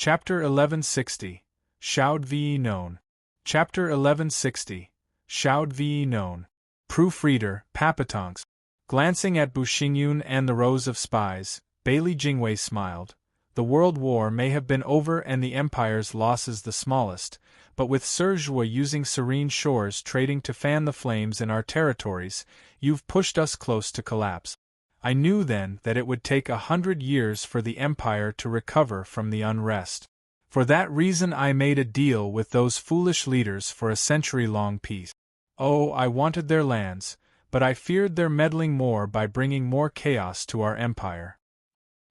Chapter 1160, Shoud've known. Chapter 1160, Shoud've known. Proofreader, Papatonks. Glancing at Buxingyun and the rows of spies, Bailey Jingwei smiled. The World War may have been over and the Empire's losses the smallest, but with Sir Zhua using serene shores trading to fan the flames in our territories, you've pushed us close to collapse. I knew then that it would take 100 years for the Empire to recover from the unrest. For that reason I made a deal with those foolish leaders for a century-long peace. Oh, I wanted their lands, but I feared their meddling more by bringing more chaos to our empire.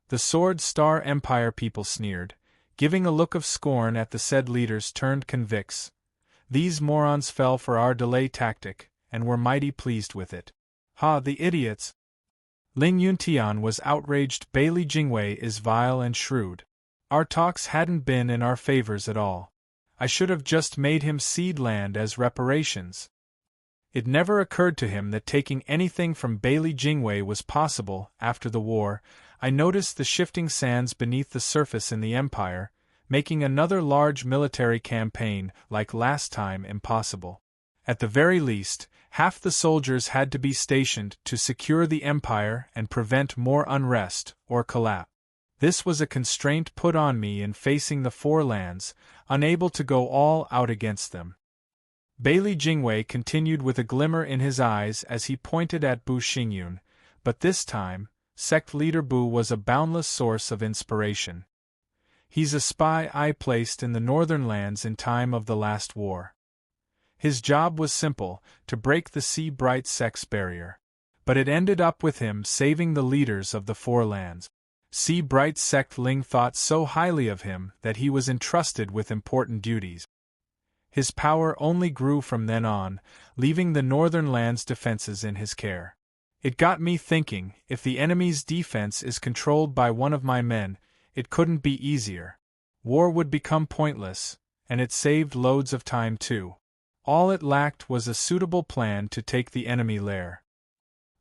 The Sword Star Empire people sneered, giving a look of scorn at the said leaders turned convicts. These morons fell for our delay tactic, and were mighty pleased with it. Ha, the idiots! Ling Yuntian was outraged. Bailey Jingwei is vile and shrewd. Our talks hadn't been in our favors at all. I should have just made him cede land as reparations. It never occurred to him that taking anything from Bailey Jingwei was possible. After the war, I noticed the shifting sands beneath the surface in the Empire, making another large military campaign, like last time, impossible. At the very least, half the soldiers had to be stationed to secure the Empire and prevent more unrest or collapse. This was a constraint put on me in facing the Four Lands, unable to go all out against them. Bailey Jingwei continued with a glimmer in his eyes as he pointed at Bu Xingyun, but this time, sect leader Bu was a boundless source of inspiration. He's a spy I placed in the northern lands in time of the last war. His job was simple, to break the Sea Bright sect's barrier. But it ended up with him saving the leaders of the Four Lands. Sea Bright sect Ling thought so highly of him that he was entrusted with important duties. His power only grew from then on, leaving the northern lands' defenses in his care. It got me thinking, if the enemy's defense is controlled by one of my men, it couldn't be easier. War would become pointless, and it saved loads of time too. All it lacked was a suitable plan to take the enemy lair.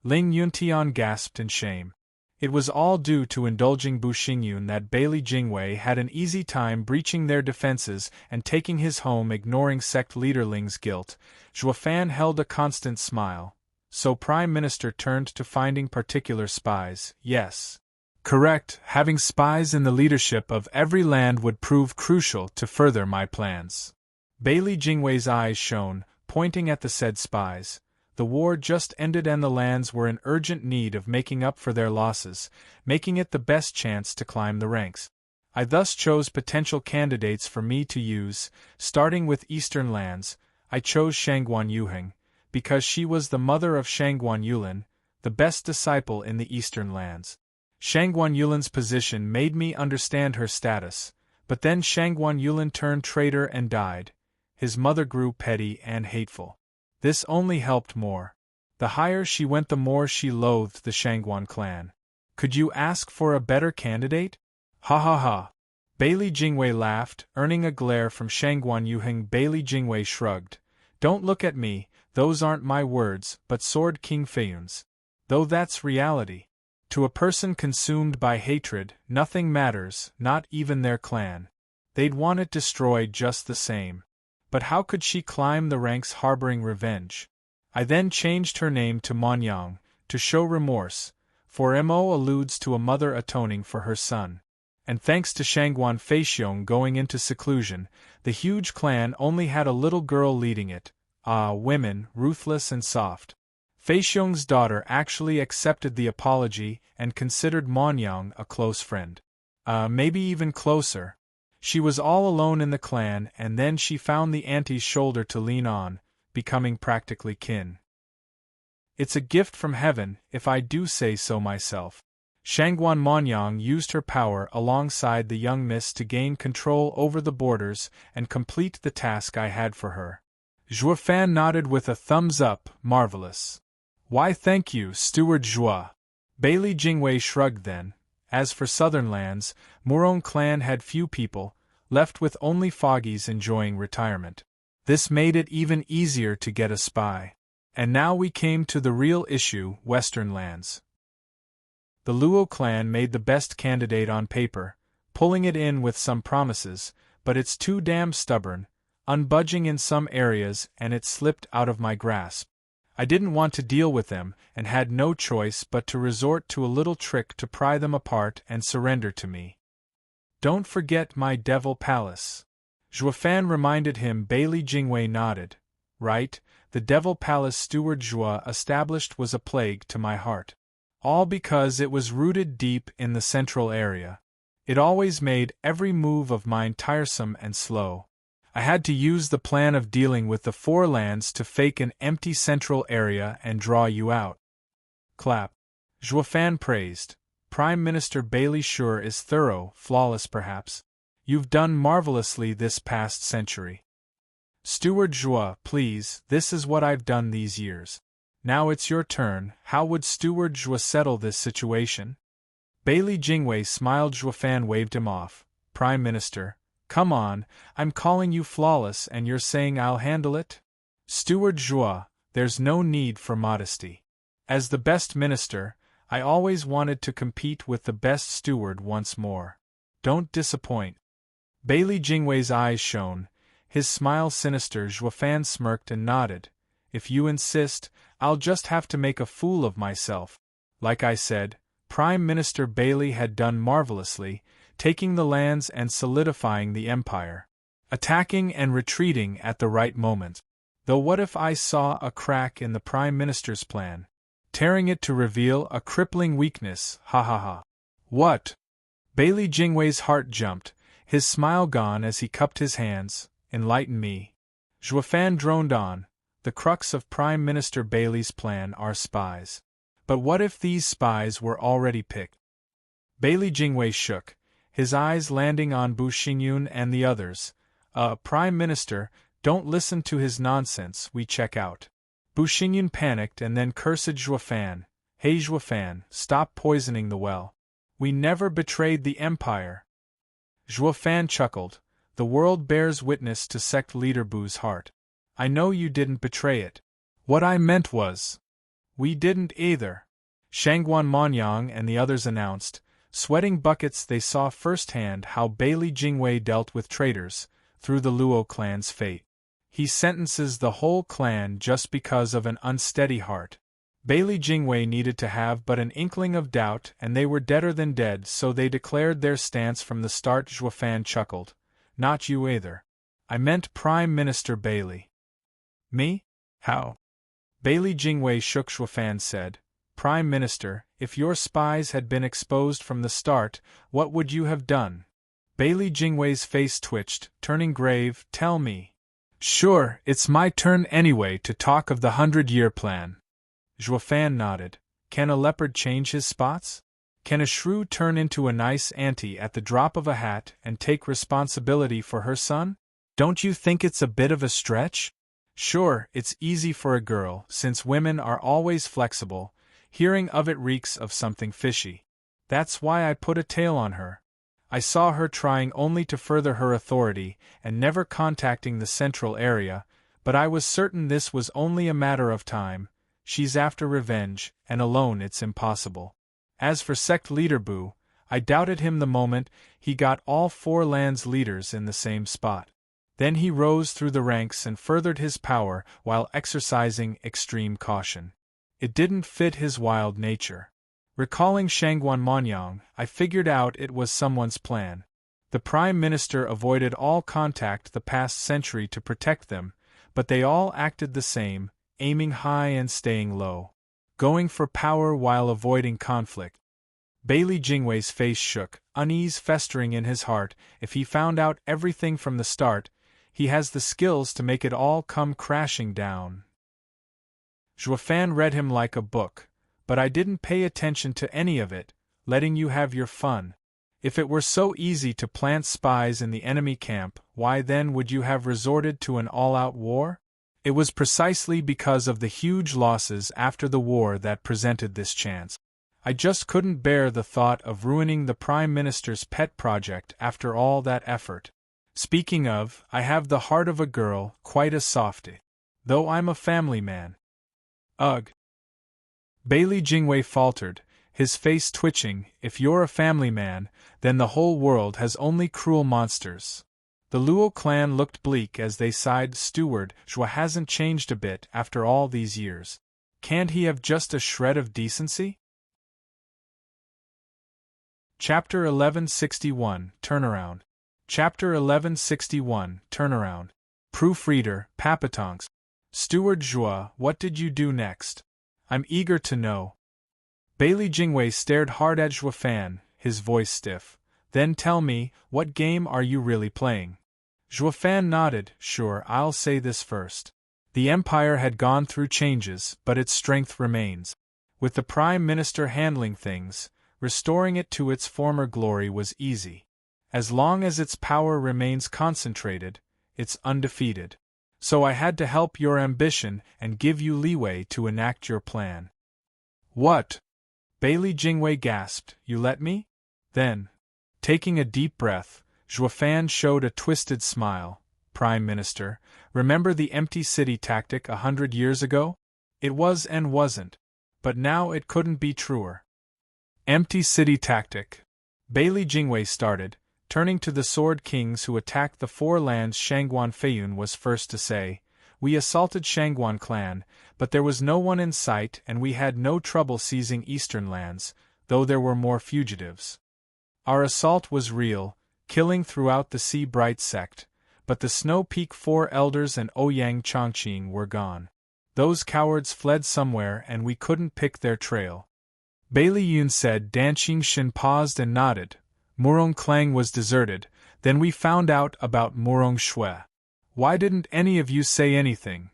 Ling Yuntian gasped in shame. It was all due to indulging Bu Xingyun that Bailey Jingwei had an easy time breaching their defenses and taking his home, ignoring sect leader Ling's guilt. Zhuofan held a constant smile. So Prime Minister turned to finding particular spies. Yes. Correct, having spies in the leadership of every land would prove crucial to further my plans. Bailey Jingwei's eyes shone, pointing at the said spies. The war just ended and the lands were in urgent need of making up for their losses, making it the best chance to climb the ranks. I thus chose potential candidates for me to use. Starting with eastern lands, I chose Shangguan Yuheng, because she was the mother of Shangguan Yulin, the best disciple in the eastern lands. Shangguan Yulin's position made me understand her status, but then Shangguan Yulin turned traitor and died. His mother grew petty and hateful. This only helped more. The higher she went, the more she loathed the Shangguan clan. Could you ask for a better candidate? Ha ha ha. Bailey Jingwei laughed, earning a glare from Shangguan Yuheng. Bailey Jingwei shrugged. Don't look at me, those aren't my words, but Sword King Feiyun's. Though that's reality. To a person consumed by hatred, nothing matters, not even their clan. They'd want it destroyed just the same. But how could she climb the ranks harboring revenge? I then changed her name to Monyang, to show remorse, for Mo alludes to a mother atoning for her son. And thanks to Shangguan Feixiong going into seclusion, the huge clan only had a little girl leading it. Ah, women, ruthless and soft. Feixiong's daughter actually accepted the apology and considered Monyang a close friend. Maybe even closer. She was all alone in the clan, and then she found the auntie's shoulder to lean on, becoming practically kin. It's a gift from heaven, if I do say so myself. Shangguan Monyang used her power alongside the young miss to gain control over the borders and complete the task I had for her. Zhuofan nodded with a thumbs up. Marvelous. Why thank you, Steward Zhua. Bailey Jingwei shrugged then. As for southern lands, Murong clan had few people, left with only Foggies enjoying retirement. This made it even easier to get a spy. And now we came to the real issue, western lands. The Luo clan made the best candidate on paper, pulling it in with some promises, but it's too damn stubborn, unbudging in some areas, and it slipped out of my grasp. I didn't want to deal with them, and had no choice but to resort to a little trick to pry them apart and surrender to me. Don't forget my Devil Palace. Zhuofan reminded him. Bailey Jingwei nodded. Right, the Devil Palace Steward Zhua established was a plague to my heart. All because it was rooted deep in the central area. It always made every move of mine tiresome and slow. I had to use the plan of dealing with the four lands to fake an empty central area and draw you out. Clap. Zhuofan praised. Prime Minister Bailey sure is thorough, flawless perhaps. You've done marvelously this past century. Steward Zhua, please, this is what I've done these years. Now it's your turn. How would Steward Zhua settle this situation? Bailey Jingwei smiled. Zhuofan waved him off. Prime Minister, come on, I'm calling you flawless and you're saying I'll handle it? Steward Zhua, there's no need for modesty. As the best minister, I always wanted to compete with the best steward once more. Don't disappoint. Bailey Jingwei's eyes shone, his smile sinister. Zhuofan smirked and nodded. If you insist, I'll just have to make a fool of myself. Like I said, Prime Minister Bailey had done marvelously, taking the lands and solidifying the empire. Attacking and retreating at the right moment. Though what if I saw a crack in the Prime Minister's plan? Tearing it to reveal a crippling weakness, ha ha ha. What? Bailey Jingwei's heart jumped, his smile gone as he cupped his hands. Enlighten me. Zhuofan droned on. The crux of Prime Minister Bailey's plan are spies. But what if these spies were already picked? Bailey Jingwei shook, his eyes landing on Bu Xingyun and the others. Prime Minister, don't listen to his nonsense, we check out. Bu Xingyun panicked and then cursed Zhuofan. Hey Zhuofan, stop poisoning the well. We never betrayed the Empire. Zhuofan chuckled. The world bears witness to sect leader Bu's heart. I know you didn't betray it. What I meant was, we didn't either. Shangguan Monyang and the others announced. Sweating buckets, they saw firsthand how Bailey Jingwei dealt with traitors, through the Luo clan's fate. He sentences the whole clan just because of an unsteady heart. Bailey Jingwei needed to have but an inkling of doubt, and they were deader than dead, so they declared their stance from the start. Zhuofan chuckled. Not you either. I meant Prime Minister Bailey. Me? How? Bailey Jingwei shook. Zhuofan said. Prime Minister, if your spies had been exposed from the start, what would you have done? Bailey Jingwei's face twitched, turning grave. Tell me. Sure, it's my turn anyway to talk of the 100-year plan. Zhuofan nodded. Can a leopard change his spots? Can a shrew turn into a nice auntie at the drop of a hat and take responsibility for her son? Don't you think it's a bit of a stretch? Sure, it's easy for a girl, since women are always flexible. Hearing of it reeks of something fishy. That's why I put a tail on her. I saw her trying only to further her authority and never contacting the central area, but I was certain this was only a matter of time. She's after revenge, and alone it's impossible. As for sect leader Bu, I doubted him the moment he got all four lands leaders in the same spot. Then he rose through the ranks and furthered his power while exercising extreme caution. It didn't fit his wild nature. Recalling Shangguan Monyang, I figured out it was someone's plan. The Prime Minister avoided all contact the past century to protect them, but they all acted the same, aiming high and staying low. Going for power while avoiding conflict. Bailey Jingwei's face shook, unease festering in his heart. If he found out everything from the start, he has the skills to make it all come crashing down. Zhuofan read him like a book, but I didn't pay attention to any of it, letting you have your fun. If it were so easy to plant spies in the enemy camp, why then would you have resorted to an all-out war? It was precisely because of the huge losses after the war that presented this chance. I just couldn't bear the thought of ruining the Prime Minister's pet project after all that effort. Speaking of, I have the heart of a girl, quite a softy. Though I'm a family man. Ugh. Bailey Jingwei faltered, his face twitching. If you're a family man, then the whole world has only cruel monsters. The Luo clan looked bleak as they sighed. Steward Zhua hasn't changed a bit after all these years. Can't he have just a shred of decency? Chapter 1161, Turnaround. Chapter 1161, Turnaround. Proofreader, Papatongs. Steward Zhua, what did you do next? I'm eager to know. Bailey Jingwei stared hard at Zhua Fan, his voice stiff. Then tell me, what game are you really playing? Zhua Fan nodded. Sure, I'll say this first. The Empire had gone through changes, but its strength remains. With the Prime Minister handling things, restoring it to its former glory was easy. As long as its power remains concentrated, it's undefeated. So I had to help your ambition and give you leeway to enact your plan. What? Bailey Jingwei gasped. You let me? Then, taking a deep breath, Zhua Fan showed a twisted smile. Prime Minister, remember the empty city tactic 100 years ago? It was and wasn't. But now it couldn't be truer. Empty city tactic. Bailey Jingwei started, turning to the Sword Kings who attacked the four lands. Shangguan Feiyun was first to say, We assaulted Shangguan clan, but there was no one in sight and we had no trouble seizing eastern lands, though there were more fugitives. Our assault was real, killing throughout the Sea Bright sect, but the Snow Peak Four Elders and Ouyang Chongqing were gone. Those cowards fled somewhere and we couldn't pick their trail. Bailey Yun said. Dan Shin paused and nodded. Murong Klang was deserted, then we found out about Murong Shui. Why didn't any of you say anything?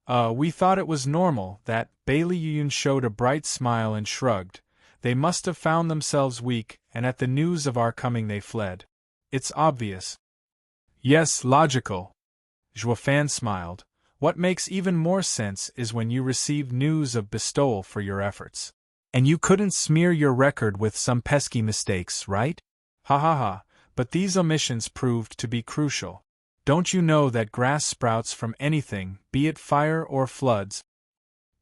We thought it was normal, that. Bailey Yun showed a bright smile and shrugged. They must have found themselves weak, and at the news of our coming they fled. It's obvious. Yes, logical. Zhua Fan smiled. What makes even more sense is when you receive news of bestowal for your efforts. And you couldn't smear your record with some pesky mistakes, right? Ha ha ha, but these omissions proved to be crucial. Don't you know that grass sprouts from anything, be it fire or floods?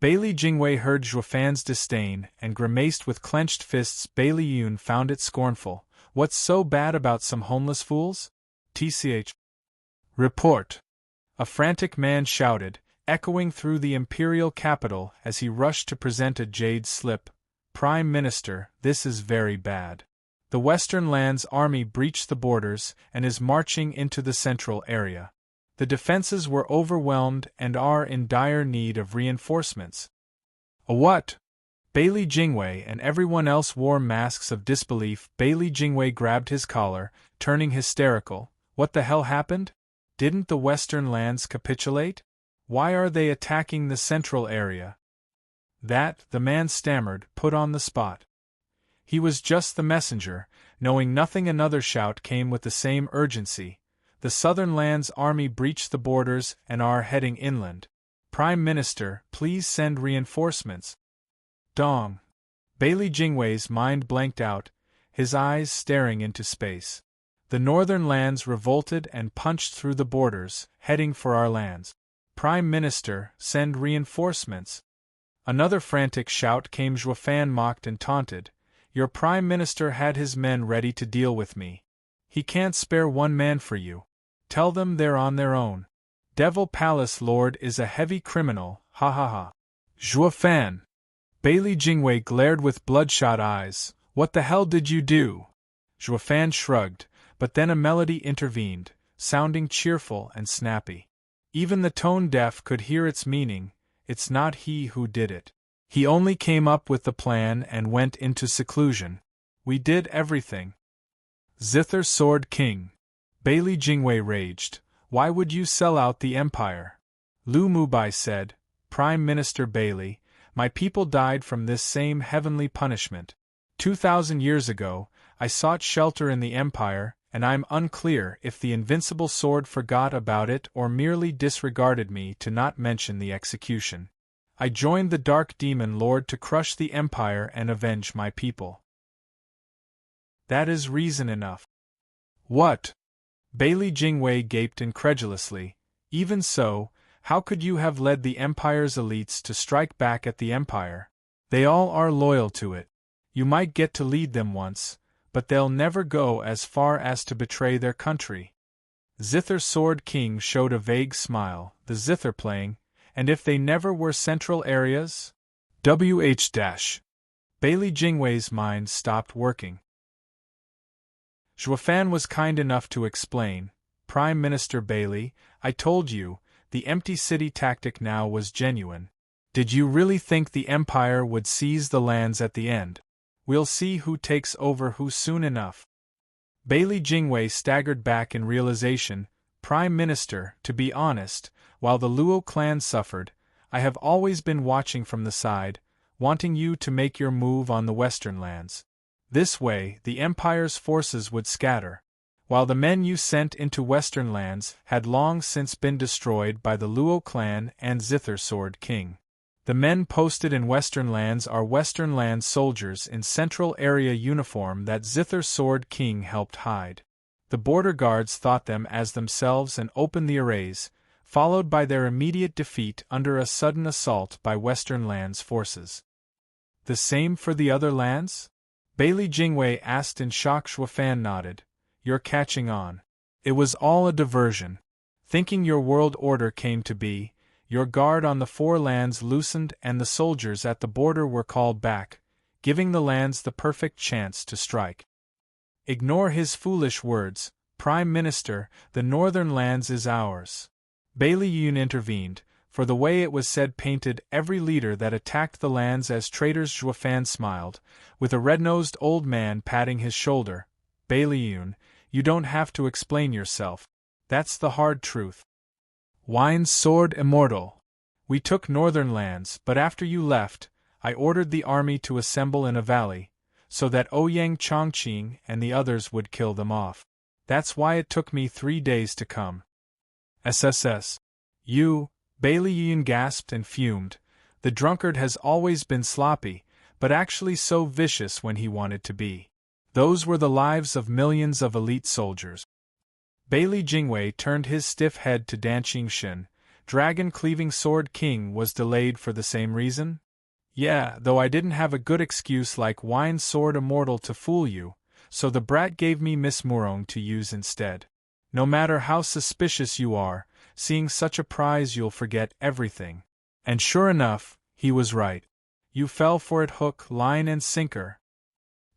Bailey Jingwei heard Zhua Fan's disdain and grimaced with clenched fists. Bailey Yun found it scornful. What's so bad about some homeless fools? TCH. Report. A frantic man shouted, echoing through the imperial capital as he rushed to present a jade slip. Prime Minister, this is very bad. The Western Lands army breached the borders and is marching into the central area. The defenses were overwhelmed and are in dire need of reinforcements. A what? Bailey Jingwei and everyone else wore masks of disbelief. Bailey Jingwei grabbed his collar, turning hysterical. What the hell happened? Didn't the Western Lands capitulate? Why are they attacking the central area? That, the man stammered, put on the spot. He was just the messenger, knowing nothing. Another shout came with the same urgency. The Southern Lands army breached the borders and are heading inland. Prime Minister, please send reinforcements. Dong. Bailey Jingwei's mind blanked out, his eyes staring into space. The Northern Lands revolted and punched through the borders, heading for our lands. Prime Minister, send reinforcements. Another frantic shout came. Zhua Fan mocked and taunted. Your Prime Minister had his men ready to deal with me. He can't spare one man for you. Tell them they're on their own. Devil Palace Lord is a heavy criminal, ha ha ha. Zhua Fan. Bailey Jingwei glared with bloodshot eyes. What the hell did you do? Zhua Fan shrugged, but then a melody intervened, sounding cheerful and snappy. Even the tone-deaf could hear its meaning. It's not he who did it. He only came up with the plan and went into seclusion. We did everything. Zither Sword King. Bailey Jingwei raged. Why would you sell out the Empire? Lu Mubai said, Prime Minister Bailey, my people died from this same heavenly punishment. 2,000 years ago, I sought shelter in the Empire, and I'm unclear if the Invincible Sword forgot about it or merely disregarded me, to not mention the execution. I joined the Dark Demon Lord to crush the Empire and avenge my people. That is reason enough. What? Bailey Jingwei gaped incredulously. Even so, how could you have led the Empire's elites to strike back at the Empire? They all are loyal to it. You might get to lead them once, but they'll never go as far as to betray their country. Zither Sword King showed a vague smile, the zither playing, and if they never were central areas? WH-. Bailey Jingwei's mind stopped working. Zhuofan was kind enough to explain, Prime Minister Bailey, I told you, the empty city tactic now was genuine. Did you really think the Empire would seize the lands at the end? We'll see who takes over who soon enough. Bailey Jingwei staggered back in realization, Prime Minister, to be honest, while the Luo clan suffered, I have always been watching from the side, wanting you to make your move on the western lands. This way, the Empire's forces would scatter, while the men you sent into western lands had long since been destroyed by the Luo clan and Zither Sword King. The men posted in western lands are western land soldiers in central area uniform that Zither Sword King helped hide. The border guards thought them as themselves and opened the arrays, followed by their immediate defeat under a sudden assault by western lands forces. The same for the other lands? Bailey Jingwei asked in shock. Zhuofan nodded. You're catching on. It was all a diversion. Thinking your world order came to be, your guard on the four lands loosened and the soldiers at the border were called back, giving the lands the perfect chance to strike. Ignore his foolish words, Prime Minister, the northern lands is ours. Bailey Yun intervened, for the way it was said painted every leader that attacked the lands as traitors. Zhuofan smiled, with a red-nosed old man patting his shoulder. Bailey Yun, you don't have to explain yourself. That's the hard truth. Wine's sword immortal. We took northern lands, but after you left, I ordered the army to assemble in a valley, so that Ouyang Chongqing and the others would kill them off. That's why it took me 3 days to come. SSS. You, Bailey Yun gasped and fumed. The drunkard has always been sloppy, but actually so vicious when he wanted to be. Those were the lives of millions of elite soldiers. Bailey Jingwei turned his stiff head to Danqing Shin. Dragon-cleaving Sword King was delayed for the same reason? Yeah, though I didn't have a good excuse like Wine's sword immortal to fool you, so the brat gave me Miss Murong to use instead. No matter how suspicious you are, seeing such a prize you'll forget everything. And sure enough, he was right. You fell for it hook, line and sinker.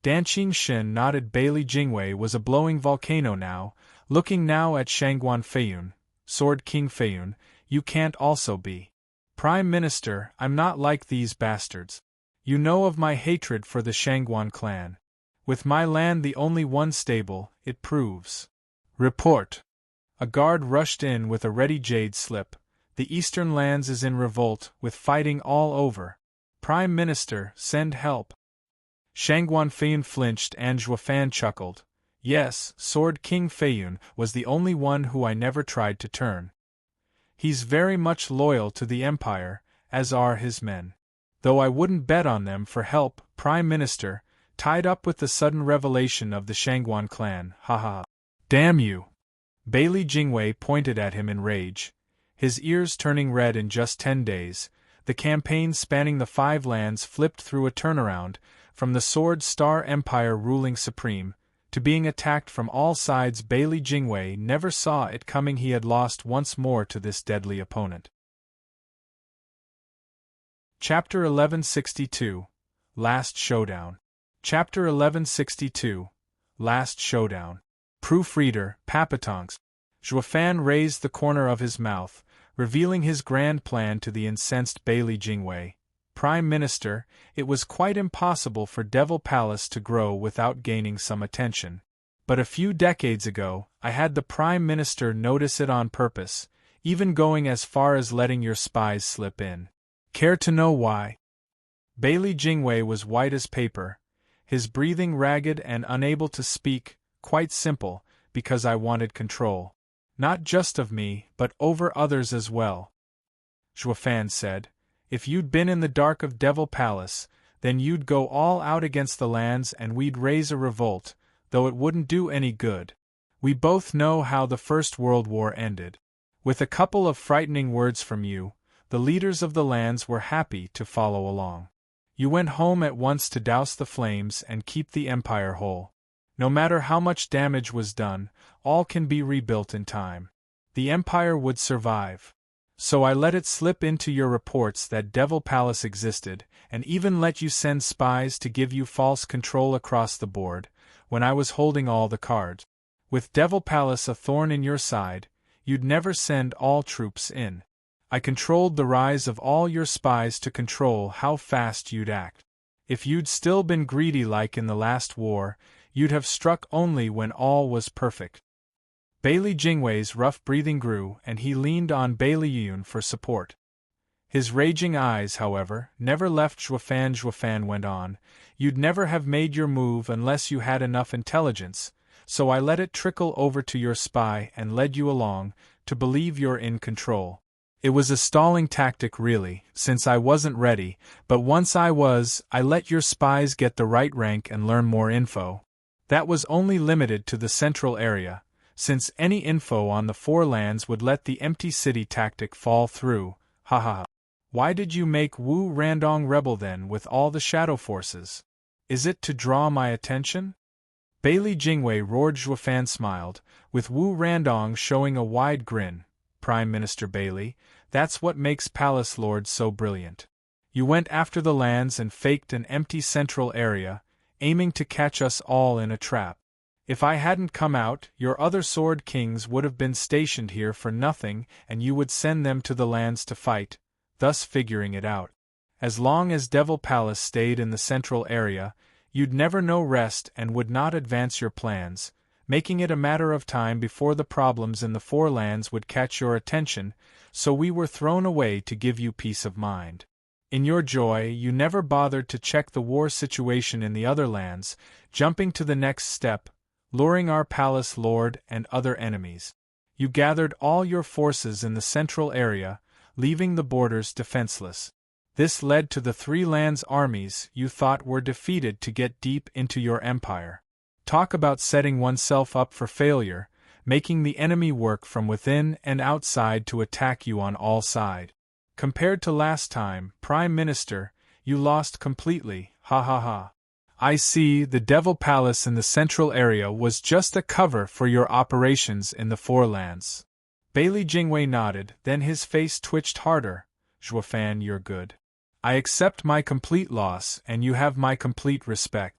Danqing Shin nodded. Bailey Jingwei was a blowing volcano now, looking now at Shangguan Feiyun, Sword King Feiyun, you can't also be. Prime Minister, I'm not like these bastards. You know of my hatred for the Shangguan clan. With my land the only one stable, it proves. Report. A guard rushed in with a ready jade slip. The eastern lands is in revolt, with fighting all over. Prime Minister, send help. Shangguan Feiyun flinched and Zhuofan chuckled. Yes, Sword King Feiyun was the only one who I never tried to turn. He's very much loyal to the Empire, as are his men. Though I wouldn't bet on them for help, Prime Minister, tied up with the sudden revelation of the Shangguan clan, haha. Damn you! Bailey Jingwei pointed at him in rage, his ears turning red in just 10 days. The campaign spanning the 5 lands flipped through a turnaround, from the Sword Star Empire ruling supreme, to being attacked from all sides. Bailey Jingwei never saw it coming. He had lost once more to this deadly opponent. Chapter 1162 Last Showdown. Chapter 1162 Last Showdown. Proofreader, Papatonks. Zhuofan raised the corner of his mouth, revealing his grand plan to the incensed Bailey Jingwei. Prime Minister, it was quite impossible for Devil Palace to grow without gaining some attention. But a few decades ago, I had the Prime Minister notice it on purpose, even going as far as letting your spies slip in. Care to know why? Bailey Jingwei was white as paper, his breathing ragged and unable to speak. Quite simple, because I wanted control. Not just of me, but over others as well. Zhuofan said. If you'd been in the dark of Devil Palace, then you'd go all out against the lands and we'd raise a revolt, though it wouldn't do any good. We both know how the First World War ended. With a couple of frightening words from you, the leaders of the lands were happy to follow along. You went home at once to douse the flames and keep the Empire whole. No matter how much damage was done, all can be rebuilt in time. The Empire would survive. So I let it slip into your reports that Devil Palace existed, and even let you send spies to give you false control across the board, when I was holding all the cards. With Devil Palace a thorn in your side, you'd never send all troops in. I controlled the rise of all your spies to control how fast you'd act. If you'd still been greedy like in the last war, you'd have struck only when all was perfect. Bailey Jingwei's rough breathing grew, and he leaned on Bailey Yun for support. His raging eyes, however, never left Zhuofan. Zhuofan went on, "You'd never have made your move unless you had enough intelligence, so I let it trickle over to your spy and led you along, to believe you're in control. It was a stalling tactic really, since I wasn't ready, but once I was, I let your spies get the right rank and learn more info. That was only limited to the central area, since any info on the four lands would let the empty city tactic fall through, ha ha ha. Why did you make Wu Randong rebel then with all the shadow forces? Is it to draw my attention?" Bailey Jingwei roared. Zhuofan smiled, with Wu Randong showing a wide grin. "Prime Minister Bailey, that's what makes Palace Lords so brilliant. You went after the lands and faked an empty central area, aiming to catch us all in a trap. If I hadn't come out, your other Sword Kings would have been stationed here for nothing and you would send them to the lands to fight, thus figuring it out. As long as Devil Palace stayed in the central area, you'd never know rest and would not advance your plans, making it a matter of time before the problems in the four lands would catch your attention, so we were thrown away to give you peace of mind. In your joy, you never bothered to check the war situation in the other lands, jumping to the next step, luring our palace lord and other enemies. You gathered all your forces in the central area, leaving the borders defenseless. This led to the three lands' armies you thought were defeated to get deep into your empire. Talk about setting oneself up for failure, making the enemy work from within and outside to attack you on all sides. Compared to last time, Prime Minister, you lost completely, ha ha ha. I see, the Devil Palace in the central area was just a cover for your operations in the four lands." Bailey Jingwei nodded, then his face twitched harder. "Zhuofan, you're good. I accept my complete loss and you have my complete respect."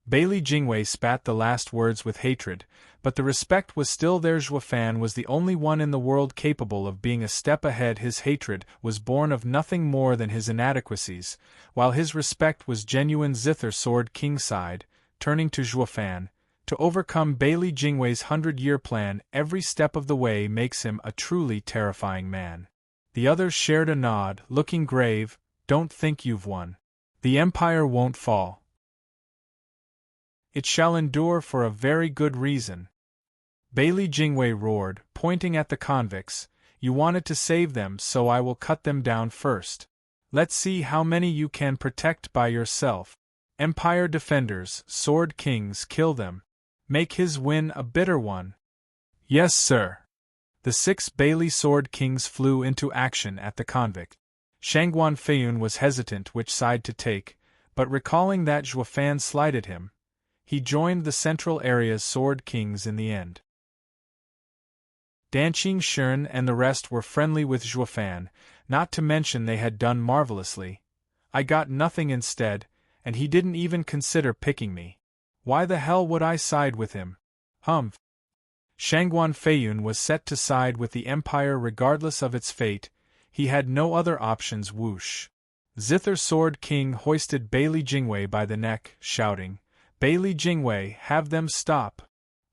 Bailey Jingwei spat the last words with hatred, but the respect was still there. Zhuofan was the only one in the world capable of being a step ahead. His hatred was born of nothing more than his inadequacies, while his respect was genuine. Zither Sword King sighed, turning to Zhuofan. "To overcome Bailey Jingwei's 100-year plan every step of the way makes him a truly terrifying man." The others shared a nod, looking grave. "Don't think you've won. The Empire won't fall. It shall endure for a very good reason." Bailey Jingwei roared, pointing at the convicts. "You wanted to save them, so I will cut them down first. Let's see how many you can protect by yourself. Empire defenders, Sword Kings, kill them. Make his win a bitter one." "Yes, sir." The 6 Bailey Sword Kings flew into action at the convict. Shangguan Feiyun was hesitant which side to take, but recalling that Zhuofan slighted him, he joined the central area's Sword Kings in the end. Danqing Shern and the rest were friendly with Zhuofan, not to mention they had done marvelously. I got nothing instead, and he didn't even consider picking me. Why the hell would I side with him? Humph. Shangguan Feiyun was set to side with the Empire regardless of its fate. He had no other options. Whoosh. Zither Sword King hoisted Bailey Jingwei by the neck, shouting, "Bailey Jingwei, have them stop."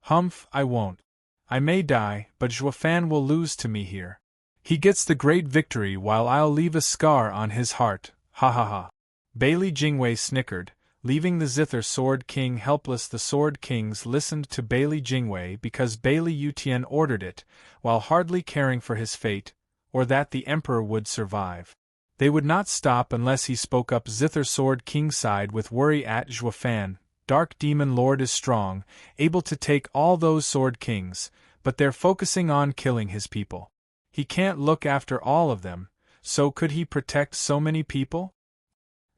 "Humph, I won't. I may die, but Zhuofan will lose to me here. He gets the great victory while I'll leave a scar on his heart, ha ha ha." Bailey Jingwei snickered, leaving the Zither Sword King helpless. The Sword Kings listened to Bailey Jingwei because Bailey Yutian ordered it, while hardly caring for his fate, or that the Emperor would survive. They would not stop unless he spoke up. Zither Sword King sighed with worry at Zhuofan. "Dark Demon Lord is strong, able to take all those Sword Kings, but they're focusing on killing his people. He can't look after all of them, so could he protect so many people?"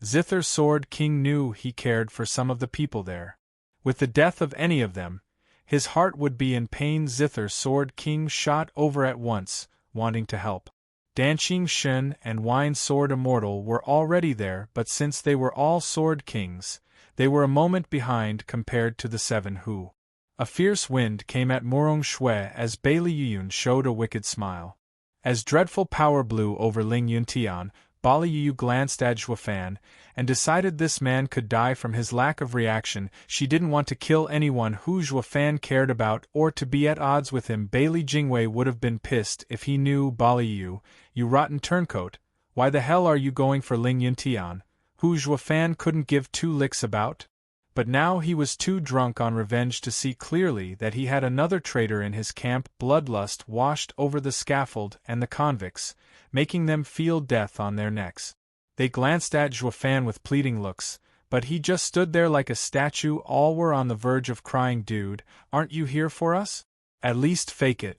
Zither Sword King knew he cared for some of the people there. With the death of any of them, his heart would be in pain. Zither Sword King shot over at once, wanting to help. Danqing Shen and Wine Sword Immortal were already there, but since they were all Sword Kings, they were a moment behind compared to the 7 who. A fierce wind came at Murong Shui as Bailey Yuyun showed a wicked smile. As dreadful power blew over Ling Yuntian, Bali Yu glanced at Zhuofan, and decided this man could die from his lack of reaction. She didn't want to kill anyone who Zhuofan cared about or to be at odds with him. Bailey Jingwei would have been pissed if he knew. Bali Yu, you rotten turncoat, why the hell are you going for Ling Yuntian, who Zhuofan couldn't give 2 licks about? But now he was too drunk on revenge to see clearly that he had another traitor in his camp. Bloodlust washed over the scaffold and the convicts, making them feel death on their necks. They glanced at Zhuofan with pleading looks, but he just stood there like a statue. All were on the verge of crying. Dude, aren't you here for us? At least fake it.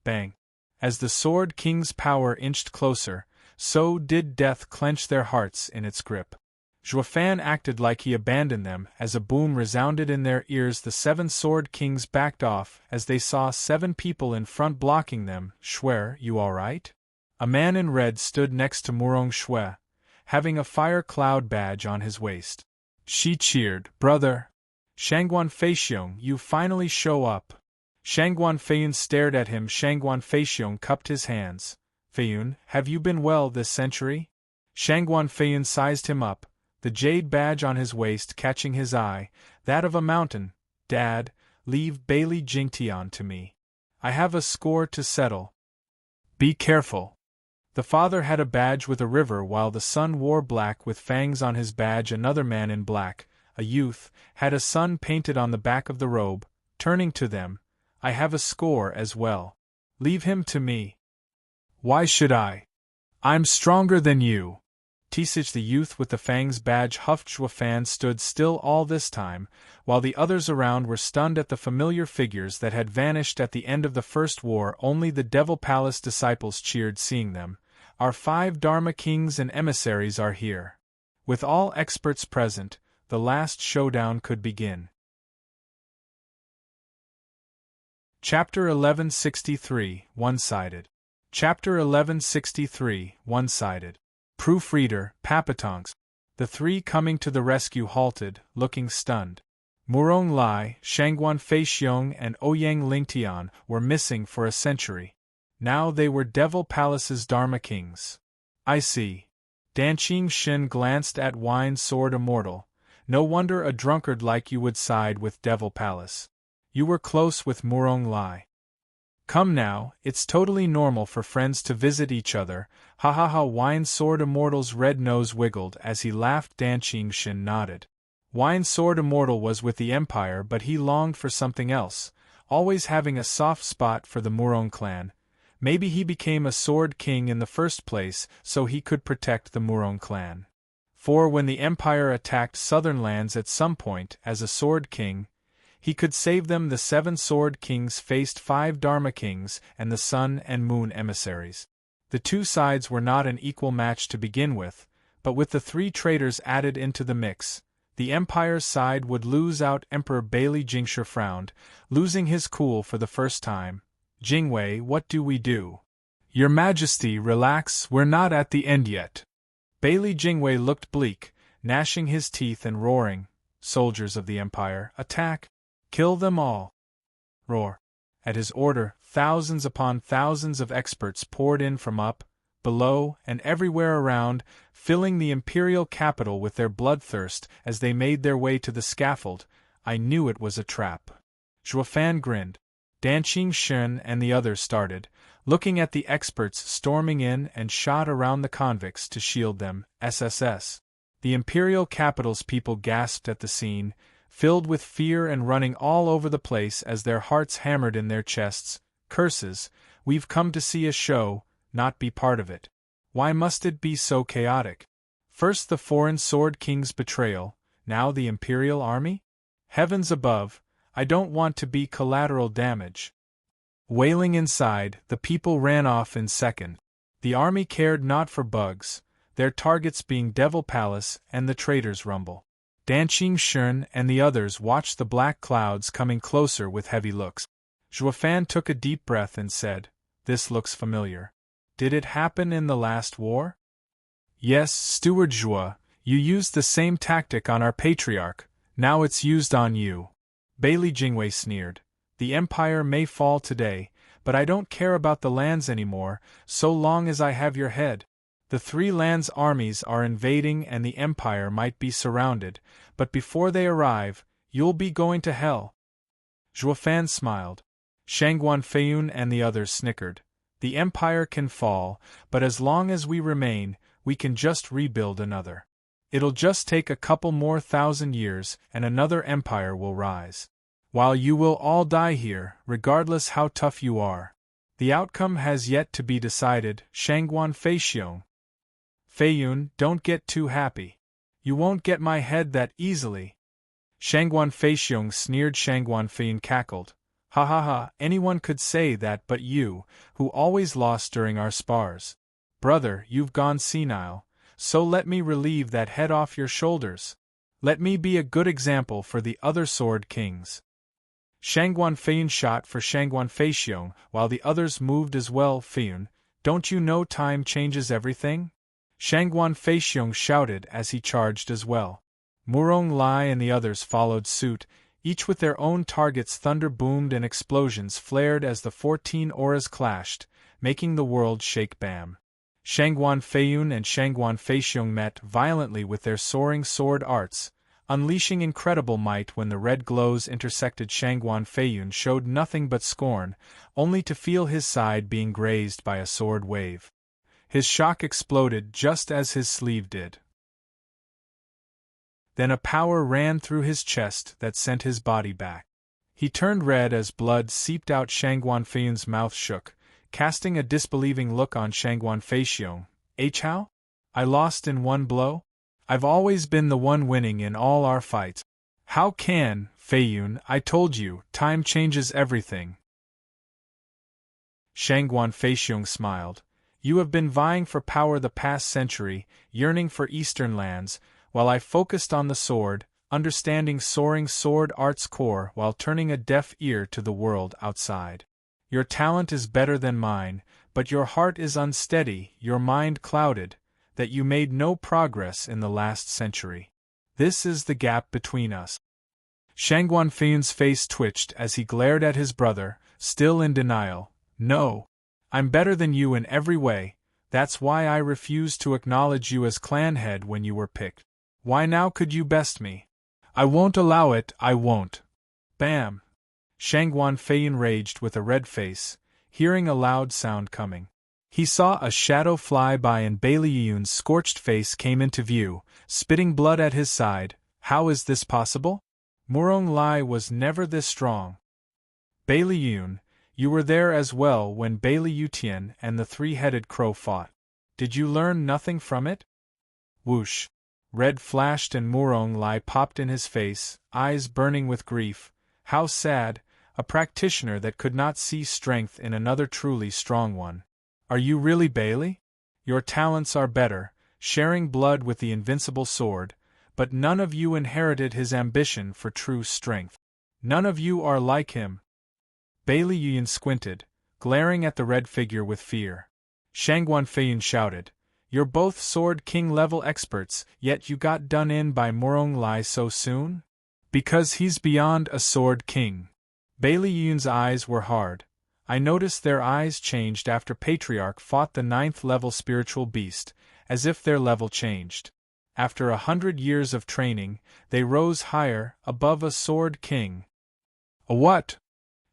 Bang. As the Sword King's power inched closer, so did death clench their hearts in its grip. Zhuofan acted like he abandoned them. As a boom resounded in their ears, the 7 Sword Kings backed off as they saw 7 people in front blocking them. Shui, you alright? A man in red stood next to Murong Shui, having a fire cloud badge on his waist. She cheered, brother. Shangguan Feixiong, you finally show up. Shangguan Feiyun stared at him. Shangguan Feixiong cupped his hands. Feiyun, have you been well this century? Shangguan Feiyun sized him up, the jade badge on his waist catching his eye, that of a mountain. Dad, leave Bailey Jingtian to me. I have a score to settle. Be careful. The father had a badge with a river while the son wore black with fangs on his badge. Another man in black, a youth, had a sun painted on the back of the robe. Turning to them, I have a score as well. Leave him to me. Why should I? I'm stronger than you. Tisich, the youth with the fangs badge, huffed. Zhuofan stood still all this time, while the others around were stunned at the familiar figures that had vanished at the end of the first war. Only the Devil Palace disciples cheered seeing them. Our 5 Dharma kings and emissaries are here. With all experts present, the last showdown could begin. Chapter 1163, One-Sided. Chapter 1163, One-Sided. Proofreader, Papatongs. The 3 coming to the rescue halted, looking stunned. Murong Lai, Shangguan Feixiong and Ouyang Lingtian were missing for a century. Now they were Devil Palace's Dharma Kings. I see. Danqing Shen glanced at Wine Sword Immortal. No wonder a drunkard like you would side with Devil Palace. You were close with Murong Lai. Come now, it's totally normal for friends to visit each other. Ha ha ha. Wine Sword Immortal's red nose wiggled as he laughed. Danqing Shen nodded. Wine Sword Immortal was with the Empire, but he longed for something else, always having a soft spot for the Murong clan. Maybe he became a Sword King in the first place so he could protect the Murong clan. For when the Empire attacked southern lands at some point as a Sword King, he could save them. The 7 Sword Kings faced 5 Dharma Kings and the Sun and Moon emissaries. The 2 sides were not an equal match to begin with, but with the 3 traitors added into the mix, the Empire's side would lose out. Emperor Bailey Jingshi frowned, losing his cool for the first time. Jingwei, what do we do? Your Majesty, relax, we're not at the end yet. Bailey Jingwei looked bleak, gnashing his teeth and roaring, soldiers of the Empire, attack! Kill them all! Roar! At his order, thousands upon thousands of experts poured in from up, below, and everywhere around, filling the imperial capital with their bloodthirst as they made their way to the scaffold. I knew it was a trap. Zhuofan grinned. Danqing Shen and the others started, looking at the experts storming in and shot around the convicts to shield them. SSS. The imperial capital's people gasped at the scene, filled with fear and running all over the place as their hearts hammered in their chests. Curses, we've come to see a show, not be part of it. Why must it be so chaotic? First the foreign Sword King's betrayal, now the Imperial Army? Heavens above, I don't want to be collateral damage. Wailing inside, the people ran off in second. The army cared not for bugs, their targets being Devil Palace and the Trader's Rumble. Danqing Shun and the others watched the black clouds coming closer with heavy looks. Zhuofan took a deep breath and said, "This looks familiar. Did it happen in the last war?" "Yes, Steward Zhuo, you used the same tactic on our patriarch, now it's used on you." Bailey Jingwei sneered. "The Empire may fall today, but I don't care about the lands anymore, so long as I have your head. The Three Lands armies are invading and the Empire might be surrounded, but before they arrive, you'll be going to hell." Zhuofan smiled. Shangguan Feiyun and the others snickered. "The Empire can fall, but as long as we remain, we can just rebuild another. It'll just take a couple more 1,000 years and another empire will rise. While you will all die here, regardless how tough you are. The outcome has yet to be decided." Shangguan Feixiong. "Feiyun, don't get too happy. You won't get my head that easily." Shangguan Feixiong sneered. Shangguan Feiyun cackled. "Ha ha ha, anyone could say that but you, who always lost during our spars. Brother, you've gone senile, so let me relieve that head off your shoulders. Let me be a good example for the other Sword Kings." Shangguan Feiyun shot for Shangguan Feixiong, while the others moved as well. "Feiyun, don't you know time changes everything?" Shangguan Feixiong shouted as he charged as well. Murong Lai and the others followed suit, each with their own targets. Thunder boomed and explosions flared as the 14 auras clashed, making the world shake. Bam! Shangguan Feiyun and Shangguan Feixiong met violently with their soaring sword arts, unleashing incredible might. When the red glows intersected, Shangguan Feiyun showed nothing but scorn, only to feel his side being grazed by a sword wave. His shock exploded just as his sleeve did. Then a power ran through his chest that sent his body back. He turned red as blood seeped out. Shangguan Feiyun's mouth shook, casting a disbelieving look on Shangguan Feixiong. "How? I lost in one blow? I've always been the one winning in all our fights. How can, Feiyun, I told you, time changes everything." Shangguan Feixiong smiled. "You have been vying for power the past century, yearning for Eastern lands, while I focused on the sword, understanding soaring sword art's core while turning a deaf ear to the world outside. Your talent is better than mine, but your heart is unsteady, your mind clouded, that you made no progress in the last century. This is the gap between us." Shangguan Feiyun's face twitched as he glared at his brother, still in denial. "No. I'm better than you in every way, that's why I refused to acknowledge you as clan head when you were picked. Why now could you best me? I won't allow it, I won't." Bam! Shangguan Feiyun raged with a red face, hearing a loud sound coming. He saw a shadow fly by and Bailey Yun's scorched face came into view, spitting blood at his side. "How is this possible? Murong Lai was never this strong." "Bailey Yun, you were there as well when Bailey Yutian and the three-headed crow fought. Did you learn nothing from it?" Whoosh! Red flashed and Murong Lai popped in his face, eyes burning with grief. How sad, a practitioner that could not see strength in another truly strong one. "Are you really Bailey? Your talents are better, sharing blood with the invincible sword, but none of you inherited his ambition for true strength. None of you are like him." Bailey Yun squinted, glaring at the red figure with fear. Shangguan Feiyun shouted, "You're both Sword King level experts, yet you got done in by Murong Lai so soon?" "Because he's beyond a Sword King." Bailey Yun's eyes were hard. I noticed their eyes changed after Patriarch fought the 9th level spiritual beast, as if their level changed. After 100 years of training, they rose higher, above a Sword King. "A what?"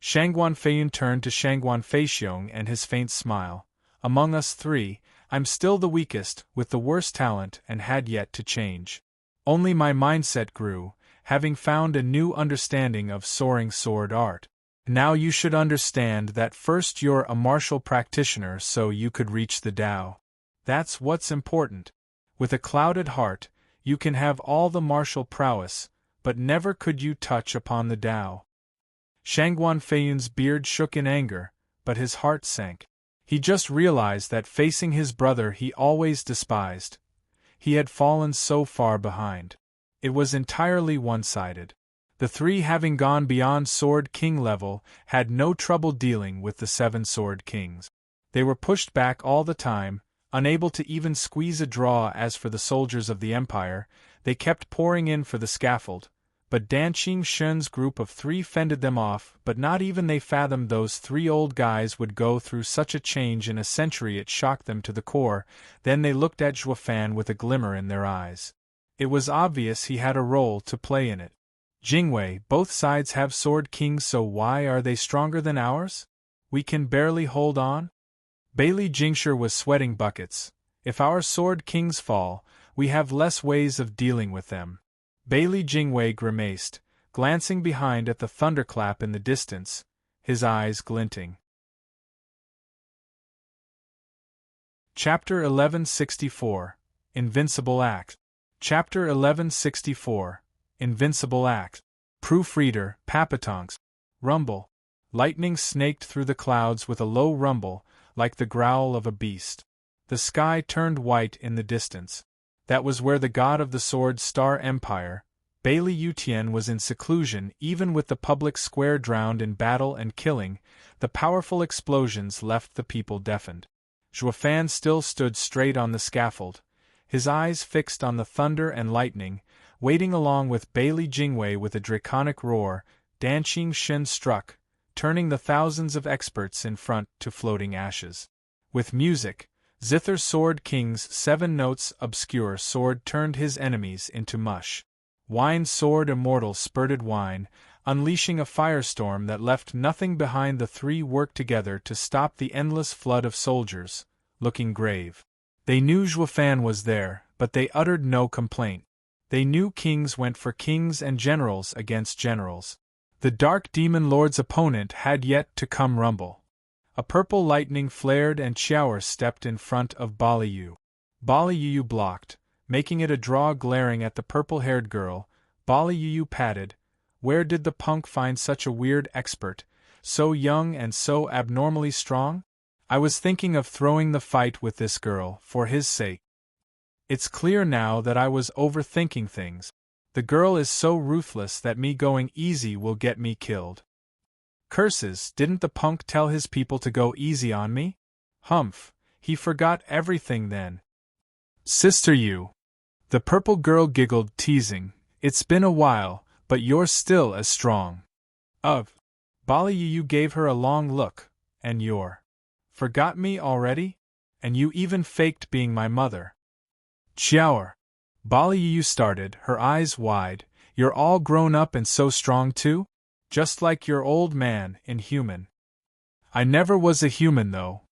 Shangguan Feiyun turned to Shangguan Feixiong and his faint smile. "Among us three, I'm still the weakest, with the worst talent, and had yet to change. Only my mindset grew, having found a new understanding of soaring sword art. Now you should understand that first you're a martial practitioner so you could reach the Tao. That's what's important. With a clouded heart, you can have all the martial prowess, but never could you touch upon the Tao." Shangguan Feiyun's beard shook in anger, but his heart sank. He just realized that facing his brother he always despised, he had fallen so far behind. It was entirely one-sided. The three, having gone beyond Sword King level, had no trouble dealing with the 7 Sword Kings. They were pushed back all the time, unable to even squeeze a draw. As for the soldiers of the Empire, they kept pouring in for the scaffold, but Dan Qingshun's group of 3 fended them off. But not even they fathomed those 3 old guys would go through such a change in a century. It shocked them to the core. Then they looked at Zhuofan with a glimmer in their eyes. It was obvious he had a role to play in it. Jingwei, both sides have Sword Kings, so why are they stronger than ours? We can barely hold on? Bailey Jingshi was sweating buckets. If our Sword Kings fall, we have less ways of dealing with them. Bailey Jingwei grimaced, glancing behind at the thunderclap in the distance, his eyes glinting. Chapter 1164, Invincible Act. Chapter 1164, Invincible Act. Proofreader, Papatonks. Rumble. Lightning snaked through the clouds with a low rumble, like the growl of a beast. The sky turned white in the distance. That was where the god of the Sword Star Empire, Bailey Yutian, was in seclusion. Even with the public square drowned in battle and killing, the powerful explosions left the people deafened. Zhuofan still stood straight on the scaffold, his eyes fixed on the thunder and lightning, waiting along with Bailey Jingwei. With a draconic roar, Dan Qingshun struck, turning the thousands of experts in front to floating ashes. With music, Zither's Sword King's 7 notes obscure sword turned his enemies into mush. Wine Sword Immortal spurted wine, unleashing a firestorm that left nothing behind. The 3 worked together to stop the endless flood of soldiers, looking grave. They knew Zhuofan was there, but they uttered no complaint. They knew kings went for kings and generals against generals. The Dark Demon Lord's opponent had yet to come. Rumble. A purple lightning flared and Qiao stepped in front of Baliyu. Baliyu blocked, making it a draw. Glaring at the purple-haired girl, Baliyu patted. Where did the punk find such a weird expert, so young and so abnormally strong? I was thinking of throwing the fight with this girl, for his sake. It's clear now that I was overthinking things. The girl is so ruthless that me going easy will get me killed. Curses, didn't the punk tell his people to go easy on me? Humph, he forgot everything then. Sister Yu. The purple girl giggled, teasing. It's been a while, but you're still as strong. Baliyu gave her a long look. And you're forgot me already? And you even faked being my mother. Qiao. Baliyu started, her eyes wide. You're all grown up and so strong too? Just like your old man, inhuman. I never was a human though.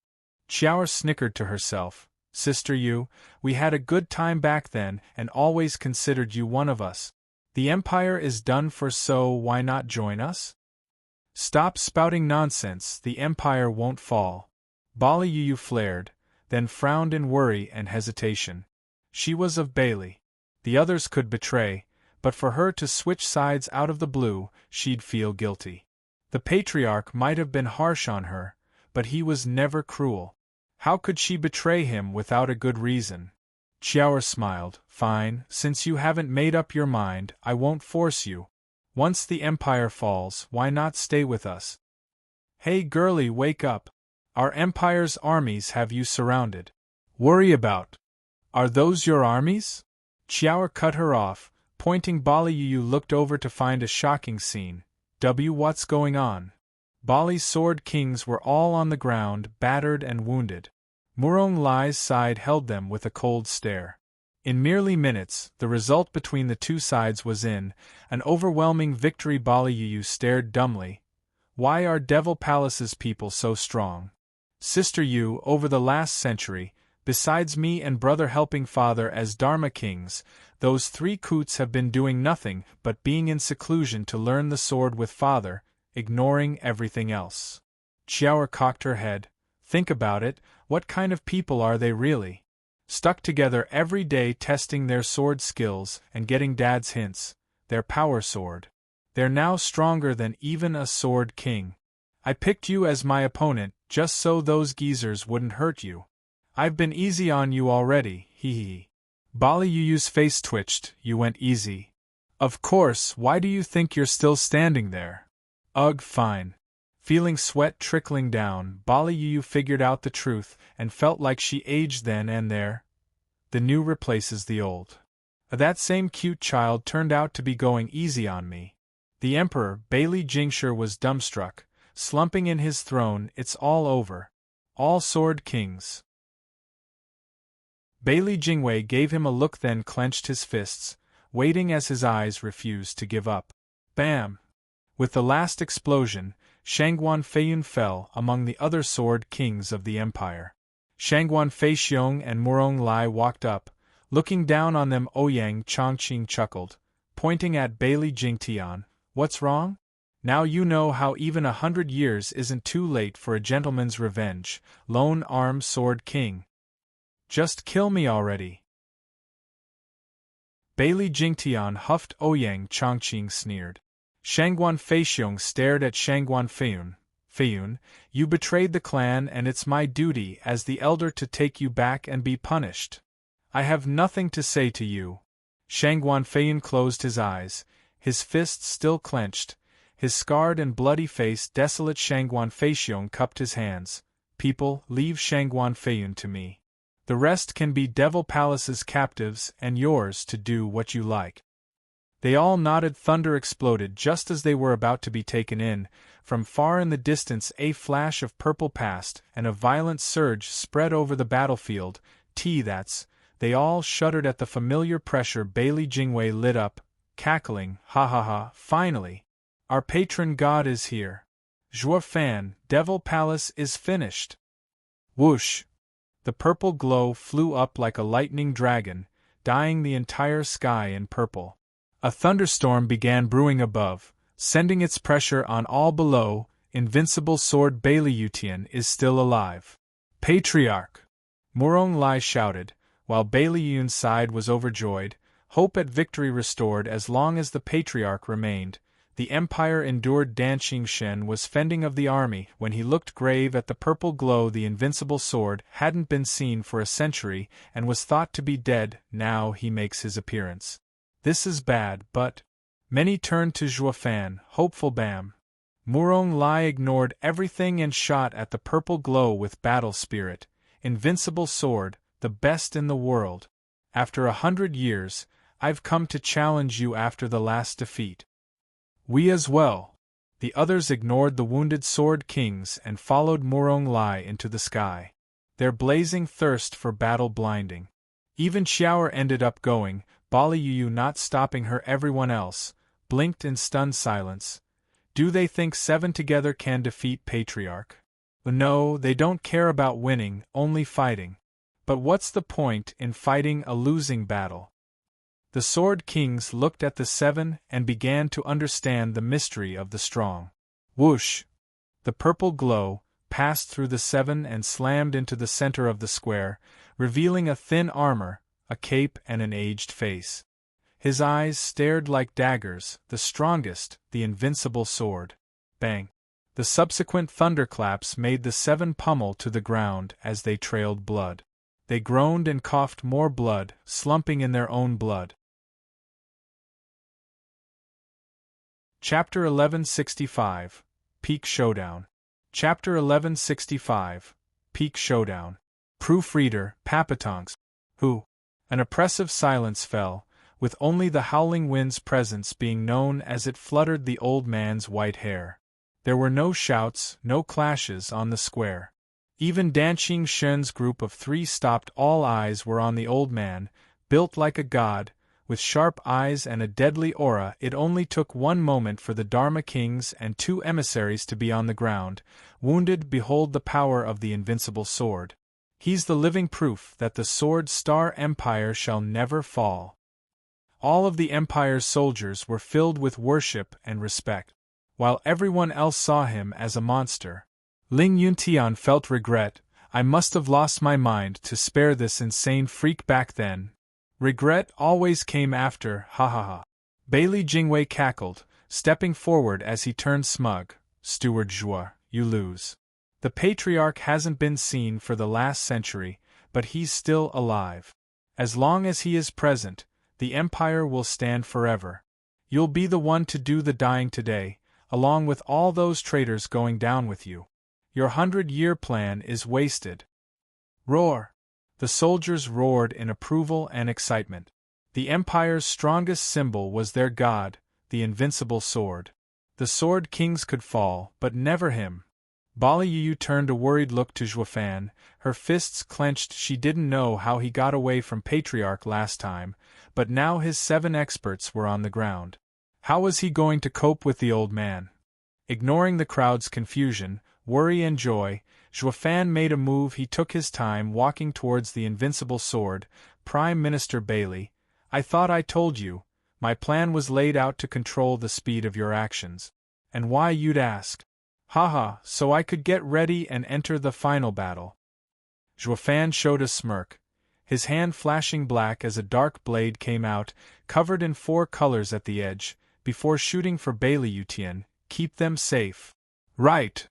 Qiao snickered to herself. Sister Yu, we had a good time back then and always considered you one of us. The Empire is done for, so why not join us? Stop spouting nonsense, the Empire won't fall. Baliyu flared, then frowned in worry and hesitation. She was of Bailey. The others could betray, but for her to switch sides out of the blue, she'd feel guilty. The Patriarch might have been harsh on her, but he was never cruel. How could she betray him without a good reason? Qiao smiled. Fine, since you haven't made up your mind, I won't force you. Once the Empire falls, why not stay with us? Hey girlie, wake up. Our Empire's armies have you surrounded. Worry about. Are those your armies? Qiao cut her off, pointing. Baliyu looked over to find a shocking scene. What's going on? Bali's Sword Kings were all on the ground, battered and wounded. Murong Lai's side held them with a cold stare. In merely minutes, the result between the two sides was an overwhelming victory. Baliyu stared dumbly. Why are Devil Palace's people so strong? Sister Yu, over the last century, besides me and brother helping father as Dharma Kings, those 3 coots have been doing nothing but being in seclusion to learn the sword with father, ignoring everything else. Qiao cocked her head. Think about it, what kind of people are they really? Stuck together every day testing their sword skills and getting Dad's hints, their power sword. They're now stronger than even a Sword King. I picked you as my opponent just so those geezers wouldn't hurt you. I've been easy on you already, hee hee. Bali Yuyu's face twitched. You went easy. Of course, why do you think you're still standing there? Ugh, fine. Feeling sweat trickling down, Bali Yuyu figured out the truth and felt like she aged then and there. The new replaces the old. That same cute child turned out to be going easy on me. The Emperor, Bailey Jingshi, was dumbstruck, slumping in his throne. It's all over. All sword kings. Bailey Jingwei gave him a look, then clenched his fists, waiting as his eyes refused to give up. Bam! With the last explosion, Shangguan Feiyun fell among the other sword kings of the empire. Shangguan Feixiong and Murong Lai walked up, looking down on them. Ouyang Chongqing chuckled, pointing at Bailey Jingtian. What's wrong? Now you know how even 100 years isn't too late for a gentleman's revenge, Lone Arm Sword King. Just kill me already. Bailey Jingtian huffed. Ouyang Chongqing sneered. Shangguan Feixiong stared at Shangguan Feiyun. Feiyun, you betrayed the clan, and it's my duty as the elder to take you back and be punished. I have nothing to say to you. Shangguan Feiyun closed his eyes, his fists still clenched, his scarred and bloody face desolate. Shangguan Feixiong cupped his hands. People, leave Shangguan Feiyun to me. The rest can be Devil Palace's captives and yours to do what you like. They all nodded. Thunder exploded just as they were about to be taken in. From far in the distance a flash of purple passed, and a violent surge spread over the battlefield. That's. They all shuddered at the familiar pressure. Bailey Jingwei lit up, cackling, ha ha ha, finally! Our patron god is here. Zhuo Fan, Devil Palace is finished. Whoosh! The purple glow flew up like a lightning dragon, dyeing the entire sky in purple. A thunderstorm began brewing above, sending its pressure on all below. Invincible sword Bailey Yutian is still alive. Patriarch! Murong Lai shouted, while Bailey Yun's side was overjoyed, hope at victory restored. As long as the Patriarch remained, the Empire endured. Dan Xingchen was fending of the army when he looked grave at the purple glow. The invincible sword hadn't been seen for a century and was thought to be dead. Now he makes his appearance. This is bad, but... Many turned to Zhuo Fan, hopeful. Bam! Murong Lai ignored everything and shot at the purple glow with battle spirit. Invincible sword, the best in the world. After 100 years, I've come to challenge you after the last defeat. We as well. The others ignored the wounded sword kings and followed Murong Lai into the sky. Their blazing thirst for battle blinding. Even Xiaoer ended up going, Bali Yuyu not stopping her. Everyone else blinked in stunned silence. Do they think 7 together can defeat Patriarch? No, they don't care about winning, only fighting. But what's the point in fighting a losing battle? The Sword Kings looked at the 7 and began to understand the mystery of the strong. Whoosh! The purple glow passed through the 7 and slammed into the center of the square, revealing a thin armor, a cape and an aged face. His eyes stared like daggers, the strongest, the invincible sword. Bang! The subsequent thunderclaps made the 7 pummel to the ground as they trailed blood. They groaned and coughed more blood, slumping in their own blood. Chapter 1165, Peak Showdown. Chapter 1165, Peak Showdown. Proofreader, Papatonks. Who? An oppressive silence fell, with only the howling wind's presence being known as it fluttered the old man's white hair. There were no shouts, no clashes on the square. Even Dan Xingchen's group of 3 stopped. All eyes were on the old man, built like a god, with sharp eyes and a deadly aura. It only took one moment for the Dharma Kings and 2 emissaries to be on the ground, wounded. Behold the power of the invincible sword. He's the living proof that the Sword Star Empire shall never fall. All of the Empire's soldiers were filled with worship and respect, while everyone else saw him as a monster. Ling Yuntian felt regret. I must have lost my mind to spare this insane freak back then. Regret always came after, ha ha ha. Bailey Jingwei cackled, stepping forward as he turned smug. Steward Zhuo, you lose. The Patriarch hasn't been seen for the last century, but he's still alive. As long as he is present, the Empire will stand forever. You'll be the one to do the dying today, along with all those traitors going down with you. Your 100-year plan is wasted." Roar! The soldiers roared in approval and excitement. The Empire's strongest symbol was their god, the Invincible Sword. The Sword Kings could fall, but never him. Baliyu turned a worried look to Xuefan, her fists clenched. She didn't know how he got away from Patriarch last time, but now his 7 experts were on the ground. How was he going to cope with the old man? Ignoring the crowd's confusion, worry and joy, Xuefan made a move. He took his time walking towards the Invincible Sword. "Prime Minister Bailey, I thought I told you, my plan was laid out to control the speed of your actions. And why, you'd ask? Haha, so I could get ready and enter the final battle." Xuefan showed a smirk, his hand flashing black as a dark blade came out, covered in 4 colors at the edge, before shooting for Bailey Yutian. "Keep them safe." "Right."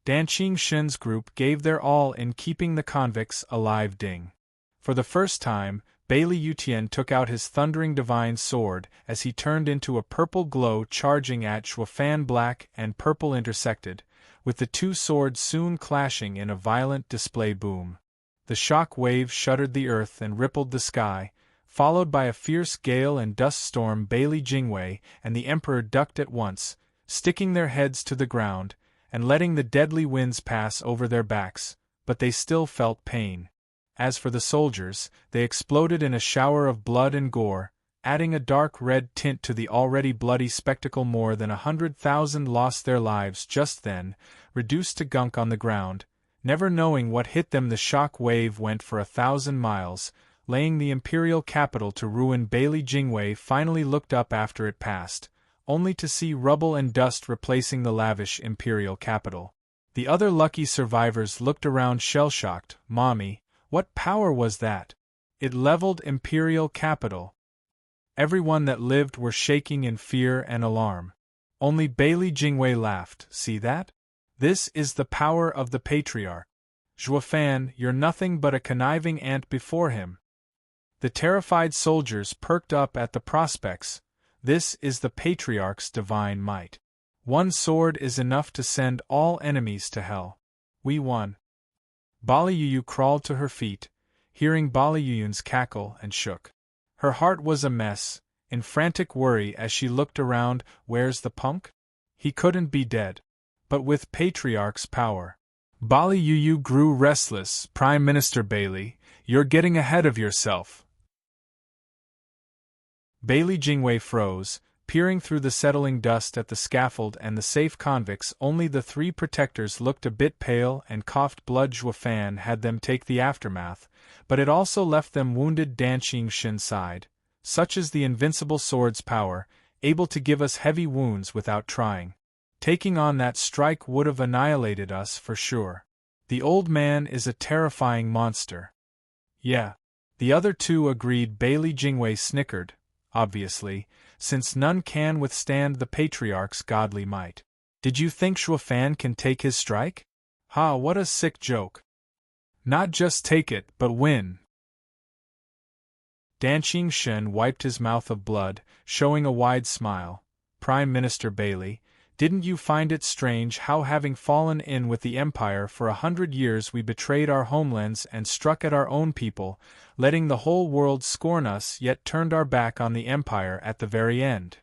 Danqing Shen's group gave their all in keeping the convicts alive. Ding. For the first time, Bailey Yutian took out his thundering divine sword as he turned into a purple glow, charging at Xuefan. Black and purple intersected, with the 2 swords soon clashing in a violent display boom. The shock wave shuddered the earth and rippled the sky, followed by a fierce gale and dust storm. Bailey Jingwei and the Emperor ducked at once, sticking their heads to the ground, and letting the deadly winds pass over their backs, but they still felt pain. As for the soldiers, they exploded in a shower of blood and gore, adding a dark red tint to the already bloody spectacle. More than 100,000 lost their lives just then, reduced to gunk on the ground, never knowing what hit them. The shock wave went for 1,000 miles, laying the imperial capital to ruin. Bailey Jingwei finally looked up after it passed, only to see rubble and dust replacing the lavish imperial capital. The other lucky survivors looked around shell-shocked. "Mommy, what power was that? It leveled imperial capital." Everyone that lived were shaking in fear and alarm. Only Bailey Jingwei laughed. "See that? This is the power of the Patriarch. Xuefan, you're nothing but a conniving ant before him." The terrified soldiers perked up at the prospects. This is the Patriarch's divine might. One sword is enough to send all enemies to hell. We won. Baliyuyu crawled to her feet, hearing Baliyuyun's cackle, and shook. Her heart was a mess, in frantic worry as she looked around. Where's the punk? He couldn't be dead. But with Patriarch's power. Baliyuyu grew restless. "Prime Minister Bailey, you're getting ahead of yourself." Bailey Jingwei froze, peering through the settling dust at the scaffold and the safe convicts. Only the 3 protectors looked a bit pale and coughed blood. Xuefan had them take the aftermath, but it also left them wounded. Danqing Shin sighed. "Such is the Invincible Sword's power, able to give us heavy wounds without trying. Taking on that strike would have annihilated us for sure. The old man is a terrifying monster." "Yeah." The other 2 agreed. Bailey Jingwei snickered, obviously, since none can withstand the Patriarch's godly might. "Did you think Xuefan can take his strike? Ha, what a sick joke. Not just take it, but win." Danqing Shen wiped his mouth of blood, showing a wide smile. "Prime Minister Bailey, didn't you find it strange how, having fallen in with the Empire for 100 years, we betrayed our homelands and struck at our own people, letting the whole world scorn us, yet turned our back on the Empire at the very end?"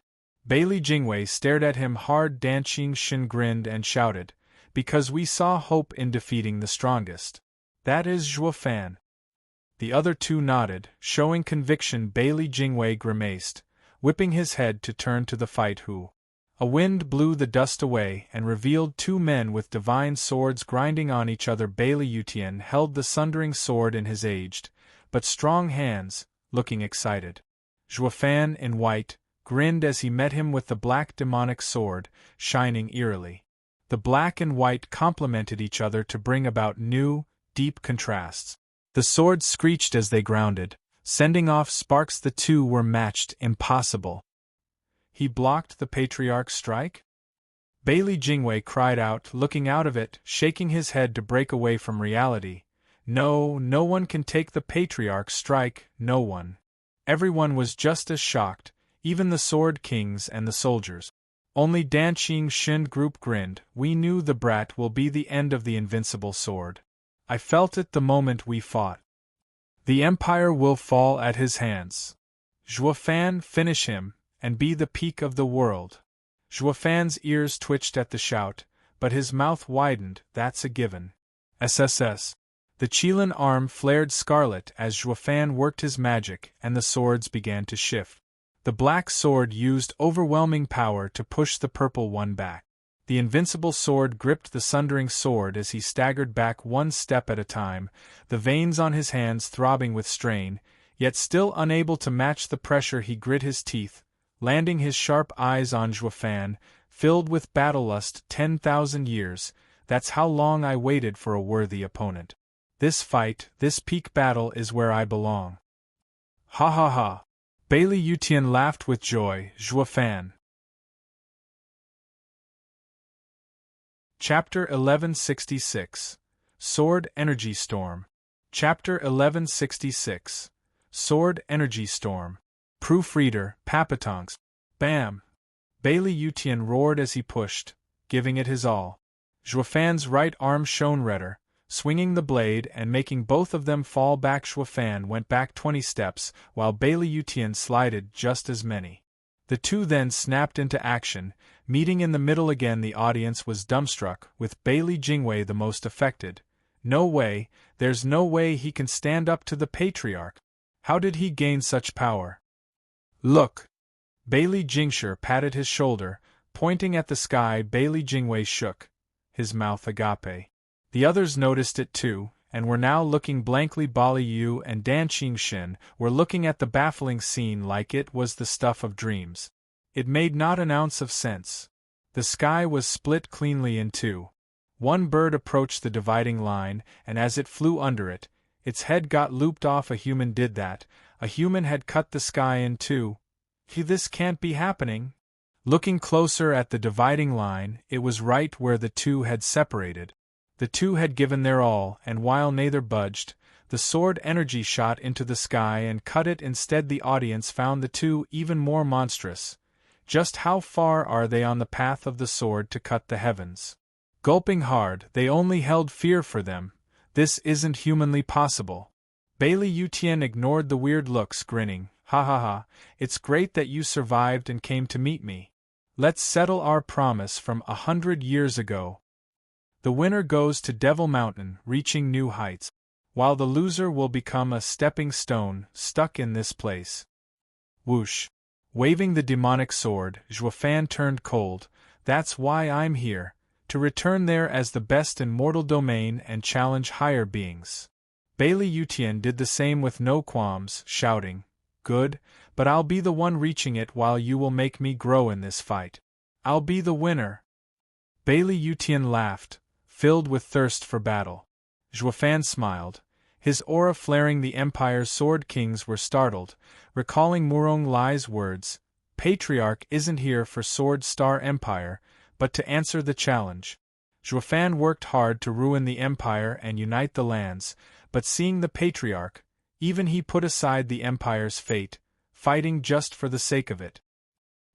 Bailey Jingwei stared at him hard. Danqing Shin grinned and shouted, "Because we saw hope in defeating the strongest. That is Xuefan." The other 2 nodded, showing conviction. Bailey Jingwei grimaced, whipping his head to turn to the fight. A wind blew the dust away and revealed 2 men with divine swords grinding on each other. Bailey Yutian held the Sundering sword in his aged, but strong hands, looking excited. Xuefan, in white, grinned as he met him with the black demonic sword, shining eerily. The black and white complemented each other to bring about new, deep contrasts. The swords screeched as they grounded, sending off sparks. The 2 were matched. Impossible. He blocked the Patriarch's strike? Bailey Jingwei cried out, looking out of it, shaking his head to break away from reality. No, no one can take the Patriarch's strike, no one. Everyone was just as shocked, even the Sword Kings and the soldiers. Only Danqing Shin Group grinned. We knew the brat will be the end of the invincible sword. I felt it the moment we fought. The Empire will fall at his hands. Zhuofan finish him, and be the peak of the world. Zhuofan's ears twitched at the shout, but his mouth widened, that's a given. SSS. The Qilin arm flared scarlet as Zhuofan worked his magic and the swords began to shift. The black sword used overwhelming power to push the purple one back. The invincible sword gripped the Sundering sword as he staggered back one step at a time, the veins on his hands throbbing with strain, yet still unable to match the pressure. He grit his teeth, landing his sharp eyes on Zhuofan, filled with battle-lust. 10,000 years, that's how long I waited for a worthy opponent. This fight, this peak battle is where I belong. Ha ha ha. Bailey Yutian laughed with joy. Zhuofan. Chapter 1166. Sword Energy Storm. Chapter 1166. Sword Energy Storm. Proofreader, Papatonks. Bam! Bailey Yutian roared as he pushed, giving it his all. Zhuofan's right arm shone redder, swinging the blade and making both of them fall back. Zhuofan went back 20 steps, while Bailey Yutian slided just as many. The two then snapped into action, meeting in the middle again. The audience was dumbstruck, with Bailey Jingwei the most affected. No way, there's no way he can stand up to the Patriarch. How did he gain such power? Look! Bailey Jingshi patted his shoulder, pointing at the sky. Bailey Jingwei shook, his mouth agape. The others noticed it too, and were now looking blankly. Bali Yu and Danqing Shin were looking at the baffling scene like it was the stuff of dreams. It made not an ounce of sense. The sky was split cleanly in two. One bird approached the dividing line, and as it flew under it, its head got looped off. A human did that. A human had cut the sky in two. This can't be happening. Looking closer at the dividing line, it was right where the two had separated. The two had given their all, and while neither budged, the sword energy shot into the sky and cut it instead. The audience found the two even more monstrous. Just how far are they on the path of the sword to cut the heavens? Gulping hard, they only held fear for them. This isn't humanly possible. Bailey Yutian ignored the weird looks, grinning. Ha ha ha, it's great that you survived and came to meet me. Let's settle our promise from 100 years ago. The winner goes to Devil Mountain, reaching new heights, while the loser will become a stepping stone, stuck in this place. Whoosh! Waving the demonic sword, Zhuofan turned cold. That's why I'm here, to return there as the best in mortal domain and challenge higher beings. Bailey Yutian did the same with no qualms, shouting, Good, but I'll be the one reaching it while you will make me grow in this fight. I'll be the winner. Bailey Yutian laughed, filled with thirst for battle. Zhuofan smiled, his aura flaring. The Empire's Sword Kings were startled, recalling Murong Lai's words, Patriarch isn't here for Sword Star Empire, but to answer the challenge. Zhuofan worked hard to ruin the Empire and unite the lands, but seeing the Patriarch, even he put aside the Empire's fate, fighting just for the sake of it.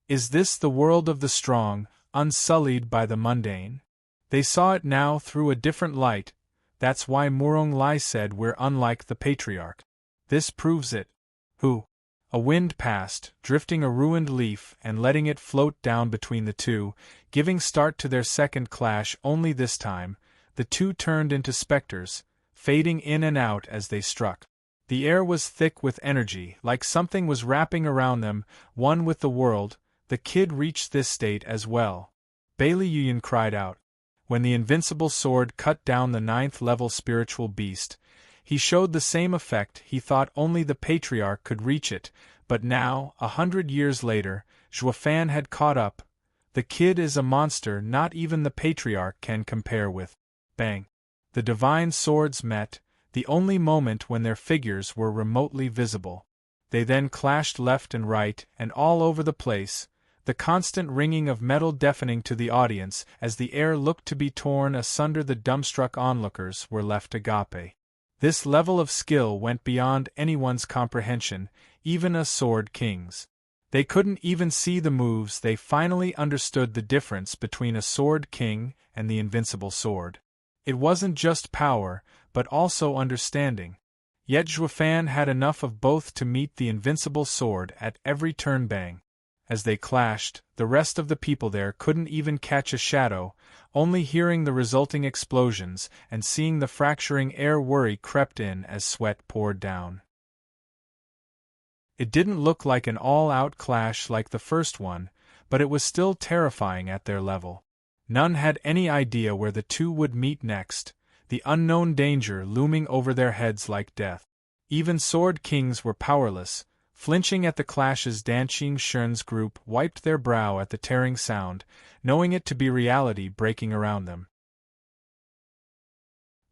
Is this the world of the strong, unsullied by the mundane? They saw it now through a different light. That's why Murong Lai said we're unlike the Patriarch. This proves it. Who? A wind passed, drifting a ruined leaf and letting it float down between the two, giving start to their second clash. Only this time, the two turned into specters, fading in and out as they struck. The air was thick with energy, like something was wrapping around them, one with the world. The kid reached this state as well. Bailey Yutian cried out. When the invincible sword cut down the 9th-level spiritual beast, he showed the same effect. He thought only the Patriarch could reach it, but now, 100 years later, Zhuofan had caught up. The kid is a monster not even the Patriarch can compare with. Bang! The divine swords met, the only moment when their figures were remotely visible. They then clashed left and right and all over the place, the constant ringing of metal deafening to the audience as the air looked to be torn asunder. The dumbstruck onlookers were left agape. This level of skill went beyond anyone's comprehension, even a sword king's. They couldn't even see the moves. They finally understood the difference between a sword king and the invincible sword. It wasn't just power, but also understanding. Yet Zhuofan had enough of both to meet the invincible sword at every turn. Bang. As they clashed, the rest of the people there couldn't even catch a shadow, only hearing the resulting explosions and seeing the fracturing air. Worry crept in as sweat poured down. It didn't look like an all-out clash like the first one, but it was still terrifying at their level. None had any idea where the two would meet next, the unknown danger looming over their heads like death. Even sword kings were powerless, flinching at the clashes. Danqing Shun's group wiped their brow at the tearing sound, knowing it to be reality breaking around them.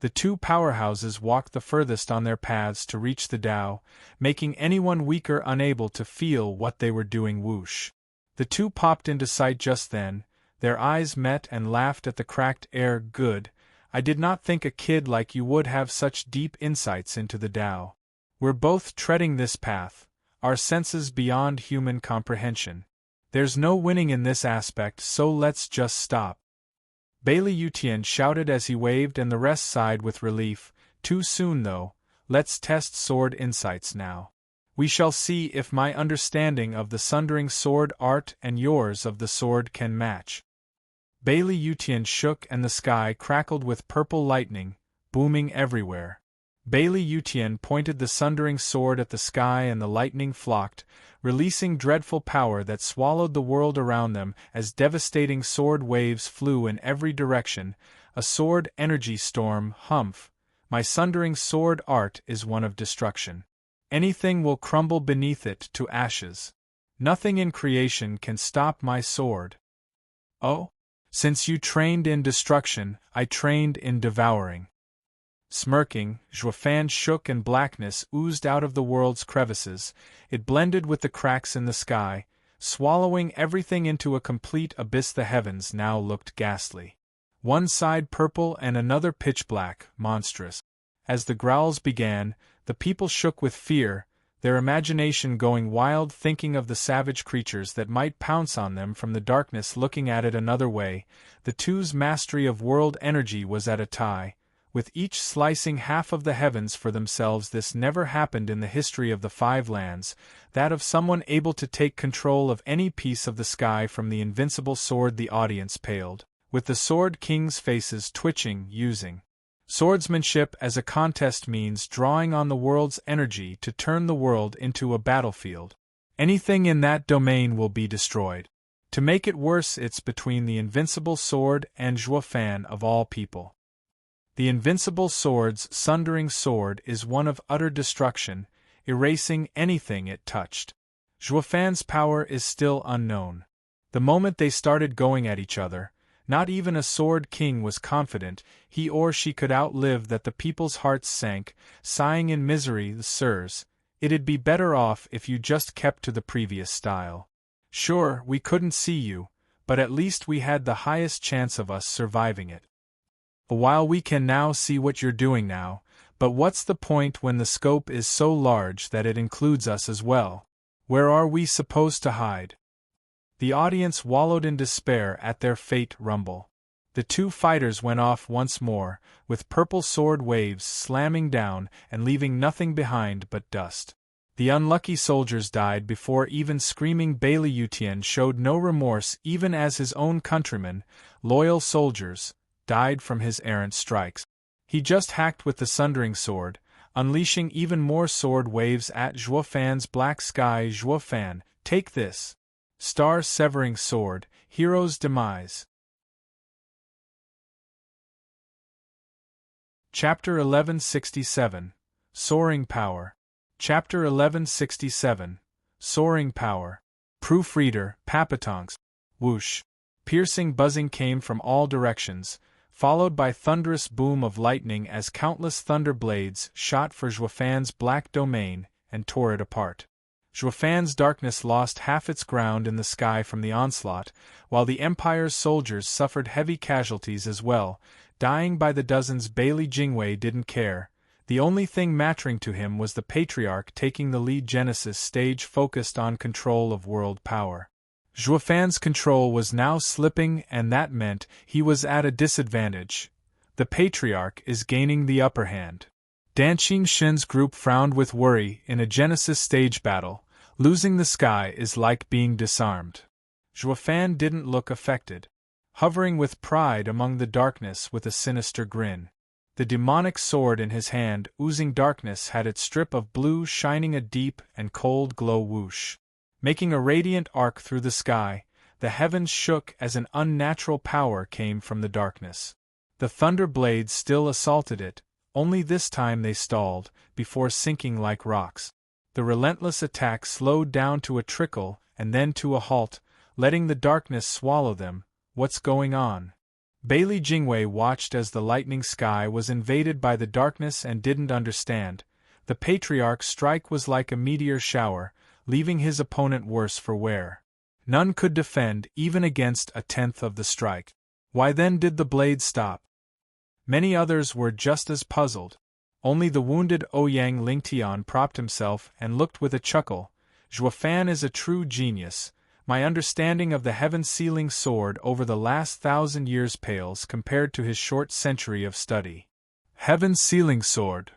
The two powerhouses walked the furthest on their paths to reach the Tao, making anyone weaker unable to feel what they were doing. Whoosh! The two popped into sight just then, their eyes met and laughed at the cracked air. Good, I did not think a kid like you would have such deep insights into the Tao. We're both treading this path, our senses beyond human comprehension. There's no winning in this aspect, so let's just stop. Bailey Yutian shouted as he waved, and the rest sighed with relief. Too soon though, let's test sword insights now. We shall see if my understanding of the Sundering sword art and yours of the sword can match. Bailey Yutian shook and the sky crackled with purple lightning, booming everywhere. Bailey Yutian pointed the Sundering sword at the sky and the lightning flocked, releasing dreadful power that swallowed the world around them as devastating sword waves flew in every direction, a sword energy storm. Humph! My Sundering sword art is one of destruction. Anything will crumble beneath it to ashes. Nothing in creation can stop my sword. Oh? Since you trained in destruction, I trained in devouring. Smirking, Zhuofan shook and blackness oozed out of the world's crevices. It blended with the cracks in the sky, swallowing everything into a complete abyss. The heavens now looked ghastly. One side purple and another pitch black, monstrous. As the growls began, the people shook with fear, their imagination going wild, thinking of the savage creatures that might pounce on them from the darkness. Looking at it another way, the two's mastery of world energy was at a tie, with each slicing half of the heavens for themselves. This never happened in the history of the Five Lands, that of someone able to take control of any piece of the sky from the invincible sword. The audience paled, with the Sword King's faces twitching. Using swordsmanship as a contest means drawing on the world's energy to turn the world into a battlefield. Anything in that domain will be destroyed. To make it worse, it's between the invincible sword and Zhuofan of all people. The invincible sword's Sundering sword is one of utter destruction, erasing anything it touched. Zhuofan's power is still unknown. The moment they started going at each other, not even a sword king was confident he or she could outlive that. The people's hearts sank, sighing in misery. Sirs, it'd be better off if you just kept to the previous style. Sure, we couldn't see you, but at least we had the highest chance of us surviving it. While we can now see what you're doing now, but what's the point when the scope is so large that it includes us as well? Where are we supposed to hide? The audience wallowed in despair at their fate. Rumble. The two fighters went off once more, with purple sword waves slamming down and leaving nothing behind but dust. The unlucky soldiers died before even screaming. Bailey Yutian showed no remorse, even as his own countrymen, loyal soldiers, died from his errant strikes. He just hacked with the Sundering sword, unleashing even more sword waves at Zhuofan's black sky. Zhuofan, take this. Star-severing sword, hero's demise. Chapter 1167, Soaring Power. Chapter 1167, Soaring Power. Proofreader, Papatonks. Whoosh. Piercing buzzing came from all directions, followed by thunderous boom of lightning as countless thunder blades shot for Zhuofan's black domain and tore it apart. Zhuofan's darkness lost half its ground in the sky from the onslaught, while the Empire's soldiers suffered heavy casualties as well, dying by the dozens. Bailey Jingwei didn't care. The only thing mattering to him was the Patriarch taking the lead. Genesis stage focused on control of world power. Zhuofan's control was now slipping, and that meant he was at a disadvantage. The Patriarch is gaining the upper hand. Dan Qingshen's group frowned with worry. In a Genesis stage battle, losing the sky is like being disarmed. Zhuofan didn't look affected, hovering with pride among the darkness with a sinister grin. The demonic sword in his hand, oozing darkness, had its strip of blue shining a deep and cold glow whoosh. Making a radiant arc through the sky, the heavens shook as an unnatural power came from the darkness. The thunder blades still assaulted it, only this time they stalled, before sinking like rocks. The relentless attack slowed down to a trickle, and then to a halt, letting the darkness swallow them. What's going on? Bailey Jingwei watched as the lightning sky was invaded by the darkness and didn't understand. The Patriarch's strike was like a meteor shower, leaving his opponent worse for wear. None could defend even against a tenth of the strike. Why then did the blade stop? Many others were just as puzzled. Only the wounded Ouyang Lingtian propped himself and looked with a chuckle. Zhuofan is a true genius. My understanding of the heaven-sealing sword over the last 1,000 years pales compared to his short century of study. Heaven-sealing sword.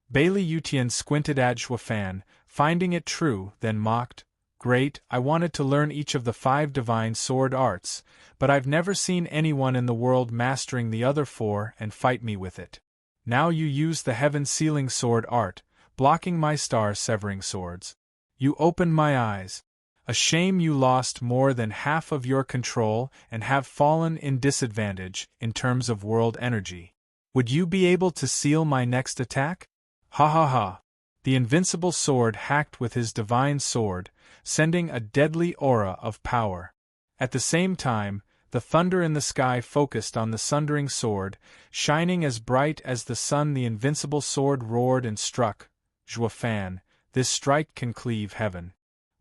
Bailey Yutian squinted at Zhuofan, finding it true, then mocked. Great, I wanted to learn each of the 5 divine sword arts, but I've never seen anyone in the world mastering the other 4 and fight me with it. Now you use the heaven-sealing sword art, blocking my star-severing swords. You opened my eyes. A shame you lost more than half of your control and have fallen in disadvantage in terms of world energy. Would you be able to seal my next attack? Ha ha ha. The invincible sword hacked with his divine sword, sending a deadly aura of power. At the same time, the thunder in the sky focused on the Sundering sword, shining as bright as the sun. The invincible sword roared and struck. Zhuofan, this strike can cleave heaven.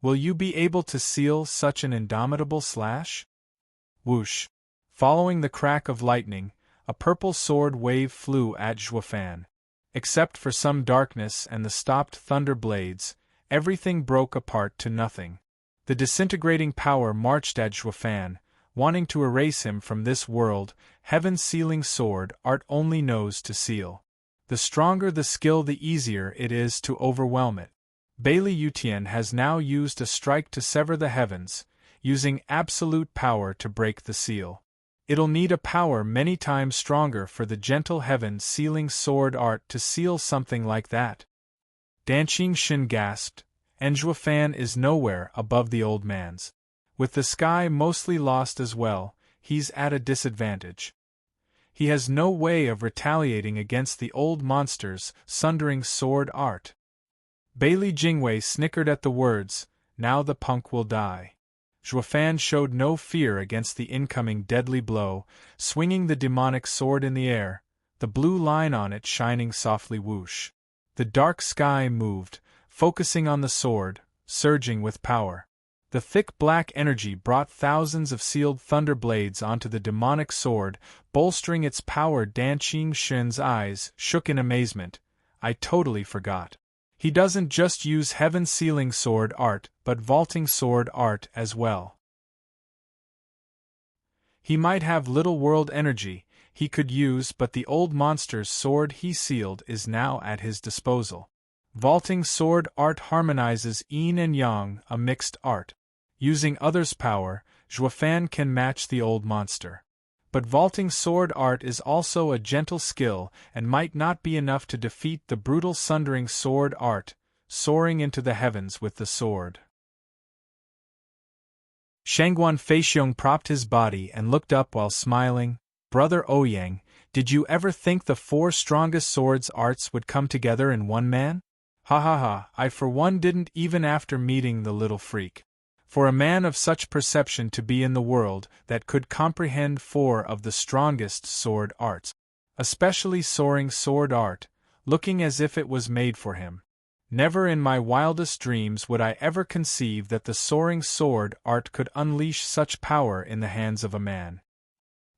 Will you be able to seal such an indomitable slash? Whoosh! Following the crack of lightning, a purple sword wave flew at Zhuofan. Except for some darkness and the stopped thunder blades, everything broke apart to nothing. The disintegrating power marched at Zhuofan, wanting to erase him from this world. Heaven-sealing sword art only knows to seal. The stronger the skill, the easier it is to overwhelm it. Bailey Yutian has now used a strike to sever the heavens, using absolute power to break the seal. It'll need a power many times stronger for the gentle heaven-sealing sword art to seal something like that. Dan Qingshen gasped, and Zhuofan is nowhere above the old man's. With the sky mostly lost as well, he's at a disadvantage. He has no way of retaliating against the old monster's Sundering sword art. Bailey Jingwei snickered at the words, now the punk will die. Zhuofan showed no fear against the incoming deadly blow, swinging the demonic sword in the air, the blue line on it shining softly whoosh. The dark sky moved, focusing on the sword, surging with power. The thick black energy brought thousands of sealed thunder blades onto the demonic sword, bolstering its power. Dan Qingshen's eyes shook in amazement. I totally forgot. He doesn't just use heaven-sealing sword art, but vaulting sword art as well. He might have little world energy he could use, but the old monster's sword he sealed is now at his disposal. Vaulting sword art harmonizes yin and yang, a mixed art. Using others' power, Zhuofan can match the old monster. But vaulting sword art is also a gentle skill and might not be enough to defeat the brutal Sundering sword art, soaring into the heavens with the sword. Shangguan Feixiong propped his body and looked up while smiling. Brother Ouyang, did you ever think the 4 strongest swords arts would come together in one man? Ha ha ha, I for one didn't even after meeting the little freak. For a man of such perception to be in the world that could comprehend 4 of the strongest sword arts, especially soaring sword art, looking as if it was made for him. Never in my wildest dreams would I ever conceive that the soaring sword art could unleash such power in the hands of a man.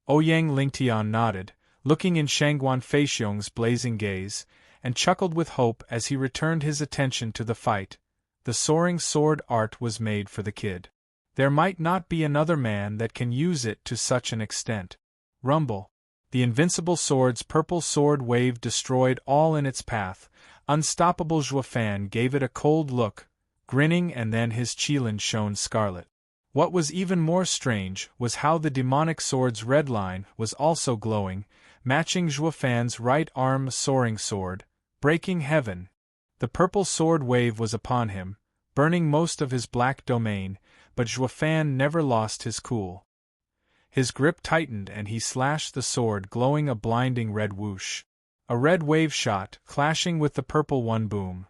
Ouyang Lingtian nodded, looking in Shangguan Feixiong's blazing gaze, and chuckled with hope as he returned his attention to the fight. The soaring sword art was made for the kid. There might not be another man that can use it to such an extent. Rumble. The invincible sword's purple sword wave destroyed all in its path. Unstoppable Shoud've gave it a cold look, grinning, and then his Qilin shone scarlet. What was even more strange was how the demonic sword's red line was also glowing, matching Shoud've's right arm soaring sword, breaking heaven. The purple sword wave was upon him, burning most of his black domain, but Shoud've never lost his cool. His grip tightened and he slashed the sword, glowing a blinding red whoosh. A red wave shot, clashing with the purple one boom.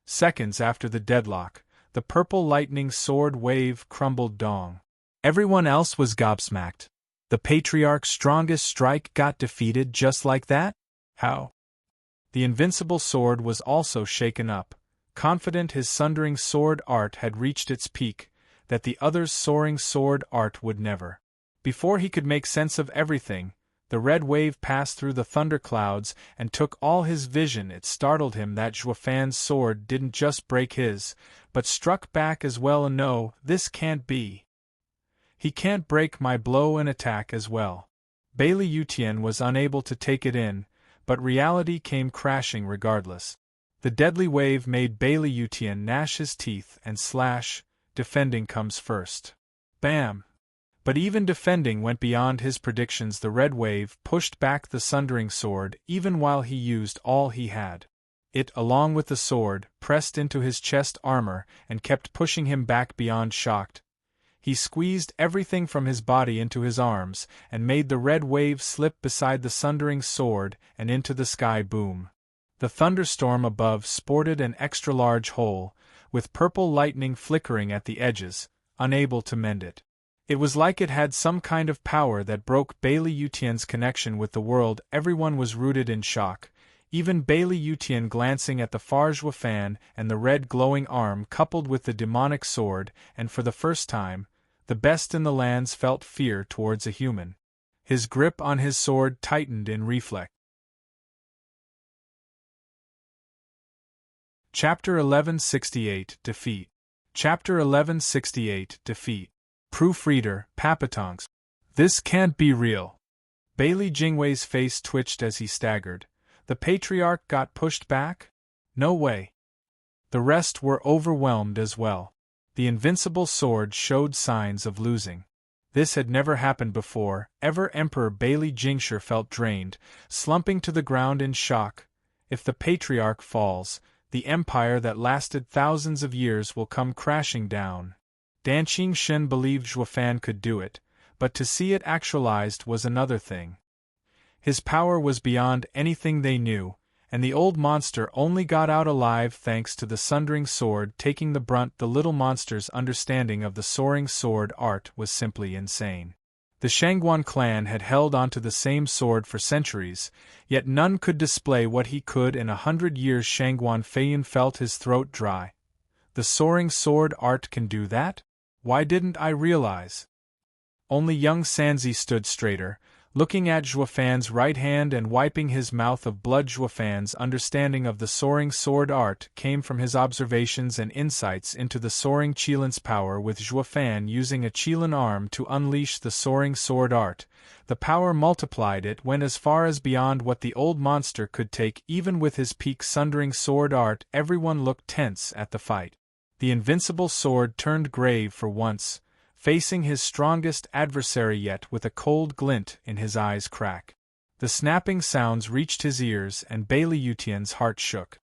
Seconds after the deadlock, the purple lightning sword wave crumbled dong. Everyone else was gobsmacked. The Patriarch's strongest strike got defeated just like that? How? The invincible sword was also shaken up, confident his Sundering sword art had reached its peak, that the other's soaring sword art would never. Before he could make sense of everything, the red wave passed through the thunderclouds and took all his vision. It startled him that Shoud've's sword didn't just break his, but struck back as well. No, this can't be. He can't break my blow and attack as well. Liao was unable to take it in, but reality came crashing regardless. The deadly wave made Liao gnash his teeth and slash. Defending comes first. Bam! But even defending went beyond his predictions. The red wave pushed back the Sundering sword even while he used all he had. It, along with the sword, pressed into his chest armor and kept pushing him back beyond shocked. He squeezed everything from his body into his arms and made the red wave slip beside the Sundering sword and into the sky. Boom! The thunderstorm above sported an extra-large hole, with purple lightning flickering at the edges, unable to mend it. It was like it had some kind of power that broke Liao's connection with the world. Everyone was rooted in shock, even Liao glancing at the far Shoud've and the red glowing arm coupled with the demonic sword, and for the first time, the best in the lands felt fear towards a human. His grip on his sword tightened in reflex. Chapter 1168 Defeat. Chapter 1168 Defeat. Proofreader, Papatongs. This can't be real. Bailey Jingwei's face twitched as he staggered. The Patriarch got pushed back? No way. The rest were overwhelmed as well. The invincible sword showed signs of losing. This had never happened before. Ever Emperor Bailey Jingshi felt drained, slumping to the ground in shock. If the Patriarch falls, the empire that lasted thousands of years will come crashing down. Dan Qingxin believed Shoud've could do it, but to see it actualized was another thing. His power was beyond anything they knew, and the old monster only got out alive thanks to the Sundering sword taking the brunt. The little monster's understanding of the soaring sword art was simply insane. The Shangguan clan had held onto the same sword for centuries, yet none could display what he could in 100 years. Shangguan Feiyun felt his throat dry. The soaring sword art can do that? Why didn't I realize? Only young Sanzi stood straighter, looking at Shoud've's right hand and wiping his mouth of blood. Shoud've's understanding of the soaring sword art came from his observations and insights into the soaring Qilin's power. With Shoud've using a Qilin arm to unleash the soaring sword art, the power multiplied. It went as far as beyond what the old monster could take. Even with his peak Sundering sword art, everyone looked tense at the fight. The invincible sword turned grave for once, facing his strongest adversary, yet with a cold glint in his eyes. Crack. The snapping sounds reached his ears and Liao's heart shook.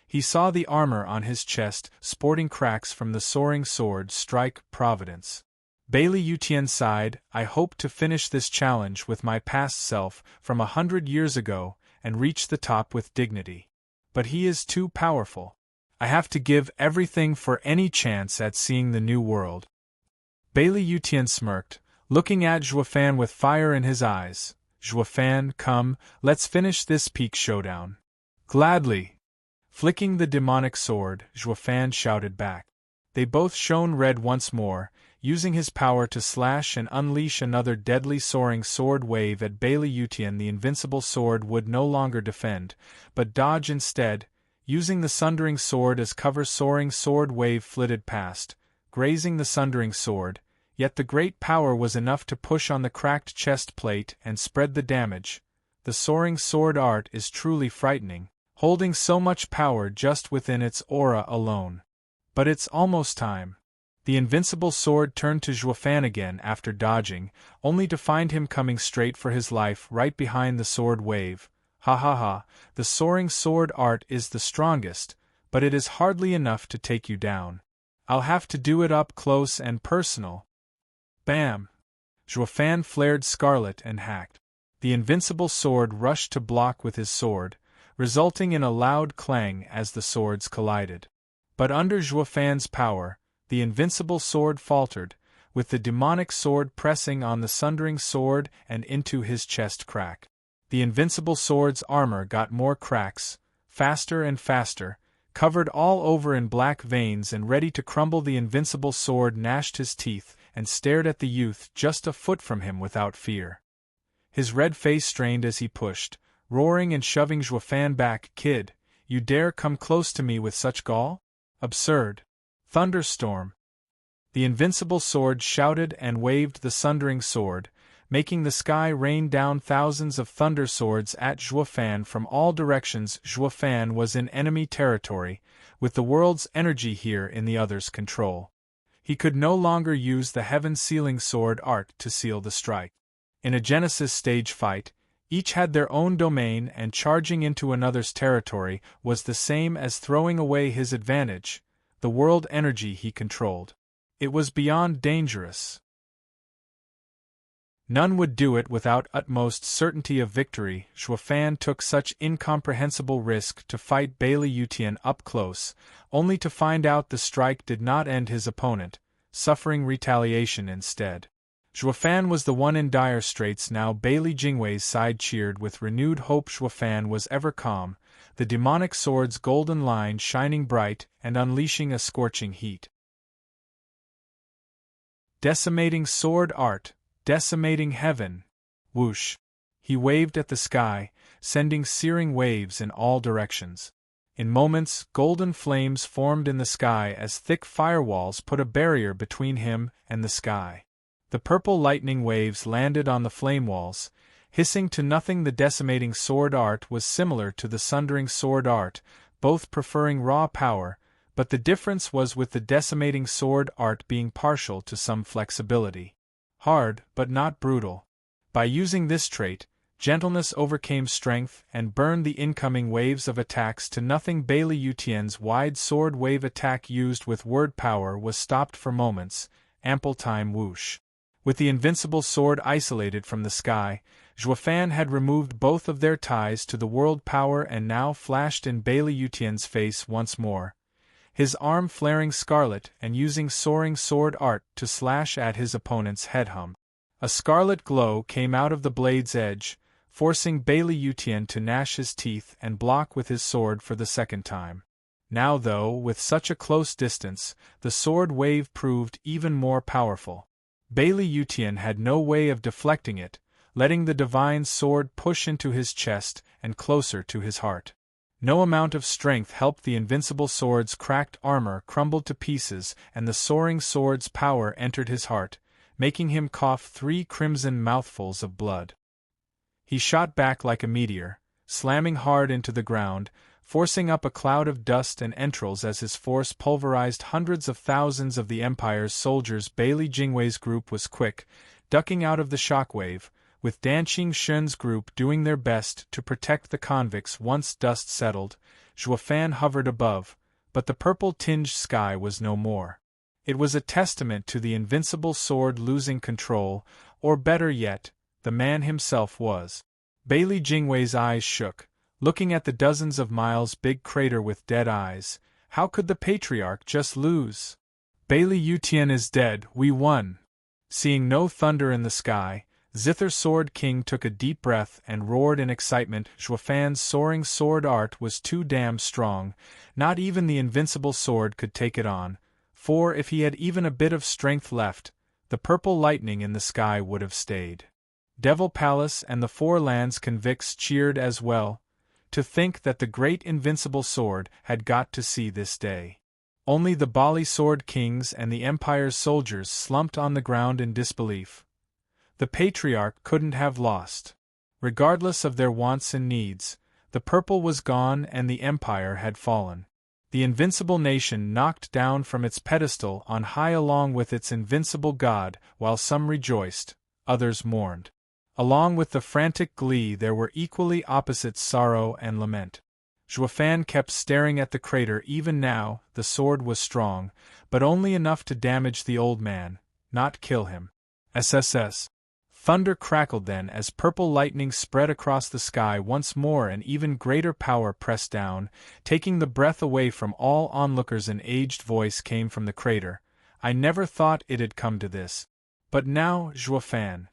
He saw the armor on his chest sporting cracks from the soaring sword strike. Providence. Liao sighed. I hope to finish this challenge with my past self from 100 years ago and reach the top with dignity. But he is too powerful. I have to give everything for any chance at seeing the new world. Liao smirked, looking at Shoud've with fire in his eyes. Shoud've, come, let's finish this peak showdown. Gladly. Flicking the demonic sword, Shoud've shouted back. They both shone red once more, using his power to slash and unleash another deadly soaring sword wave at Bailey Yutian. The invincible sword would no longer defend, but dodge instead, using the Sundering sword as cover. Soaring sword wave flitted past, grazing the Sundering sword, yet the great power was enough to push on the cracked chest plate and spread the damage. The soaring sword art is truly frightening, holding so much power just within its aura alone. But it's almost time. The invincible sword turned to Shoud've again after dodging, only to find him coming straight for his life right behind the sword wave. Ha ha ha, the soaring sword art is the strongest, but it is hardly enough to take you down. I'll have to do it up close and personal. Bam! Shoud've flared Scarlet and hacked. The invincible sword rushed to block with his sword, resulting in a loud clang as the swords collided. But under Shoud've's power, the invincible sword faltered, with the demonic sword pressing on the Sundering sword and into his chest crack. The invincible sword's armor got more cracks, faster and faster, covered all over in black veins and ready to crumble. The invincible sword gnashed his teeth and stared at the youth just a foot from him without fear. His red face strained as he pushed, roaring and shoving Shoud've back. Kid, you dare come close to me with such gall? Absurd. Thunderstorm. The invincible sword shouted and waved the Sundering sword, making the sky rain down thousands of thunder swords at Shoud've from all directions. Shoud've was in enemy territory, with the world's energy here in the other's control. He could no longer use the heaven-sealing sword art to seal the strike. In a Genesis stage fight, each had their own domain, and charging into another's territory was the same as throwing away his advantage, the world energy he controlled. It was beyond dangerous. None would do it without utmost certainty of victory. Shoud've took such incomprehensible risk to fight Bailey Yutian up close, only to find out the strike did not end his opponent, suffering retaliation instead. Shoud've was the one in dire straits now. Bailey Jingwei's side cheered with renewed hope. Shoud've was ever calm, the demonic sword's golden line shining bright and unleashing a scorching heat. Decimating sword art, decimating heaven. Whoosh! He waved at the sky, sending searing waves in all directions. In moments, golden flames formed in the sky as thick firewalls put a barrier between him and the sky. The purple lightning waves landed on the flame walls, hissing to nothing. The decimating sword art was similar to the Sundering sword art, both preferring raw power, but the difference was with the decimating sword art being partial to some flexibility. Hard, but not brutal. By using this trait, gentleness overcame strength and burned the incoming waves of attacks to nothing. Bailey Yutian's wide sword wave attack used with word power was stopped for moments, ample time. Whoosh! With the invincible sword isolated from the sky, Shoud've had removed both of their ties to the world power and now flashed in Bailey Yutian's face once more, his arm flaring scarlet and using soaring sword art to slash at his opponent's head. A scarlet glow came out of the blade's edge, forcing Bailey Yutian to gnash his teeth and block with his sword for the second time. Now though, with such a close distance, the sword wave proved even more powerful. Bailey Yutian had no way of deflecting it, letting the divine sword push into his chest and closer to his heart. No amount of strength helped. The invincible sword's cracked armor crumbled to pieces and the soaring sword's power entered his heart, making him cough 3 crimson mouthfuls of blood. He shot back like a meteor, slamming hard into the ground, forcing up a cloud of dust and entrails as his force pulverized hundreds of thousands of the Empire's soldiers. Bailey Jingwei's group was quick, ducking out of the shockwave, with Dan Qingshun's group doing their best to protect the convicts. Once dust settled, Shoud've hovered above, but the purple-tinged sky was no more. It was a testament to the invincible sword losing control, or better yet, the man himself was. Bailey Jingwei's eyes shook, looking at the dozens of miles big crater with dead eyes. How could the Patriarch just lose? Bailey Yutian is dead, we won. Seeing no thunder in the sky, Zither Sword King took a deep breath and roared in excitement. Shoud've's soaring sword art was too damn strong, not even the invincible sword could take it on. for if he had even a bit of strength left, the purple lightning in the sky would have stayed. Devil Palace and the Four Lands convicts cheered as well, to think that the great invincible sword had got to see this day. Only the Bali Sword Kings and the Empire's soldiers slumped on the ground in disbelief. The Patriarch couldn't have lost. Regardless of their wants and needs, the purple was gone and the Empire had fallen. The invincible nation knocked down from its pedestal on high along with its invincible god, while some rejoiced, others mourned. Along with the frantic glee there were equally opposite sorrow and lament. Shoud've kept staring at the crater. Even now, the sword was strong, but only enough to damage the old man, not kill him. SSS. Thunder crackled then as purple lightning spread across the sky once more, and even greater power pressed down, taking the breath away from all onlookers. An aged voice came from the crater. I never thought it'd come to this. But now, Shoud've.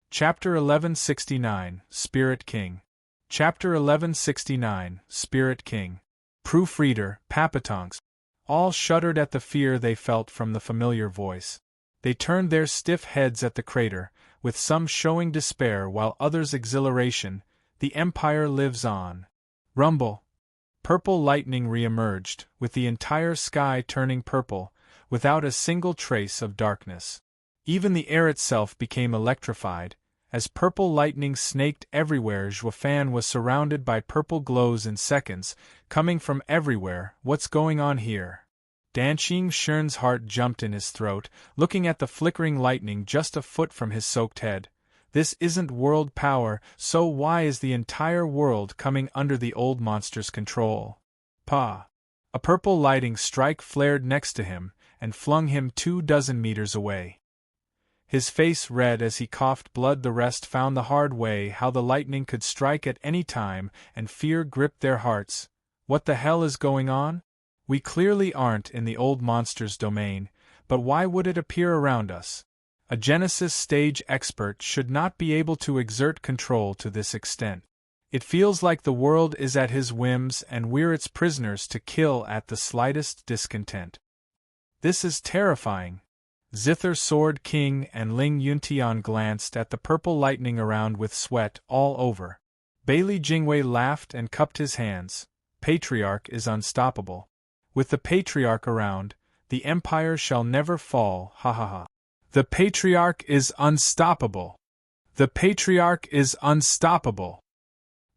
Chapter 1169, Spirit King. Chapter 1169, Spirit King. Proofreader, Papatonks. All shuddered at the fear they felt from the familiar voice. They turned their stiff heads at the crater, with some showing despair while others exhilaration. The Empire lives on. Rumble. Purple lightning re-emerged, with the entire sky turning purple, without a single trace of darkness. Even the air itself became electrified. As purple lightning snaked everywhere, Shoud've was surrounded by purple glows in seconds, coming from everywhere. What's going on here? Danqing Shern's heart jumped in his throat, looking at the flickering lightning just a foot from his soaked head. This isn't world power, so why is the entire world coming under the old monster's control? Pa! A purple lightning strike flared next to him, and flung him 24 meters away. His face red as he coughed blood. The rest found the hard way how the lightning could strike at any time, and fear gripped their hearts. What the hell is going on? We clearly aren't in the old monster's domain, but why would it appear around us? A Genesis stage expert should not be able to exert control to this extent. It feels like the world is at his whims and we're its prisoners to kill at the slightest discontent. This is terrifying. Zither Sword King and Ling Yuntian glanced at the purple lightning around with sweat all over. Bailey Jingwei laughed and cupped his hands. Patriarch is unstoppable. With the Patriarch around, the Empire shall never fall, ha ha ha. The Patriarch is unstoppable. The Patriarch is unstoppable.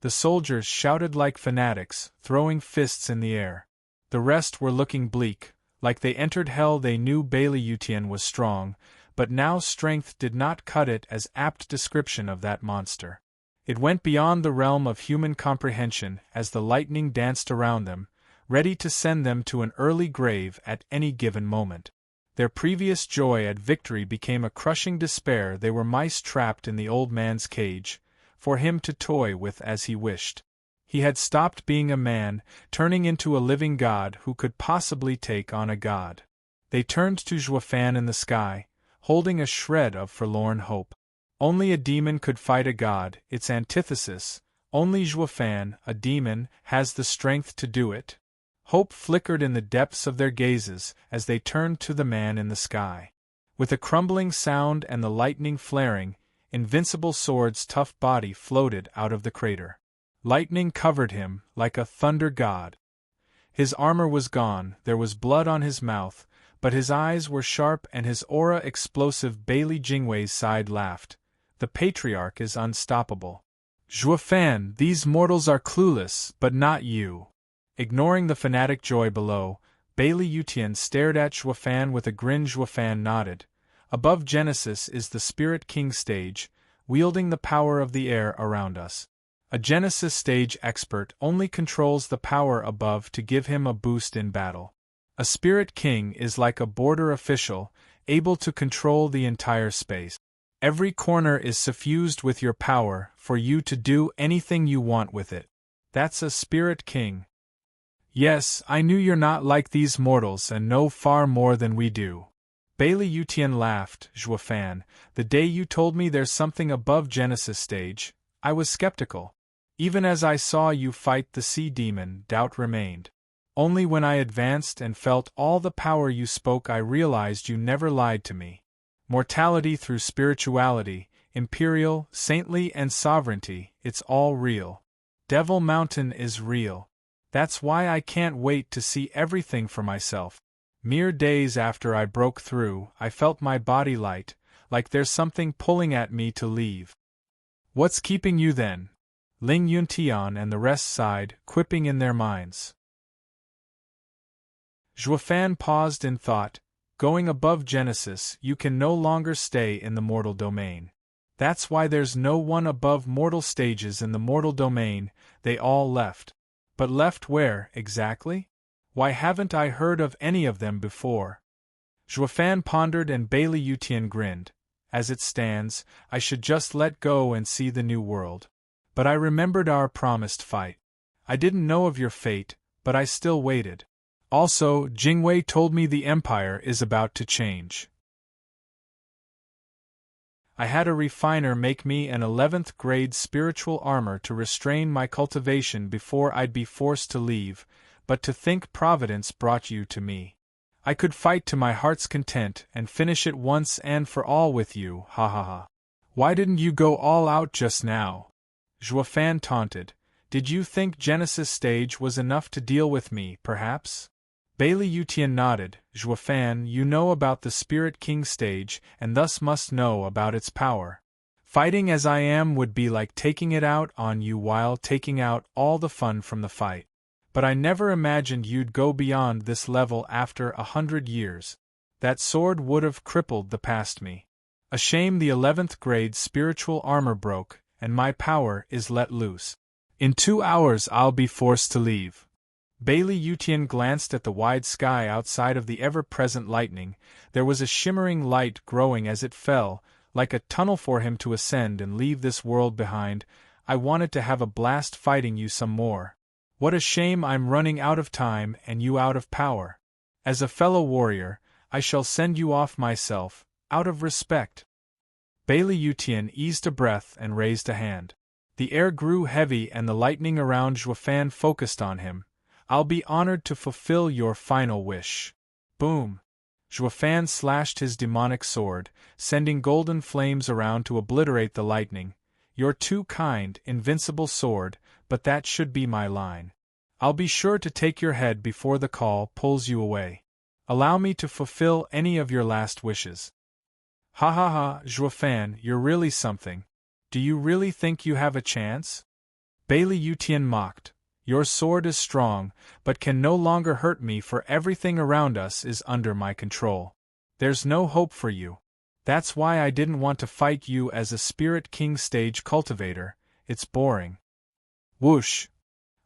The soldiers shouted like fanatics, throwing fists in the air. The rest were looking bleak. Like they entered hell. They knew Bailey Yutian was strong, but now strength did not cut it as apt description of that monster. It went beyond the realm of human comprehension as the lightning danced around them, ready to send them to an early grave at any given moment. Their previous joy at victory became a crushing despair. They were mice trapped in the old man's cage, for him to toy with as he wished. He had stopped being a man, turning into a living god who could possibly take on a god. They turned to Shoud've in the sky, holding a shred of forlorn hope. Only a demon could fight a god, its antithesis. Only Shoud've, a demon, has the strength to do it. Hope flickered in the depths of their gazes as they turned to the man in the sky. With a crumbling sound and the lightning flaring, Invincible Sword's tough body floated out of the crater. Lightning covered him, like a thunder god. His armor was gone, there was blood on his mouth, but his eyes were sharp and his aura explosive. Bailey Jingwei's side laughed. The Patriarch is unstoppable. Shoud've, these mortals are clueless, but not you. Ignoring the fanatic joy below, Bailey Yutian stared at Shoud've with a grin. Shoud've nodded. Above Genesis is the Spirit King stage, wielding the power of the air around us. A Genesis stage expert only controls the power above to give him a boost in battle. A Spirit King is like a border official, able to control the entire space. Every corner is suffused with your power, for you to do anything you want with it. That's a Spirit King. Yes, I knew you're not like these mortals and know far more than we do. Bailey Yutian laughed. Shoud've, the day you told me there's something above Genesis stage, I was skeptical. Even as I saw you fight the sea demon, doubt remained. Only when I advanced and felt all the power you spoke I realized you never lied to me. Mortality through spirituality, imperial, saintly and sovereignty, it's all real. Devil Mountain is real. That's why I can't wait to see everything for myself. Mere days after I broke through, I felt my body light, like there's something pulling at me to leave. What's keeping you then? Ling Yuntian and the rest sighed, quipping in their minds. Zhuofan paused in thought. Going above Genesis, you can no longer stay in the mortal domain. That's why there's no one above mortal stages in the mortal domain, they all left. But left where, exactly? Why haven't I heard of any of them before? Zhuofan pondered and Bailey Yutian grinned. As it stands, I should just let go and see the new world. But I remembered our promised fight. I didn't know of your fate, but I still waited. Also, Jingwei told me the Empire is about to change. I had a refiner make me an 11th grade spiritual armor to restrain my cultivation before I'd be forced to leave, but to think Providence brought you to me. I could fight to my heart's content and finish it once and for all with you, ha ha ha. Why didn't you go all out just now? Zhuofan taunted. Did you think Genesis stage was enough to deal with me, perhaps? Bailey Yutian nodded. Zhuofan, you know about the Spirit King stage, and thus must know about its power. Fighting as I am would be like taking it out on you while taking out all the fun from the fight. But I never imagined you'd go beyond this level after 100 years. That sword would have crippled the past me. A shame the 11th grade spiritual armor broke, and my power is let loose. In 2 hours I'll be forced to leave. Bailey Yutian glanced at the wide sky outside of the ever-present lightning. There was a shimmering light growing as it fell, like a tunnel for him to ascend and leave this world behind. I wanted to have a blast fighting you some more. What a shame I'm running out of time and you out of power. As a fellow warrior, I shall send you off myself, out of respect. Bailey Yutian eased a breath and raised a hand. The air grew heavy and the lightning around Zhuofan focused on him. I'll be honored to fulfill your final wish. Boom! Zhuofan slashed his demonic sword, sending golden flames around to obliterate the lightning. You're too kind, Invincible sword, but that should be my line. I'll be sure to take your head before the call pulls you away. Allow me to fulfill any of your last wishes. Ha ha ha, Zhuofan, you're really something. Do you really think you have a chance? Bailey Yutian mocked. Your sword is strong, but can no longer hurt me, for everything around us is under my control. There's no hope for you. That's why I didn't want to fight you as a Spirit King stage cultivator. It's boring. Whoosh!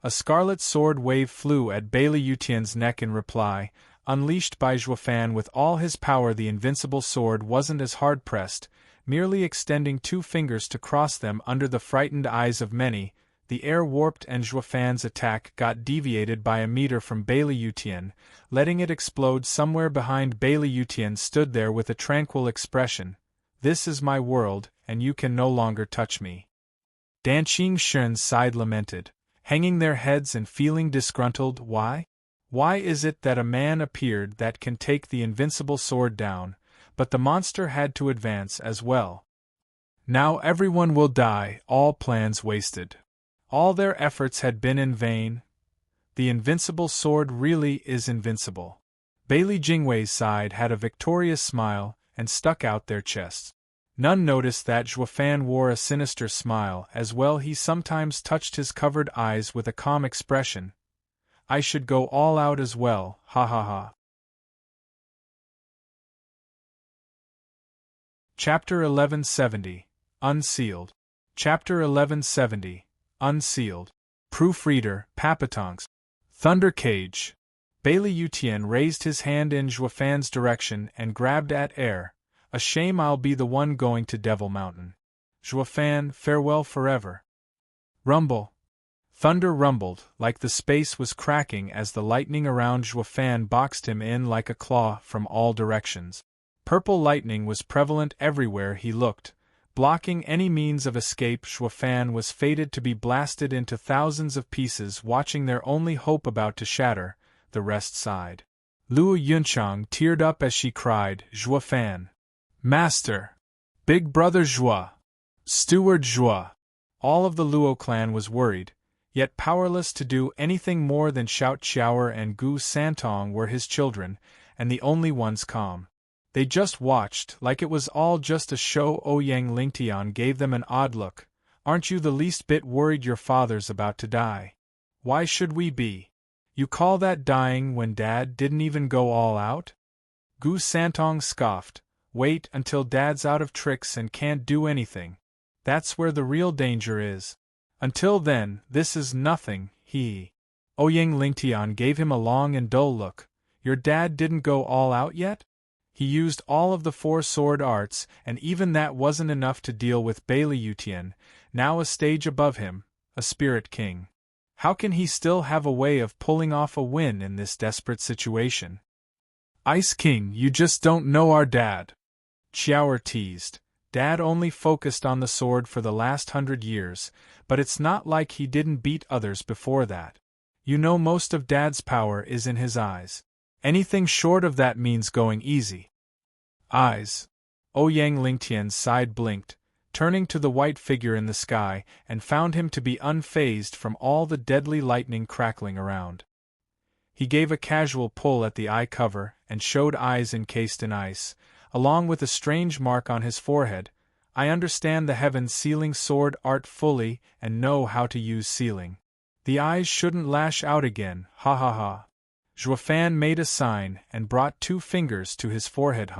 A scarlet sword wave flew at Bailey Yutian's neck in reply. Unleashed by Zhuofan with all his power, the invincible sword wasn't as hard-pressed, merely extending 2 fingers to cross them under the frightened eyes of many. The air warped and Zhuofan's attack got deviated by a meter from Bailey Yutian, letting it explode somewhere behind. Bailey Yutian stood there with a tranquil expression. This is my world, and you can no longer touch me. Danqing Shen's side lamented, hanging their heads and feeling disgruntled. Why? Why is it that a man appeared that can take the invincible sword down, but the monster had to advance as well? Now everyone will die, all plans wasted. All their efforts had been in vain. The invincible sword really is invincible. Bailey Jingwei's side had a victorious smile and stuck out their chests. None noticed that Zhuofan wore a sinister smile as well. He sometimes touched his covered eyes with a calm expression. I should go all out as well, ha ha ha. Chapter 1170, Unsealed. Chapter 1170. Unsealed. Proofreader, Papatonks. Thunder Cage. Bailey Yutian raised his hand in Zhuofan's direction and grabbed at air. A shame I'll be the one going to Devil Mountain. Zhuofan, farewell forever. Rumble. Thunder rumbled, like the space was cracking as the lightning around Zhuofan boxed him in like a claw from all directions. Purple lightning was prevalent everywhere he looked. Blocking any means of escape, Shoud've was fated to be blasted into thousands of pieces, watching their only hope about to shatter. The rest sighed. Luo Yunchang teared up as she cried, "Shoud've! Master! Big Brother Zhua! Steward Zhua!" All of the Luo clan was worried, yet powerless to do anything more than shout. Xiaoer and Gu Santong were his children, and the only ones calm. They just watched, like it was all just a show. Ouyang Lingtian gave them an odd look. "Aren't you the least bit worried your father's about to die?" "Why should we be? You call that dying when Dad didn't even go all out?" Gu Santong scoffed. "Wait until Dad's out of tricks and can't do anything. That's where the real danger is. Until then, this is nothing, he." Ouyang Lingtian gave him a long and dull look. "Your dad didn't go all out yet? He used all of the 4 sword arts, and even that wasn't enough to deal with Bailey Yutian, now a stage above him, a spirit king. How can he still have a way of pulling off a win in this desperate situation?" "Ice King, you just don't know our dad," Xiaoer teased. "Dad only focused on the sword for the last 100 years, but it's not like he didn't beat others before that. You know, most of Dad's power is in his eyes. Anything short of that means going easy." "Eyes." Ouyang Lingtian's side blinked, turning to the white figure in the sky, and found him to be unfazed from all the deadly lightning crackling around. He gave a casual pull at the eye cover and showed eyes encased in ice, along with a strange mark on his forehead. "I understand the heaven's sealing sword art fully and know how to use sealing. The eyes shouldn't lash out again, ha ha ha." Shoud've made a sign and brought 2 fingers to his forehead.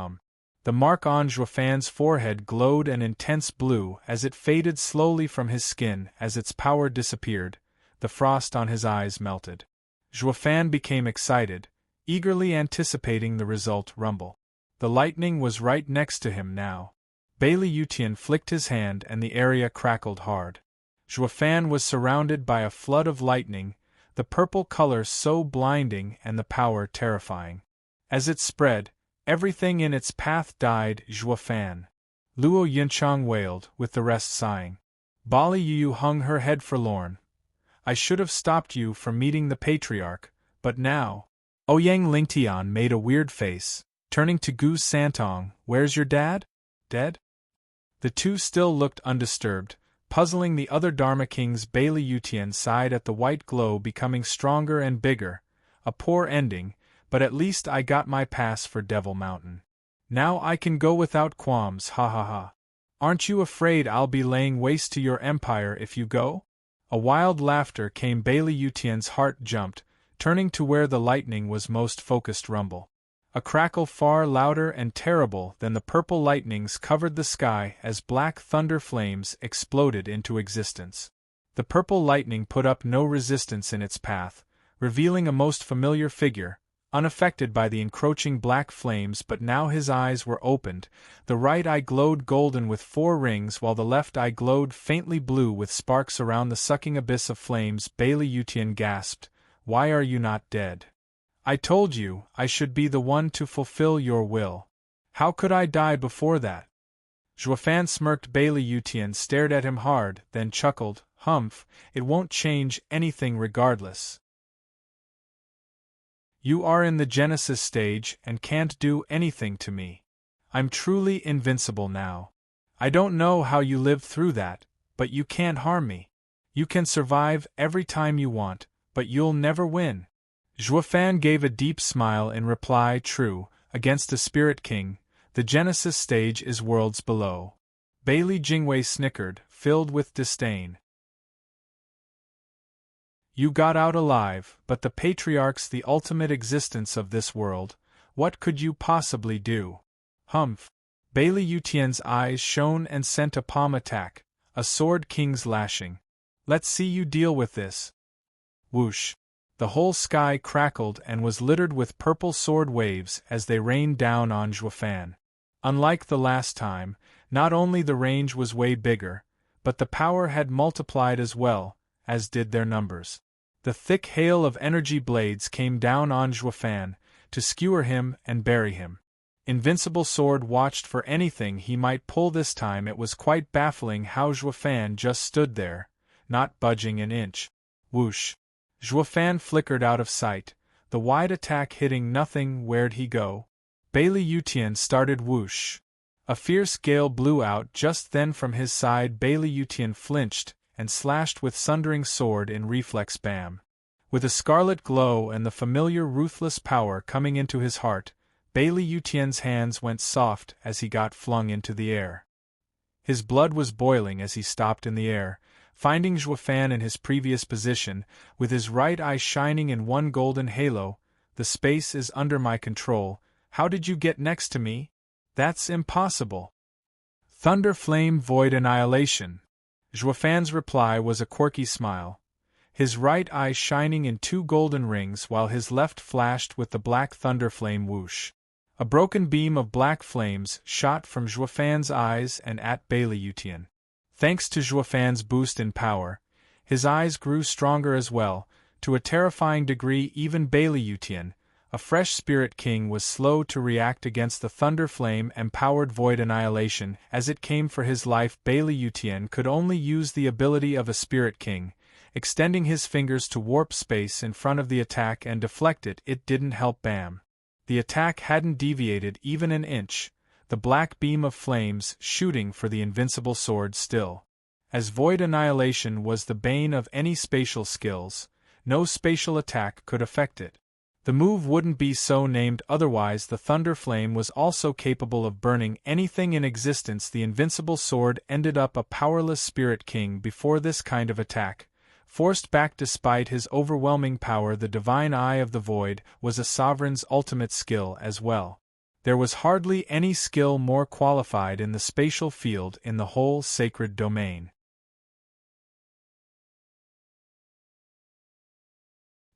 The mark on Shoud've's forehead glowed an intense blue as it faded slowly from his skin. As its power disappeared, the frost on his eyes melted. Shoud've became excited, eagerly anticipating the result. Rumble. The lightning was right next to him now. Bailey Yutian flicked his hand and the area crackled hard. Shoud've was surrounded by a flood of lightning, the purple color so blinding and the power terrifying. As it spread, everything in its path died. "Shoud've!" Luo Yunchang wailed, with the rest sighing. Bali Yu hung her head forlorn. "I should have stopped you from meeting the patriarch, but now—" Ouyang Lingtian made a weird face, turning to Gu Santong. "Where's your dad? Dead?" The 2 still looked undisturbed, puzzling the other Dharma kings. Bailey Yutian sighed at the white glow becoming stronger and bigger. "A poor ending, but at least I got my pass for Devil Mountain. Now I can go without qualms, ha ha ha. Aren't you afraid I'll be laying waste to your empire if you go?" A wild laughter came. Bailey Yutian's heart jumped, turning to where the lightning was most focused. Rumble. A crackle far louder and terrible than the purple lightnings covered the sky as black thunder flames exploded into existence. The purple lightning put up no resistance in its path, revealing a most familiar figure, unaffected by the encroaching black flames. But now his eyes were opened. The right eye glowed golden with 4 rings, while the left eye glowed faintly blue with sparks around the sucking abyss of flames. Bailey Yutian gasped, "Why are you not dead? I told you I should be the one to fulfill your will. How could I die before that?" Shoud've smirked. Bailey Yutian stared at him hard, then chuckled, "Humph, it won't change anything regardless. You are in the Genesis stage and can't do anything to me. I'm truly invincible now. I don't know how you lived through that, but you can't harm me. You can survive every time you want, but you'll never win." Shoud've gave a deep smile in reply. "True, against a spirit king, the Genesis stage is worlds below." Bailey Jingwei snickered, filled with disdain. "You got out alive, but the patriarch's the ultimate existence of this world. What could you possibly do?" "Humph." Bailey Yutian's eyes shone and sent a palm attack, a sword king's lashing. "Let's see you deal with this." Whoosh. The whole sky crackled and was littered with purple sword waves as they rained down on Shoud've. Unlike the last time, not only the range was way bigger, but the power had multiplied as well, as did their numbers. The thick hail of energy blades came down on Shoud've, to skewer him and bury him. Invincible Sword watched for anything he might pull this time. It was quite baffling how Xuefan just stood there, not budging an inch. Whoosh! Xuefan flickered out of sight, the wide attack hitting nothing. Where'd he go? Bailey Yutian started. Whoosh! A fierce gale blew out just then from his side. Bailey Yutian flinched and slashed with Sundering sword in reflex. Bam! With a scarlet glow and the familiar ruthless power coming into his heart, Bailey Yutian's hands went soft as he got flung into the air. His blood was boiling as he stopped in the air, finding Xuefan in his previous position, with his right eye shining in one golden halo. The space is under my control. How did you get next to me? That's impossible. Thunder Flame Void Annihilation. Xuefan's reply was a quirky smile, his right eye shining in two golden rings while his left flashed with the black thunder flame. Whoosh! A broken beam of black flames shot from Xuefan's eyes and at Bailey Yutian. Thanks to Xuefan's boost in power, his eyes grew stronger as well, to a terrifying degree. Even Bailey Yutian, a fresh Spirit King, was slow to react against the Thunder Flame-empowered Void Annihilation. As it came for his life, Bailey Yutian could only use the ability of a Spirit King, extending his fingers to warp space in front of the attack and deflect it. It didn't help. Bam! The attack hadn't deviated even an inch, the black beam of flames shooting for the Invincible Sword still. As Void Annihilation was the bane of any spatial skills, no spatial attack could affect it. The move wouldn't be so named otherwise. The Thunder Flame was also capable of burning anything in existence. The Invincible Sword ended up a powerless Spirit King before this kind of attack, forced back despite his overwhelming power. The Divine Eye of the Void was a sovereign's ultimate skill as well. There was hardly any skill more qualified in the spatial field in the whole sacred domain.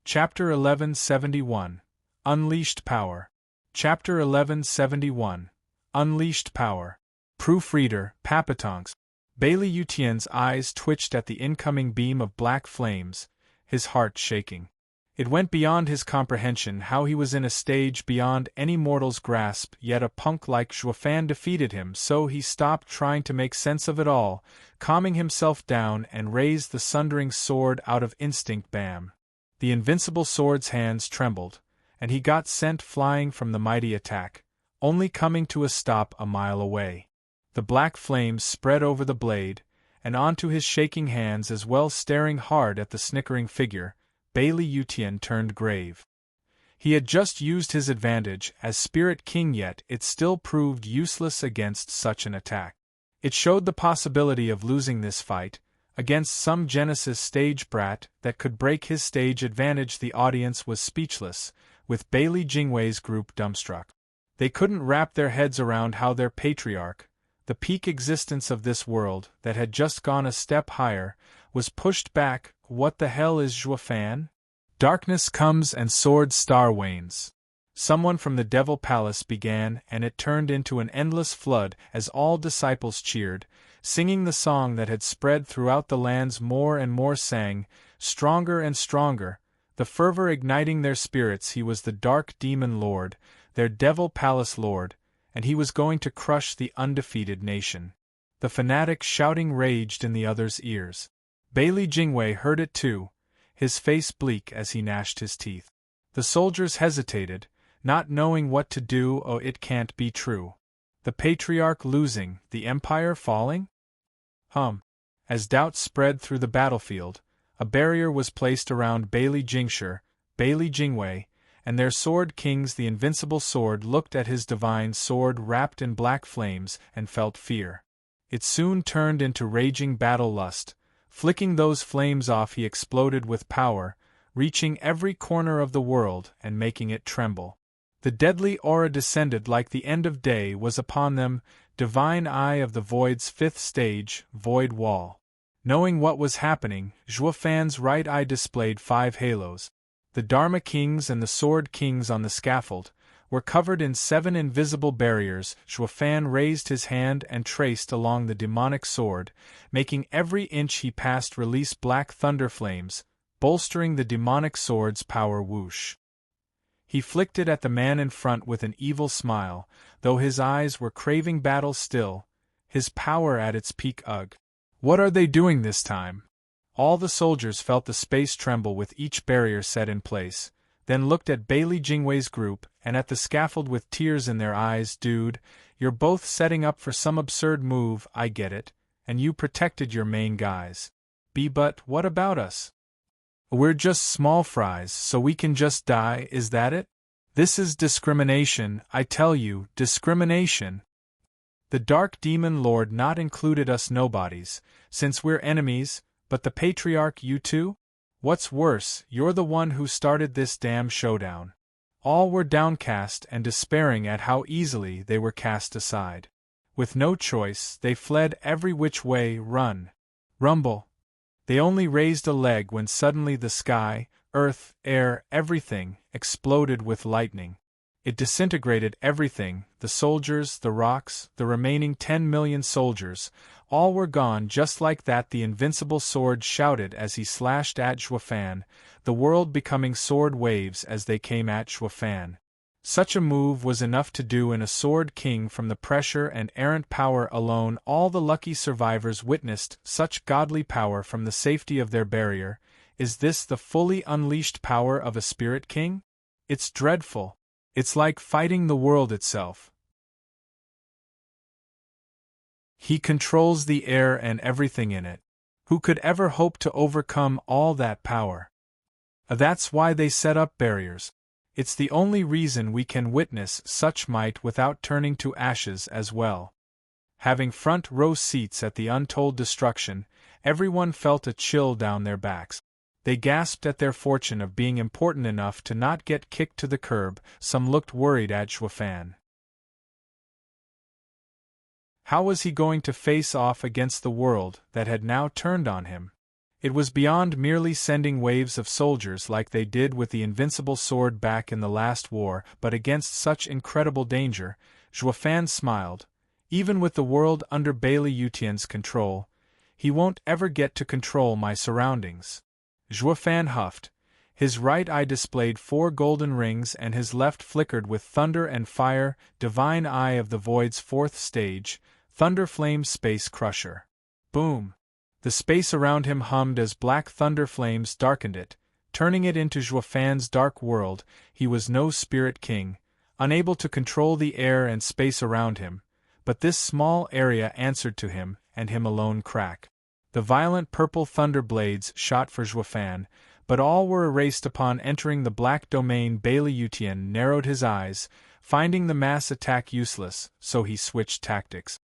Chapter 1171. Unleashed Power. Chapter 1171. Unleashed Power. Proofreader, Papatonks. Bailey Yutian's eyes twitched at the incoming beam of black flames, his heart shaking. It went beyond his comprehension how he was in a stage beyond any mortal's grasp, yet a punk like Xuefan defeated him, so he stopped trying to make sense of it all, calming himself down and raised the Sundering sword out of instinct. Bam! The Invincible Sword's hands trembled, and he got sent flying from the mighty attack, only coming to a stop a mile away. The black flames spread over the blade, and onto his shaking hands as well. Staring hard at the snickering figure, Bailey Yutian turned grave. He had just used his advantage as Spirit King, yet it still proved useless against such an attack. It showed the possibility of losing this fight, against some Genesis stage brat that could break his stage advantage. The audience was speechless, with Bailey Jingwei's group dumbstruck. They couldn't wrap their heads around how their patriarch, the peak existence of this world that had just gone a step higher, was pushed back. What the hell is Xuefan? Darkness comes and Sword Star wanes. Someone from the Devil Palace began, and it turned into an endless flood as all disciples cheered, singing the song that had spread throughout the lands. More and more sang, stronger and stronger, the fervor igniting their spirits. He was the Dark Demon Lord, their Devil Palace Lord, and he was going to crush the undefeated nation. The fanatic shouting raged in the others' ears. Bailey Jingwei heard it too, his face bleak as he gnashed his teeth. The soldiers hesitated, not knowing what to do. Oh, it can't be true. The Patriarch losing, the Empire falling? As doubt spread through the battlefield, a barrier was placed around Bailey Jingshi, Bailey Jingwei, and their Sword Kings. The Invincible Sword looked at his divine sword wrapped in black flames and felt fear. It soon turned into raging battle lust. Flicking those flames off, he exploded with power, reaching every corner of the world and making it tremble. The deadly aura descended like the end of day was upon them. Divine Eye of the Void's fifth stage, Void Wall. Knowing what was happening, Xuefan's right eye displayed 5 halos. The Dharma Kings and the Sword Kings on the scaffold were covered in 7 invisible barriers. Xuefan raised his hand and traced along the demonic sword, making every inch he passed release black thunder flames, bolstering the demonic sword's power. Whoosh! He flicked it at the man in front with an evil smile, though his eyes were craving battle still, his power at its peak. Ugh. What are they doing this time? All the soldiers felt the space tremble with each barrier set in place, then looked at Bailey Jingwei's group and at the scaffold with tears in their eyes. Dude, you're both setting up for some absurd move, I get it, and you protected your main guys. But what about us? We're just small fries, so we can just die, is that it? This is discrimination, I tell you, discrimination. The Dark Demon Lord not included us nobodies, since we're enemies, but the Patriarch you too? What's worse, you're the one who started this damn showdown. All were downcast and despairing at how easily they were cast aside. With no choice, they fled every which way. Run. Rumble. They only raised a leg when suddenly the sky, earth, air, everything, exploded with lightning. It disintegrated everything, the soldiers, the rocks, the remaining 10 million soldiers, all were gone just like that. The invincible sword shouted as he slashed at Shoud've, the world becoming sword waves as they came at Shoud've. Such a move was enough to do in a sword king. From the pressure and errant power alone all the lucky survivors witnessed such godly power from the safety of their barrier. Is this the fully unleashed power of a spirit king? It's dreadful. It's like fighting the world itself. He controls the air and everything in it. Who could ever hope to overcome all that power? That's why they set up barriers. It's the only reason we can witness such might without turning to ashes as well. Having front row seats at the untold destruction, everyone felt a chill down their backs. They gasped at their fortune of being important enough to not get kicked to the curb. Some looked worried at Shoud've. How was he going to face off against the world that had now turned on him? It was beyond merely sending waves of soldiers like they did with the invincible sword back in the last war, but against such incredible danger. Shoud've smiled. Even with the world under Bailey Yutian's control, he won't ever get to control my surroundings. Shoud've huffed. His right eye displayed 4 golden rings and his left flickered with thunder and fire. Divine Eye of the Void's 4th stage, Thunder Flame Space Crusher. Boom! The space around him hummed as black thunder flames darkened it, turning it into Shoud've's dark world. He was no spirit king, unable to control the air and space around him, but this small area answered to him, and him alone. Crack. The violent purple thunder blades shot for Shoud've, but all were erased upon entering the black domain. Bailey Yutian narrowed his eyes, finding the mass attack useless, so he switched tactics.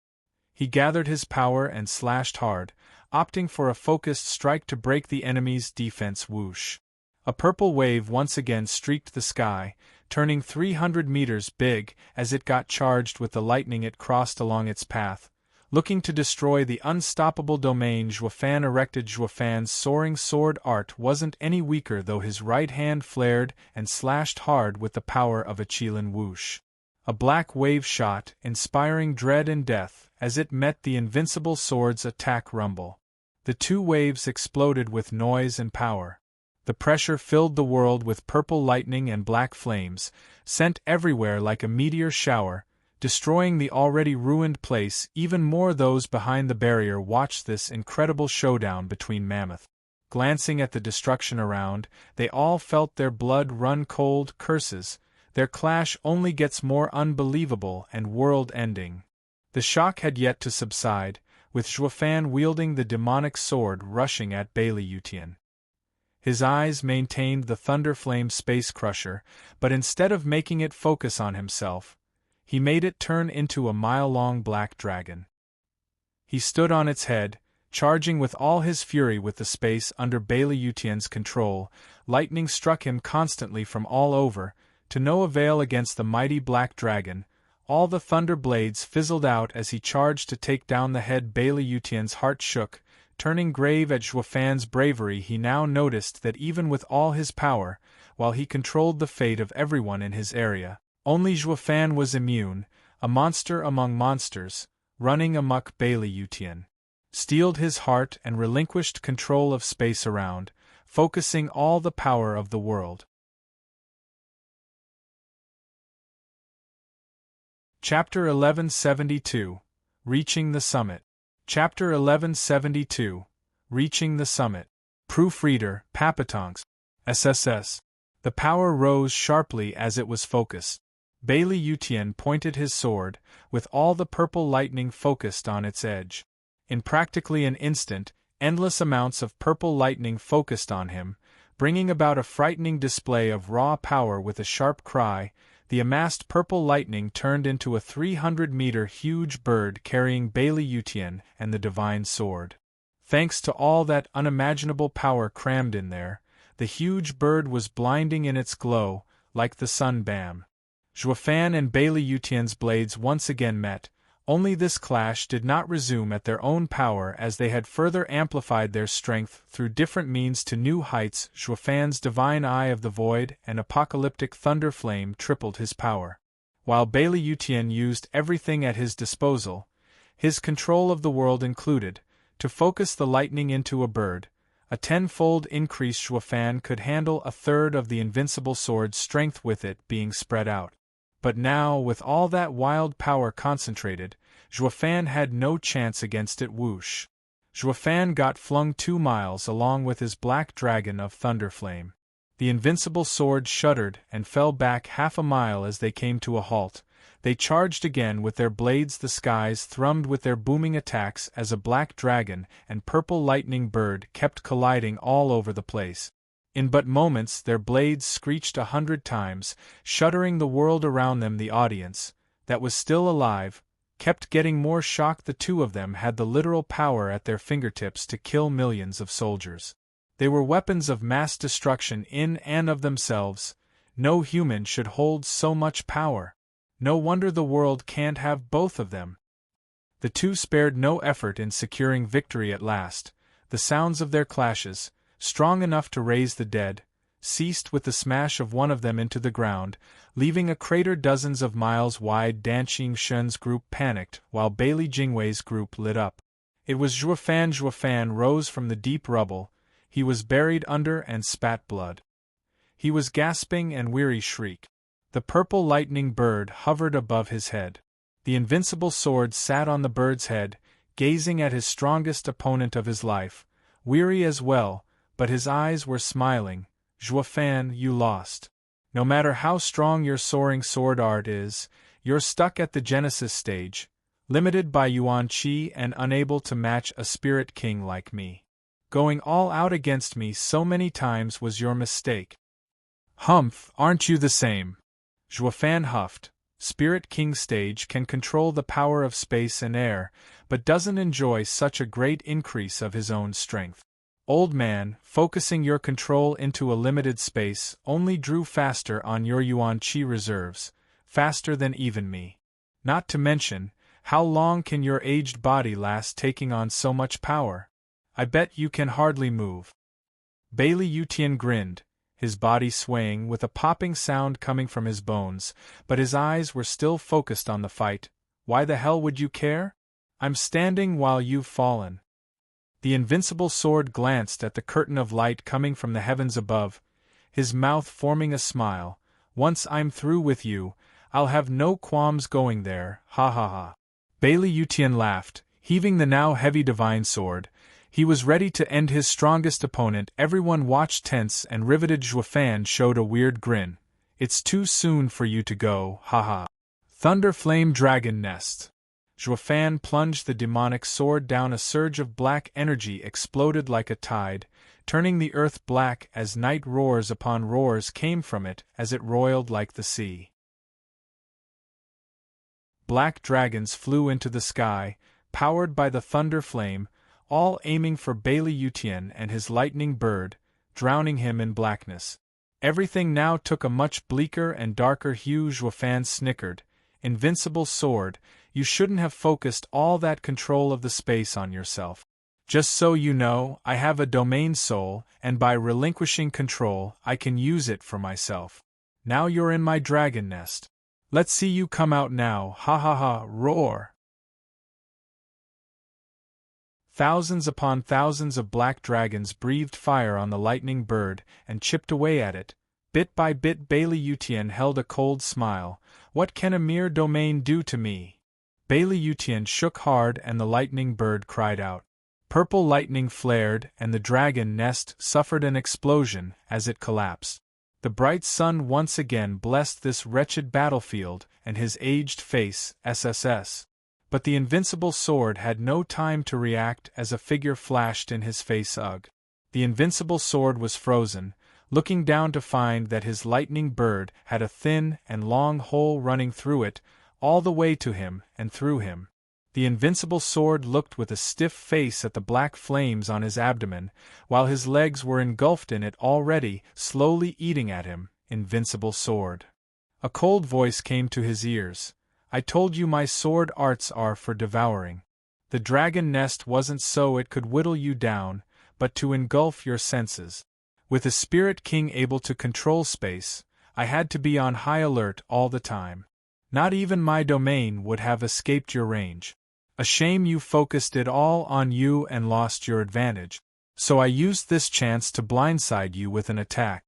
He gathered his power and slashed hard, opting for a focused strike to break the enemy's defense. Whoosh! A purple wave once again streaked the sky, turning 300 meters big as it got charged with the lightning it crossed along its path. Looking to destroy the unstoppable domain, Shoud've erected. Shoud've's soaring sword art wasn't any weaker, though his right hand flared and slashed hard with the power of a Qilin. Whoosh! A black wave shot, inspiring dread and death, as it met the invincible sword's attack. Rumble. The 2 waves exploded with noise and power. The pressure filled the world with purple lightning and black flames, sent everywhere like a meteor shower, destroying the already ruined place. Even more those behind the barrier watched this incredible showdown between mammoth. Glancing at the destruction around, they all felt their blood run cold. Curses, their clash only gets more unbelievable and world-ending. The shock had yet to subside, with Shoud've wielding the demonic sword rushing at Bailey Yutian. His eyes maintained the Thunder Flame Space Crusher, but instead of making it focus on himself, he made it turn into a mile-long black dragon. He stood on its head, charging with all his fury with the space under Bailey Yutian's control. Lightning struck him constantly from all over, to no avail against the mighty black dragon. All the thunder blades fizzled out as he charged to take down the head. Bailey Yutian's heart shook, turning grave at Shoud've's bravery. He now noticed that even with all his power, while he controlled the fate of everyone in his area, only Shoud've was immune, a monster among monsters, running amok. Bailey Yutian steeled his heart and relinquished control of space around, focusing all the power of the world. Chapter 1172. Reaching the Summit. Chapter 1172. Reaching the Summit. Proofreader, Papatongs. SSS. The power rose sharply as it was focused. Bailey Yutian pointed his sword, with all the purple lightning focused on its edge. In practically an instant, endless amounts of purple lightning focused on him, bringing about a frightening display of raw power. With a sharp cry, the amassed purple lightning turned into a 300-meter huge bird carrying Bailey Yutian and the divine sword. Thanks to all that unimaginable power crammed in there, the huge bird was blinding in its glow, like the sun. Bam! Zhuofan and Bailey Yutian's blades once again met, only this clash did not resume at their own power as they had further amplified their strength through different means to new heights. Zhuofan's divine eye of the void and apocalyptic thunder flame tripled his power. While Bailey Yutian used everything at his disposal, his control of the world included, to focus the lightning into a bird, a tenfold increase. Zhuofan could handle a third of the Invincible sword's strength with it being spread out. But now, with all that wild power concentrated, Zhuofan had no chance against it. Whoosh! Zhuofan got flung 2 miles along with his black dragon of thunderflame. The Invincible sword shuddered and fell back 1/2 mile as they came to a halt. They charged again with their blades. The skies thrummed with their booming attacks as a black dragon and purple lightning bird kept colliding all over the place. In but moments their blades screeched 100 times, shuddering the world around them. The audience, that was still alive, kept getting more shocked. The two of them had the literal power at their fingertips to kill millions of soldiers. They were weapons of mass destruction in and of themselves. No human should hold so much power. No wonder the world can't have both of them. The two spared no effort in securing victory at last. The sounds of their clashes, strong enough to raise the dead, ceased with the smash of one of them into the ground, leaving a crater dozens of miles wide. Dan Xingshun's group panicked, while Bailey Jingwei's group lit up. It was Zhuofan. Zhuofan rose from the deep rubble. He was buried under and spat blood. He was gasping and weary. Shriek. The purple lightning bird hovered above his head. The Invincible sword sat on the bird's head, gazing at his strongest opponent of his life, weary as well, but his eyes were smiling. Zhuofan, you lost. No matter how strong your soaring sword art is, you're stuck at the Genesis stage, limited by Yuan Qi and unable to match a spirit king like me. Going all out against me so many times was your mistake. Humph, aren't you the same? Zhuofan huffed. Spirit King stage can control the power of space and air, but doesn't enjoy such a great increase of his own strength. Old man, focusing your control into a limited space only drew faster on your Yuan Qi reserves, faster than even me. Not to mention, how long can your aged body last taking on so much power? I bet you can hardly move. Bailey Yutian grinned, his body swaying with a popping sound coming from his bones, but his eyes were still focused on the fight. Why the hell would you care? I'm standing while you've fallen. The Invincible sword glanced at the curtain of light coming from the heavens above, his mouth forming a smile. Once I'm through with you, I'll have no qualms going there, ha ha ha. Bailey Yutian laughed, heaving the now heavy divine sword. He was ready to end his strongest opponent. Everyone watched tense and riveted. Zhuofan showed a weird grin. It's too soon for you to go, haha. Thunder Flame Dragon Nest. Zhuofan plunged the demonic sword down. A surge of black energy exploded like a tide, turning the earth black as night. Roars upon roars came from it as it roiled like the sea. Black dragons flew into the sky, powered by the thunder flame, all aiming for Bailey Yutian and his lightning bird, drowning him in blackness. Everything now took a much bleaker and darker hue. Zhuofan snickered. Invincible sword, you shouldn't have focused all that control of the space on yourself. Just so you know, I have a domain soul, and by relinquishing control, I can use it for myself. Now you're in my dragon nest. Let's see you come out now, ha ha ha, roar! Thousands upon thousands of black dragons breathed fire on the lightning bird and chipped away at it, Bit by bit Bailey Yutian held a cold smile. What can a mere domain do to me? Bailey Yutian shook hard and the lightning bird cried out. Purple lightning flared and the dragon nest suffered an explosion as it collapsed. The bright sun once again blessed this wretched battlefield and his aged face, SSS. But the invincible sword had no time to react as a figure flashed in his face. Ugh. The invincible sword was frozen, looking down to find that his lightning bird had a thin and long hole running through it, all the way to him and through him. The invincible sword looked with a stiff face at the black flames on his abdomen, while his legs were engulfed in it already, slowly eating at him. Invincible sword. A cold voice came to his ears. I told you my sword arts are for devouring. The dragon nest wasn't so it could whittle you down, but to engulf your senses. With a spirit king able to control space, I had to be on high alert all the time. Not even my domain would have escaped your range. A shame you focused it all on you and lost your advantage. So I used this chance to blindside you with an attack.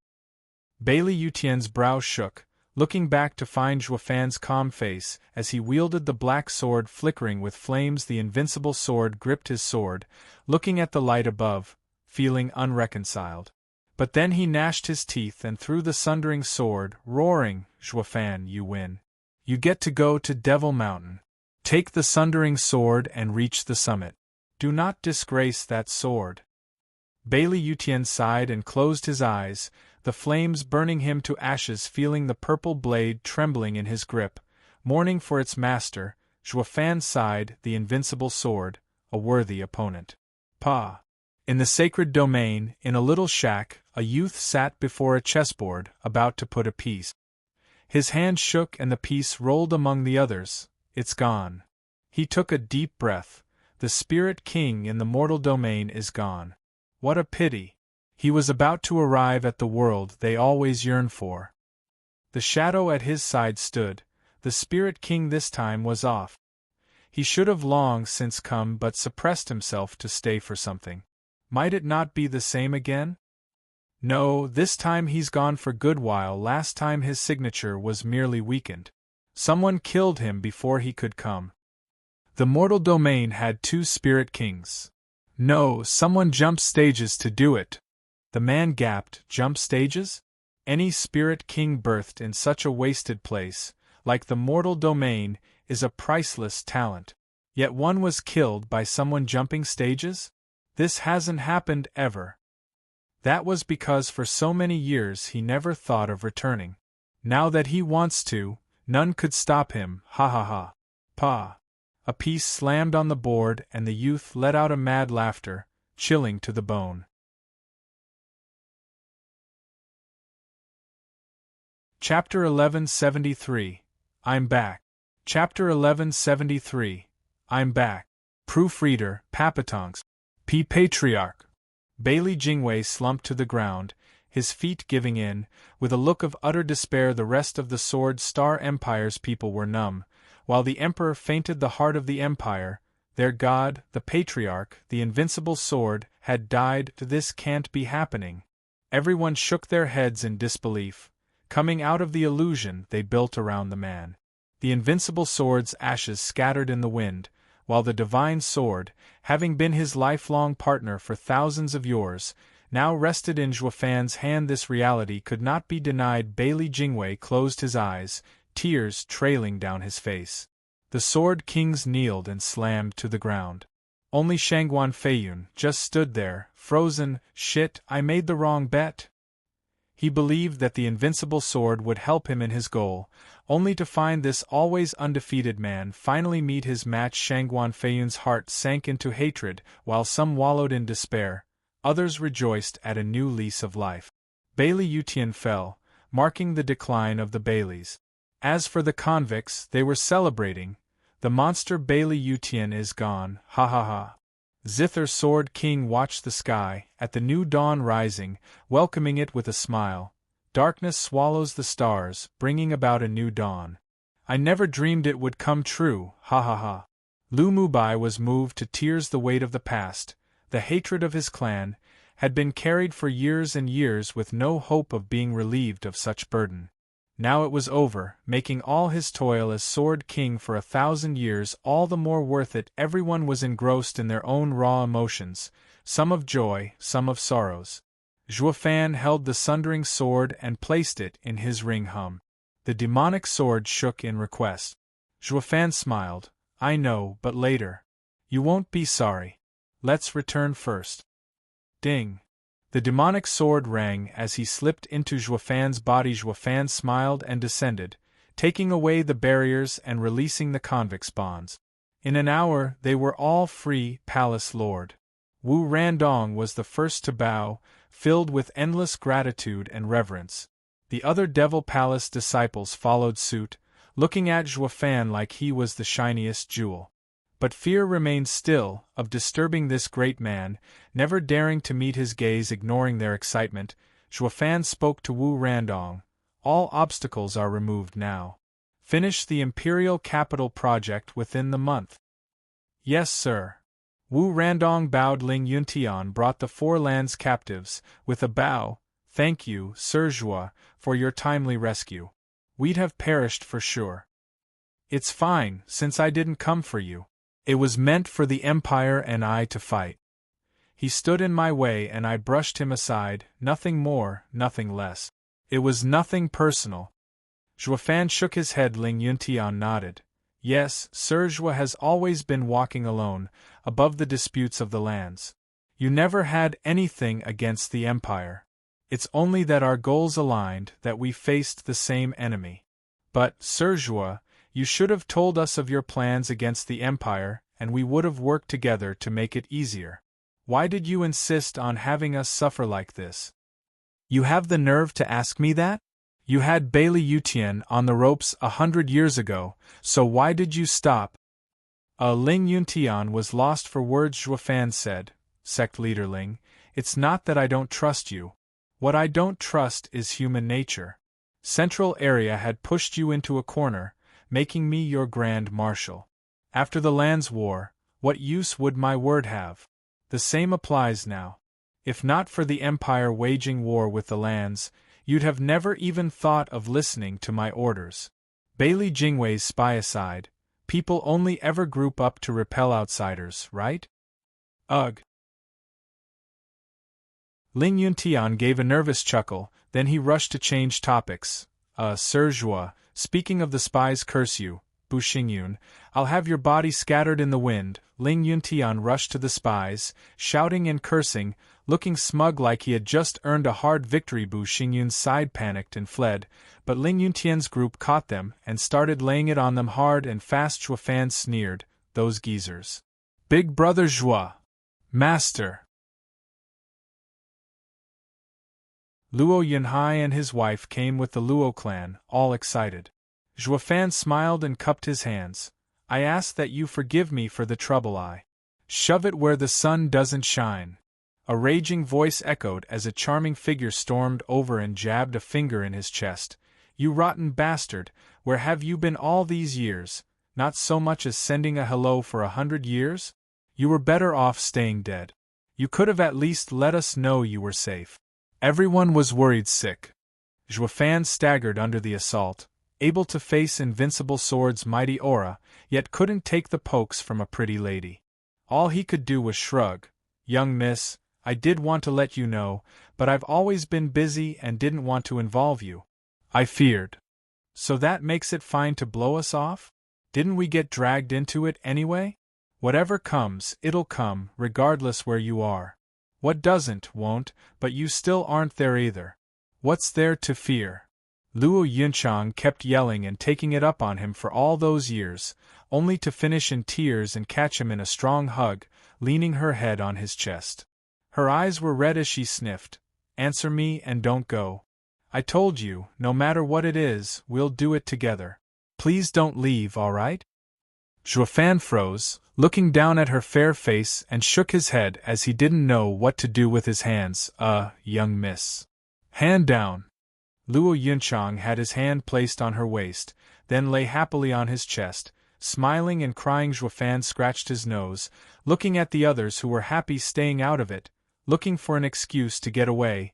Bailey Yutian's brow shook, looking back to find Zhuofan's calm face as he wielded the black sword flickering with flames. The invincible sword gripped his sword, looking at the light above, feeling unreconciled. But then he gnashed his teeth and threw the Sundering sword, roaring, Zhuofan, you win. You get to go to Devil Mountain. Take the Sundering sword and reach the summit. Do not disgrace that sword. Bailey Yutian sighed and closed his eyes, the flames burning him to ashes, feeling the purple blade trembling in his grip. Mourning for its master, Zhuofan sighed, the invincible sword, a worthy opponent. Pa. In the sacred domain, in a little shack, a youth sat before a chessboard, about to put a piece. His hand shook and the piece rolled among the others. It's gone. He took a deep breath. The spirit king in the mortal domain is gone. What a pity. He was about to arrive at the world they always yearn for. The shadow at his side stood. The spirit king this time was off. He should have long since come but suppressed himself to stay for something. Might it not be the same again? No, this time he's gone for good, while last time his signature was merely weakened. Someone killed him before he could come. The mortal domain had 2 spirit kings. No, someone jumped stages to do it. The man gasped. Jump stages? Any spirit king birthed in such a wasted place, like the mortal domain, is a priceless talent. Yet one was killed by someone jumping stages? This hasn't happened ever. That was because for so many years he never thought of returning. Now that he wants to, none could stop him, ha ha ha. Pa. A piece slammed on the board and the youth let out a mad laughter, chilling to the bone. Chapter 1173. I'm back. Chapter 1173. I'm back. Proofreader, Papatongs. P. Patriarch. Bailey Jingwei slumped to the ground, his feet giving in, with a look of utter despair. The rest of the Sword Star Empire's people were numb, while the Emperor fainted. The heart of the Empire, their god, the Patriarch, the invincible sword, had died. This can't be happening. Everyone shook their heads in disbelief, coming out of the illusion they built around the man. The invincible sword's ashes scattered in the wind, while the divine sword, having been his lifelong partner for thousands of years, now rested in Zhuofan's hand. This reality could not be denied. Bailey Jingwei closed his eyes, tears trailing down his face. The Sword Kings kneeled and slammed to the ground. Only Shangguan Feiyun just stood there, frozen. Shit, I made the wrong bet. He believed that the invincible sword would help him in his goal, only to find this always undefeated man finally meet his match. Shangguan Feiyun's heart sank into hatred, while some wallowed in despair, others rejoiced at a new lease of life. Bailey Yutian fell, marking the decline of the Baileys. As for the convicts, they were celebrating. The monster Bailey Yutian is gone, ha ha ha. Zither Sword King watched the sky, at the new dawn rising, welcoming it with a smile. Darkness swallows the stars, bringing about a new dawn. I never dreamed it would come true, ha ha ha. Lu Mubai was moved to tears. The weight of the past, the hatred of his clan, had been carried for years and years with no hope of being relieved of such burden. Now it was over, making all his toil as Sword King for 1,000 years all the more worth it. Everyone was engrossed in their own raw emotions, some of joy, some of sorrows. Showdown held the Sundering sword and placed it in his ring hum. The demonic sword shook in request. Showdown smiled. I know, but later. You won't be sorry. Let's return first. Ding. The demonic sword rang as he slipped into Showdown's body. Showdown smiled and descended, taking away the barriers and releasing the convicts' bonds. In an hour they were all free, Palace Lord. Wu Randong was the first to bow, filled with endless gratitude and reverence. The other Devil Palace disciples followed suit, looking at Showdown like he was the shiniest jewel. But fear remained still, of disturbing this great man, never daring to meet his gaze. Ignoring their excitement, Showdown spoke to Wu Randong. All obstacles are removed now. Finish the Imperial Capital project within the month. Yes, sir. Wu Randong bowed. Ling Yuntian brought the 4 lands captives, with a bow. Thank you, Sir Zhua, for your timely rescue. We'd have perished for sure. It's fine, since I didn't come for you. It was meant for the Empire and I to fight. He stood in my way and I brushed him aside, nothing more, nothing less. It was nothing personal. Showdown shook his head. Ling Yuntian nodded. Yes, Sir Zhua has always been walking alone, above the disputes of the lands. You never had anything against the Empire. It's only that our goals aligned, that we faced the same enemy. But, Sir Zhua, you should have told us of your plans against the Empire, and we would have worked together to make it easier. Why did you insist on having us suffer like this? You have the nerve to ask me that? You had Bailey Yutian on the ropes 100 years ago, so why did you stop? Ling Yuntian was lost for words. Showdown said, Sect Leader Ling, it's not that I don't trust you. What I don't trust is human nature. Central Area had pushed you into a corner, making me your Grand Marshal. After the Lands War, what use would my word have? The same applies now. If not for the Empire waging war with the lands, you'd have never even thought of listening to my orders. Bailey Jingwei's spy aside, people only ever group up to repel outsiders, right? Ugh. Ling Yuntian gave a nervous chuckle, then he rushed to change topics. Sir Zhua, speaking of the spies, curse you, Bu Xingyun, I'll have your body scattered in the wind. Ling Yuntian rushed to the spies, shouting and cursing, looking smug like he had just earned a hard victory. Bu Xingyun's side panicked and fled, but Ling Yuntian's group caught them and started laying it on them hard and fast. Showdown sneered, those geezers. Big Brother Zhua. Master. Luo Yunhai and his wife came with the Luo clan, all excited. Showdown smiled and cupped his hands. I ask that you forgive me for the trouble I. Shove it where the sun doesn't shine. A raging voice echoed as a charming figure stormed over and jabbed a finger in his chest. You rotten bastard, where have you been all these years? Not so much as sending a hello for 100 years? You were better off staying dead. You could have at least let us know you were safe. Everyone was worried sick. Showdown staggered under the assault, able to face Invincible Sword's mighty aura, yet couldn't take the pokes from a pretty lady. All he could do was shrug. Young miss, I did want to let you know, but I've always been busy and didn't want to involve you. I feared. So that makes it fine to blow us off? Didn't we get dragged into it anyway? Whatever comes, it'll come, regardless where you are. What doesn't, won't, but you still aren't there either. What's there to fear? Luo Yunchang kept yelling and taking it up on him for all those years, only to finish in tears and catch him in a strong hug, leaning her head on his chest. Her eyes were red as she sniffed. Answer me and don't go. I told you, no matter what it is, we'll do it together. Please don't leave, all right? Showdown froze, looking down at her fair face, and shook his head as he didn't know what to do with his hands. Young miss. Hand down. Luo Yunchang had his hand placed on her waist, then lay happily on his chest, smiling and crying. Showdown scratched his nose, looking at the others who were happy staying out of it, looking for an excuse to get away.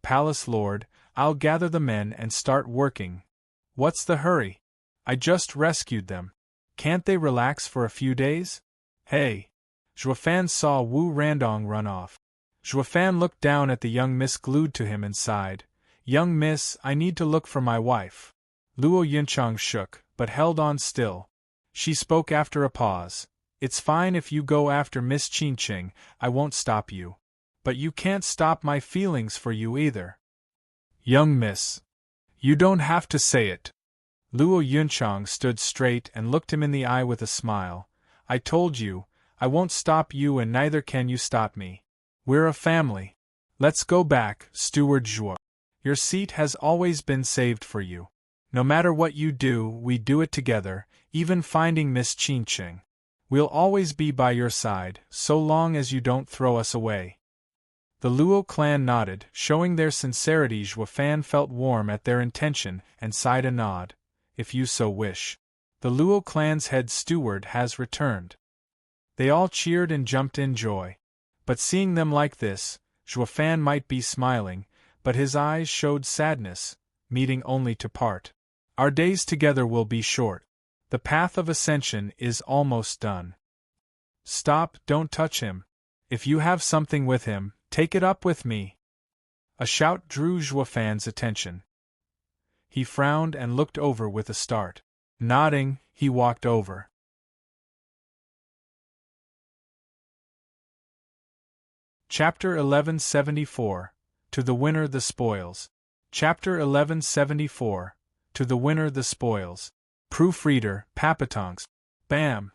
Palace lord, I'll gather the men and start working. What's the hurry? I just rescued them. Can't they relax for a few days? Hey! Zhuofan saw Wu Randong run off. Zhuofan looked down at the young miss glued to him and sighed. Young miss, I need to look for my wife. Luo Yunchang shook, but held on still. She spoke after a pause. It's fine if you go after Miss Qingqing, I won't stop you. But you can't stop my feelings for you either. Young miss. You don't have to say it. Luo Yunchang stood straight and looked him in the eye with a smile. I told you, I won't stop you and neither can you stop me. We're a family. Let's go back, Steward Zhuo. Your seat has always been saved for you. No matter what you do, we do it together, even finding Miss Qingqing. We'll always be by your side, so long as you don't throw us away. The Luo clan nodded, showing their sincerity. Zhuofan felt warm at their intention and sighed a nod. If you so wish. The Luo clan's head steward has returned. They all cheered and jumped in joy. But seeing them like this, Zhuofan might be smiling, but his eyes showed sadness, meeting only to part. Our days together will be short. The path of ascension is almost done. Stop, don't touch him. If you have something with him, take it up with me. A shout drew Zhuofan's attention. He frowned and looked over with a start. Nodding, he walked over. Chapter 1174. To the winner the spoils. Chapter 1174. To the winner the spoils. Proofreader, Papatongs. Bam!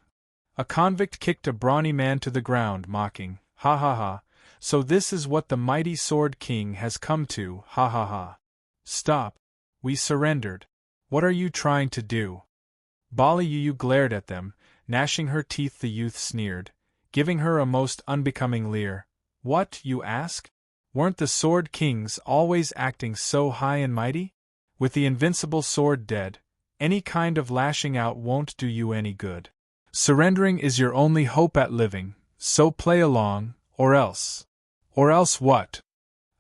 A convict kicked a brawny man to the ground, mocking, ha ha ha, so this is what the mighty Sword King has come to, ha ha ha. Stop. We surrendered. What are you trying to do? Bali Yu glared at them, gnashing her teeth. The youth sneered, giving her a most unbecoming leer. What, you ask? Weren't the Sword Kings always acting so high and mighty? With the invincible sword dead, any kind of lashing out won't do you any good. Surrendering is your only hope at living, so play along, or else. Or else what?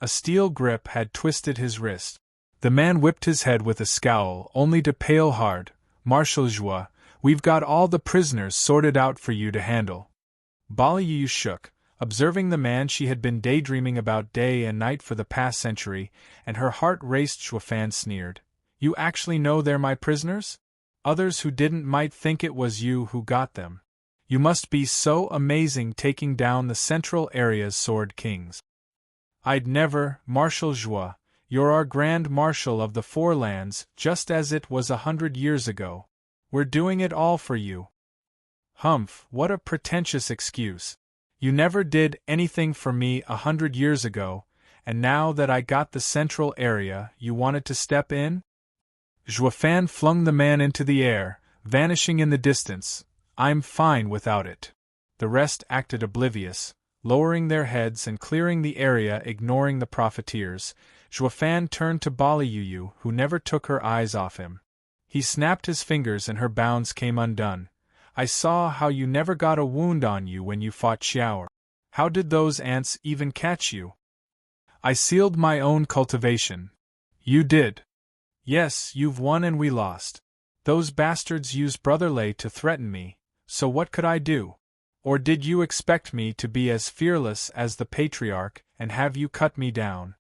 A steel grip had twisted his wrist. The man whipped his head with a scowl, only to pale hard. Marshal Zhuo, we've got all the prisoners sorted out for you to handle. Bali Yu shook, observing the man she had been daydreaming about day and night for the past century, and her heart raced. Zhuofan sneered. You actually know they're my prisoners? Others who didn't might think it was you who got them. You must be so amazing taking down the Central Area's Sword Kings. I'd never, Marshal Zhuo. You're our Grand Marshal of the Four Lands, just as it was 100 years ago. We're doing it all for you. Humph, what a pretentious excuse. You never did anything for me 100 years ago, and now that I got the Central Area, you wanted to step in? Zhuofan flung the man into the air, vanishing in the distance. I'm fine without it. The rest acted oblivious, lowering their heads and clearing the area, ignoring the profiteers. Zhuofan turned to Bali Yu, who never took her eyes off him. He snapped his fingers and her bounds came undone. I saw how you never got a wound on you when you fought Xiao. How did those ants even catch you? I sealed my own cultivation. You did. Yes, you've won and we lost. Those bastards used Brother Lei to threaten me, so what could I do? Or did you expect me to be as fearless as the Patriarch and have you cut me down?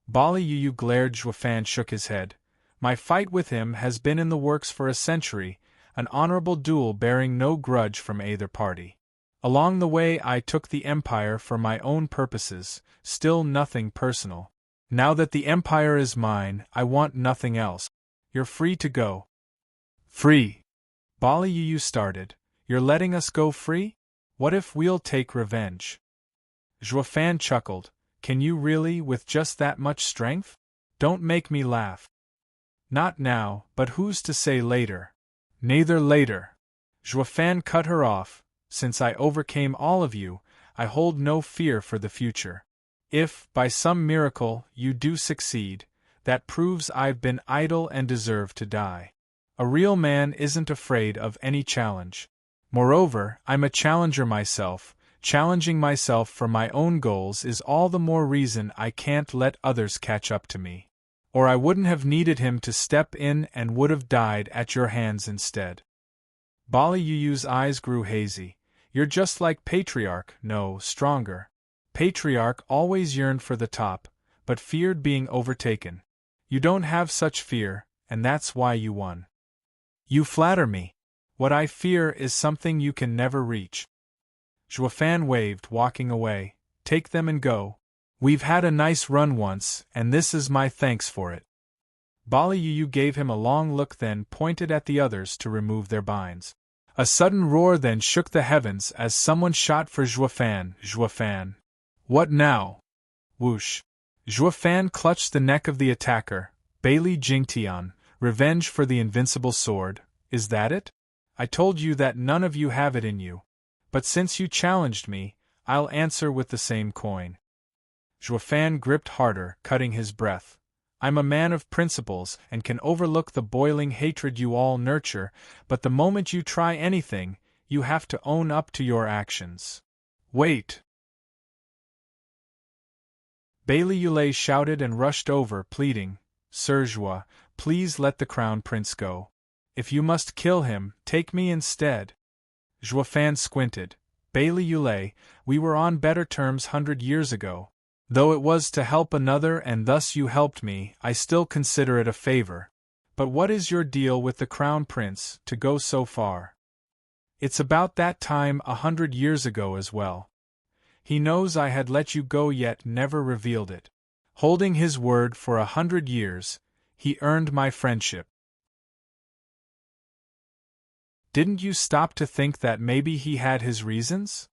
Bali Yu glared. Zhuofan shook his head. My fight with him has been in the works for a century, an honorable duel bearing no grudge from either party. Along the way I took the Empire for my own purposes, still nothing personal. Now that the Empire is mine, I want nothing else. You're free to go. Free? Bali Yu started. You're letting us go free? What if we'll take revenge? Zhuofan chuckled. Can you really, with just that much strength? Don't make me laugh. Not now, but who's to say later? Neither later. Zhuofan cut her off. Since I overcame all of you, I hold no fear for the future. If, by some miracle, you do succeed, that proves I've been idle and deserve to die. A real man isn't afraid of any challenge. Moreover, I'm a challenger myself, Challenging myself for my own goals is all the more reason I can't let others catch up to me. Or I wouldn't have needed him to step in and would have died at your hands instead. Bali Yuyu's eyes grew hazy. You're just like Patriarch, no, stronger. Patriarch always yearned for the top, but feared being overtaken. You don't have such fear, and that's why you won. You flatter me. What I fear is something you can never reach. Zhuofan waved, walking away. Take them and go. We've had a nice run once, and this is my thanks for it. Bali Yuyu gave him a long look, then pointed at the others to remove their binds. A sudden roar then shook the heavens as someone shot for Zhuofan. Zhuofan. What now? Whoosh. Zhuofan clutched the neck of the attacker. Bailey Jingtian, revenge for the invincible sword. Is that it? I told you that none of you have it in you. But since you challenged me, I'll answer with the same coin. Zhuofan gripped harder, cutting his breath. I'm a man of principles and can overlook the boiling hatred you all nurture, but the moment you try anything, you have to own up to your actions. Wait! Bailey Yulei shouted and rushed over, pleading, Sir Zhua, please let the Crown Prince go. If you must kill him, take me instead. Zhuofan squinted. Bailey Yulei, we were on better terms 100 years ago. Though it was to help another and thus you helped me, I still consider it a favor. But what is your deal with the Crown Prince, to go so far? It's about that time 100 years ago as well. He knows I had let you go yet never revealed it. Holding his word for 100 years, he earned my friendship. Didn't you stop to think that maybe he had his reasons?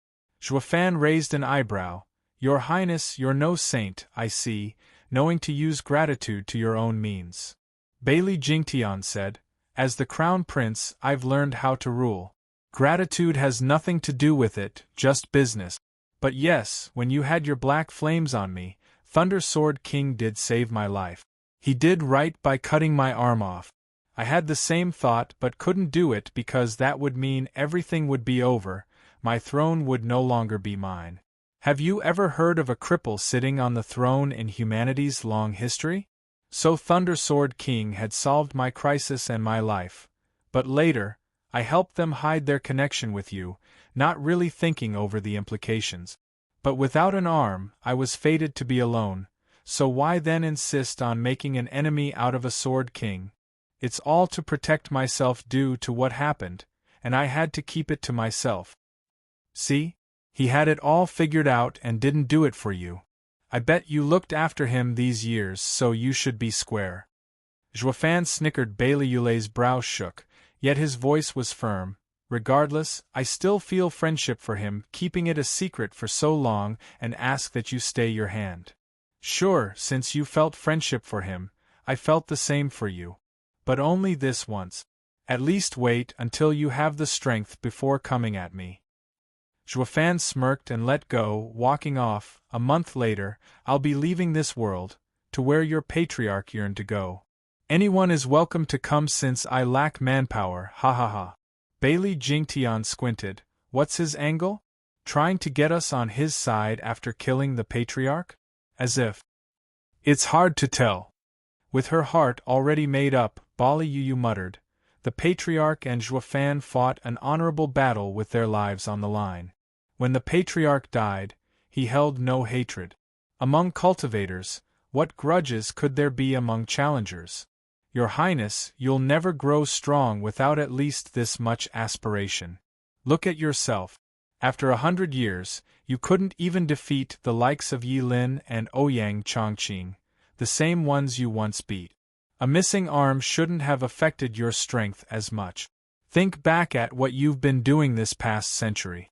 Zhuofan raised an eyebrow. Your Highness, you're no saint, I see, knowing to use gratitude to your own means. Bailey Jingtian said, as the Crown Prince, I've learned how to rule. Gratitude has nothing to do with it, just business. But yes, when you had your black flames on me, Thunder Sword King did save my life. He did right by cutting my arm off. I had the same thought but couldn't do it because that would mean everything would be over, my throne would no longer be mine. Have you ever heard of a cripple sitting on the throne in humanity's long history? So Thunder Sword King had solved my crisis and my life. But later, I helped them hide their connection with you, not really thinking over the implications. But without an arm, I was fated to be alone, so why then insist on making an enemy out of a Sword King? It's all to protect myself due to what happened, and I had to keep it to myself. See? He had it all figured out and didn't do it for you. I bet you looked after him these years, so you should be square. Zhuofan snickered. Bailey Yulei's brow shook, yet his voice was firm. Regardless, I still feel friendship for him, keeping it a secret for so long, and ask that you stay your hand. Sure, since you felt friendship for him, I felt the same for you. But only this once. At least wait until you have the strength before coming at me. Zhuofan smirked and let go, walking off. A month later, I'll be leaving this world, to where your patriarch yearned to go. Anyone is welcome to come since I lack manpower, ha ha ha. Bailey Jingtian squinted. What's his angle? Trying to get us on his side after killing the patriarch? As if. It's hard to tell. With her heart already made up, Bali Yuyu muttered. The patriarch and Zhuofan fought an honorable battle with their lives on the line. When the patriarch died, he held no hatred. Among cultivators, what grudges could there be among challengers? Your Highness, you'll never grow strong without at least this much aspiration. Look at yourself. After 100 years, you couldn't even defeat the likes of Qilin and Ouyang Chongqing, the same ones you once beat. A missing arm shouldn't have affected your strength as much. Think back at what you've been doing this past century.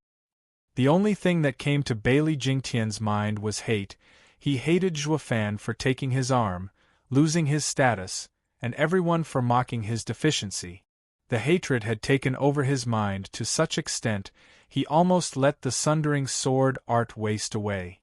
The only thing that came to Bailey Jingtian's mind was hate. He hated Zhuofan for taking his arm, losing his status, and everyone for mocking his deficiency. The hatred had taken over his mind to such extent he almost let the Sundering sword art waste away.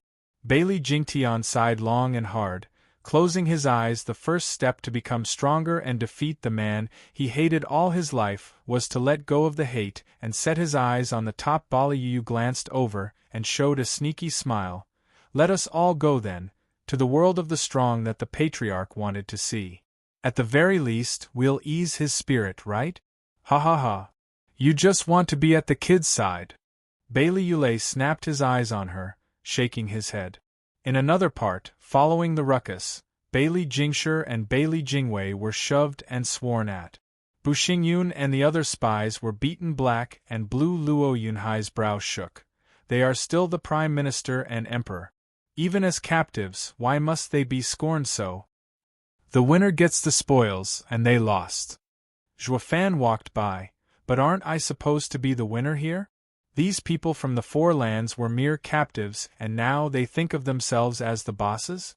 Bailey Jingtian sighed long and hard. closing his eyes. The first step to become stronger and defeat the man he hated all his life was to let go of the hate and set his eyes on the top. Liao glanced over and showed a sneaky smile. Let us all go then, to the world of the strong that the patriarch wanted to see. At the very least, we'll ease his spirit, right? Ha ha ha. You just want to be at the kid's side. Liao snapped his eyes on her, shaking his head. In another part, following the ruckus, Bailey Jingshi and Bailey Jingwei were shoved and sworn at. Bu Xingyun and the other spies were beaten black and blue. Luo Yunhai's brow shook. They are still the Prime Minister and Emperor. Even as captives, why must they be scorned so? The winner gets the spoils, and they lost. Zhuofan walked by. But aren't I supposed to be the winner here? These people from the Four Lands were mere captives, and now they think of themselves as the bosses?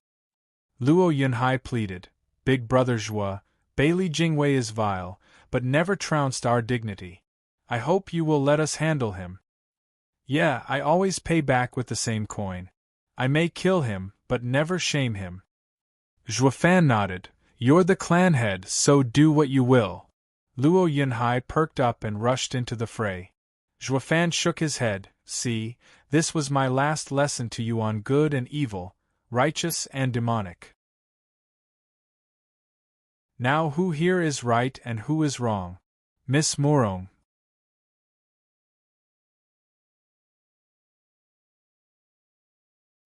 Luo Yunhai pleaded. Big brother Zhuo, Bailey Jingwei is vile, but never trounced our dignity. I hope you will let us handle him. Yeah, I always pay back with the same coin. I may kill him, but never shame him. Zhuofan nodded. You're the clan head, so do what you will. Luo Yunhai perked up and rushed into the fray. Zhuofan shook his head. See, this was my last lesson to you on good and evil, righteous and demonic. Now who here is right and who is wrong? Miss Murong.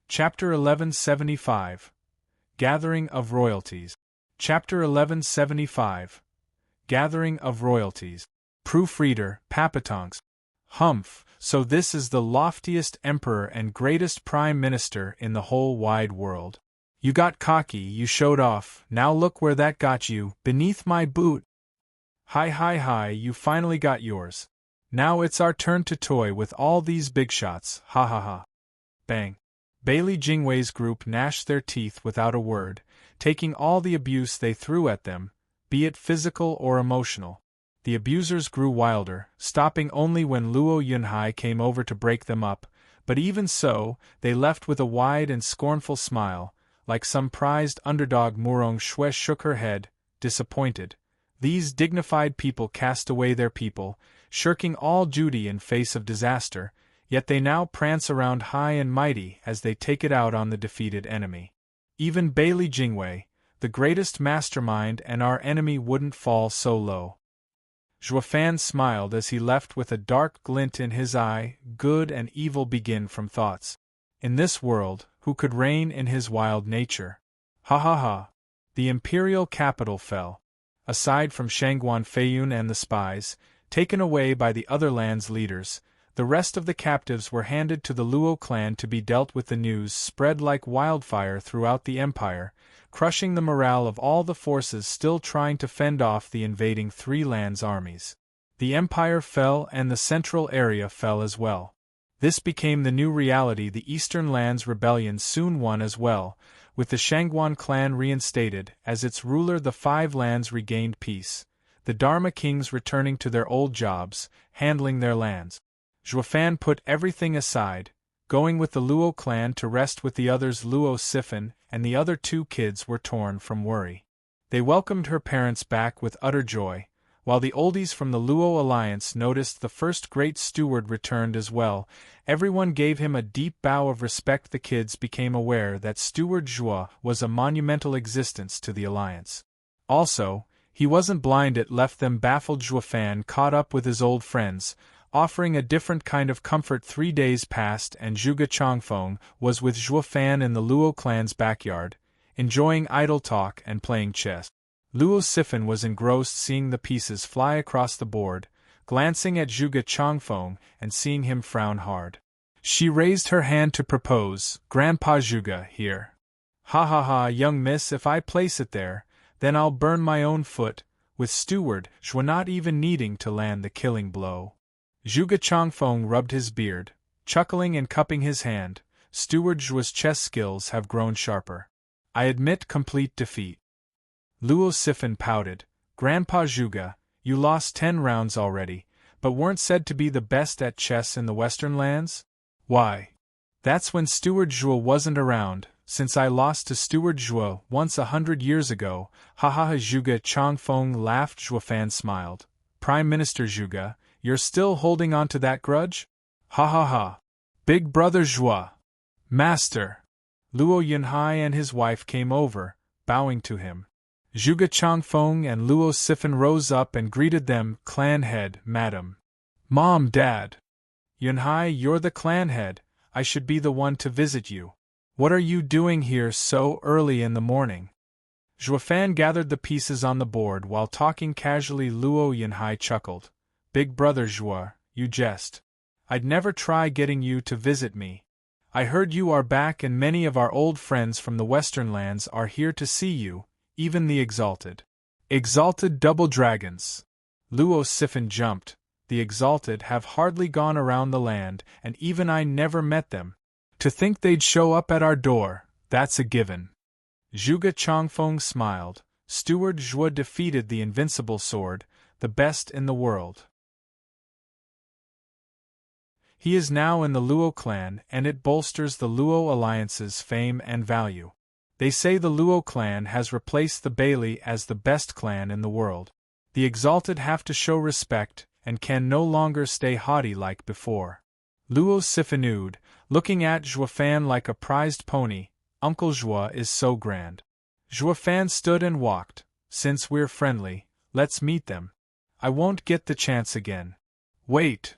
Chapter 1175. Gathering of Royalties. Chapter 1175. Gathering of Royalties. Proofreader, Papatongs. Humph, so this is the loftiest emperor and greatest prime minister in the whole wide world. You got cocky, you showed off, now look where that got you, beneath my boot. Hi, you finally got yours. Now it's our turn to toy with all these big shots, ha ha ha. Bang. Bailey Jingwei's group gnashed their teeth without a word, taking all the abuse they threw at them, be it physical or emotional. The abusers grew wilder, stopping only when Luo Yunhai came over to break them up, but even so, they left with a wide and scornful smile, like some prized underdog. Murong Shui shook her head, disappointed. These dignified people cast away their people, shirking all duty in face of disaster, yet they now prance around high and mighty as they take it out on the defeated enemy. Even Bailey Jingwei, the greatest mastermind and our enemy, wouldn't fall so low. Zhuofan smiled as he left with a dark glint in his eye. Good and evil begin from thoughts. In this world, who could reign in his wild nature? Ha ha ha. The imperial capital fell. Aside from Shangguan Feiyun and the spies, taken away by the other lands' leaders, the rest of the captives were handed to the Luo clan to be dealt with. The news spread like wildfire throughout the empire, crushing the morale of all the forces still trying to fend off the invading Three Lands armies. The empire fell and the central area fell as well. This became the new reality. The Eastern Lands rebellion soon won as well, with the Shangguan clan reinstated as its ruler. The Five Lands regained peace, the Dharma kings returning to their old jobs, handling their lands. Zhuofan put everything aside, going with the Luo clan to rest with the others. Luo Sifan and the other two kids were torn from worry. They welcomed her parents back with utter joy, while the oldies from the Luo alliance noticed the first great steward returned as well. Everyone gave him a deep bow of respect. The kids became aware that Steward Zhuo was a monumental existence to the alliance. Also, he wasn't blind. It left them baffled. Zhuofan caught up with his old friends, offering a different kind of comfort. 3 days passed and Zhuge Changfeng was with Zhuofan in the Luo clan's backyard, enjoying idle talk and playing chess. Luo Sifan was engrossed seeing the pieces fly across the board, glancing at Zhuge Changfeng and seeing him frown hard. She raised her hand to propose. Grandpa Zhuge, here. Ha ha ha, young miss, if I place it there, then I'll burn my own foot, with Steward Zhuo not even needing to land the killing blow. Zhuge Changfeng rubbed his beard, chuckling and cupping his hand. Steward Zhuo's chess skills have grown sharper. I admit complete defeat. Luo Sifan pouted. Grandpa Zhuge, you lost 10 rounds already, but weren't said to be the best at chess in the Western Lands? Why? That's when Steward Zhuo wasn't around, since I lost to Steward Zhuo once 100 years ago. Ha ha ha. Zhuge Changfeng laughed. Zhuofan smiled. Prime Minister Zhuge, you're still holding on to that grudge? Ha ha ha. Big brother Zhuo. Master. Luo Yunhai and his wife came over, bowing to him. Zhuge Changfeng and Luo Sifan rose up and greeted them. Clan head, madam. Mom, dad. Yunhai, you're the clan head, I should be the one to visit you. What are you doing here so early in the morning? Zhuofan gathered the pieces on the board while talking casually. Luo Yunhai chuckled. Big brother Zhuo, you jest. I'd never try getting you to visit me. I heard you are back and many of our old friends from the western lands are here to see you, even the exalted. Exalted double dragons. Luo Sifan jumped. The exalted have hardly gone around the land, and even I never met them. To think they'd show up at our door, that's a given. Zhuge Changfeng smiled. Steward Zhuo defeated the Invincible sword, the best in the world. He is now in the Luo clan, and it bolsters the Luo alliance's fame and value. They say the Luo clan has replaced the Bailey as the best clan in the world. The exalted have to show respect, and can no longer stay haughty like before. Luo Sifanude, looking at Zhuofan like a prized pony. Uncle Zhuo is so grand. Zhuofan stood and walked. Since we're friendly, let's meet them. I won't get the chance again. Wait.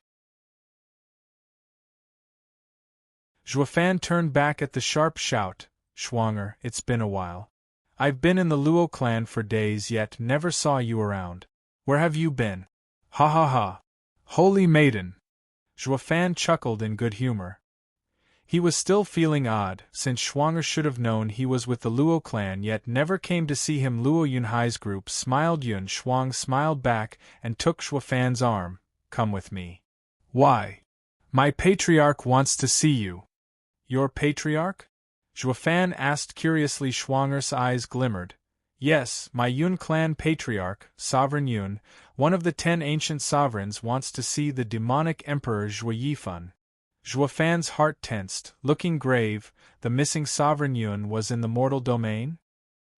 Zhuofan turned back at the sharp shout. Schwanger, it's been a while. I've been in the Luo clan for days yet never saw you around. Where have you been? Ha ha ha. Holy maiden. Zhuofan chuckled in good humor. He was still feeling odd, since Schwanger should have known he was with the Luo clan yet never came to see him. Luo Yunhai's group smiled. Yun Shuang smiled back and took Zhuofan's arm. Come with me. Why? My patriarch wants to see you. Your patriarch? Zhuofan asked curiously. Schwanger's eyes glimmered. Yes, my Yun clan patriarch, Sovereign Yun, one of the 10 ancient sovereigns, wants to see the demonic emperor Zhuo Yifan. Zhuofan's heart tensed, looking grave. The missing Sovereign Yun was in the mortal domain?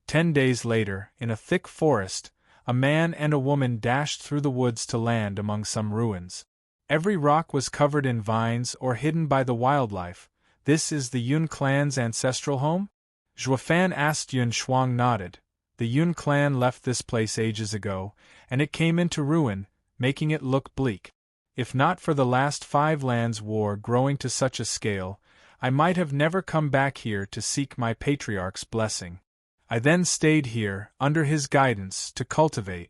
10 days later, in a thick forest, a man and a woman dashed through the woods to land among some ruins. Every rock was covered in vines or hidden by the wildlife. This is the Yun clan's ancestral home? Zhuofan asked. Yun Shuang nodded. The Yun clan left this place ages ago, and it came into ruin, making it look bleak. If not for the last 5 lands war growing to such a scale, I might have never come back here to seek my patriarch's blessing. I then stayed here, under his guidance, to cultivate.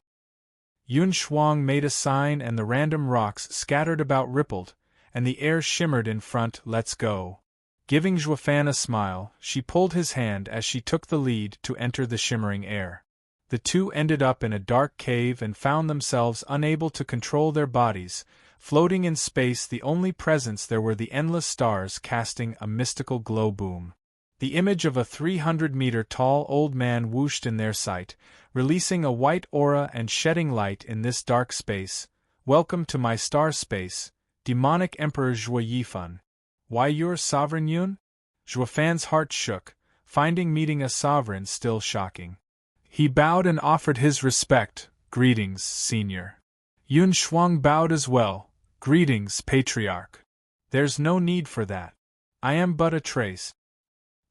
Yun Shuang made a sign and the random rocks scattered about rippled, and the air shimmered in front. Let's go. Giving Zhuofan a smile, she pulled his hand as she took the lead to enter the shimmering air. The two ended up in a dark cave and found themselves unable to control their bodies. Floating in space, the only presence there were the endless stars casting a mystical glow. Boom. The image of a 300-meter-tall old man whooshed in their sight, releasing a white aura and shedding light in this dark space. Welcome to my star space, demonic Emperor Zhuo Yifan. Why, you're Sovereign Yun? Zhuofan's heart shook, finding meeting a sovereign still shocking. He bowed and offered his respect. Greetings, senior. Yun Shuang bowed as well. Greetings, patriarch. There's no need for that. I am but a trace.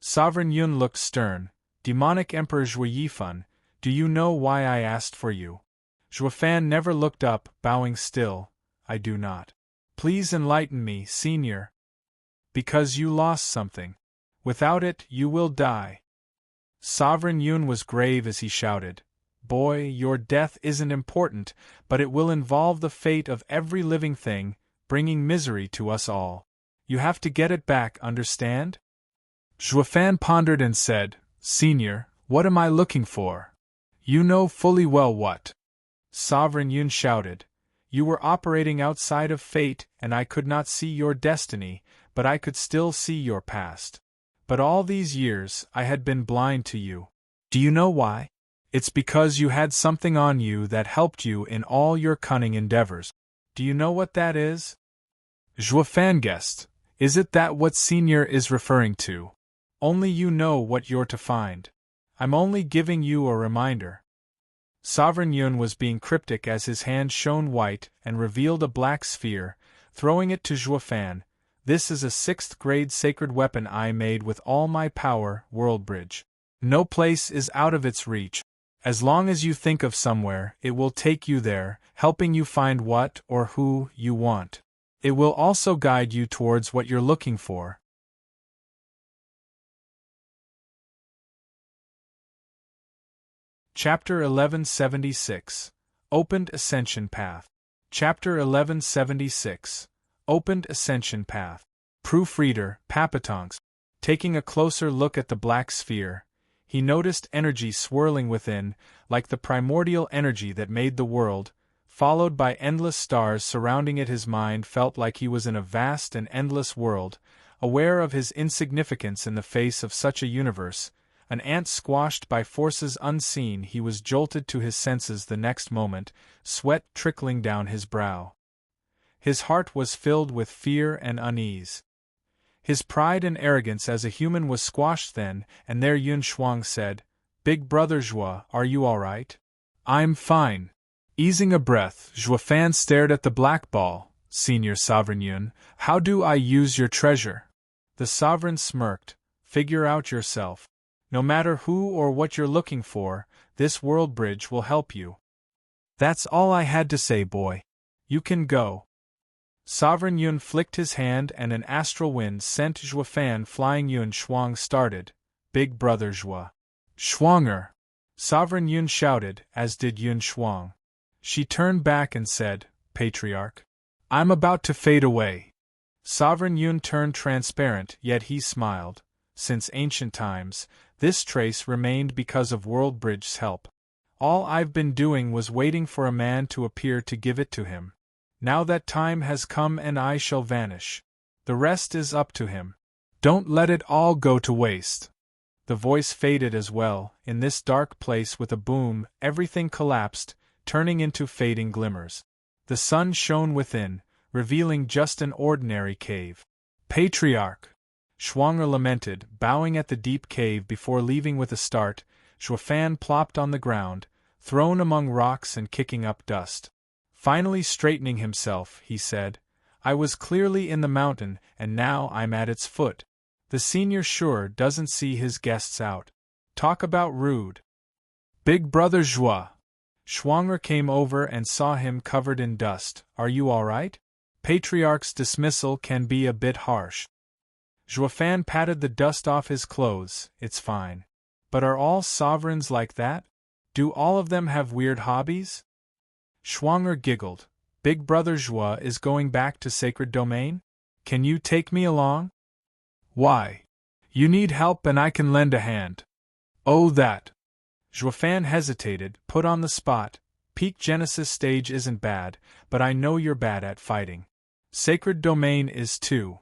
Sovereign Yun looked stern. Demonic Emperor Zhuo Yifan, do you know why I asked for you? Zhuofan never looked up, bowing still. I do not. Please enlighten me, senior. Because you lost something. Without it, you will die. Sovereign Yun was grave as he shouted. Boy, your death isn't important, but it will involve the fate of every living thing, bringing misery to us all. You have to get it back, understand? Zhuofan pondered and said, Senior, what am I looking for? You know fully well what. Sovereign Yun shouted. You were operating outside of fate, and I could not see your destiny, but I could still see your past. But all these years, I had been blind to you. Do you know why? It's because you had something on you that helped you in all your cunning endeavors. Do you know what that is? Zhuofan guessed. Is it that what Senior is referring to? Only you know what you're to find. I'm only giving you a reminder. Sovereign Yun was being cryptic as his hand shone white and revealed a black sphere, throwing it to Shoud've. This is a 6th grade sacred weapon I made with all my power, Worldbridge. No place is out of its reach. As long as you think of somewhere, it will take you there, helping you find what or who you want. It will also guide you towards what you're looking for. Chapter 1176. Opened Ascension Path. Chapter 1176. Opened Ascension Path. Proofreader, Papatongs. Taking a closer look at the black sphere, he noticed energy swirling within, like the primordial energy that made the world, followed by endless stars surrounding it. His mind felt like he was in a vast and endless world, aware of his insignificance in the face of such a universe. An ant squashed by forces unseen. He was jolted to his senses the next moment, sweat trickling down his brow. His heart was filled with fear and unease. His pride and arrogance as a human was squashed then, and there Yun Shuang said, "Big brother Zhua, are you all right?" "I'm fine." Easing a breath, Zhuofan stared at the black ball. "Senior Sovereign Yun, how do I use your treasure?" The sovereign smirked. "Figure out yourself. No matter who or what you're looking for, this world bridge will help you." "That's all I had to say, boy. You can go." Sovereign Yun flicked his hand and an astral wind sent Zhuofan flying. Yun Shuang started, "Big brother Zhua." "Shuanger!" Sovereign Yun shouted, as did Yun Shuang. She turned back and said, "Patriarch. I'm about to fade away." Sovereign Yun turned transparent, yet he smiled. Since ancient times, this trace remained because of Worldbridge's help. All I've been doing was waiting for a man to appear to give it to him. Now that time has come and I shall vanish. The rest is up to him. Don't let it all go to waste. The voice faded as well. In this dark place with a boom, everything collapsed, turning into fading glimmers. The sun shone within, revealing just an ordinary cave. "Patriarch!" Shuanger lamented, bowing at the deep cave before leaving with a start. Zhuofan plopped on the ground, thrown among rocks and kicking up dust. Finally straightening himself, he said, "I was clearly in the mountain, and now I'm at its foot. The senior sure doesn't see his guests out. Talk about rude." "Big brother Zhua." Shuanger came over and saw him covered in dust. "Are you all right? Patriarch's dismissal can be a bit harsh." Zhuofan patted the dust off his clothes. "It's fine. But are all sovereigns like that? Do all of them have weird hobbies?" Shuanger giggled. "Big brother Zhua is going back to Sacred Domain? Can you take me along?" "Why? You need help and I can lend a hand." "Oh that." Zhuofan hesitated, put on the spot. "Peak Genesis stage isn't bad, but I know you're bad at fighting. Sacred Domain is too."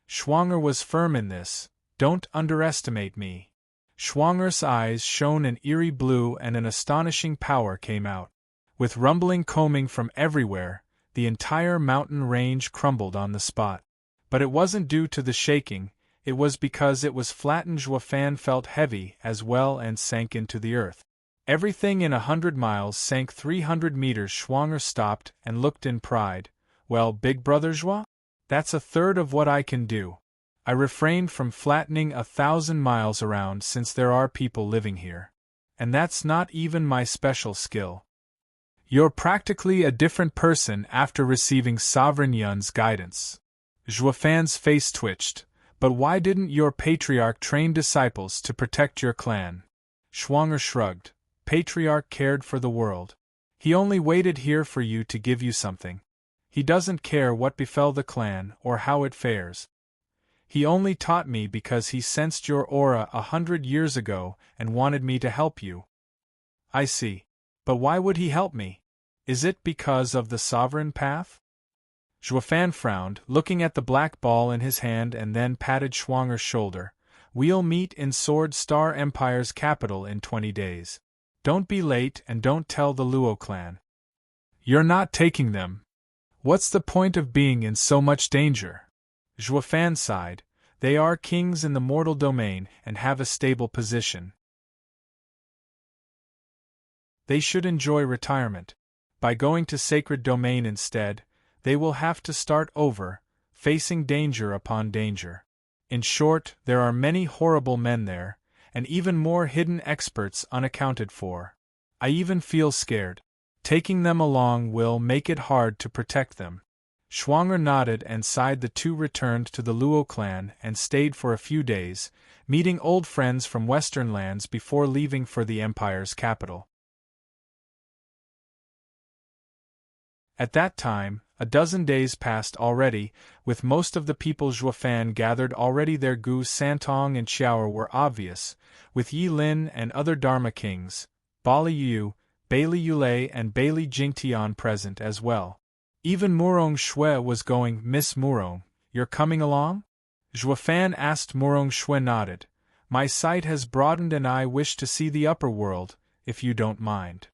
Shuanger was firm in this. "Don't underestimate me." Shuanger's eyes shone an eerie blue and an astonishing power came out. With rumbling combing from everywhere, the entire mountain range crumbled on the spot. But it wasn't due to the shaking, it was because it was flattened. Zhuofan felt heavy as well and sank into the earth. Everything in 100 miles sank 300 meters. Shuanger stopped and looked in pride. "Well, big brother Zhua? That's a third of what I can do. I refrained from flattening 1,000 miles around since there are people living here. And that's not even my special skill." "You're practically a different person after receiving Sovereign Yun's guidance." Zhuofan's face twitched. "But why didn't your patriarch train disciples to protect your clan?" Shuanger shrugged. "Patriarch cared for the world. He only waited here for you to give you something. He doesn't care what befell the clan or how it fares. He only taught me because he sensed your aura 100 years ago and wanted me to help you." "I see. But why would he help me? Is it because of the sovereign path?" Zhuofan frowned, looking at the black ball in his hand and then patted Shuanger's shoulder. "We'll meet in Sword Star Empire's capital in 20 days. Don't be late and don't tell the Luo clan." "You're not taking them. What's the point of being in so much danger?" Zhuofan sighed. They are kings in the mortal domain and have a stable position. They should enjoy retirement. By going to sacred domain instead, they will have to start over, facing danger upon danger. In short, there are many horrible men there, and even more hidden experts unaccounted for. I even feel scared. Taking them along will make it hard to protect them. Schwanger nodded and sighed. The two returned to the Luo clan and stayed for a few days, meeting old friends from western lands before leaving for the Empire's capital. At that time, a dozen days passed already, with most of the people Zhuofan gathered already. Their Gu Santong and Qiao were obvious, with Yi Lin and other Dharma kings, Bali Yu, Bailey Yulei and Bailey Jingtian present as well. Even Murong Shui was going. Miss Murong, you're coming along? Zhuofan asked. Murong Shui nodded. My sight has broadened and I wish to see the upper world, if you don't mind.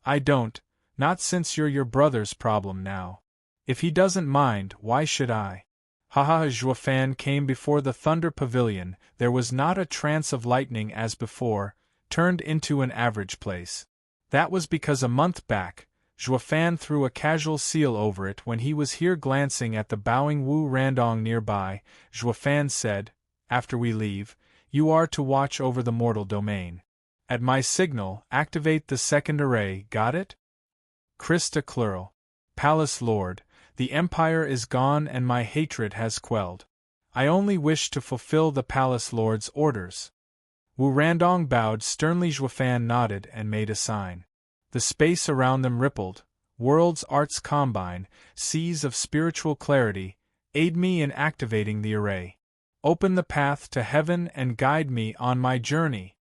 I don't, not since you're your brother's problem now. If he doesn't mind, why should I? Haha. Zhuofan came before the Thunder Pavilion. There was not a trance of lightning as before, turned into an average place. That was because a month back, Zhuofan threw a casual seal over it when he was here. Glancing at the bowing Wu Randong nearby, Zhuofan said, after we leave, you are to watch over the mortal domain. At my signal, activate the second array, got it? Krista Klurl. Palace Lord, the Empire is gone and my hatred has quelled. I only wish to fulfill the Palace Lord's orders. Wu Randong bowed sternly. Zhuofan nodded and made a sign. The space around them rippled. Worlds arts combine, seas of spiritual clarity, aid me in activating the array. Open the path to heaven and guide me on my journey.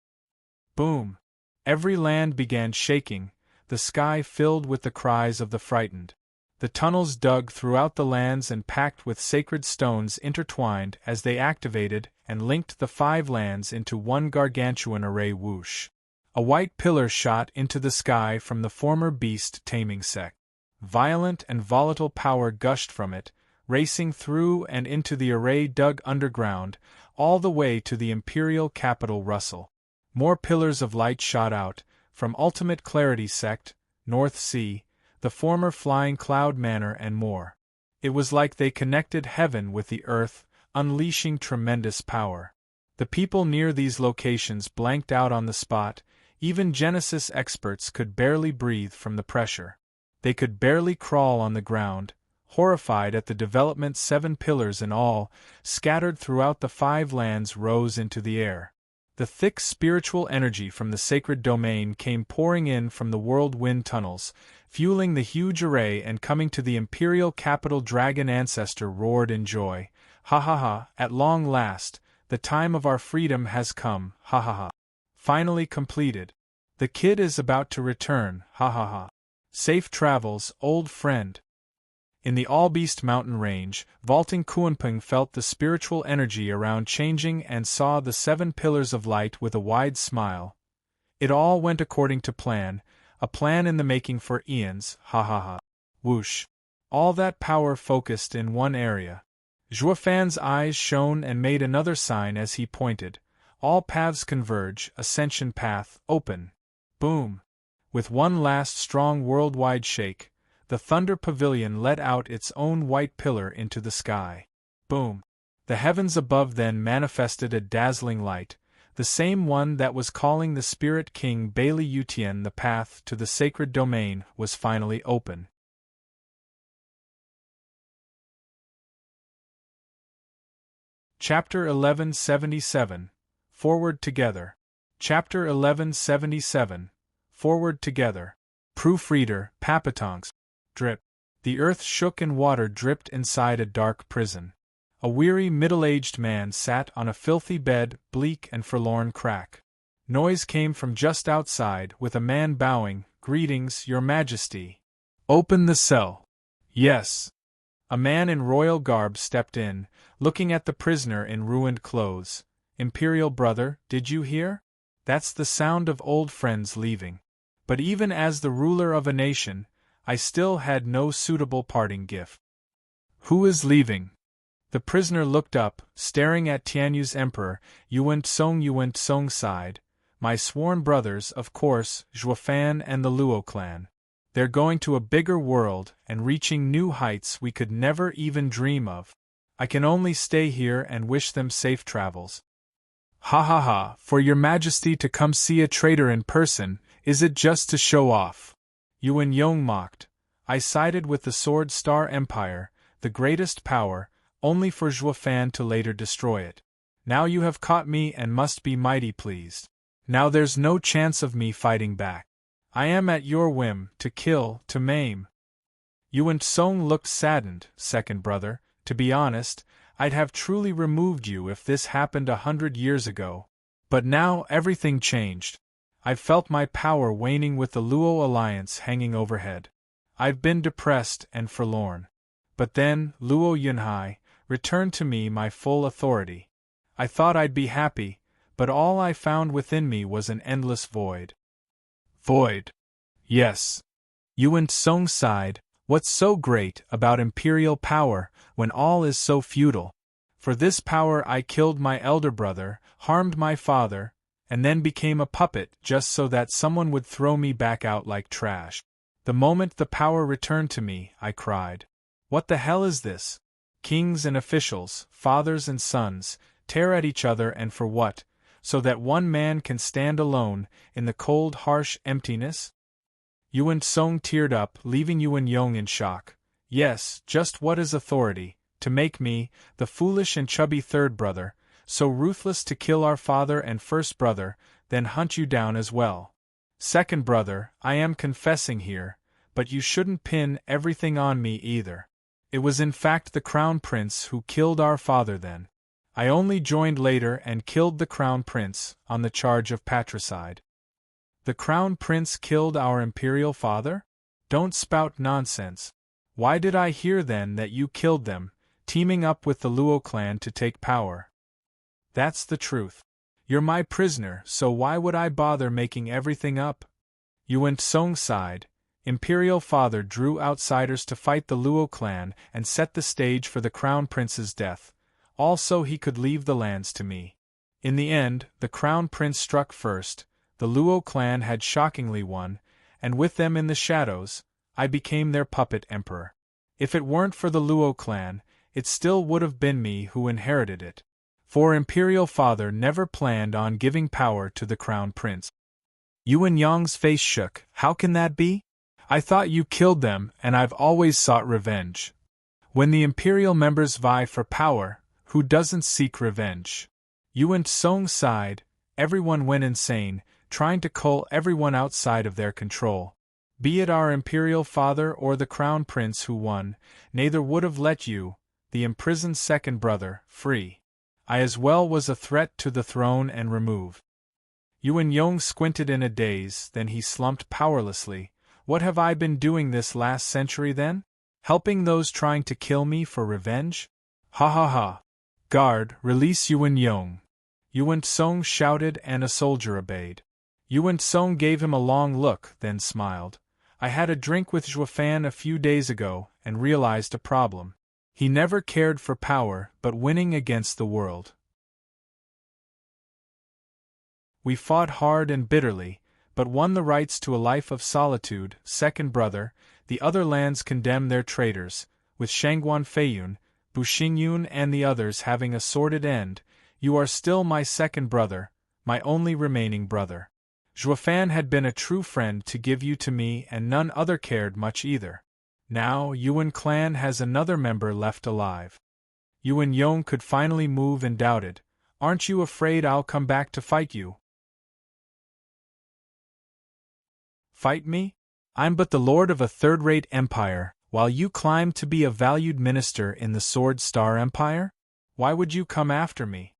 Boom! Every land began shaking, the sky filled with the cries of the frightened. The tunnels dug throughout the lands and packed with sacred stones intertwined as they activated and linked the 5 lands into one gargantuan array. Whoosh! A white pillar shot into the sky from the former beast-taming sect. Violent and volatile power gushed from it, racing through and into the array dug underground, all the way to the imperial capital Russell. More pillars of light shot out, from Ultimate Clarity sect, North Sea, the former Flying Cloud Manor and more. It was like they connected heaven with the earth, unleashing tremendous power. The people near these locations blanked out on the spot. Even Genesis experts could barely breathe from the pressure. They could barely crawl on the ground, horrified at the development. 7 pillars in all, scattered throughout the 5 lands, rose into the air. The thick spiritual energy from the sacred domain came pouring in from the whirlwind tunnels, fueling the huge array, and coming to the imperial capital. Dragon Ancestor roared in joy. Ha ha ha, at long last, the time of our freedom has come, ha ha ha. Finally completed. The kid is about to return, ha ha ha. Safe travels, old friend. In the Allbeast mountain range, vaulting Kuanping felt the spiritual energy around changing and saw the 7 pillars of light with a wide smile. It all went according to plan, a plan in the making for eons, ha ha ha. Whoosh. All that power focused in one area. Zhuofan's eyes shone and made another sign as he pointed. All paths converge, Ascension path, open. Boom! With one last strong worldwide shake, the Thunder Pavilion let out its own white pillar into the sky. Boom! The heavens above then manifested a dazzling light, the same one that was calling the Spirit King Bailey Yutian. The path to the sacred domain was finally open. Chapter 1177. Forward Together. Chapter 1177. Forward Together. Proofreader, Papatonks. Drip. The earth shook and water dripped inside a dark prison. A weary middle-aged man sat on a filthy bed, bleak and forlorn. Crack. Noise came from just outside, with a man bowing. Greetings, Your Majesty. Open the cell. Yes. A man in royal garb stepped in, looking at the prisoner in ruined clothes. Imperial brother, did you hear? That's the sound of old friends leaving. But even as the ruler of a nation, I still had no suitable parting gift. Who is leaving? The prisoner looked up, staring at Tianyu's emperor. Yuan-tsong sighed. My sworn brothers, of course, Zhuofan and the Luo clan. They're going to a bigger world and reaching new heights we could never even dream of. I can only stay here and wish them safe travels. Ha ha ha, for your majesty to come see a traitor in person, is it just to show off? Yuan Yong mocked. I sided with the Sword Star Empire, the greatest power, only for Zhuofan to later destroy it. Now you have caught me and must be mighty pleased. Now there's no chance of me fighting back. I am at your whim, to kill, to maim. Yuan Tsong looked saddened. Second brother, to be honest, I'd have truly removed you if this happened 100 years ago. But now everything changed. I've felt my power waning with the Luo alliance hanging overhead. I've been depressed and forlorn. But then, Luo Yunhai, returned to me my full authority. I thought I'd be happy, but all I found within me was an endless void. Void. Yes. Yuan Tsong sighed. What's so great about imperial power, when all is so futile? For this power I killed my elder brother, harmed my father, and then became a puppet just so that someone would throw me back out like trash. The moment the power returned to me, I cried. What the hell is this? Kings and officials, fathers and sons, tear at each other, and for what? So that one man can stand alone, in the cold harsh emptiness? Yuan Tsong teared up, leaving Yuan Yong in shock. Yes, just what is authority, to make me, the foolish and chubby third brother, so ruthless to kill our father and first brother, then hunt you down as well? Second brother, I am confessing here, but you shouldn't pin everything on me either. It was in fact the Crown Prince who killed our father then. I only joined later and killed the Crown Prince, on the charge of patricide. The Crown Prince killed our imperial father? Don't spout nonsense. Why did I hear then that you killed them, teaming up with the Luo clan to take power? That's the truth. You're my prisoner, so why would I bother making everything up? Yuan Tsong sighed. Imperial father drew outsiders to fight the Luo clan and set the stage for the Crown Prince's death. Also he could leave the lands to me. In the end, the Crown Prince struck first, the Luo clan had shockingly won, and with them in the shadows, I became their puppet emperor. If it weren't for the Luo clan, it still would have been me who inherited it. For Imperial Father never planned on giving power to the Crown Prince. Yuan Yong's face shook. How can that be? I thought you killed them, and I've always sought revenge. When the Imperial members vie for power, who doesn't seek revenge? Yuan Tsong sighed. Everyone went insane, trying to cull everyone outside of their control. Be it our Imperial Father or the Crown Prince who won, neither would have let you, the imprisoned second brother, free. I as well was a threat to the throne and removed. Yuan Yong squinted in a daze, then he slumped powerlessly. What have I been doing this last century then? Helping those trying to kill me for revenge? Ha ha ha. Guard, release Yuan Yong. Yuan Tsong shouted and a soldier obeyed. Yuan Tsong gave him a long look, then smiled. I had a drink with Zhuofan a few days ago and realized a problem. He never cared for power but winning against the world. We fought hard and bitterly, but won the rights to a life of solitude. Second brother, the other lands condemn their traitors, with Shangguan Feiyun, Buxingyun and the others having a sordid end. You are still my second brother, my only remaining brother. Zhuofan had been a true friend to give you to me, and none other cared much either. Now Yuan clan has another member left alive. Yuan Yong could finally move and doubted. Aren't you afraid I'll come back to fight you? Fight me? I'm but the lord of a third-rate empire, while you climb to be a valued minister in the Sword Star Empire? Why would you come after me?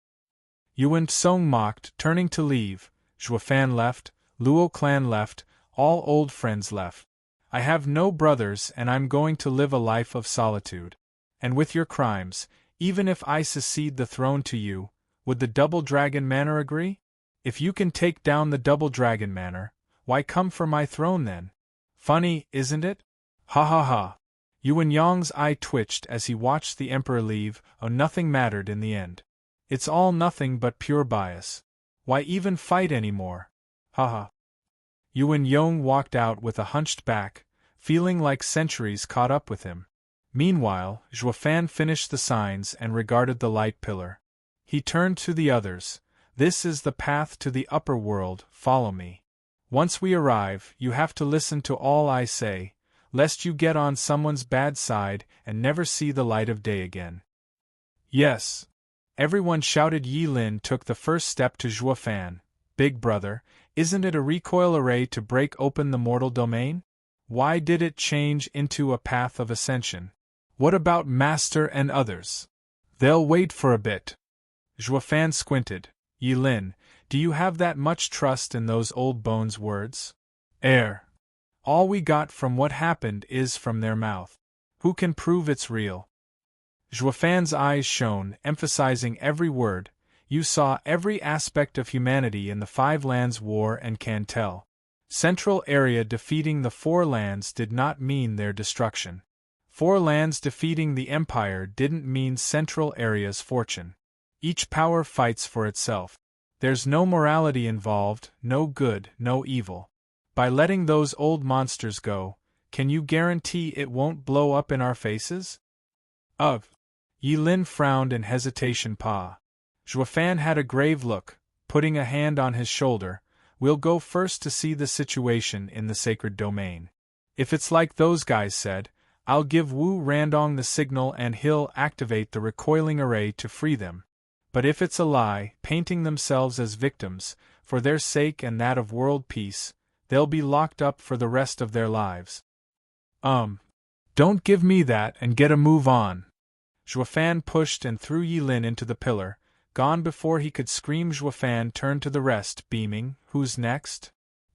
Yuan Tsong mocked, turning to leave. Zhuofan left, Luo clan left, all old friends left. I have no brothers and I'm going to live a life of solitude. And with your crimes, even if I succeed the throne to you, would the Double Dragon Manor agree? If you can take down the Double Dragon Manor, why come for my throne then? Funny, isn't it? Ha ha ha. Yuan Yang's eye twitched as he watched the Emperor leave. Oh, nothing mattered in the end. It's all nothing but pure bias. Why even fight anymore? Haha. Yuan Yong walked out with a hunched back, feeling like centuries caught up with him. Meanwhile, Zhuofan finished the signs and regarded the light pillar. He turned to the others. This is the path to the upper world, follow me. Once we arrive, you have to listen to all I say, lest you get on someone's bad side and never see the light of day again. Yes. Everyone shouted. Yi Lin took the first step to Zhuofan. Big brother, isn't it a recoil array to break open the mortal domain? Why did it change into a path of ascension? What about Master and others? They'll wait for a bit. Zhuofan squinted. Yi Lin, do you have that much trust in those old bones' words? All we got from what happened is from their mouth. Who can prove it's real? Zhuofan's eyes shone, emphasizing every word. You saw every aspect of humanity in the Five Lands War and can tell. Central Area defeating the Four Lands did not mean their destruction. Four Lands defeating the Empire didn't mean Central Area's fortune. Each power fights for itself. There's no morality involved, no good, no evil. By letting those old monsters go, can you guarantee it won't blow up in our faces? Ugh. Yi Lin frowned in hesitation. Zhuofan had a grave look, putting a hand on his shoulder. We'll go first to see the situation in the sacred domain. If it's like those guys said, I'll give Wu Randong the signal and he'll activate the recoiling array to free them. But if it's a lie, painting themselves as victims, for their sake and that of world peace, they'll be locked up for the rest of their lives. Don't give me that and get a move on. Zhuofan pushed and threw Yi Lin into the pillar. Gone before he could scream, Zhuofan turned to the rest, beaming. Who's next?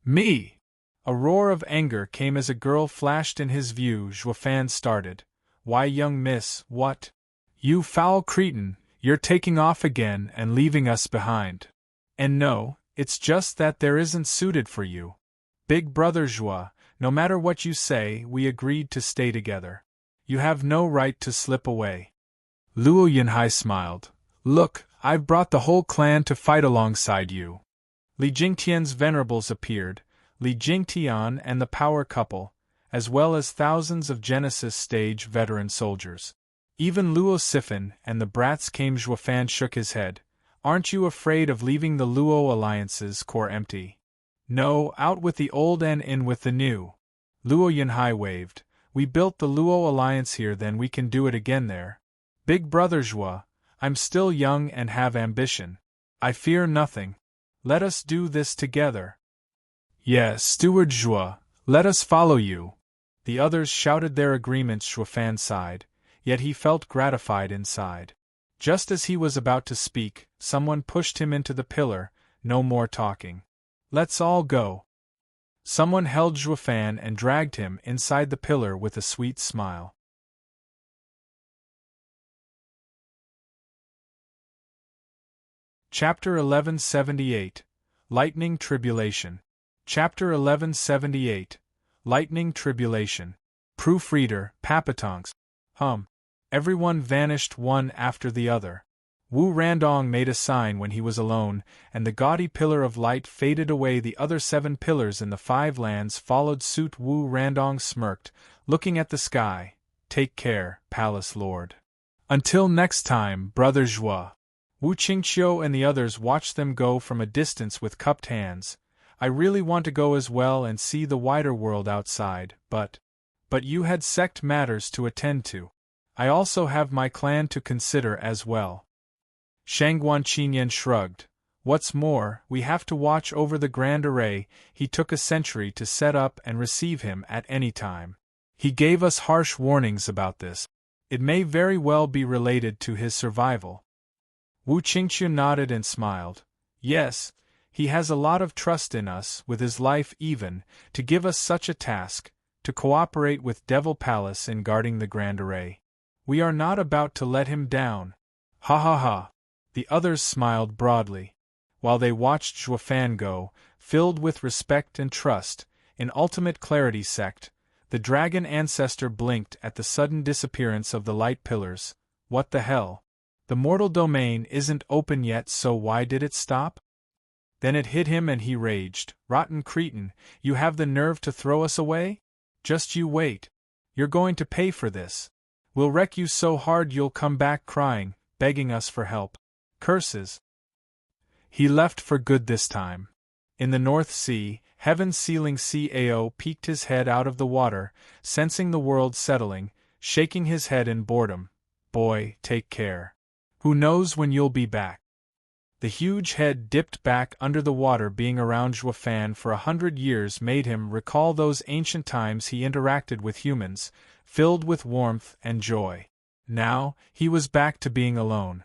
Me! A roar of anger came as a girl flashed in his view. Zhuofan started. Why, young miss, what? You foul cretin, you're taking off again and leaving us behind. And no, it's just that there isn't suited for you. Big brother Zhua, no matter what you say, we agreed to stay together. You have no right to slip away. Luo Yinhai smiled. Look, I've brought the whole clan to fight alongside you. Li Jingtian's venerables appeared, Li Jingtian and the power couple, as well as thousands of Genesis stage veteran soldiers. Even Luo Sifan and the brats came. Zhuofan shook his head. Aren't you afraid of leaving the Luo Alliance's core empty? No, out with the old and in with the new. Luo Yinhai waved. We built the Luo Alliance here, then we can do it again there. Big brother Zhua, I'm still young and have ambition. I fear nothing. Let us do this together. Yes, Steward Zhua, let us follow you. The others shouted their agreements. Zhuofan sighed, yet he felt gratified inside. Just as he was about to speak, someone pushed him into the pillar. No more talking. Let's all go. Someone held Zhuofan and dragged him inside the pillar with a sweet smile. Chapter 1178 Lightning Tribulation. Chapter 1178 Lightning Tribulation. Proofreader, Papatongs. Everyone vanished one after the other. Wu Randong made a sign when he was alone, and the gaudy pillar of light faded away. The other 7 pillars in the 5 lands followed suit. Wu Randong smirked, looking at the sky. Take care, Palace Lord. Until next time, Brother Zhua. Wu Qingqiu and the others watched them go from a distance with cupped hands. I really want to go as well and see the wider world outside, but you had sect matters to attend to. I also have my clan to consider as well. Shangguan Qinyan shrugged. What's more, we have to watch over the Grand Array. He took a century to set up and receive him at any time. He gave us harsh warnings about this. It may very well be related to his survival. Wu Qingqiu nodded and smiled. Yes, he has a lot of trust in us, with his life even, to give us such a task, to cooperate with Devil Palace in guarding the Grand Array. We are not about to let him down. Ha ha ha. The others smiled broadly. While they watched Zhuofan go, filled with respect and trust, in ultimate clarity sect, The dragon ancestor blinked at the sudden disappearance of the light pillars. What the hell? The mortal domain isn't open yet, so why did it stop? Then it hit him and he raged. Rotten cretin, you have the nerve to throw us away? Just you wait. You're going to pay for this. We'll wreck you so hard you'll come back crying, begging us for help. Curses. He left for good this time. In the North Sea, heaven-sealing CAO peeked his head out of the water, sensing the world settling, shaking his head in boredom. Boy, take care. Who knows when you'll be back? The huge head dipped back under the water. Being around Shoud've for 100 years made him recall those ancient times he interacted with humans, filled with warmth and joy. Now, he was back to being alone.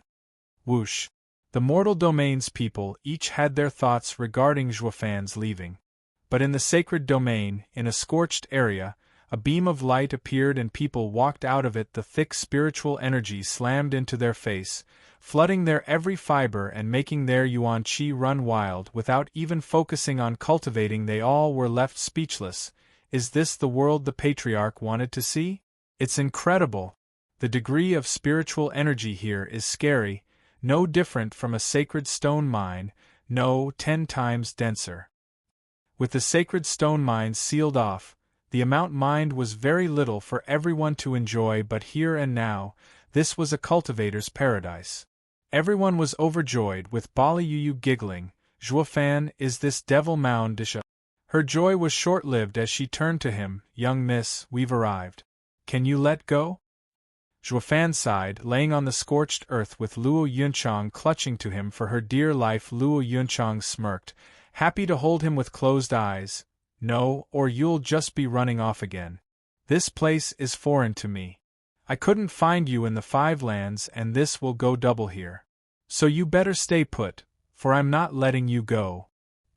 Whoosh. The mortal domain's people each had their thoughts regarding Shoud've's leaving. But in the sacred domain, in a scorched area, a beam of light appeared and people walked out of it. The thick spiritual energy slammed into their face, flooding their every fiber and making their yuan qi run wild. Without even focusing on cultivating, they all were left speechless. Is this the world the patriarch wanted to see? It's incredible. The degree of spiritual energy here is scary, no different from a sacred stone mine, no, 10 times denser. With the sacred stone mines sealed off, the amount mined was very little for everyone to enjoy, but here and now, this was a cultivator's paradise. Everyone was overjoyed, with Bali Yuyu giggling. Shoud've, is this devil mound disha? Her joy was short-lived as she turned to him. Young miss, we've arrived. Can you let go? Shoud've sighed, laying on the scorched earth with Luo Yunchang clutching to him for her dear life. Luo Yunchang smirked, happy to hold him with closed eyes. No, or you'll just be running off again. This place is foreign to me. I couldn't find you in the 5 lands, and this will go double here. So you better stay put, for I'm not letting you go.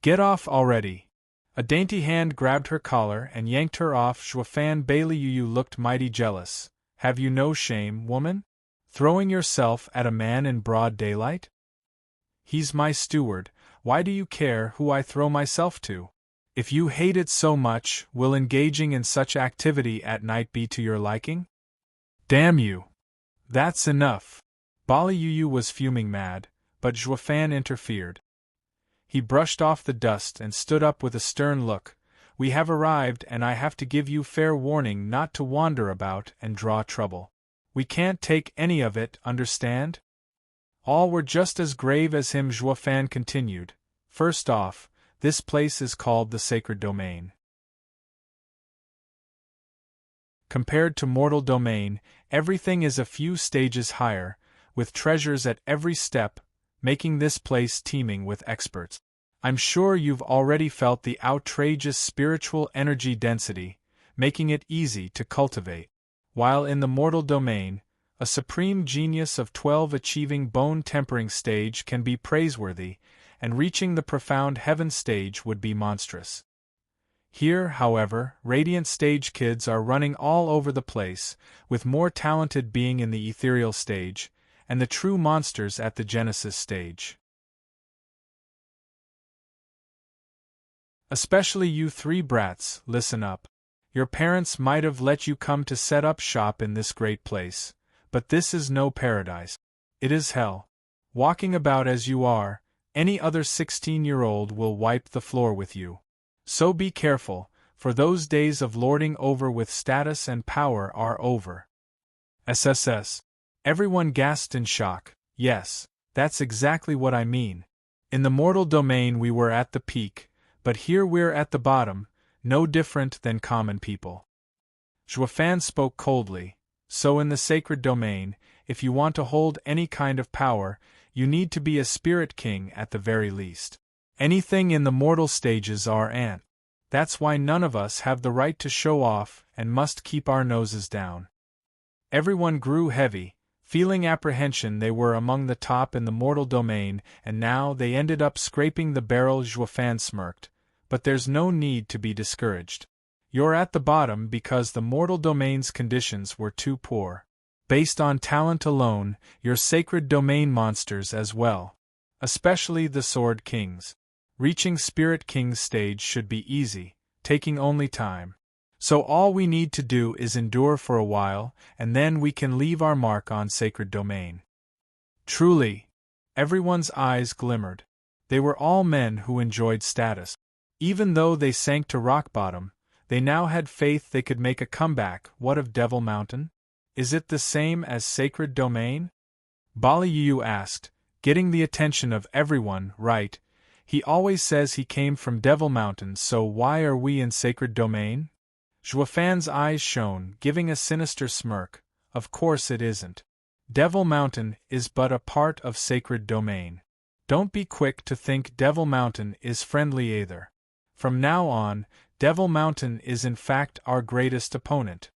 Get off already. A dainty hand grabbed her collar and yanked her off. Shoud've Bailey Yu looked mighty jealous. Have you no shame, woman? Throwing yourself at a man in broad daylight? He's my steward, why do you care who I throw myself to? If you hate it so much, will engaging in such activity at night be to your liking? Damn you! That's enough! Bali Yu was fuming mad, but Shoud've interfered. He brushed off the dust and stood up with a stern look. We have arrived, and I have to give you fair warning not to wander about and draw trouble. We can't take any of it, understand? All were just as grave as him. Shoud've continued. First off, this place is called the Sacred Domain. Compared to mortal domain, everything is a few stages higher, with treasures at every step, making this place teeming with experts. I'm sure you've already felt the outrageous spiritual energy density, making it easy to cultivate. While in the mortal domain, a supreme genius of 12 achieving bone-tempering stage can be praiseworthy, and reaching the profound heaven stage would be monstrous. Here, however, radiant stage kids are running all over the place, with more talented being in the ethereal stage, and the true monsters at the Genesis stage. Especially you 3 brats, listen up. Your parents might have let you come to set up shop in this great place, but this is no paradise. It is hell. Walking about as you are, any other 16-year-old will wipe the floor with you. So be careful, for those days of lording over with status and power are over. SSS. Everyone gasped in shock. Yes, that's exactly what I mean. In the mortal domain we were at the peak, but here we're at the bottom, no different than common people. Shoud've spoke coldly. So in the sacred domain, if you want to hold any kind of power, you need to be a spirit king at the very least. Anything in the mortal stages are ant. That's why none of us have the right to show off and must keep our noses down. Everyone grew heavy, feeling apprehension. They were among the top in the mortal domain, and now they ended up scraping the barrel. Shoud've smirked. But there's no need to be discouraged. You're at the bottom because the mortal domain's conditions were too poor. Based on talent alone, you're sacred domain monsters as well. Especially the Sword Kings. Reaching Spirit King's stage should be easy, taking only time. So all we need to do is endure for a while, and then we can leave our mark on sacred domain. Truly. Everyone's eyes glimmered. They were all men who enjoyed status. Even though they sank to rock bottom, they now had faith they could make a comeback. What of Devil Mountain? Is it the same as sacred domain? Baliyu asked, getting the attention of everyone. Right. He always says he came from Devil Mountain, so why are we in sacred domain? Zhuofan's eyes shone, giving a sinister smirk. Of course it isn't. Devil Mountain is but a part of sacred domain. Don't be quick to think Devil Mountain is friendly either. From now on, Devil Mountain is in fact our greatest opponent.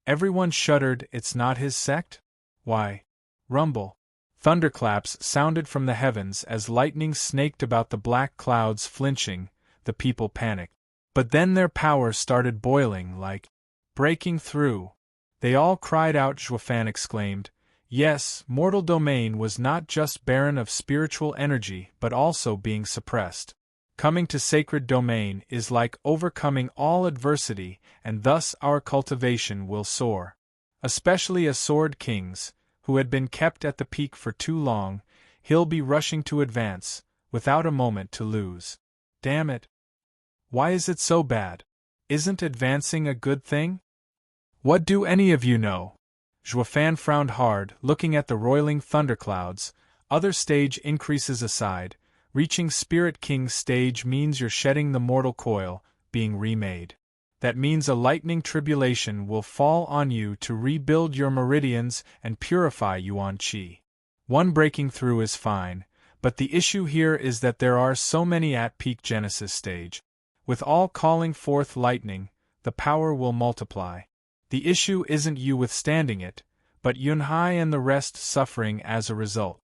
Everyone shuddered. It's not his sect? Why? Rumble. Thunderclaps sounded from the heavens as lightning snaked about the black clouds. Flinching, the people panicked. But then their power started boiling, like breaking through. They all cried out. Zhuofan exclaimed, yes, mortal domain was not just barren of spiritual energy but also being suppressed. Coming to sacred domain is like overcoming all adversity, and thus our cultivation will soar. Especially a Sword King's, who had been kept at the peak for too long, he'll be rushing to advance, without a moment to lose. Damn it. Why is it so bad? Isn't advancing a good thing? What do any of you know? Zhuofan frowned hard, looking at the roiling thunderclouds. Other stage increases aside, reaching Spirit King's stage means you're shedding the mortal coil, being remade. That means a lightning tribulation will fall on you to rebuild your meridians and purify yuan qi. One breaking through is fine, but the issue here is that there are so many at peak Genesis stage. With all calling forth lightning, the power will multiply. The issue isn't you withstanding it, but Yunhai and the rest suffering as a result.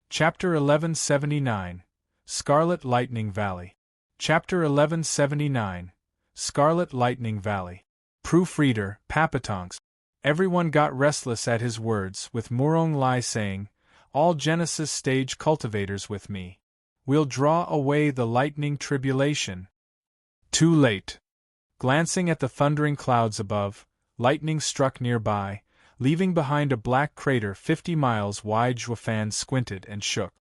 Chapter 1179, Scarlet Lightning Valley. Chapter 1179, Scarlet Lightning Valley. Proofreader, Papatonks. Everyone got restless at his words, with Murong Lai saying, all Genesis stage cultivators with me. We'll draw away the lightning tribulation. Too late. Glancing at the thundering clouds above, lightning struck nearby, leaving behind a black crater 50 miles wide. Zhuofan squinted and shook.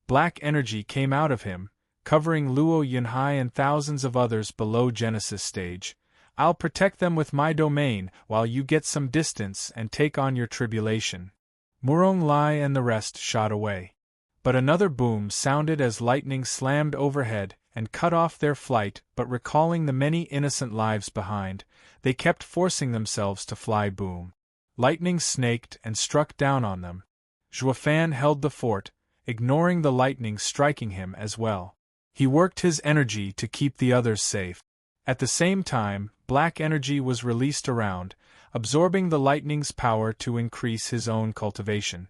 Black energy came out of him, covering Luo Yunhai and thousands of others below Genesis stage. I'll protect them with my domain while you get some distance and take on your tribulation. Murong Lai and the rest shot away. But another boom sounded as lightning slammed overhead and cut off their flight, but recalling the many innocent lives behind, they kept forcing themselves to fly. Boom. Lightning snaked and struck down on them. Zhuofan held the fort, ignoring the lightning striking him as well. He worked his energy to keep the others safe. At the same time, black energy was released around, absorbing the lightning's power to increase his own cultivation.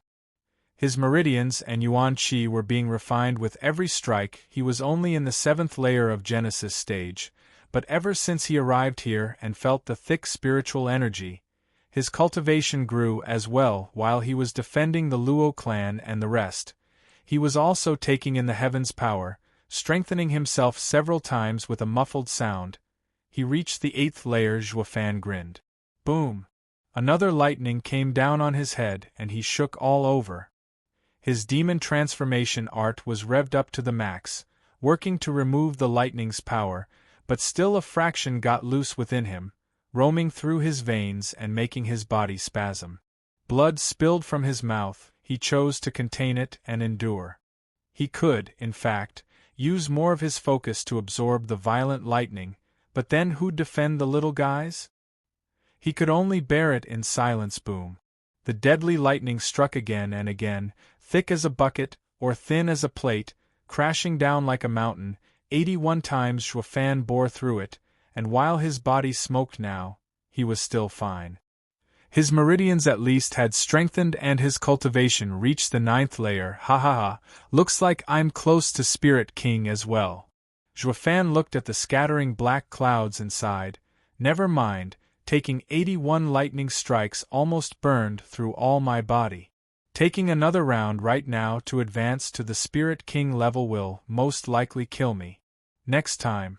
His meridians and yuan qi were being refined with every strike. He was only in the 7th layer of Genesis stage, but ever since he arrived here and felt the thick spiritual energy, his cultivation grew as well. While he was defending the Luo clan and the rest, he was also taking in the heavens' power, strengthening himself several times with a muffled sound. He reached the 8th layer. Zhuofan grinned. Boom! Another lightning came down on his head and he shook all over. His demon transformation art was revved up to the max, working to remove the lightning's power, but still a fraction got loose within him, roaming through his veins and making his body spasm. Blood spilled from his mouth. He chose to contain it and endure. He could, in fact, use more of his focus to absorb the violent lightning, but then who'd defend the little guys? He could only bear it in silence. Boom. The deadly lightning struck again and again, thick as a bucket, or thin as a plate, crashing down like a mountain. 81 times Zhuofan bore through it, and while his body smoked now, he was still fine. His meridians at least had strengthened and his cultivation reached the 9th layer. Ha ha ha, looks like I'm close to Spirit King as well. Zhuofan looked at the scattering black clouds and sighed. Never mind, taking 81 lightning strikes almost burned through all my body. Taking another round right now to advance to the Spirit King level will most likely kill me. Next time.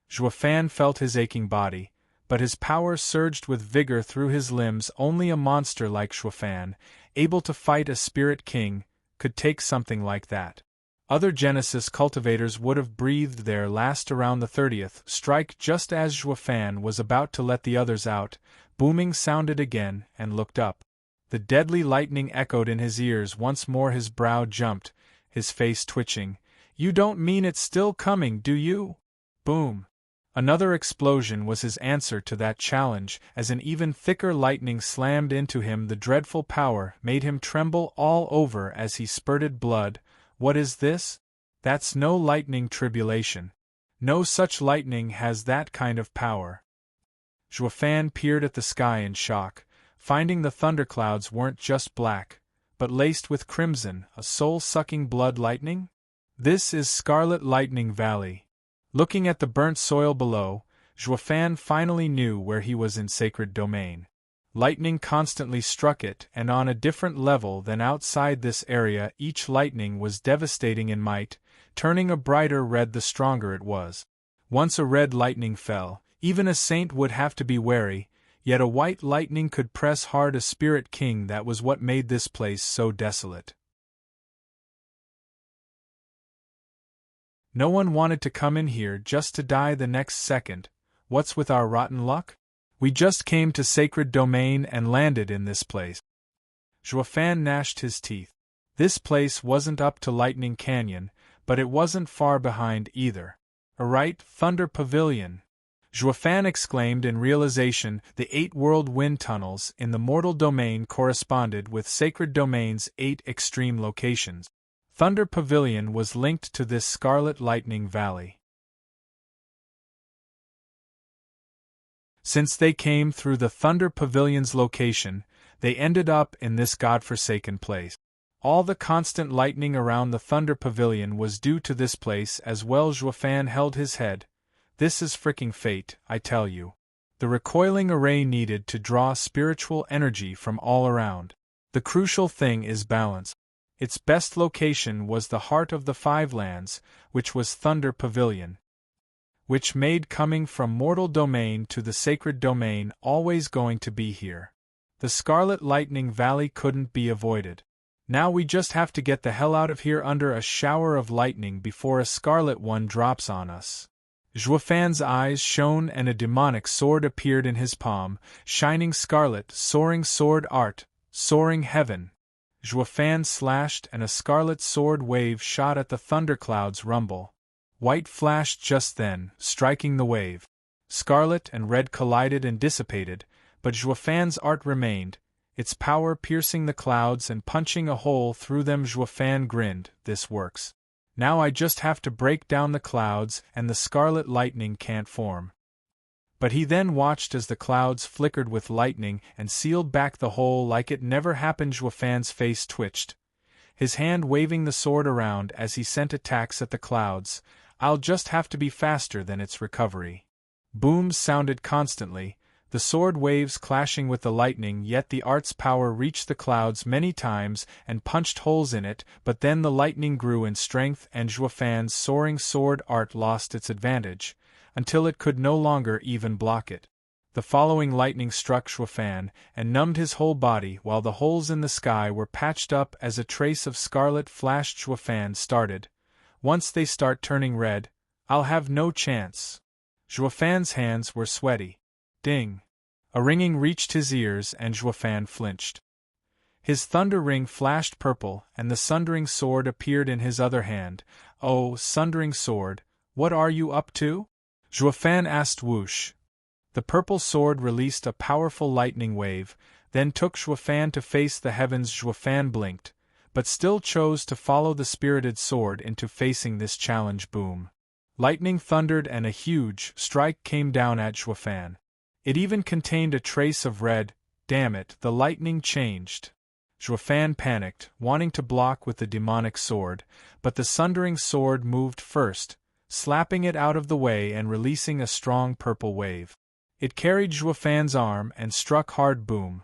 Shoud've felt his aching body, but his power surged with vigor through his limbs. Only a monster like Shoud've, able to fight a Spirit King, could take something like that. Other Genesis cultivators would have breathed their last around the 30th strike just as Shoud've was about to let the others out. Booming sounded again, and looked up. The deadly lightning echoed in his ears once more. His brow jumped, his face twitching. "You don't mean it's still coming, do you?" Boom! Another explosion was his answer to that challenge, as an even thicker lightning slammed into him. The dreadful power made him tremble all over as he spurted blood. What is this? That's no lightning, Tribulation. No such lightning has that kind of power. Shoud've peered at the sky in shock, finding the thunderclouds weren't just black, but laced with crimson. A soul-sucking blood lightning? This is Scarlet Lightning Valley. Looking at the burnt soil below, Shoud've finally knew where he was in sacred domain. Lightning constantly struck it, and on a different level than outside this area. Each lightning was devastating in might, turning a brighter red the stronger it was. Once a red lightning fell, even a saint would have to be wary, yet a white lightning could press hard a Spirit King. That was what made this place so desolate. No one wanted to come in here just to die the next second. What's with our rotten luck? We just came to sacred domain and landed in this place. Shoud've gnashed his teeth. This place wasn't up to Lightning Canyon, but it wasn't far behind either. A right Thunder Pavilion. Shoud've exclaimed in realization. The 8 world wind tunnels in the mortal domain corresponded with sacred domain's 8 extreme locations. Thunder Pavilion was linked to this Scarlet Lightning Valley. Since they came through the Thunder Pavilion's location, they ended up in this godforsaken place. All the constant lightning around the Thunder Pavilion was due to this place as well. Shoud've held his head. This is fricking fate, I tell you. The recoiling array needed to draw spiritual energy from all around. The crucial thing is balance. Its best location was the heart of the 5 lands, which was Thunder Pavilion, which made coming from mortal domain to the sacred domain always going to be here. The Scarlet Lightning Valley couldn't be avoided. Now we just have to get the hell out of here under a shower of lightning before a scarlet one drops on us. Shoud've's eyes shone and a demonic sword appeared in his palm, shining scarlet, soaring sword art, soaring heaven. Shoud've slashed and a scarlet sword wave shot at the thunderclouds. Rumble. White flashed just then, striking the wave. Scarlet and red collided and dissipated, but Shoud've's art remained, its power piercing the clouds and punching a hole through them. Shoud've grinned. This works. Now I just have to break down the clouds and the scarlet lightning can't form. But he then watched as the clouds flickered with lightning and sealed back the hole like it never happened. Shoud've's face twitched, his hand waving the sword around as he sent attacks at the clouds. I'll just have to be faster than its recovery. Booms sounded constantly, the sword waves clashing with the lightning, yet the art's power reached the clouds many times and punched holes in it. But then the lightning grew in strength and Shoud've's soaring sword art lost its advantage, until it could no longer even block it. The following lightning struck Shoud've and numbed his whole body, while the holes in the sky were patched up as a trace of scarlet flashed. Shoud've started. Once they start turning red, I'll have no chance. Shoud've's hands were sweaty. Ding! A ringing reached his ears and Shoud've flinched. His thunder ring flashed purple and the Sundering sword appeared in his other hand. Oh, Sundering sword, what are you up to? Shoud've asked. Whoosh! The purple sword released a powerful lightning wave, then took Shoud've to face the heavens. Shoud've blinked, but still chose to follow the spirited sword into facing this challenge. Boom! Lightning thundered and a huge strike came down at Shoud've. It even contained a trace of red. Damn it, the lightning changed. Shoud've panicked, wanting to block with the demonic sword, but the Sundering sword moved first, slapping it out of the way and releasing a strong purple wave. It carried Shoud've's arm and struck hard. Boom!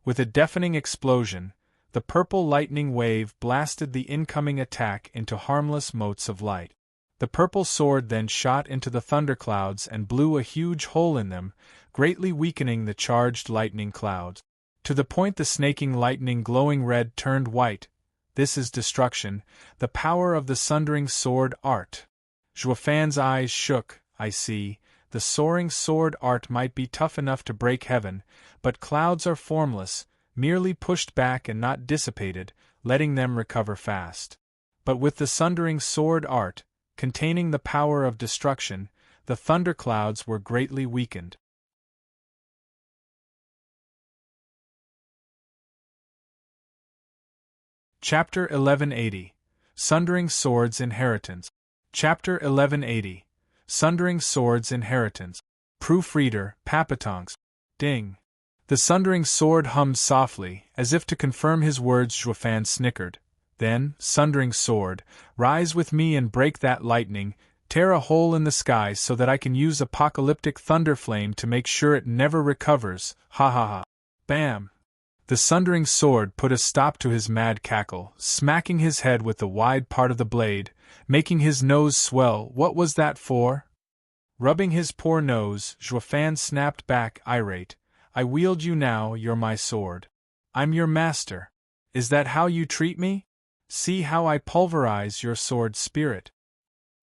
With a deafening explosion, The purple lightning wave blasted the incoming attack into harmless motes of light. The purple sword then shot into the thunderclouds and blew a huge hole in them, greatly weakening the charged lightning clouds. To the point the snaking lightning glowing red turned white. This is destruction, the power of the Sundering sword art. Zhuofan's eyes shook. I see, the soaring sword art might be tough enough to break heaven, but clouds are formless, merely pushed back and not dissipated, letting them recover fast. But with the Sundering sword art, containing the power of destruction, the thunderclouds were greatly weakened. Chapter 1180. Sundering Swords Inheritance. Chapter 1180. Sundering Swords Inheritance. Proofreader, Papatongs. Ding. The Sundering sword hummed softly, as if to confirm his words. Zhuofan snickered. Then, Sundering sword, rise with me and break that lightning, tear a hole in the sky so that I can use Apocalyptic thunderflame to make sure it never recovers, ha ha ha. Bam! The Sundering sword put a stop to his mad cackle, smacking his head with the wide part of the blade, making his nose swell. What was that for? Rubbing his poor nose, Zhuofan snapped back, irate. I wield you now, you're my sword. I'm your master. Is that how you treat me? See how I pulverize your sword spirit.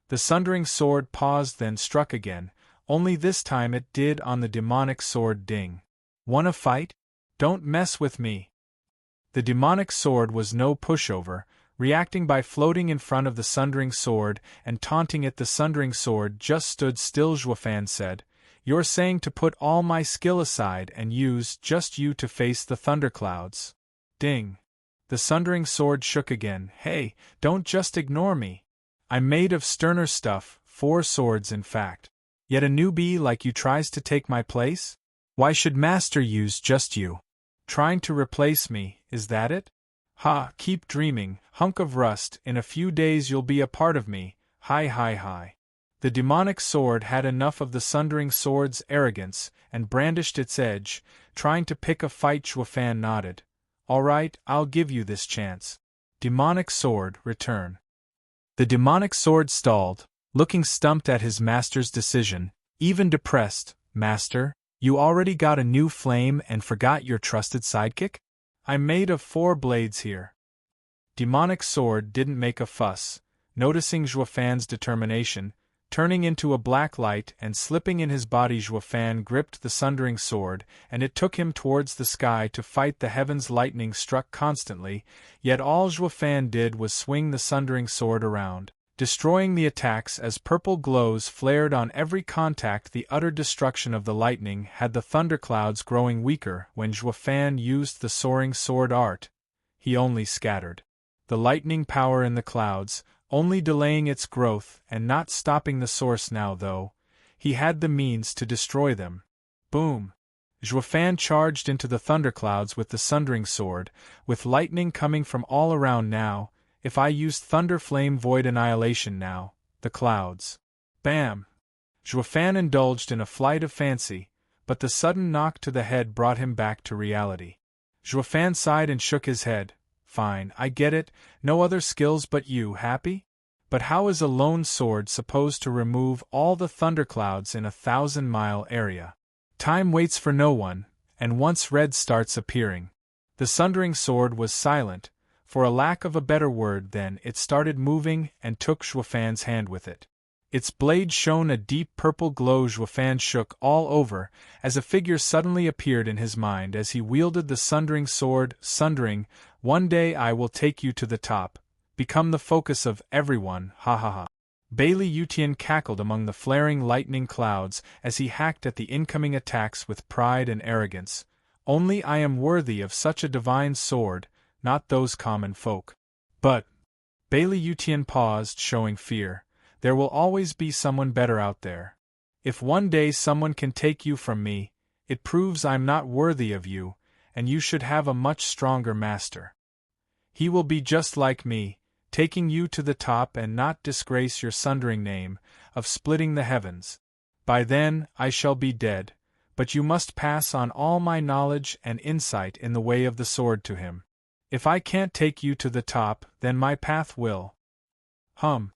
The Sundering sword paused, then struck again, only this time it did on the demonic sword. Ding. Wanna fight? Don't mess with me. The demonic sword was no pushover, reacting by floating in front of the Sundering sword and taunting it. The Sundering sword just stood still. Zhuofan said, You're saying to put all my skill aside and use just you to face the thunderclouds. Ding. The Sundering sword shook again. Hey, don't just ignore me. I'm made of sterner stuff, 4 swords in fact. Yet a newbie like you tries to take my place? Why should Master use just you? Trying to replace me, is that it? Ha, keep dreaming, hunk of rust, in a few days you'll be a part of me, hi hi hi. The demonic sword had enough of the Sundering sword's arrogance, and brandished its edge, trying to pick a fight. Zhuofan nodded. All right, I'll give you this chance. Demonic sword, return. The demonic sword stalled, looking stumped at his master's decision, even depressed. Master, you already got a new flame and forgot your trusted sidekick? I'm made of 4 blades here. Demonic sword didn't make a fuss, noticing Zhuofan's determination, turning into a black light and slipping in his body. Zhuofan gripped the Sundering sword, and it took him towards the sky to fight the heavens. Lightning struck constantly, yet all Zhuofan did was swing the Sundering sword around, destroying the attacks as purple glows flared on every contact. The utter destruction of the lightning had the thunderclouds growing weaker. When Zhuofan used the soaring sword art, he only scattered the lightning power in the clouds, only delaying its growth and not stopping the source. Now, though, he had the means to destroy them. Boom! Zhuofan charged into the thunderclouds with the Sundering sword, with lightning coming from all around. Now, if I used Thunder Flame Void Annihilation now, the clouds. Bam! Zhuofan indulged in a flight of fancy, but the sudden knock to the head brought him back to reality. Zhuofan sighed and shook his head. Fine, I get it, no other skills but you, happy? But how is a lone sword supposed to remove all the thunderclouds in a 1,000-mile area? Time waits for no one, and once red starts appearing. The Sundering sword was silent, for a lack of a better word. Then it started moving and took Zhuofan's hand with it. Its blade shone a deep purple glow. Zhuofan shook all over, as a figure suddenly appeared in his mind as he wielded the Sundering sword. Sundering, one day I will take you to the top, become the focus of everyone, ha ha ha. Bailey Yutian cackled among the flaring lightning clouds as he hacked at the incoming attacks with pride and arrogance. Only I am worthy of such a divine sword, not those common folk. But, Bailey Yutian paused, showing fear. There will always be someone better out there. If one day someone can take you from me, it proves I'm not worthy of you, and you should have a much stronger master. He will be just like me, taking you to the top and not disgrace your Sundering name, of splitting the heavens. By then, I shall be dead, but you must pass on all my knowledge and insight in the way of the sword to him. If I can't take you to the top, then my path will. Hum.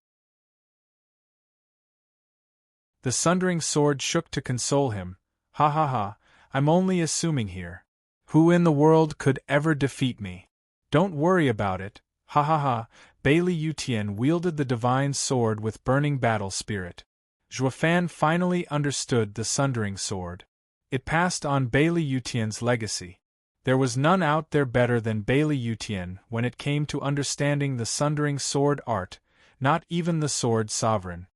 The Sundering sword shook to console him. Ha ha ha, I'm only assuming here. Who in the world could ever defeat me? Don't worry about it. Ha ha ha. Bailey Yutian wielded the divine sword with burning battle spirit. Zhuofan finally understood the Sundering sword. It passed on Bailey Yutian's legacy. There was none out there better than Bailey Yutian when it came to understanding the Sundering sword art, not even the sword sovereign.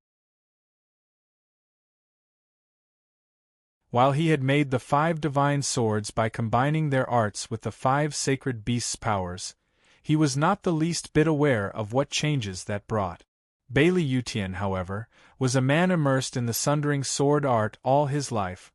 While he had made the 5 divine swords by combining their arts with the 5 sacred beasts' powers, he was not the least bit aware of what changes that brought. Bailey Yutian, however, was a man immersed in the Sundering sword art all his life.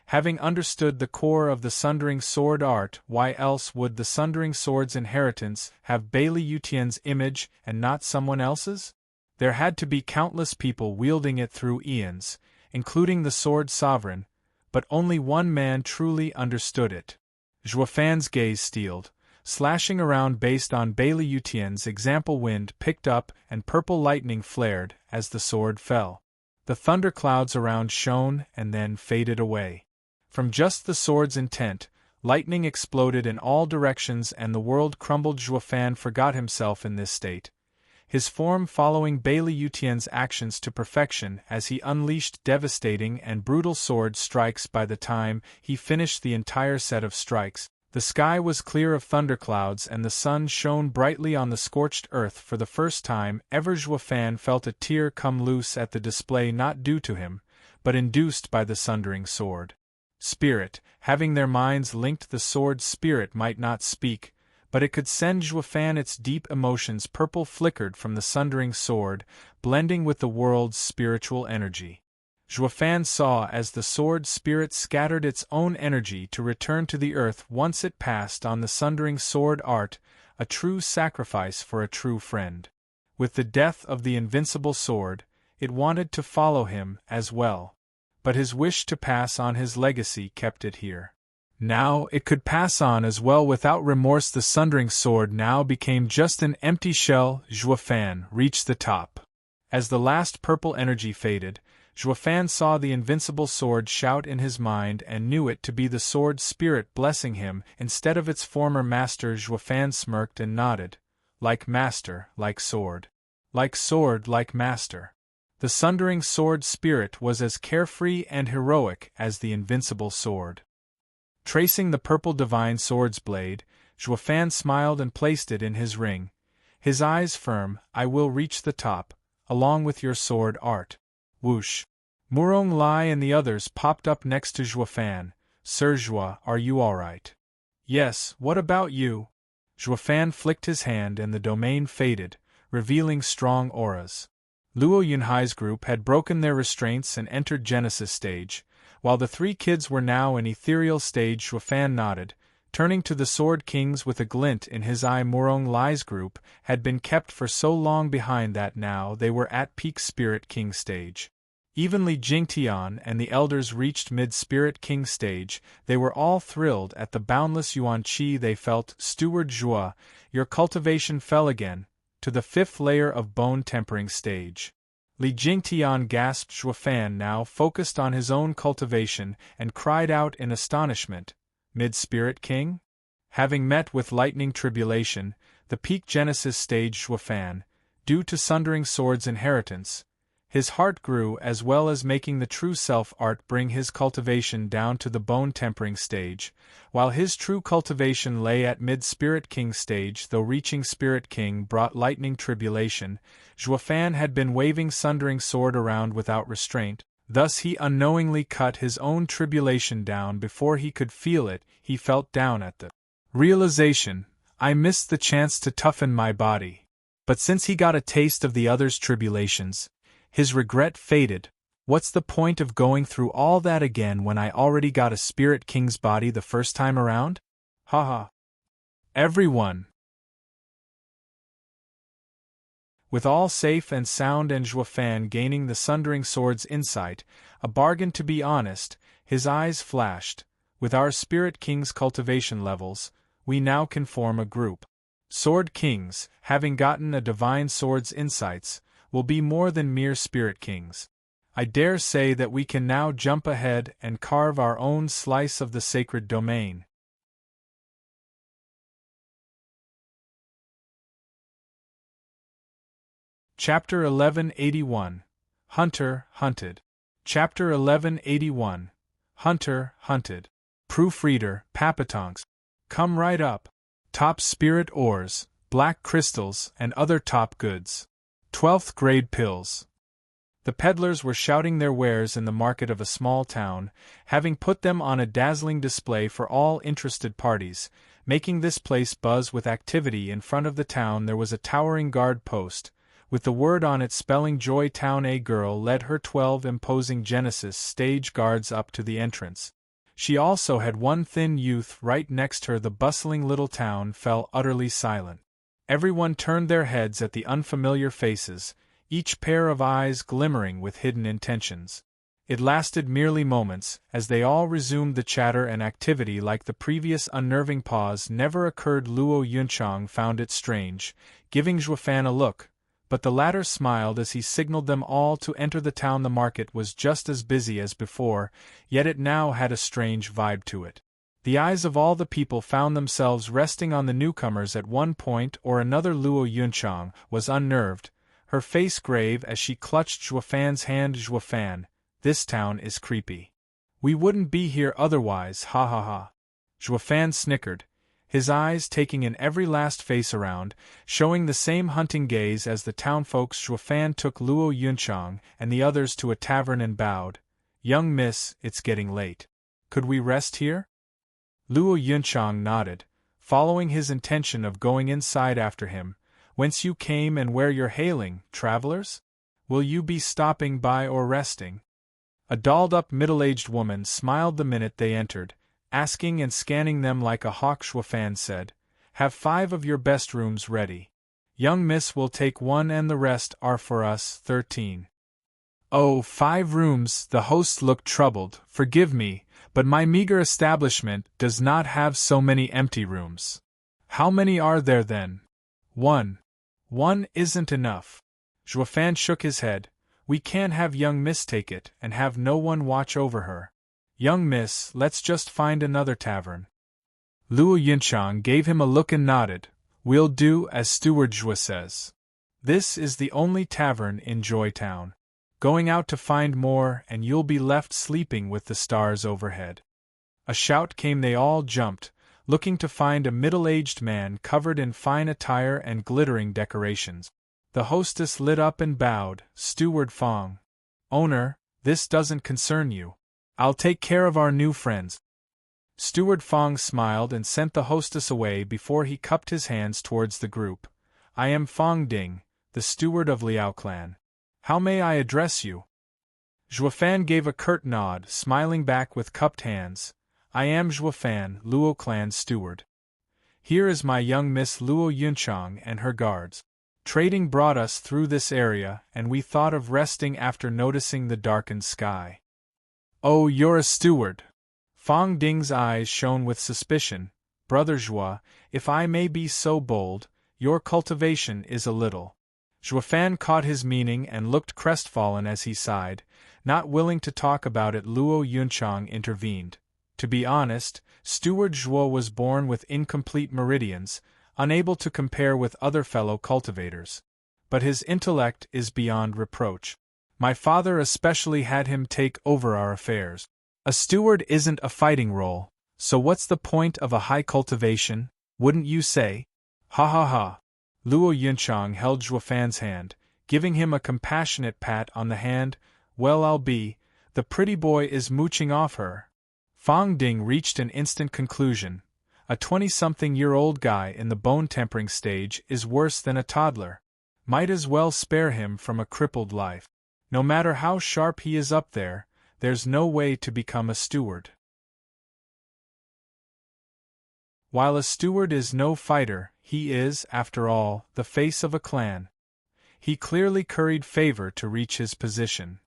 Having understood the core of the Sundering sword art, why else would the Sundering sword's inheritance have Bailey Yutian's image and not someone else's? There had to be countless people wielding it through eons, including the sword sovereign, but only one man truly understood it. Zhuofan's gaze steeled, slashing around based on Bailey Yutian's example. Wind picked up and purple lightning flared as the sword fell. The thunderclouds around shone and then faded away. From just the sword's intent, lightning exploded in all directions and the world crumbled. Zhuofan forgot himself in this state, his form following Bailey Yutian's actions to perfection as he unleashed devastating and brutal sword strikes. By the time he finished the entire set of strikes, the sky was clear of thunderclouds and the sun shone brightly on the scorched earth. For the first time ever, Zhuofan felt a tear come loose at the display not due to him, but induced by the Sundering sword. Spirit, having their minds linked, the sword spirit might not speak, but it could send Zhuofan its deep emotions. Purple flickered from the Sundering sword, blending with the world's spiritual energy. Zhuofan saw as the sword spirit scattered its own energy to return to the earth once it passed on the Sundering sword art, a true sacrifice for a true friend. With the death of the Invincible sword, it wanted to follow him as well. But his wish to pass on his legacy kept it here. Now it could pass on as well without remorse. The Sundering sword now became just an empty shell. Zhuofan reached the top. As the last purple energy faded, Zhuofan saw the Invincible sword shout in his mind and knew it to be the sword spirit blessing him instead of its former master. Zhuofan smirked and nodded. Like master, like sword. Like sword, like master. The Sundering sword spirit was as carefree and heroic as the Invincible sword. Tracing the purple divine sword's blade, Zhuofan smiled and placed it in his ring. His eyes firm. I will reach the top, along with your sword art. Whoosh. Murong Lai and the others popped up next to Zhuofan. Sir Zhuo, are you alright? Yes, what about you? Zhuofan flicked his hand and the domain faded, revealing strong auras. Luo Yunhai's group had broken their restraints and entered Genesis stage, while the 3 kids were now in ethereal stage. Zhuofan nodded, turning to the Sword Kings with a glint in his eye. Murong Lai's group had been kept for so long behind that now they were at peak Spirit King stage. Even Li Jingtian and the elders reached mid-Spirit King stage. They were all thrilled at the boundless yuan qi they felt. Steward Zhuo, your cultivation fell again, to the 5th layer of bone tempering stage. Li Jingtian gasped. Zhuofan now focused on his own cultivation and cried out in astonishment, Mid-Spirit King? Having met with lightning tribulation, the peak Genesis stage. Zhuofan, due to Sundering sword's inheritance, his heart grew as well as making the true self art bring his cultivation down to the bone tempering stage, while his true cultivation lay at mid-Spirit King stage. Though reaching Spirit King brought lightning tribulation, Zhuofan had been waving Sundering sword around without restraint, thus he unknowingly cut his own tribulation down before he could feel it. He felt down at the realization, I missed the chance to toughen my body. But since he got a taste of the others' tribulations, his regret faded. What's the point of going through all that again when I already got a Spirit King's body the first time around? Haha. Everyone. With all safe and sound and Zhuofan gaining the Sundering sword's insight, a bargain to be honest, his eyes flashed. With our Spirit King's cultivation levels, we now can form a group. Sword kings, having gotten a divine sword's insights, will be more than mere spirit kings. I dare say that we can now jump ahead and carve our own slice of the sacred domain. Chapter 1181. Hunter, Hunted. Chapter 1181. Hunter, Hunted. Proofreader, Papatonks. Come right up. Top spirit ores, black crystals, and other top goods. 12th grade pills. The peddlers were shouting their wares in the market of a small town, having put them on a dazzling display for all interested parties, making this place buzz with activity. In front of the town there was a towering guard post, with the word on it spelling Joy Town. A girl led her 12 imposing Genesis stage guards up to the entrance. She also had one thin youth right next her. The bustling little town fell utterly silent. Everyone turned their heads at the unfamiliar faces, each pair of eyes glimmering with hidden intentions. It lasted merely moments, as they all resumed the chatter and activity like the previous unnerving pause never occurred. Luo Yunchang found it strange, giving Zhuofan a look, but the latter smiled as he signaled them all to enter the town. The market was just as busy as before, yet it now had a strange vibe to it. The eyes of all the people found themselves resting on the newcomers at one point or another. Luo Yunchang was unnerved, her face grave as she clutched Zhuofan's hand. Zhuofan, this town is creepy. We wouldn't be here otherwise, ha ha ha. Zhuofan snickered, his eyes taking in every last face around, showing the same hunting gaze as the townfolks. Zhuofan took Luo Yunchang and the others to a tavern and bowed. Young miss, it's getting late. Could we rest here? Luo Yunchang nodded, following his intention of going inside after him. Whence you came and where you're hailing, travelers? Will you be stopping by or resting? A dolled-up middle-aged woman smiled the minute they entered, asking and scanning them like a hawk. Zhuofan said, "Have 5 of your best rooms ready. Young miss will take 1 and the rest are for us." 13. "Oh, 5 rooms," the host looked troubled. "Forgive me, but my meager establishment does not have so many empty rooms." "How many are there then?" "1. 1 isn't enough." Zhuofan shook his head. "We can't have young miss take it and have no one watch over her. Young miss, let's just find another tavern." Luo Yunchang gave him a look and nodded. "We'll do as Steward Zhuo says. This is the only tavern in Joy Town. Going out to find more and you'll be left sleeping with the stars overhead." A shout came. They all jumped, looking to find a middle-aged man covered in fine attire and glittering decorations. The hostess lit up and bowed. "Steward Fong. Owner, this doesn't concern you. I'll take care of our new friends." Steward Fong smiled and sent the hostess away before he cupped his hands towards the group. "I am Fong Ding, the steward of Liao clan. How may I address you?" Zhuofan gave a curt nod, smiling back with cupped hands. "I am Zhuofan, Luo clan steward. Here is my young miss Luo Yunchang and her guards. Trading brought us through this area, and we thought of resting after noticing the darkened sky." "Oh, you're a steward." Fong Ding's eyes shone with suspicion. "Brother Zhuo, if I may be so bold, your cultivation is a little." Zhuofan caught his meaning and looked crestfallen as he sighed, not willing to talk about it. Luo Yunchang intervened. "To be honest, Steward Zhuo was born with incomplete meridians, unable to compare with other fellow cultivators. But his intellect is beyond reproach. My father especially had him take over our affairs. A steward isn't a fighting role, so what's the point of a high cultivation, wouldn't you say? Ha ha ha." Luo Yunchang held Zhuofan's hand, giving him a compassionate pat on the hand. "Well, I'll be, the pretty boy is mooching off her." Fong Ding reached an instant conclusion. A 20-something-year-old guy in the bone-tempering stage is worse than a toddler. Might as well spare him from a crippled life. No matter how sharp he is up there, there's no way to become a steward. While a steward is no fighter, he is, after all, the face of a clan. He clearly curried favor to reach his position.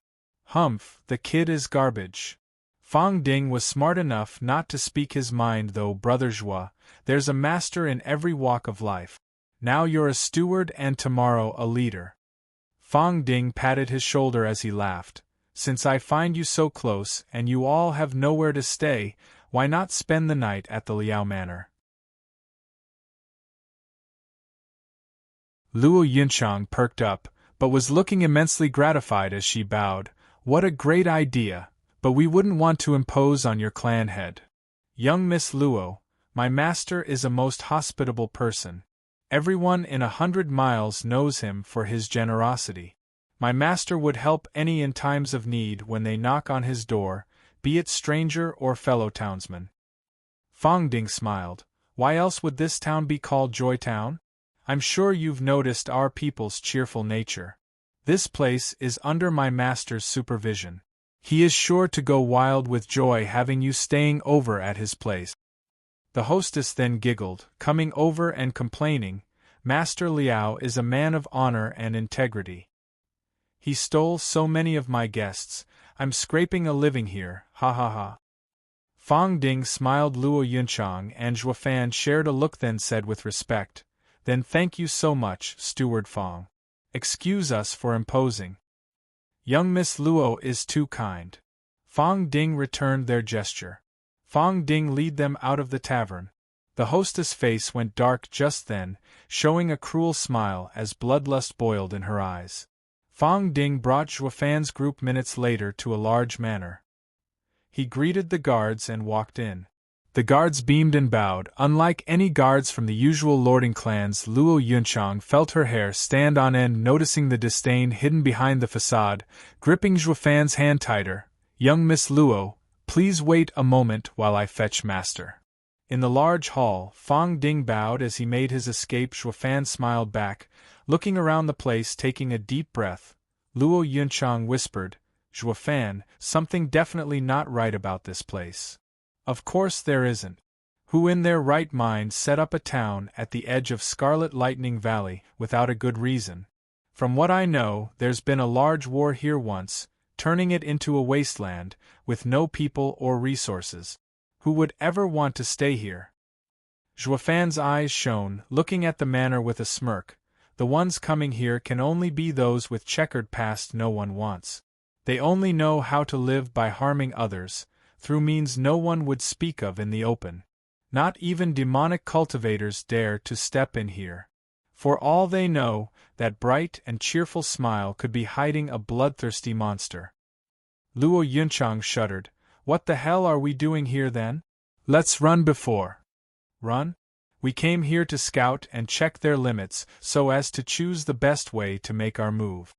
Humph, the kid is garbage. Fong Ding was smart enough not to speak his mind though. "Brother Zhuo, there's a master in every walk of life. Now you're a steward and tomorrow a leader. Fong Ding patted his shoulder as he laughed. Since I find you so close and you all have nowhere to stay, why not spend the night at the Liao Manor? Luo Yunchang perked up, but was looking immensely gratified as she bowed. What a great idea, but we wouldn't want to impose on your clan head. Young Miss Luo, my master is a most hospitable person. Everyone in 100 miles knows him for his generosity. My master would help any in times of need when they knock on his door, be it stranger or fellow townsman. Fong Ding smiled. Why else would this town be called Joy Town? I'm sure you've noticed our people's cheerful nature. This place is under my master's supervision. He is sure to go wild with joy having you staying over at his place. The hostess then giggled, coming over and complaining, Master Liao is a man of honor and integrity. He stole so many of my guests, I'm scraping a living here, ha ha ha. Fong Ding smiled. Luo Yunchang and Zhuofan shared a look, then said with respect, Then thank you so much, Steward Fong. Excuse us for imposing. Young Miss Luo is too kind. Fong Ding returned their gesture. Fong Ding lead them out of the tavern. The hostess' face went dark just then, showing a cruel smile as bloodlust boiled in her eyes. Fong Ding brought Zhuofan's group minutes later to a large manor. He greeted the guards and walked in. The guards beamed and bowed. Unlike any guards from the usual lording clans, Luo Yunchang felt her hair stand on end, noticing the disdain hidden behind the facade, gripping Zhuofan's hand tighter. Young Miss Luo, please wait a moment while I fetch master. In the large hall, Fong Ding bowed as he made his escape. Zhuofan smiled back, looking around the place, taking a deep breath. Luo Yunchang whispered, Zhuofan, something definitely not right about this place. Of course there isn't. Who in their right mind set up a town at the edge of Scarlet Lightning Valley without a good reason? From what I know, there's been a large war here once, turning it into a wasteland, with no people or resources. Who would ever want to stay here? Zhuofan's eyes shone, looking at the manor with a smirk. The ones coming here can only be those with checkered past no one wants. They only know how to live by harming others, through means no one would speak of in the open. Not even demonic cultivators dare to step in here. For all they know, that bright and cheerful smile could be hiding a bloodthirsty monster. Luo Yunchang shuddered. What the hell are we doing here then? Let's run before. Run? We came here to scout and check their limits so as to choose the best way to make our move.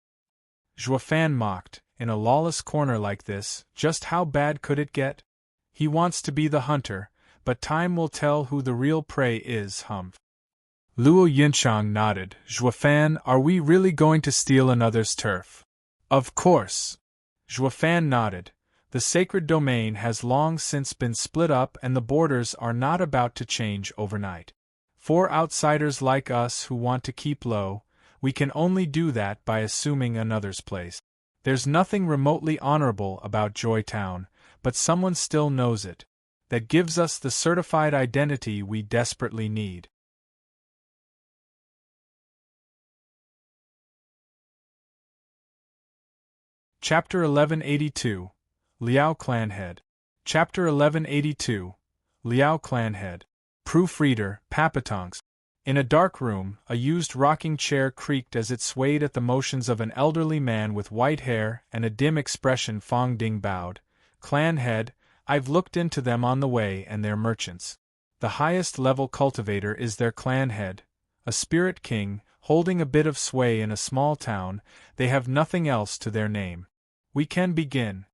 Zhuofan mocked. In a lawless corner like this, just how bad could it get? He wants to be the hunter, but time will tell who the real prey is, humph. Luo Yunchang nodded. Zhuofan, are we really going to steal another's turf? Of course. Zhuofan nodded. The sacred domain has long since been split up and the borders are not about to change overnight. For outsiders like us who want to keep low, we can only do that by assuming another's place. There's nothing remotely honorable about Joy Town, but someone still knows it. That gives us the certified identity we desperately need. Chapter 1182. Liao Clanhead. Chapter 1182. Liao Clanhead. Proofreader, Papatonks. In a dark room, a used rocking chair creaked as it swayed at the motions of an elderly man with white hair and a dim expression. Fong Ding bowed. Clan head, I've looked into them on the way and they're merchants. The highest level cultivator is their clan head, a spirit king, holding a bit of sway in a small town. They have nothing else to their name. We can begin.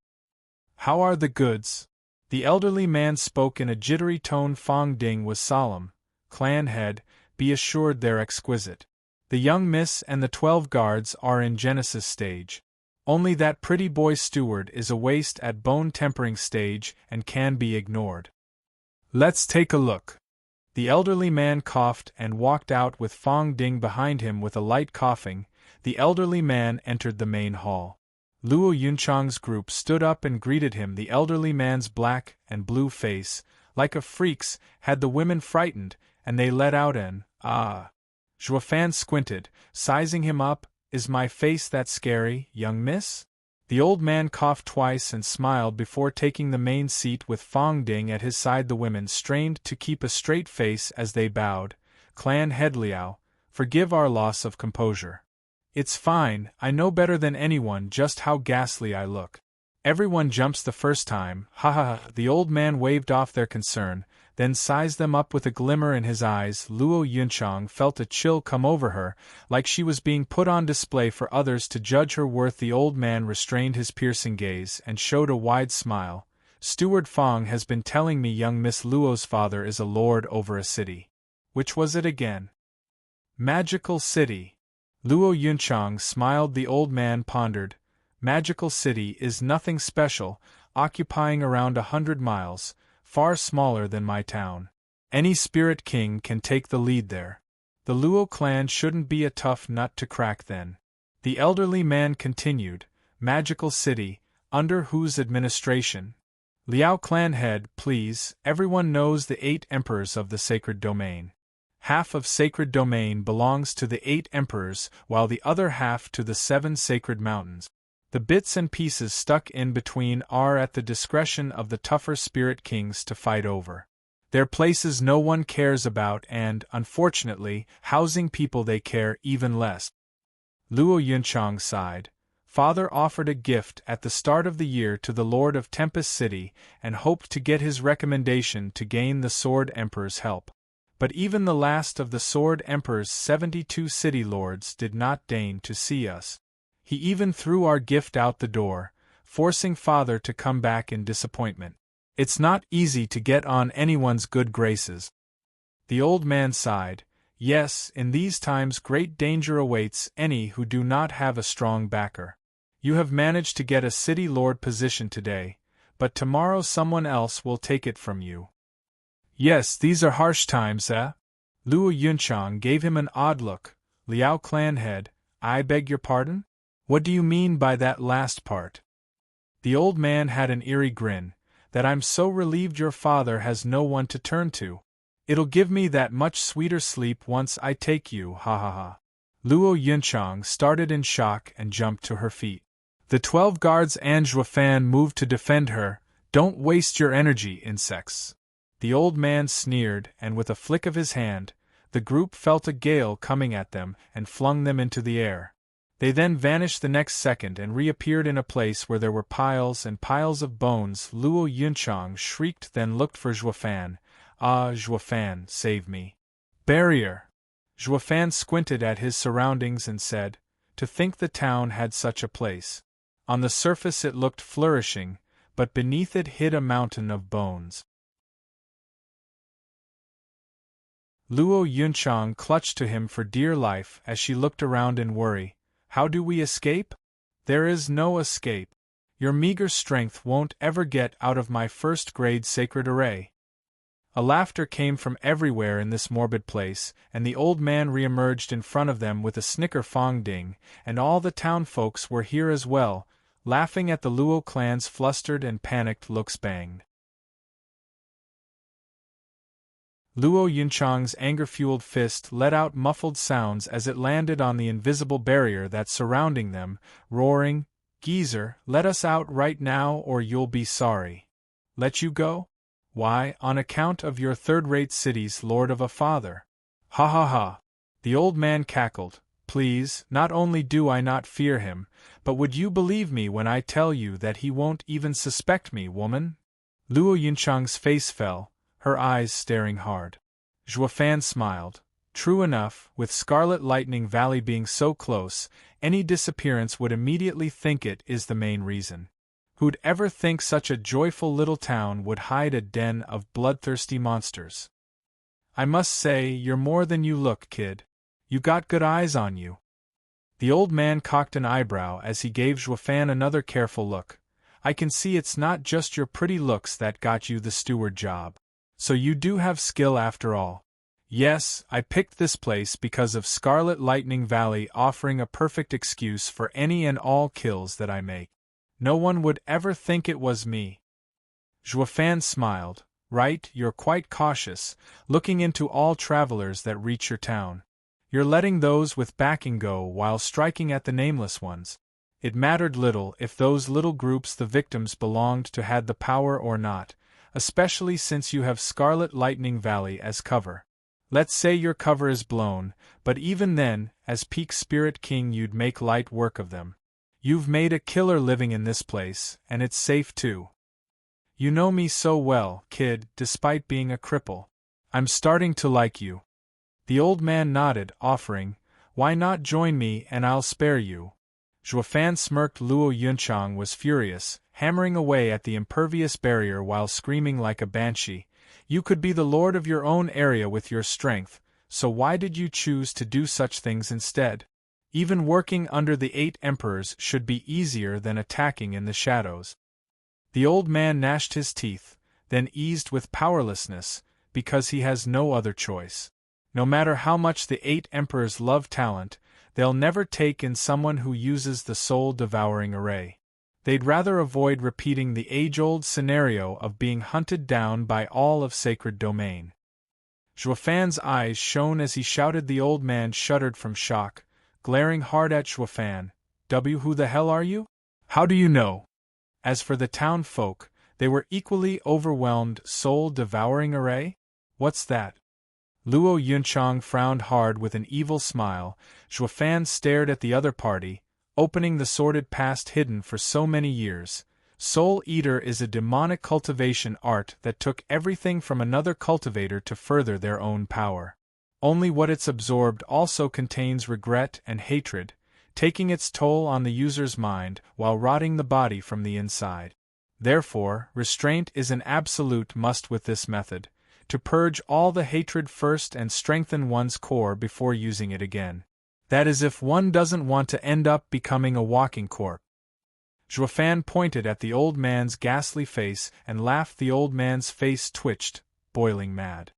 How are the goods? The elderly man spoke in a jittery tone. Fong Ding was solemn. Clan head, be assured they're exquisite. The young miss and the 12 guards are in Genesis stage. Only that pretty boy steward is a waste at bone tempering stage and can be ignored. Let's take a look. The elderly man coughed and walked out with Fong Ding behind him with a light coughing. The elderly man entered the main hall. Luo Yunchang's group stood up and greeted him. The elderly man's black and blue face, like a freak's, had the women frightened, and they let out an, "Ah." Fan squinted, sizing him up. Is my face that scary, young miss? The old man coughed twice and smiled before taking the main seat with Fong Ding at his side. The women strained to keep a straight face as they bowed. Clan head Liao, forgive our loss of composure. It's fine, I know better than anyone just how ghastly I look. Everyone jumps the first time, ha ha ha. The old man waved off their concern, then sized them up with a glimmer in his eyes. Luo Yunchang felt a chill come over her, like she was being put on display for others to judge her worth. The old man restrained his piercing gaze and showed a wide smile. Steward Fong has been telling me young Miss Luo's father is a lord over a city. Which was it again? Magical City. Luo Yunchang smiled. The old man pondered. Magical City is nothing special, occupying around 100 miles, far smaller than my town. Any spirit king can take the lead there. The Luo clan shouldn't be a tough nut to crack then. The elderly man continued. Magical City, under whose administration? Liao clan head, please. Everyone knows the 8 emperors of the sacred domain. Half of sacred domain belongs to the 8 emperors, while the other half to the 7 sacred mountains. The bits and pieces stuck in between are at the discretion of the tougher spirit kings to fight over. They're places no one cares about and, unfortunately, housing people they care even less. Luo Yunchang sighed. Father offered a gift at the start of the year to the Lord of Tempest City and hoped to get his recommendation to gain the Sword Emperor's help. But even the last of the Sword Emperor's 72 city lords did not deign to see us. He even threw our gift out the door, forcing Father to come back in disappointment. It's not easy to get on anyone's good graces. The old man sighed. Yes, in these times great danger awaits any who do not have a strong backer. You have managed to get a city lord position today, but tomorrow someone else will take it from you. Yes, these are harsh times, eh? Luo Yunchang gave him an odd look. Liao clan head, I beg your pardon? What do you mean by that last part? The old man had an eerie grin. That I'm so relieved your father has no one to turn to. It'll give me that much sweeter sleep once I take you, ha ha ha. Luo Yunchang started in shock and jumped to her feet. The 12 guards and Fan moved to defend her. Don't waste your energy, insects. The old man sneered, and with a flick of his hand, the group felt a gale coming at them and flung them into the air. They then vanished the next second and reappeared in a place where there were piles and piles of bones. Luo Yunchang shrieked, then looked for Fan. Ah, Fan, save me. Barrier! Fan squinted at his surroundings and said, to think the town had such a place. On the surface it looked flourishing, but beneath it hid a mountain of bones. Luo Yunchang clutched to him for dear life as she looked around in worry. How do we escape? There is no escape. Your meager strength won't ever get out of my first-grade sacred array. A laughter came from everywhere in this morbid place, and the old man re-emerged in front of them with a snicker. Fong Ding, and all the town folks were here as well, laughing at the Luo clan's flustered and panicked looks. Banged. Luo Yunchang's anger-fueled fist let out muffled sounds as it landed on the invisible barrier that's surrounding them, roaring, Geezer, let us out right now or you'll be sorry. Let you go? Why, on account of your third-rate city's lord of a father. Ha ha ha. The old man cackled. Please, not only do I not fear him, but would you believe me when I tell you that he won't even suspect me, woman? Luo Yunchang's face fell, her eyes staring hard. Fan smiled. True enough, with Scarlet Lightning Valley being so close, any disappearance would immediately think it is the main reason. Who'd ever think such a joyful little town would hide a den of bloodthirsty monsters? I must say, you're more than you look, kid. You got good eyes on you. The old man cocked an eyebrow as he gave Fan another careful look. I can see it's not just your pretty looks that got you the steward job. So you do have skill after all. Yes, I picked this place because of Scarlet Lightning Valley offering a perfect excuse for any and all kills that I make. No one would ever think it was me. Fan smiled. Right, you're quite cautious, looking into all travelers that reach your town. You're letting those with backing go while striking at the nameless ones. It mattered little if those little groups the victims belonged to had the power or not, especially since you have Scarlet Lightning Valley as cover. Let's say your cover is blown, but even then, as Peak Spirit King you'd make light work of them. You've made a killer living in this place, and it's safe too. You know me so well, kid, despite being a cripple. I'm starting to like you. The old man nodded, offering, "Why not join me and I'll spare you?" Zhuofan smirked. Luo Yunchang was furious, hammering away at the impervious barrier while screaming like a banshee. You could be the lord of your own area with your strength, so why did you choose to do such things instead? Even working under the 8 emperors should be easier than attacking in the shadows. The old man gnashed his teeth, then eased with powerlessness, because he has no other choice. No matter how much the 8 emperors love talent, they'll never take in someone who uses the soul-devouring array. They'd rather avoid repeating the age-old scenario of being hunted down by all of Sacred Domain. Zhuofan's eyes shone as he shouted. The old man shuddered from shock, glaring hard at Zhuofan. Who the hell are you? How do you know? As for the town folk, they were equally overwhelmed. Soul-devouring array? What's that? Luo Yunchang frowned hard with an evil smile. Zhuofan stared at the other party, opening the sordid past hidden for so many years. Soul Eater is a demonic cultivation art that took everything from another cultivator to further their own power. Only what it's absorbed also contains regret and hatred, taking its toll on the user's mind while rotting the body from the inside. Therefore, restraint is an absolute must with this method, to purge all the hatred first and strengthen one's core before using it again. That is if one doesn't want to end up becoming a walking corpse. Zhuofan pointed at the old man's ghastly face and laughed. The old man's face twitched, boiling mad.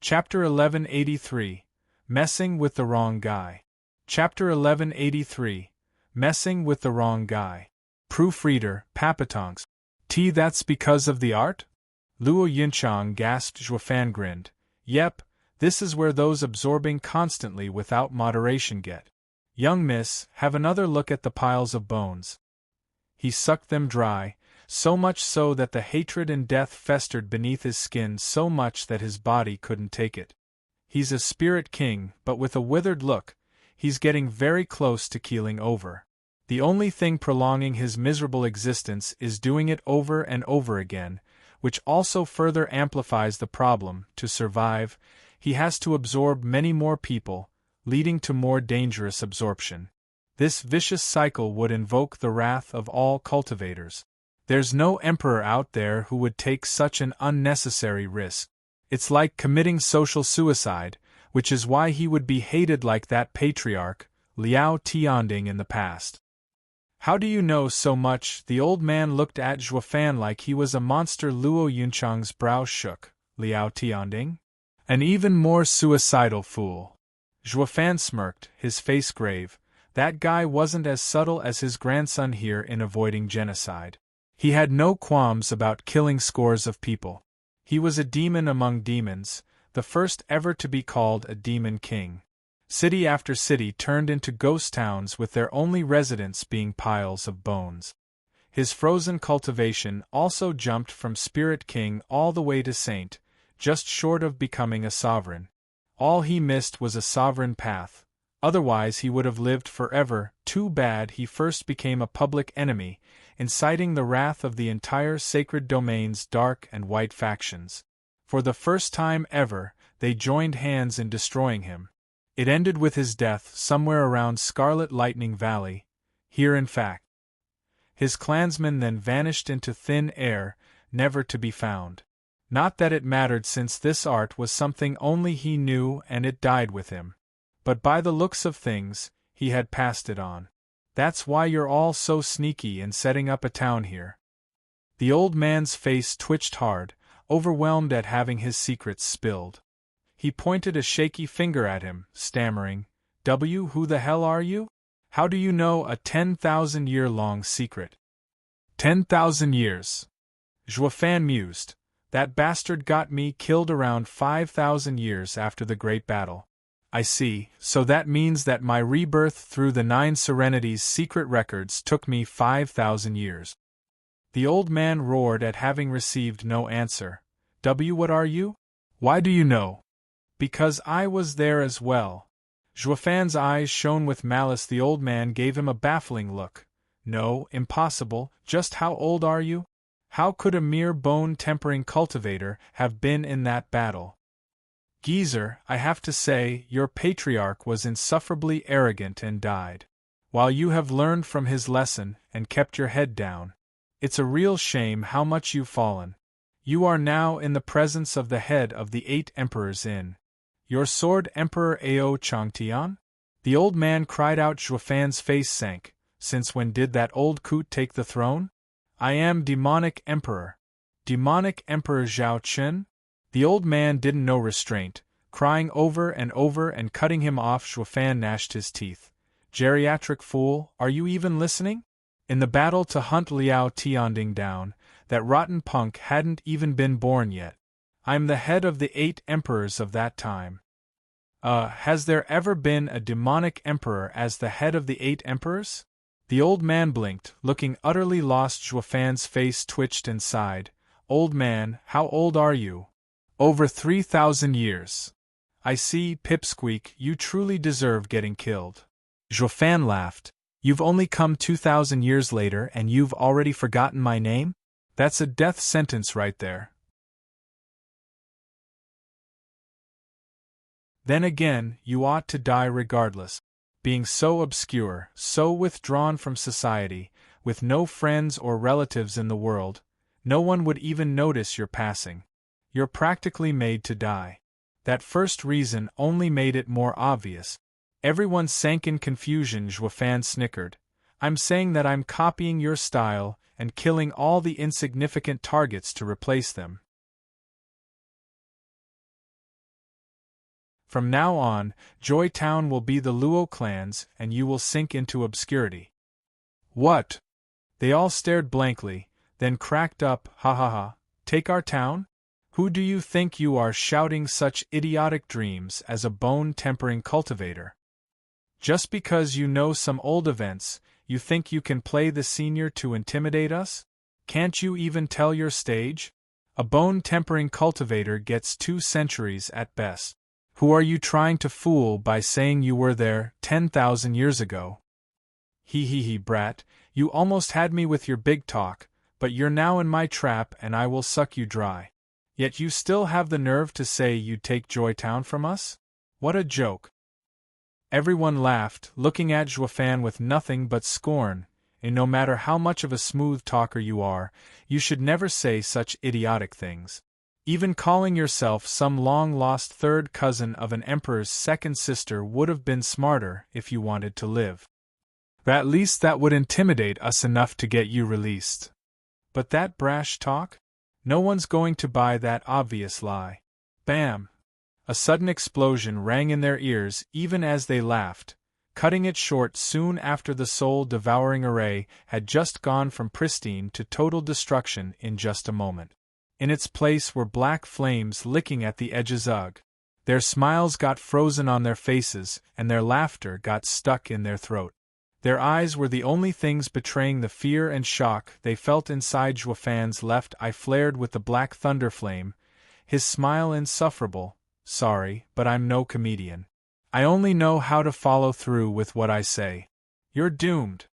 Chapter 1183 Messing with the Wrong Guy. Chapter 1183 Messing with the Wrong Guy. Proofreader, Papatongs. That's because of the art? Luo Yunchang gasped. Zhuofan grinned. Yep, this is where those absorbing constantly without moderation get. Young miss, have another look at the piles of bones. He sucked them dry, so much so that the hatred and death festered beneath his skin so much that his body couldn't take it. He's a spirit king, but with a withered look. He's getting very close to keeling over. The only thing prolonging his miserable existence is doing it over and over again, which also further amplifies the problem. To survive, he has to absorb many more people, leading to more dangerous absorption. This vicious cycle would invoke the wrath of all cultivators. There's no emperor out there who would take such an unnecessary risk. It's like committing social suicide, which is why he would be hated like that patriarch, Liao Tianding, in the past. How do you know so much? The old man looked at Zhuofan like he was a monster. Luo Yunchang's brow shook. Liao Tianding? An even more suicidal fool. Zhuofan smirked, his face grave. That guy wasn't as subtle as his grandson here in avoiding genocide. He had no qualms about killing scores of people. He was a demon among demons, the first ever to be called a demon king. City after city turned into ghost towns with their only residents being piles of bones. His frozen cultivation also jumped from Spirit King all the way to Saint, just short of becoming a sovereign. All he missed was a sovereign path, otherwise he would have lived forever. Too bad he first became a public enemy, inciting the wrath of the entire Sacred Domain's dark and white factions. For the first time ever, they joined hands in destroying him. It ended with his death somewhere around Scarlet Lightning Valley, here in fact. His clansmen then vanished into thin air, never to be found. Not that it mattered, since this art was something only he knew and it died with him. But by the looks of things, he had passed it on. That's why you're all so sneaky in setting up a town here. The old man's face twitched hard, overwhelmed at having his secrets spilled. He pointed a shaky finger at him, stammering, Who the hell are you? How do you know a 10,000-year-long secret? 10,000 years. Fan mused. That bastard got me killed around 5,000 years after the Great Battle. I see, so that means that my rebirth through the 9 Serenities' secret records took me 5,000 years. The old man roared at having received no answer. What are you? Why do you know? Because I was there as well. Fan's eyes shone with malice. The old man gave him a baffling look. No, impossible. Just how old are you? How could a mere bone-tempering cultivator have been in that battle? Geezer, I have to say, your patriarch was insufferably arrogant and died. While you have learned from his lesson and kept your head down. It's a real shame how much you've fallen. You are now in the presence of the head of the 8 emperors in. Your sword Emperor Ao Changtian? The old man cried out. Fan's face sank. Since when did that old coot take the throne? I am Demonic Emperor. Demonic Emperor Zhao Qin? The old man didn't know restraint, crying over and cutting him off. Fan gnashed his teeth. Geriatric fool, are you even listening? In the battle to hunt Liao Tianding down, that rotten punk hadn't even been born yet. I'm the head of the 8 emperors of that time. Has there ever been a demonic emperor as the head of the 8 emperors? The old man blinked, looking utterly lost. Fan's face twitched and sighed. Old man, how old are you? Over 3,000 years. I see, Pipsqueak, you truly deserve getting killed. Fan laughed. You've only come 2,000 years later and you've already forgotten my name? That's a death sentence right there. Then again, you ought to die regardless. Being so obscure, so withdrawn from society, with no friends or relatives in the world, no one would even notice your passing. You're practically made to die. That first reason only made it more obvious. Everyone sank in confusion. Fan snickered. I'm saying that I'm copying your style and killing all the insignificant targets to replace them. From now on, Joy Town will be the Luo clans and you will sink into obscurity. What? They all stared blankly, then cracked up. Ha ha ha. Take our town? Who do you think you are, shouting such idiotic dreams as a bone-tempering cultivator? Just because you know some old events, you think you can play the senior to intimidate us? Can't you even tell your stage? A bone-tempering cultivator gets 2 centuries at best. Who are you trying to fool by saying you were there 10,000 years ago? He, brat, you almost had me with your big talk, but you're now in my trap and I will suck you dry. Yet you still have the nerve to say you'd take Joy Town from us? What a joke. Everyone laughed, looking at Fan with nothing but scorn, and no matter how much of a smooth talker you are, you should never say such idiotic things. Even calling yourself some long-lost third cousin of an emperor's second sister would have been smarter if you wanted to live. At least that would intimidate us enough to get you released. But that brash talk? No one's going to buy that obvious lie. Bam! A sudden explosion rang in their ears even as they laughed, cutting it short soon after the soul-devouring array had just gone from pristine to total destruction in just a moment. In its place were black flames licking at the edges. Ugh. Their smiles got frozen on their faces, and their laughter got stuck in their throat. Their eyes were the only things betraying the fear and shock they felt inside. Fan's left eye flared with the black thunder flame, his smile insufferable. Sorry, but I'm no comedian. I only know how to follow through with what I say. You're doomed.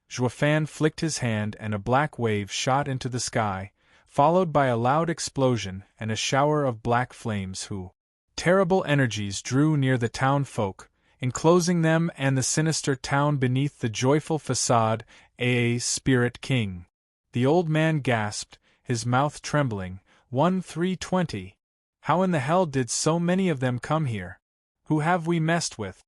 Fan flicked his hand and a black wave shot into the sky, followed by a loud explosion and a shower of black flames whose terrible energies drew near the town folk, enclosing them and the sinister town beneath the joyful facade. Spirit King. The old man gasped, his mouth trembling. 1320. How in the hell did so many of them come here? Who have we messed with?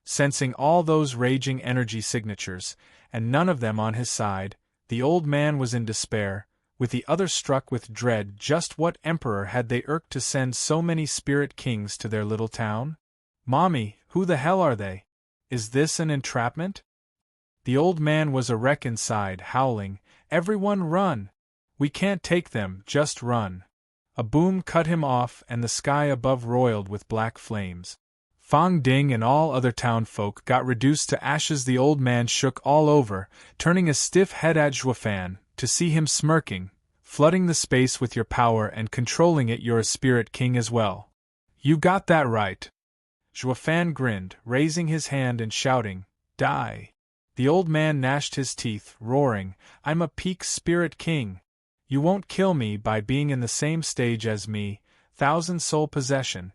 Sensing all those raging energy signatures, and none of them on his side, the old man was in despair, with the others struck with dread. Just what emperor had they irked to send so many spirit kings to their little town? Mommy, who the hell are they? Is this an entrapment? The old man was a wreck inside, howling, "Everyone run! We can't take them, just run. A boom cut him off and the sky above roiled with black flames. Fang Ding and all other townfolk got reduced to ashes. The old man shook all over, turning a stiff head at Zhuofan, to see him smirking, flooding the space with your power and controlling it. You're a spirit king as well. You got that right. Zhuofan grinned, raising his hand and shouting, Die! The old man gnashed his teeth, roaring, I'm a peak spirit king. You won't kill me by being in the same stage as me, thousand soul possession.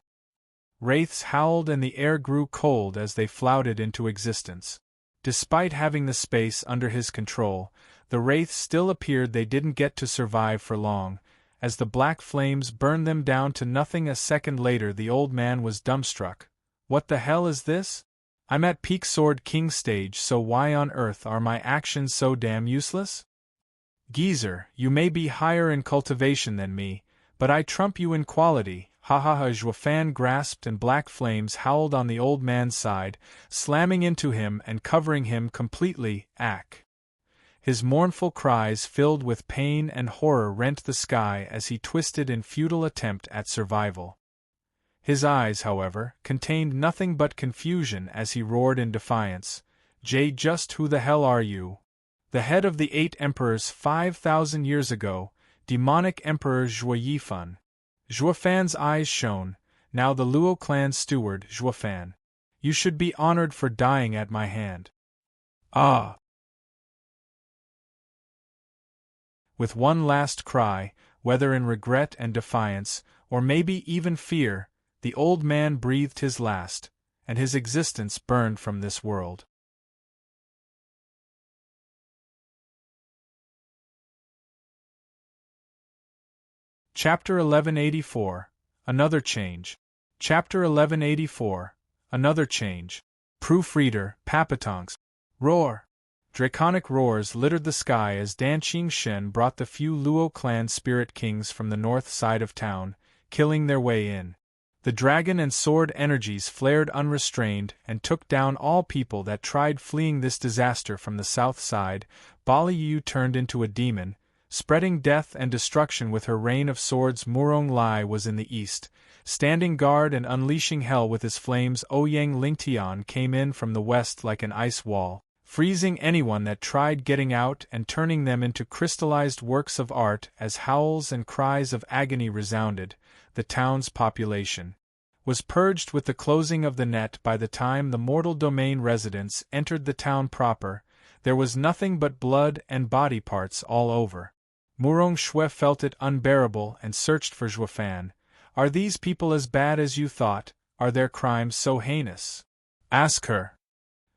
Wraiths howled and the air grew cold as they flouted into existence. Despite having the space under his control, the wraiths still appeared. They didn't get to survive for long, as the black flames burned them down to nothing. A second later the old man was dumbstruck. What the hell is this? I'm at peak Sword King stage, so why on earth are my actions so damn useless? Geezer, you may be higher in cultivation than me, but I trump you in quality. Ha ha ha! Zhuofan grasped and black flames howled on the old man's side, slamming into him and covering him completely. Ack! His mournful cries filled with pain and horror rent the sky as he twisted in futile attempt at survival. His eyes, however, contained nothing but confusion as he roared in defiance, Just who the hell are you? The head of the 8 emperors 5,000 years ago, demonic Emperor Zhuo Yifan. Zhuofan's eyes shone. Now the Luo clan steward, Zhuofan. You should be honored for dying at my hand. Ah! With one last cry, whether in regret and defiance, or maybe even fear, the old man breathed his last, and his existence burned from this world. Chapter 1184. Another Change. Chapter 1184. Another Change. Proofreader, Papatonks. Roar! Draconic roars littered the sky as Dan Shen brought the few Luo clan spirit kings from the north side of town, killing their way in. The dragon and sword energies flared unrestrained and took down all people that tried fleeing this disaster from the south side. Bali Yu turned into a demon, spreading death and destruction with her rain of swords. Murong Lai was in the east, standing guard and unleashing hell with his flames. Ouyang Lingtian came in from the west like an ice wall, freezing anyone that tried getting out and turning them into crystallized works of art. As howls and cries of agony resounded, the town's population was purged with the closing of the net. By the time the mortal domain residents entered the town proper, there was nothing but blood and body parts all over. Murong Shui felt it unbearable and searched for Zhuofan. Are these people as bad as you thought? Are their crimes so heinous? Ask her.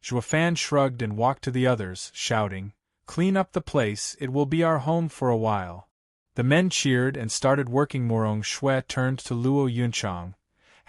Zhuofan shrugged and walked to the others, shouting, Clean up the place, it will be our home for a while. The men cheered and started working. Murong Shui turned to Luo Yunchang.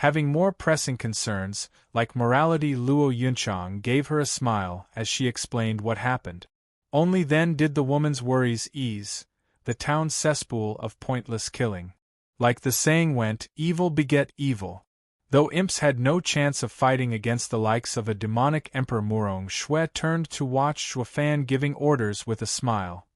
Having more pressing concerns, like morality, Luo Yunchang gave her a smile as she explained what happened. Only then did the woman's worries ease, the town's cesspool of pointless killing. Like the saying went, evil beget evil. Though imps had no chance of fighting against the likes of a demonic emperor, Murong Shui turned to watch Zhuofan giving orders with a smile.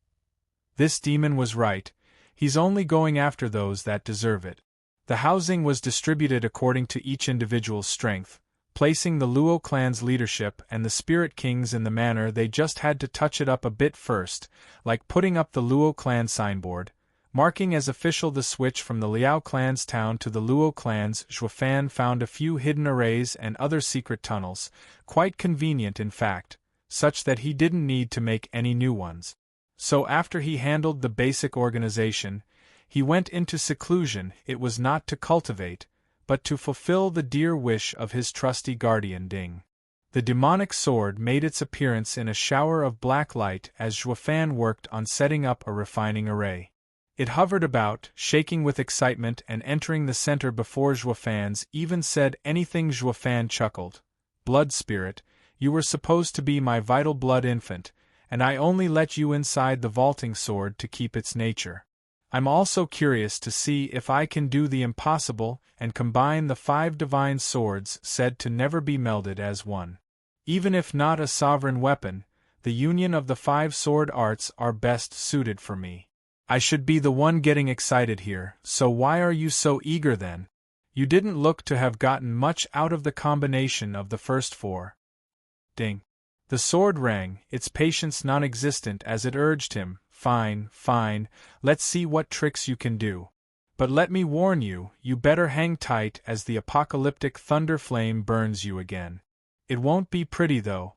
This demon was right, he's only going after those that deserve it. The housing was distributed according to each individual's strength, placing the Luo clan's leadership and the spirit kings in the manner they just had to touch it up a bit first, like putting up the Luo clan signboard, marking as official the switch from the Liao clan's town to the Luo clan's. Zhuofan found a few hidden arrays and other secret tunnels, quite convenient in fact, such that he didn't need to make any new ones. So after he handled the basic organization, he went into seclusion. It was not to cultivate, but to fulfill the dear wish of his trusty guardian Ding. The demonic sword made its appearance in a shower of black light as Zhuofan worked on setting up a refining array. It hovered about, shaking with excitement and entering the center before Zhuofan's even said anything. Zhuofan chuckled. Blood spirit, you were supposed to be my vital blood infant, and I only let you inside the vaulting sword to keep its nature. I'm also curious to see if I can do the impossible and combine the 5 divine swords said to never be melded as one. Even if not a sovereign weapon, the union of the 5 sword arts are best suited for me. I should be the one getting excited here, so why are you so eager then? You didn't look to have gotten much out of the combination of the first four. Ding. The sword rang, its patience non-existent as it urged him, fine, fine, let's see what tricks you can do. But let me warn you, you better hang tight as the apocalyptic thunder flame burns you again. It won't be pretty though.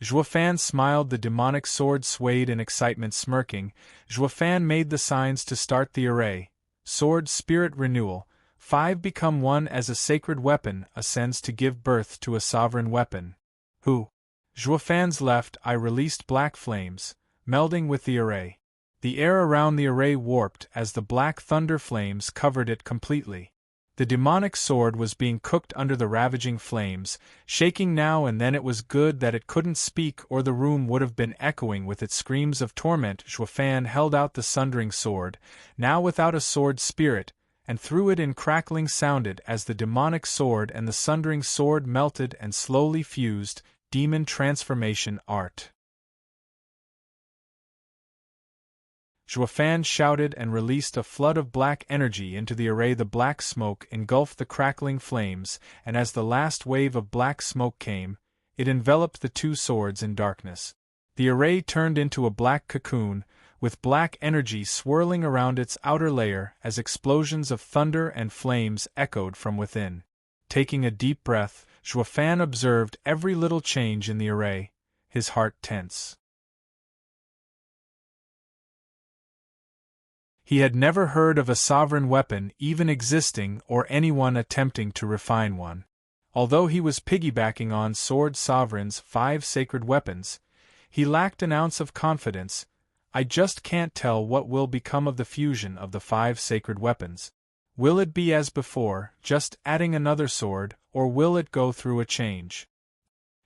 Xuefan smiled, the demonic sword swayed in excitement smirking. Xuefan made the signs to start the array. Sword spirit renewal. 5 become 1 as a sacred weapon ascends to give birth to a sovereign weapon. Who? Xuefan's left eye released black flames, melding with the array. The air around the array warped as the black thunder flames covered it completely. The demonic sword was being cooked under the ravaging flames, shaking now and then. It was good that it couldn't speak, or the room would have been echoing with its screams of torment. Xuefan held out the Sundering sword, now without a sword spirit, and threw it in crackling sounded as the demonic sword and the Sundering sword melted and slowly fused. Demon transformation art. Xuefan shouted and released a flood of black energy into the array. The black smoke engulfed the crackling flames, and as the last wave of black smoke came, it enveloped the 2 swords in darkness. The array turned into a black cocoon, with black energy swirling around its outer layer as explosions of thunder and flames echoed from within. Taking a deep breath, Xuefan observed every little change in the array, his heart tense. He had never heard of a sovereign weapon even existing or anyone attempting to refine one. Although he was piggybacking on Sword Sovereign's 5 sacred weapons, he lacked an ounce of confidence. I just can't tell what will become of the fusion of the 5 sacred weapons. Will it be as before, just adding another sword, or will it go through a change?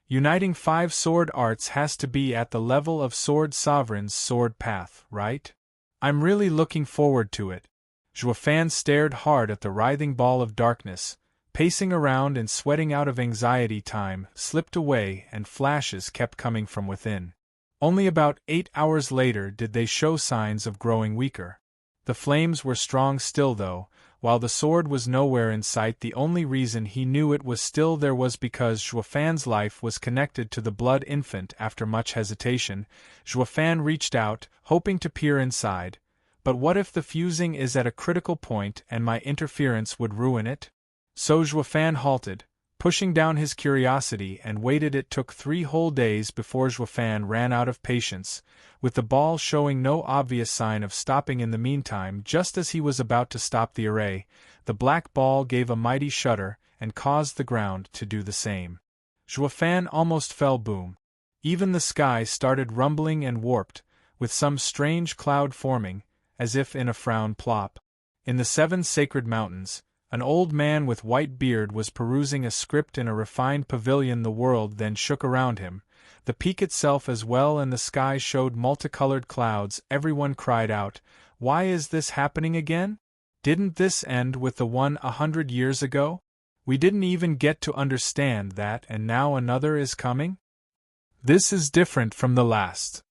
Uniting 5 sword arts has to be at the level of Sword Sovereign's sword path, right? I'm really looking forward to it. Xuefan stared hard at the writhing ball of darkness, pacing around and sweating out of anxiety. Time slipped away and flashes kept coming from within. Only about 8 hours later did they show signs of growing weaker. The flames were strong still though, while the sword was nowhere in sight. The only reason he knew it was still there was because Xuefan's life was connected to the blood infant. After much hesitation, Xuefan reached out, hoping to peer inside. But what if the fusing is at a critical point and my interference would ruin it? So Xuefan halted, pushing down his curiosity, and waited. It took 3 whole days before Xuefan ran out of patience, with the ball showing no obvious sign of stopping. In the meantime, just as he was about to stop the array, the black ball gave a mighty shudder and caused the ground to do the same. Xuefan almost fell. Boom. Even the sky started rumbling and warped, with some strange cloud forming, as if in a frown. Plop. In the 7 sacred mountains, an old man with white beard was perusing a script in a refined pavilion. The world then shook around him, the peak itself as well, and the sky showed multicolored clouds. Everyone cried out, "Why is this happening again? Didn't this end with the one 100 years ago? We didn't even get to understand that, and now another is coming? This is different from the last."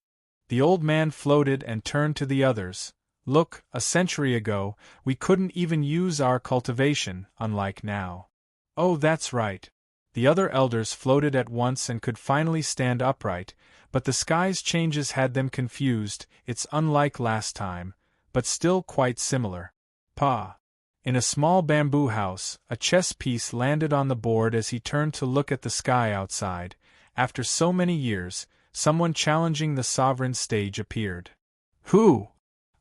The old man floated and turned to the others. "Look, a century ago, we couldn't even use our cultivation, unlike now." "Oh, that's right." The other elders floated at once and could finally stand upright, but the sky's changes had them confused. "It's unlike last time, but still quite similar." Pa. In a small bamboo house, a chess piece landed on the board as he turned to look at the sky outside. After so many years, someone challenging the sovereign stage appeared. "Who?"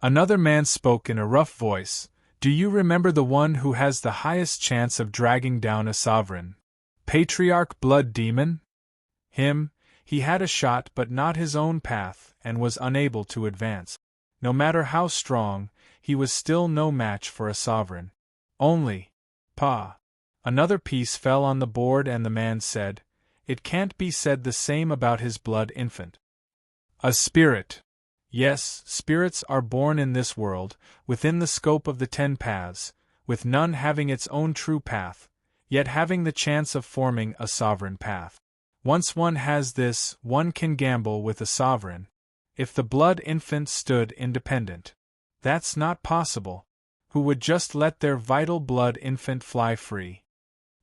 Another man spoke in a rough voice. "Do you remember the one who has the highest chance of dragging down a sovereign? Patriarch Blood Demon?" Him. He had a shot but not his own path, and was unable to advance. No matter how strong, he was still no match for a sovereign. Only. Pa. Another piece fell on the board and the man said, "It can't be said the same about his blood infant." A spirit. Yes, spirits are born in this world, within the scope of the 10 paths, with none having its own true path, yet having the chance of forming a sovereign path. Once one has this, one can gamble with a sovereign. If the blood infant stood independent, That's not possible. Who would just let their vital blood infant fly free?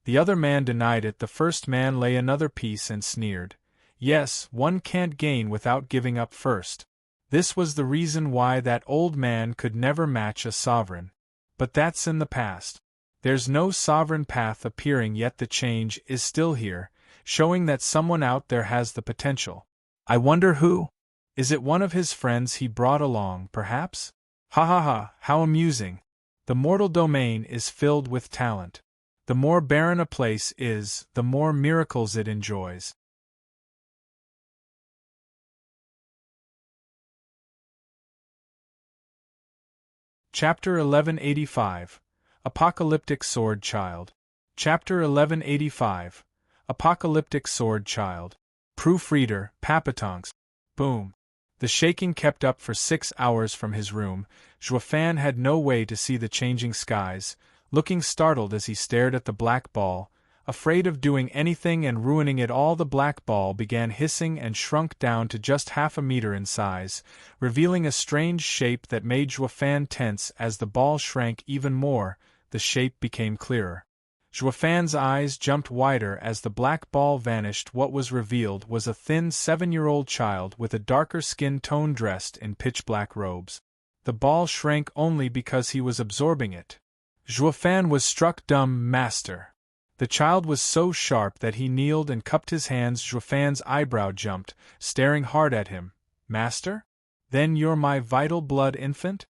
The other man denied it. The first man lay another piece and sneered. Yes, one can't gain without giving up first. This was the reason why that old man could never match a sovereign. But that's in the past. There's no sovereign path appearing, yet the change is still here, showing that someone out there has the potential. I wonder who? Is it one of his friends he brought along, perhaps? Ha ha ha, how amusing. The mortal domain is filled with talent. The more barren a place is, the more miracles it enjoys. Chapter 1185 Apocalyptic Sword Child. Chapter 1185 Apocalyptic Sword Child. Proofreader, Papatonks. Boom. The shaking kept up for 6 hours from his room. Shoud've had no way to see the changing skies, looking startled as he stared at the black ball, afraid of doing anything and ruining it all. The black ball began hissing and shrunk down to just half a meter in size, revealing a strange shape that made Shoud've tense. As the ball shrank even more, the shape became clearer. Shoud've's eyes jumped wider as the black ball vanished. What was revealed was a thin 7-year-old child with a darker skin tone dressed in pitch-black robes. The ball shrank only because he was absorbing it. Shoud've was struck dumb. Master. The child was so sharp that he kneeled and cupped his hands. Shoud've's eyebrow jumped, staring hard at him. Master? Then you're my vital blood infant?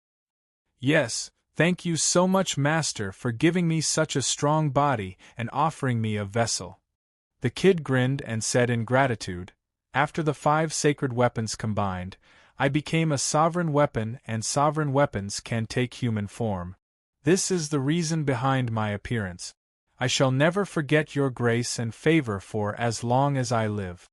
Yes. Thank you so much, Master, for giving me such a strong body and offering me a vessel. The kid grinned and said in gratitude, after the 5 sacred weapons combined, I became a sovereign weapon, and sovereign weapons can take human form. This is the reason behind my appearance. I shall never forget your grace and favor for as long as I live.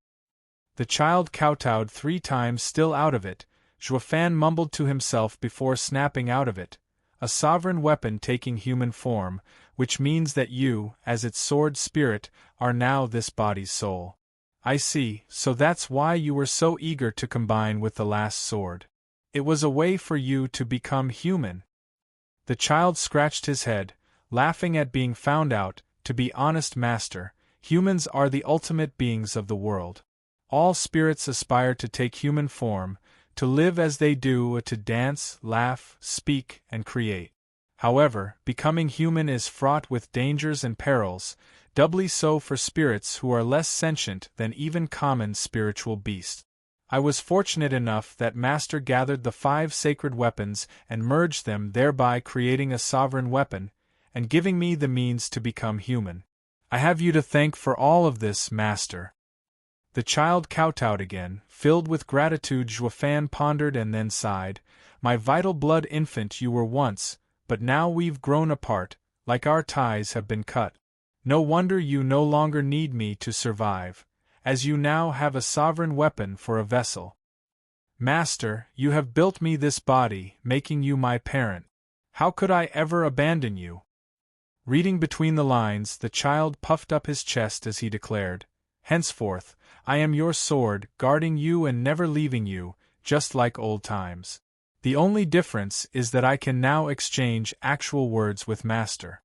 The child kowtowed 3 times, still out of it. Shoud've mumbled to himself before snapping out of it. A sovereign weapon taking human form, which means that you, as its sword spirit, are now this body's soul. I see, so that's why you were so eager to combine with the last sword. It was a way for you to become human. The child scratched his head, laughing at being found out. To be honest, Master, humans are the ultimate beings of the world. All spirits aspire to take human form, to live as they do, to dance, laugh, speak, and create. However, becoming human is fraught with dangers and perils, doubly so for spirits who are less sentient than even common spiritual beasts. I was fortunate enough that Master gathered the 5 sacred weapons and merged them, thereby creating a sovereign weapon, and giving me the means to become human. I have you to thank for all of this, Master. The child kowtowed again, filled with gratitude. Shoud've pondered and then sighed. My vital blood infant, you were once, but now we've grown apart, like our ties have been cut. No wonder you no longer need me to survive, as you now have a sovereign weapon for a vessel. Master, you have built me this body, making you my parent. How could I ever abandon you? Reading between the lines, the child puffed up his chest as he declared, henceforth, I am your sword, guarding you and never leaving you, just like old times. The only difference is that I can now exchange actual words with Master.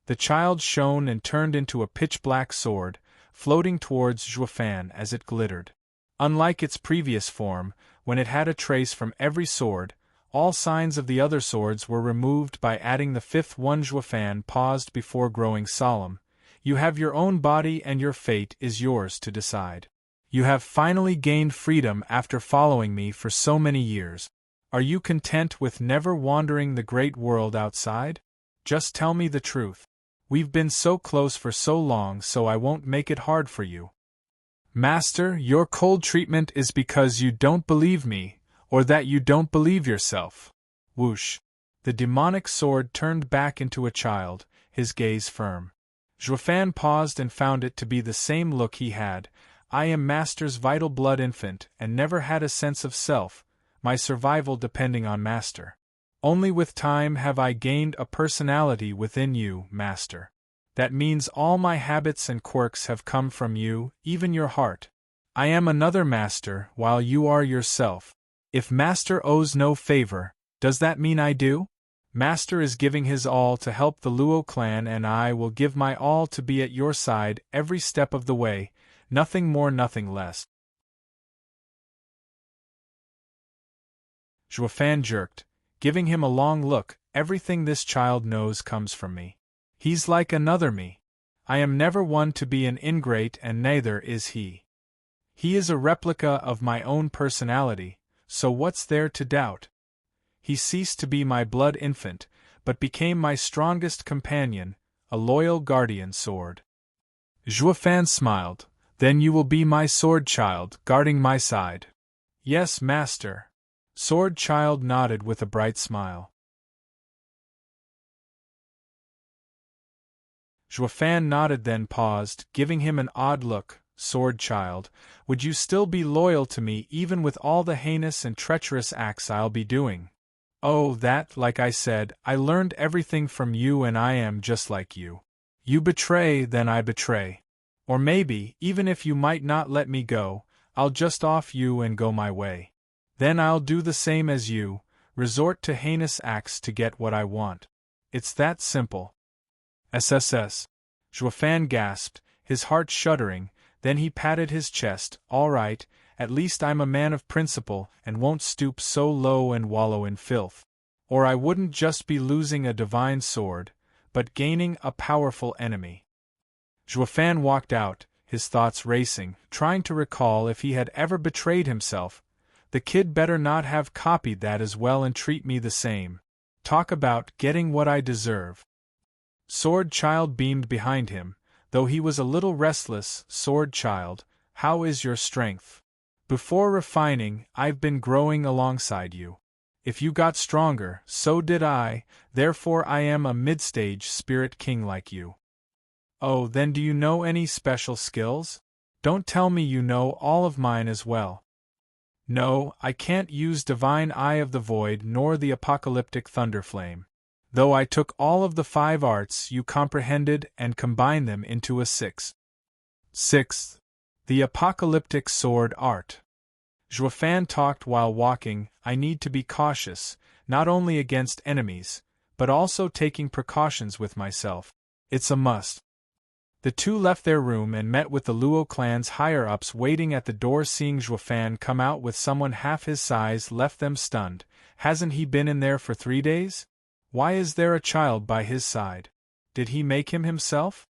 The child shone and turned into a pitch-black sword, floating towards Shoud've as it glittered. Unlike its previous form, when it had a trace from every sword, all signs of the other swords were removed by adding the 5th one. Shoud've paused before growing solemn. You have your own body and your fate is yours to decide. You have finally gained freedom after following me for so many years. Are you content with never wandering the great world outside? Just tell me the truth. We've been so close for so long, so I won't make it hard for you. Master, your cold treatment is because you don't believe me, or that you don't believe yourself. Whoosh. The demonic sword turned back into a child, his gaze firm. Shoud've paused and found it to be the same look he had. I am Master's vital blood infant, and never had a sense of self, my survival depending on Master. Only with time have I gained a personality within you, Master. That means all my habits and quirks have come from you, even your heart. I am another Master, while you are yourself. If Master owes no favor, Does that mean I do? Master is giving his all to help the Luo clan, and I will give my all to be at your side every step of the way, nothing more, nothing less. Zhuofan jerked, giving him a long look. Everything this child knows comes from me. He's like another me. I am never one to be an ingrate, and neither is he. He is a replica of my own personality, so what's there to doubt? He ceased to be my blood infant, but became my strongest companion, a loyal guardian sword. Zhuofan smiled. Then you will be my sword child, guarding my side. Yes, master. Sword child nodded with a bright smile. Zhuofan nodded, then paused, giving him an odd look. Sword child, would you still be loyal to me even with all the heinous and treacherous acts I'll be doing? Oh, that, like I said, I learned everything from you, and I am just like you. You betray, then I betray. Or maybe, even if you might not let me go, I'll just off you and go my way. Then I'll do the same as you, resort to heinous acts to get what I want. It's that simple. SSS. Zhuofan gasped, his heart shuddering, then he patted his chest. All right, at least I'm a man of principle and won't stoop so low and wallow in filth. Or I wouldn't just be losing a divine sword, but gaining a powerful enemy. Zhuofan walked out, his thoughts racing, trying to recall if he had ever betrayed himself. The kid better not have copied that as well and treat me the same. Talk about getting what I deserve. Sword child beamed behind him, though he was a little restless. Sword child, how is your strength? Before refining, I've been growing alongside you. If you got stronger, so did I, therefore I am a mid-stage spirit king like you. Oh, then do you know any special skills? Don't tell me you know all of mine as well. No, I can't use Divine Eye of the Void nor the Apocalyptic Thunderflame. Though I took all of the 5 arts you comprehended and combined them into a 6th. Sixth, the Apocalyptic Sword Art. Zhuofan talked while walking. I need to be cautious, not only against enemies, but also taking precautions with myself. It's a must. The two left their room and met with the Luo clan's higher-ups waiting at the door. Seeing Zhuofan come out with someone half his size left them stunned. Hasn't he been in there for 3 days? Why is there a child by his side? Did he make him himself?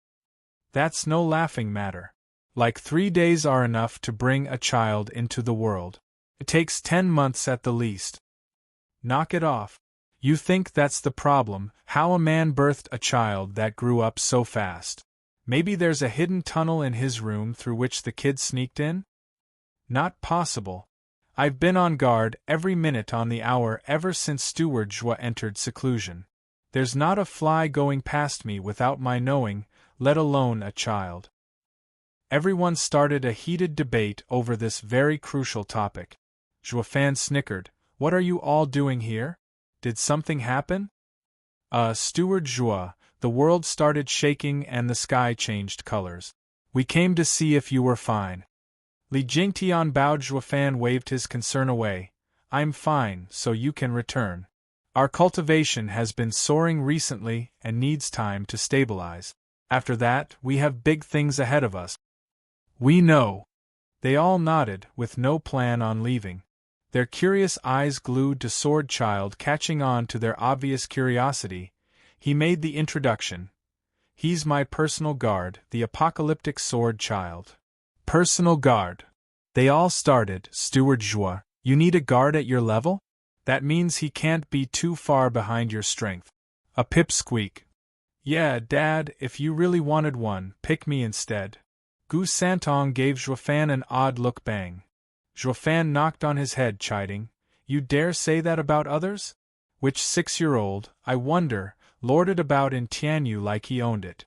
That's no laughing matter. Like 3 days are enough to bring a child into the world. It takes 10 months at the least. Knock it off. You think that's the problem, how a man birthed a child that grew up so fast. Maybe there's a hidden tunnel in his room through which the kid sneaked in? Not possible. I've been on guard every minute on the hour ever since Steward Zhua entered seclusion. There's not a fly going past me without my knowing, let alone a child. Everyone started a heated debate over this very crucial topic. Zhuofan snickered. What are you all doing here? Did something happen? Steward Zhua, the world started shaking and the sky changed colors. We came to see if you were fine. Li Jingtian bowed. Zhuofan waved his concern away. I'm fine, so you can return. Our cultivation has been soaring recently and needs time to stabilize. After that, we have big things ahead of us. We know. They all nodded, with no plan on leaving. Their curious eyes glued to Sword Child, catching on to their obvious curiosity. He made the introduction. He's my personal guard, the Apocalyptic Sword Child. Personal guard. They all started. Steward Zhua, you need a guard at your level? That means he can't be too far behind your strength. A pipsqueak. Yeah, Dad, if you really wanted one, pick me instead. Gu Santong gave Zhuofan an odd look. Bang. Zhuofan knocked on his head, chiding. You dare say that about others? Which 6-year-old, I wonder, lorded about in Tianyu like he owned it?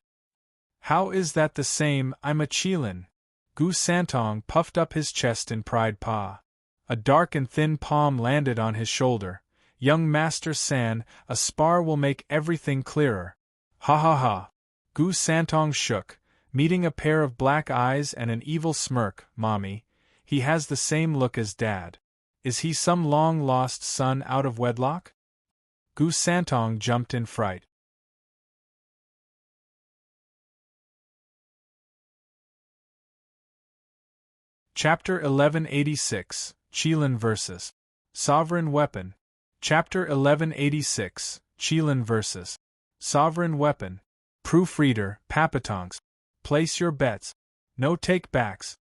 How is that the same? I'm a Qilin. Gu Santong puffed up his chest in pride. Pa. A dark and thin palm landed on his shoulder. Young Master San, a spar will make everything clearer. Ha ha ha. Gu Santong shook, meeting a pair of black eyes and an evil smirk. Mommy, he has the same look as Dad. Is he some long-lost son out of wedlock? Gu Santong jumped in fright. Chapter 1186, Qilin vs. Sovereign Weapon. Chapter 1186, Qilin vs. Sovereign Weapon. Proofreader, Papatongs. Place your bets. No take-backs.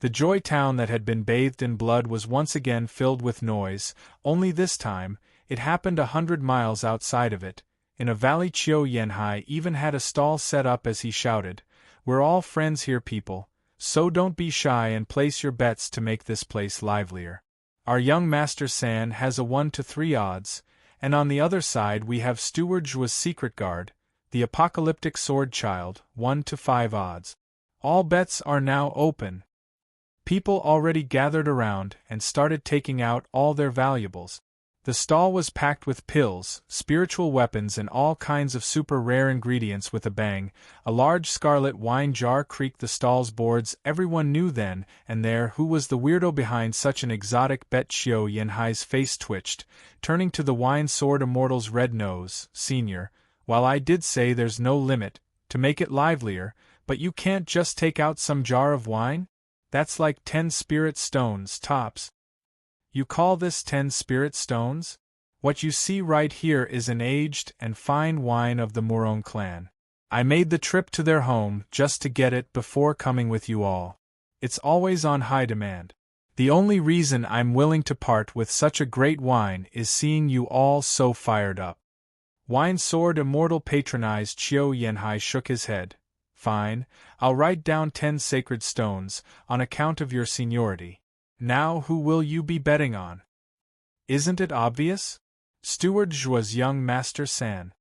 The Joy Town that had been bathed in blood was once again filled with noise, only this time, it happened 100 miles outside of it. In a valley, Qiu Yanhai even had a stall set up as he shouted, "We're all friends here, people, so don't be shy and place your bets to make this place livelier. Our young Master San has a 1 to 3 odds, and on the other side we have Steward Zhua's secret guard, the Apocalyptic Sword Child, 1 to 5 odds. All bets are now open." People already gathered around and started taking out all their valuables. The stall was packed with pills, spiritual weapons and all kinds of super rare ingredients with a bang. A large scarlet wine jar creaked the stall's boards. Everyone knew then and there who was the weirdo behind such an exotic bet. Qiu Yanhai's face twitched, turning to the wine sword immortal's red nose. "Senior, while I did say there's no limit, to make it livelier, but you can't just take out some jar of wine? That's like 10 spirit stones tops." "You call this 10 spirit stones? What you see right here is an aged and fine wine of the Murong clan. I made the trip to their home just to get it before coming with you all. It's always on high demand. The only reason I'm willing to part with such a great wine is seeing you all so fired up." Wine Sword Immortal patronized. Qiu Yanhai shook his head. "Fine, I'll write down 10 sacred stones, on account of your seniority. Now who will you be betting on?" "Isn't it obvious? Steward Zhua's young Master San."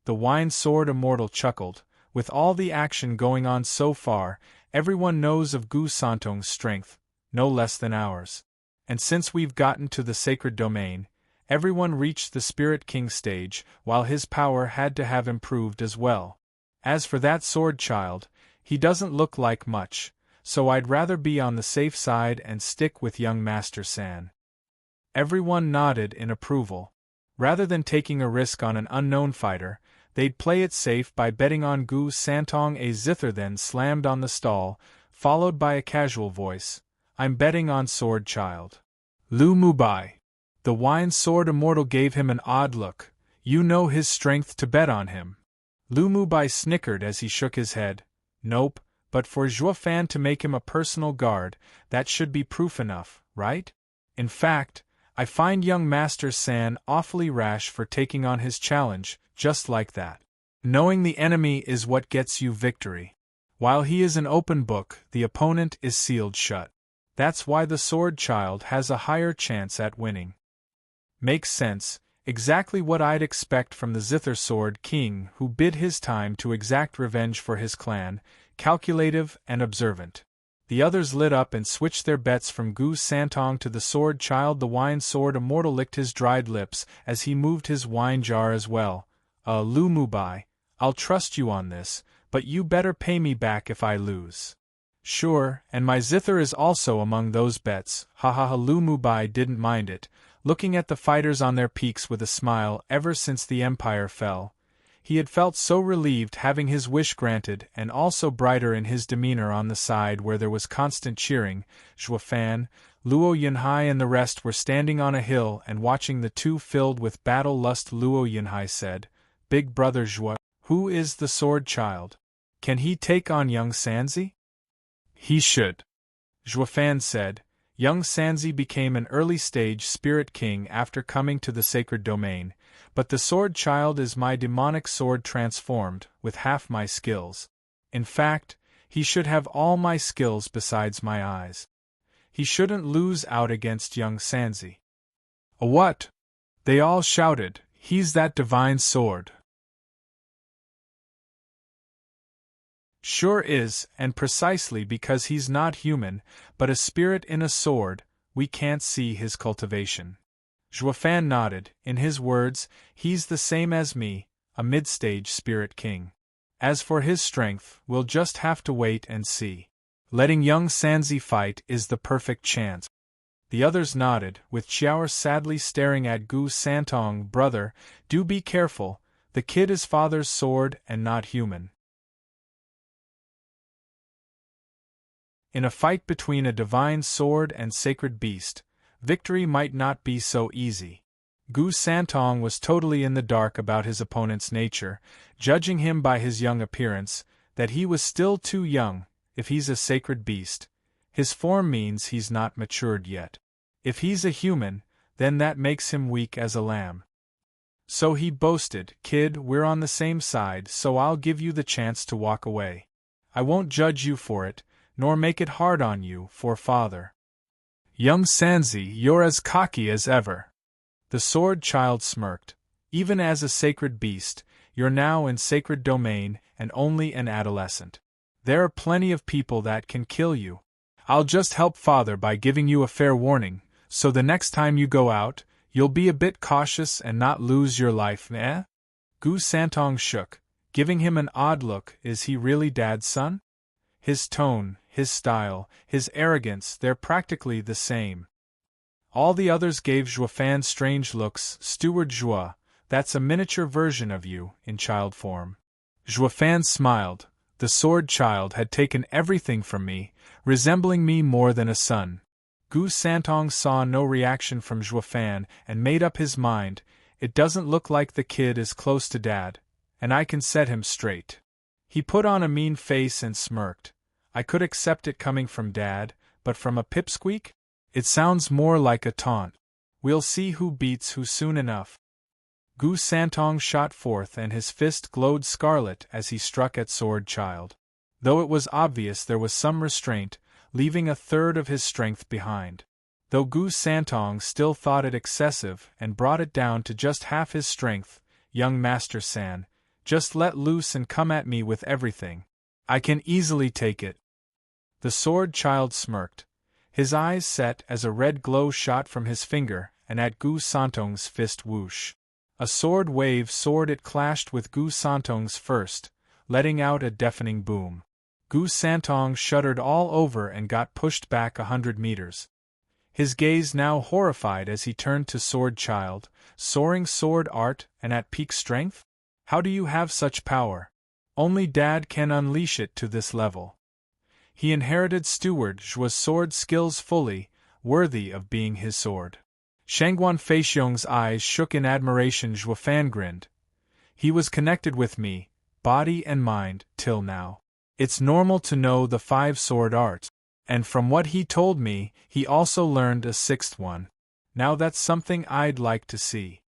The Wine Sword Immortal chuckled. "With all the action going on so far, everyone knows of Gu Santong's strength, no less than ours. And since we've gotten to the sacred domain, everyone reached the Spirit King stage, while his power had to have improved as well. As for that sword child, he doesn't look like much, so I'd rather be on the safe side and stick with young Master San." Everyone nodded in approval. Rather than taking a risk on an unknown fighter, they'd play it safe by betting on Gu Santong. A zither then slammed on the stall, followed by a casual voice, "I'm betting on Sword Child." "Lu Mubai." The Wine Sword Immortal gave him an odd look. "You know his strength to bet on him." Lu Mubai snickered as he shook his head. "Nope, but for Zhua Fan to make him a personal guard, that should be proof enough, right? In fact, I find young Master San awfully rash for taking on his challenge, just like that. Knowing the enemy is what gets you victory. While he is an open book, the opponent is sealed shut. That's why the Sword Child has a higher chance at winning." "Makes sense. Exactly what I'd expect from the Zither Sword King who bid his time to exact revenge for his clan, calculative and observant." The others lit up and switched their bets from Gu Santong to the Sword Child. The Wine Sword Immortal licked his dried lips as he moved his wine jar as well. Lu Mubai, I'll trust you on this, but you better pay me back if I lose." "Sure, and my Zither is also among those bets, ha. Lu Mubai didn't mind it, looking at the fighters on their peaks with a smile. Ever since the Empire fell, he had felt so relieved having his wish granted and also brighter in his demeanor on the side where there was constant cheering. Zhua Fan, Luo Yunhai and the rest were standing on a hill and watching the two filled with battle lust. Luo Yunhai said, "Big brother Zhua, who is the Sword Child? Can he take on young Sanzi?" "He should," Zhua Fan said. "Young Sanzi became an early-stage Spirit King after coming to the Sacred Domain, but the Sword Child is my demonic sword transformed, with half my skills. In fact, he should have all my skills besides my eyes. He shouldn't lose out against young Sanzi." "A what?" they all shouted. "He's that divine sword." "Sure is, and precisely because he's not human, but a spirit in a sword, we can't see his cultivation." Zhua Fan nodded. "In his words, he's the same as me, a mid-stage Spirit King. As for his strength, we'll just have to wait and see. Letting young Sanzi fight is the perfect chance." The others nodded, with Qiao sadly staring at Gu Santong. Brother, do be careful, the kid is father's sword and not human. In a fight between a divine sword and sacred beast, victory might not be so easy. Gu Santong was totally in the dark about his opponent's nature, judging him by his young appearance, that he was still too young. If he's a sacred beast, his form means he's not matured yet. If he's a human, then that makes him weak as a lamb. So he boasted, Kid, we're on the same side, so I'll give you the chance to walk away. I won't judge you for it, nor make it hard on you, for father. Young Sanzi, you're as cocky as ever. The sword child smirked. Even as a sacred beast, you're now in sacred domain and only an adolescent. There are plenty of people that can kill you. I'll just help father by giving you a fair warning, so the next time you go out, you'll be a bit cautious and not lose your life, eh? Gu Santong shook, giving him an odd look. Is he really Dad's son? His tone, his style, his arrogance, they're practically the same. All the others gave Zhuofan strange looks. Steward Zhua, that's a miniature version of you, in child form. Zhuofan smiled. The sword child had taken everything from me, resembling me more than a son. Gu Santong saw no reaction from Zhuofan and made up his mind. It doesn't look like the kid is close to Dad, and I can set him straight. He put on a mean face and smirked. I could accept it coming from Dad, but from a pipsqueak? It sounds more like a taunt. We'll see who beats who soon enough. Gu Santong shot forth and his fist glowed scarlet as he struck at Sword Child. Though it was obvious there was some restraint, leaving a third of his strength behind. Though Gu Santong still thought it excessive and brought it down to just half his strength, young Master San, just let loose and come at me with everything. I can easily take it. The Sword Child smirked. His eyes set as a red glow shot from his finger and at Gu Santong's fist. Whoosh. A sword wave soared. It clashed with Gu Santong's first, letting out a deafening boom. Gu Santong shuddered all over and got pushed back 100 meters. His gaze now horrified as he turned to Sword Child. Soaring sword art and at peak strength? How do you have such power? Only Dad can unleash it to this level. He inherited Steward Zhua's sword skills fully, worthy of being his sword. Shangguan Feixiong's eyes shook in admiration. Zhuofan grinned. He was connected with me, body and mind, till now. It's normal to know the 5 sword arts, and from what he told me, he also learned a 6th one. Now that's something I'd like to see.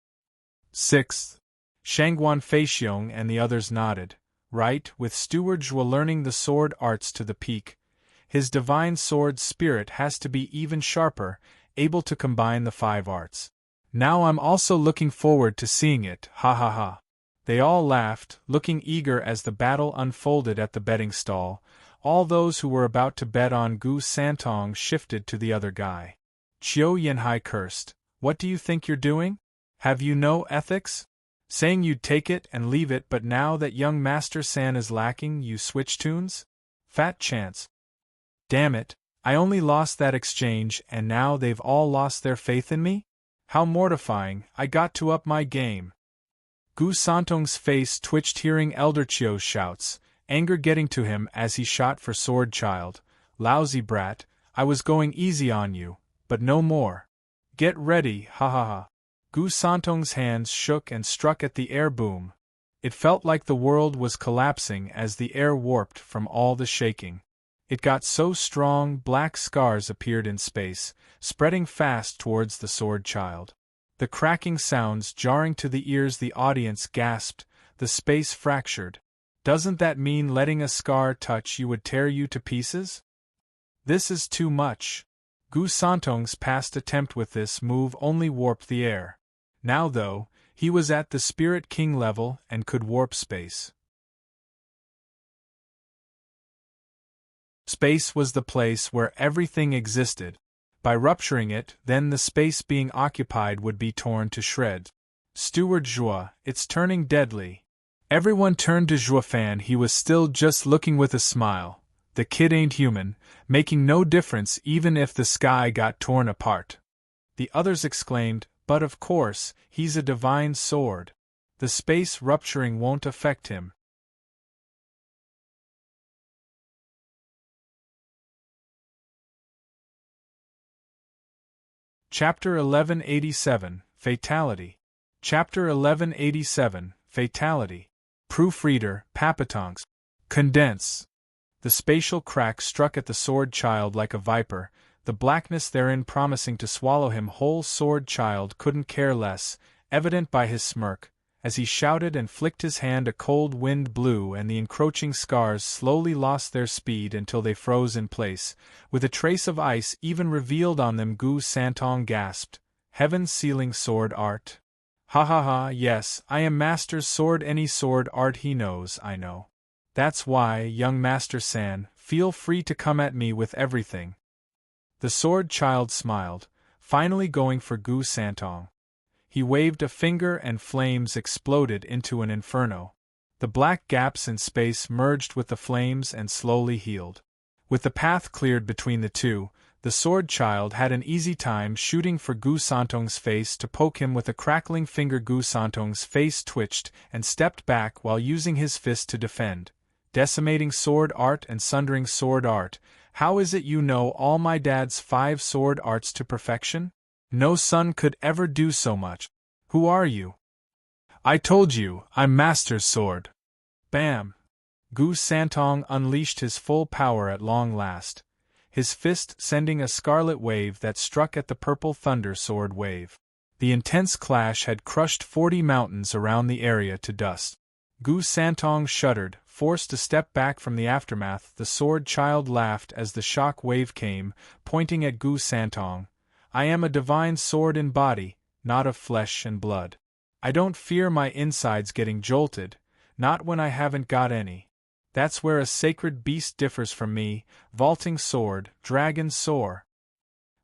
6th. Shangguan Feixiong and the others nodded. Right, with Steward Zhua learning the sword arts to the peak, his divine sword spirit has to be even sharper, able to combine the 5 arts. Now I'm also looking forward to seeing it, ha ha ha. They all laughed, looking eager as the battle unfolded at the betting stall. All those who were about to bet on Gu Santong shifted to the other guy. Qiu Yanhai cursed. What do you think you're doing? Have you no ethics? Saying you'd take it and leave it, but now that young Master San is lacking, you switch tunes? Fat chance. Damn it, I only lost that exchange and now they've all lost their faith in me? How mortifying, I got to up my game. Gu Santong's face twitched hearing Elder Qiu's shouts, anger getting to him as he shot for Sword Child. Lousy brat, I was going easy on you, but no more. Get ready, ha ha ha. Gu Santong's hands shook and struck at the air boom. It felt like the world was collapsing as the air warped from all the shaking. It got so strong black scars appeared in space, spreading fast towards the Sword Child. The cracking sounds jarring to the ears, the audience gasped, the space fractured. Doesn't that mean letting a scar touch you would tear you to pieces? This is too much. Gu Santong's past attempt with this move only warped the air. Now though, he was at the Spirit King level and could warp space. Space was the place where everything existed. By rupturing it, then the space being occupied would be torn to shreds. Steward Zhua, it's turning deadly. Everyone turned to Zhuofan. He was still just looking with a smile. The kid ain't human, making no difference even if the sky got torn apart. The others exclaimed, but of course, he's a divine sword. The space rupturing won't affect him. Chapter 1187, Fatality. Chapter 1187, Fatality. Proofreader, Papatonks. Condense. The spatial crack struck at the sword child like a viper, the blackness therein promising to swallow him whole. Sword child couldn't care less, evident by his smirk, as he shouted and flicked his hand. A cold wind blew and the encroaching scars slowly lost their speed until they froze in place, with a trace of ice even revealed on them. Gu Santong gasped, "Heaven's sealing sword art? Ha ha ha, yes, I am Master's sword. Any sword art he knows, I know. That's why, young Master San, feel free to come at me with everything." The sword child smiled, finally going for Gu Santong. He waved a finger and flames exploded into an inferno. The black gaps in space merged with the flames and slowly healed. With the path cleared between the two, the sword child had an easy time shooting for Gu Santong's face to poke him with a crackling finger. Gu Santong's face twitched and stepped back while using his fist to defend. Decimating sword art and sundering sword art, how is it you know all my dad's 5 sword arts to perfection? No son could ever do so much. Who are you? I told you, I'm Master's sword. Bam! Gu Santong unleashed his full power at long last, his fist sending a scarlet wave that struck at the purple thunder sword wave. The intense clash had crushed 40 mountains around the area to dust. Gu Santong shuddered, forced to step back from the aftermath. The sword child laughed as the shock wave came, pointing at Gu Santong. I am a divine sword in body, not of flesh and blood. I don't fear my insides getting jolted, not when I haven't got any. That's where a sacred beast differs from me, vaulting sword, dragon soar.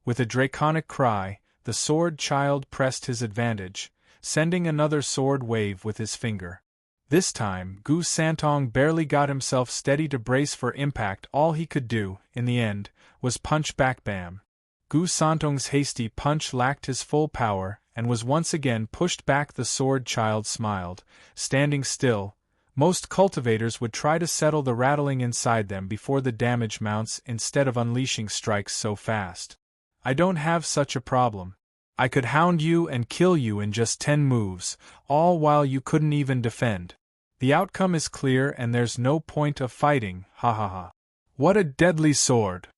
With a draconic cry, the sword child pressed his advantage, sending another sword wave with his finger. This time, Gu Santong barely got himself steady to brace for impact. All he could do, in the end, was punch back. Bam! Gu Santong's hasty punch lacked his full power, and was once again pushed back. The sword child smiled, standing still. Most cultivators would try to settle the rattling inside them before the damage mounts instead of unleashing strikes so fast. I don't have such a problem. I could hound you and kill you in just 10 moves, all while you couldn't even defend. The outcome is clear and there's no point of fighting, ha ha ha. What a deadly sword!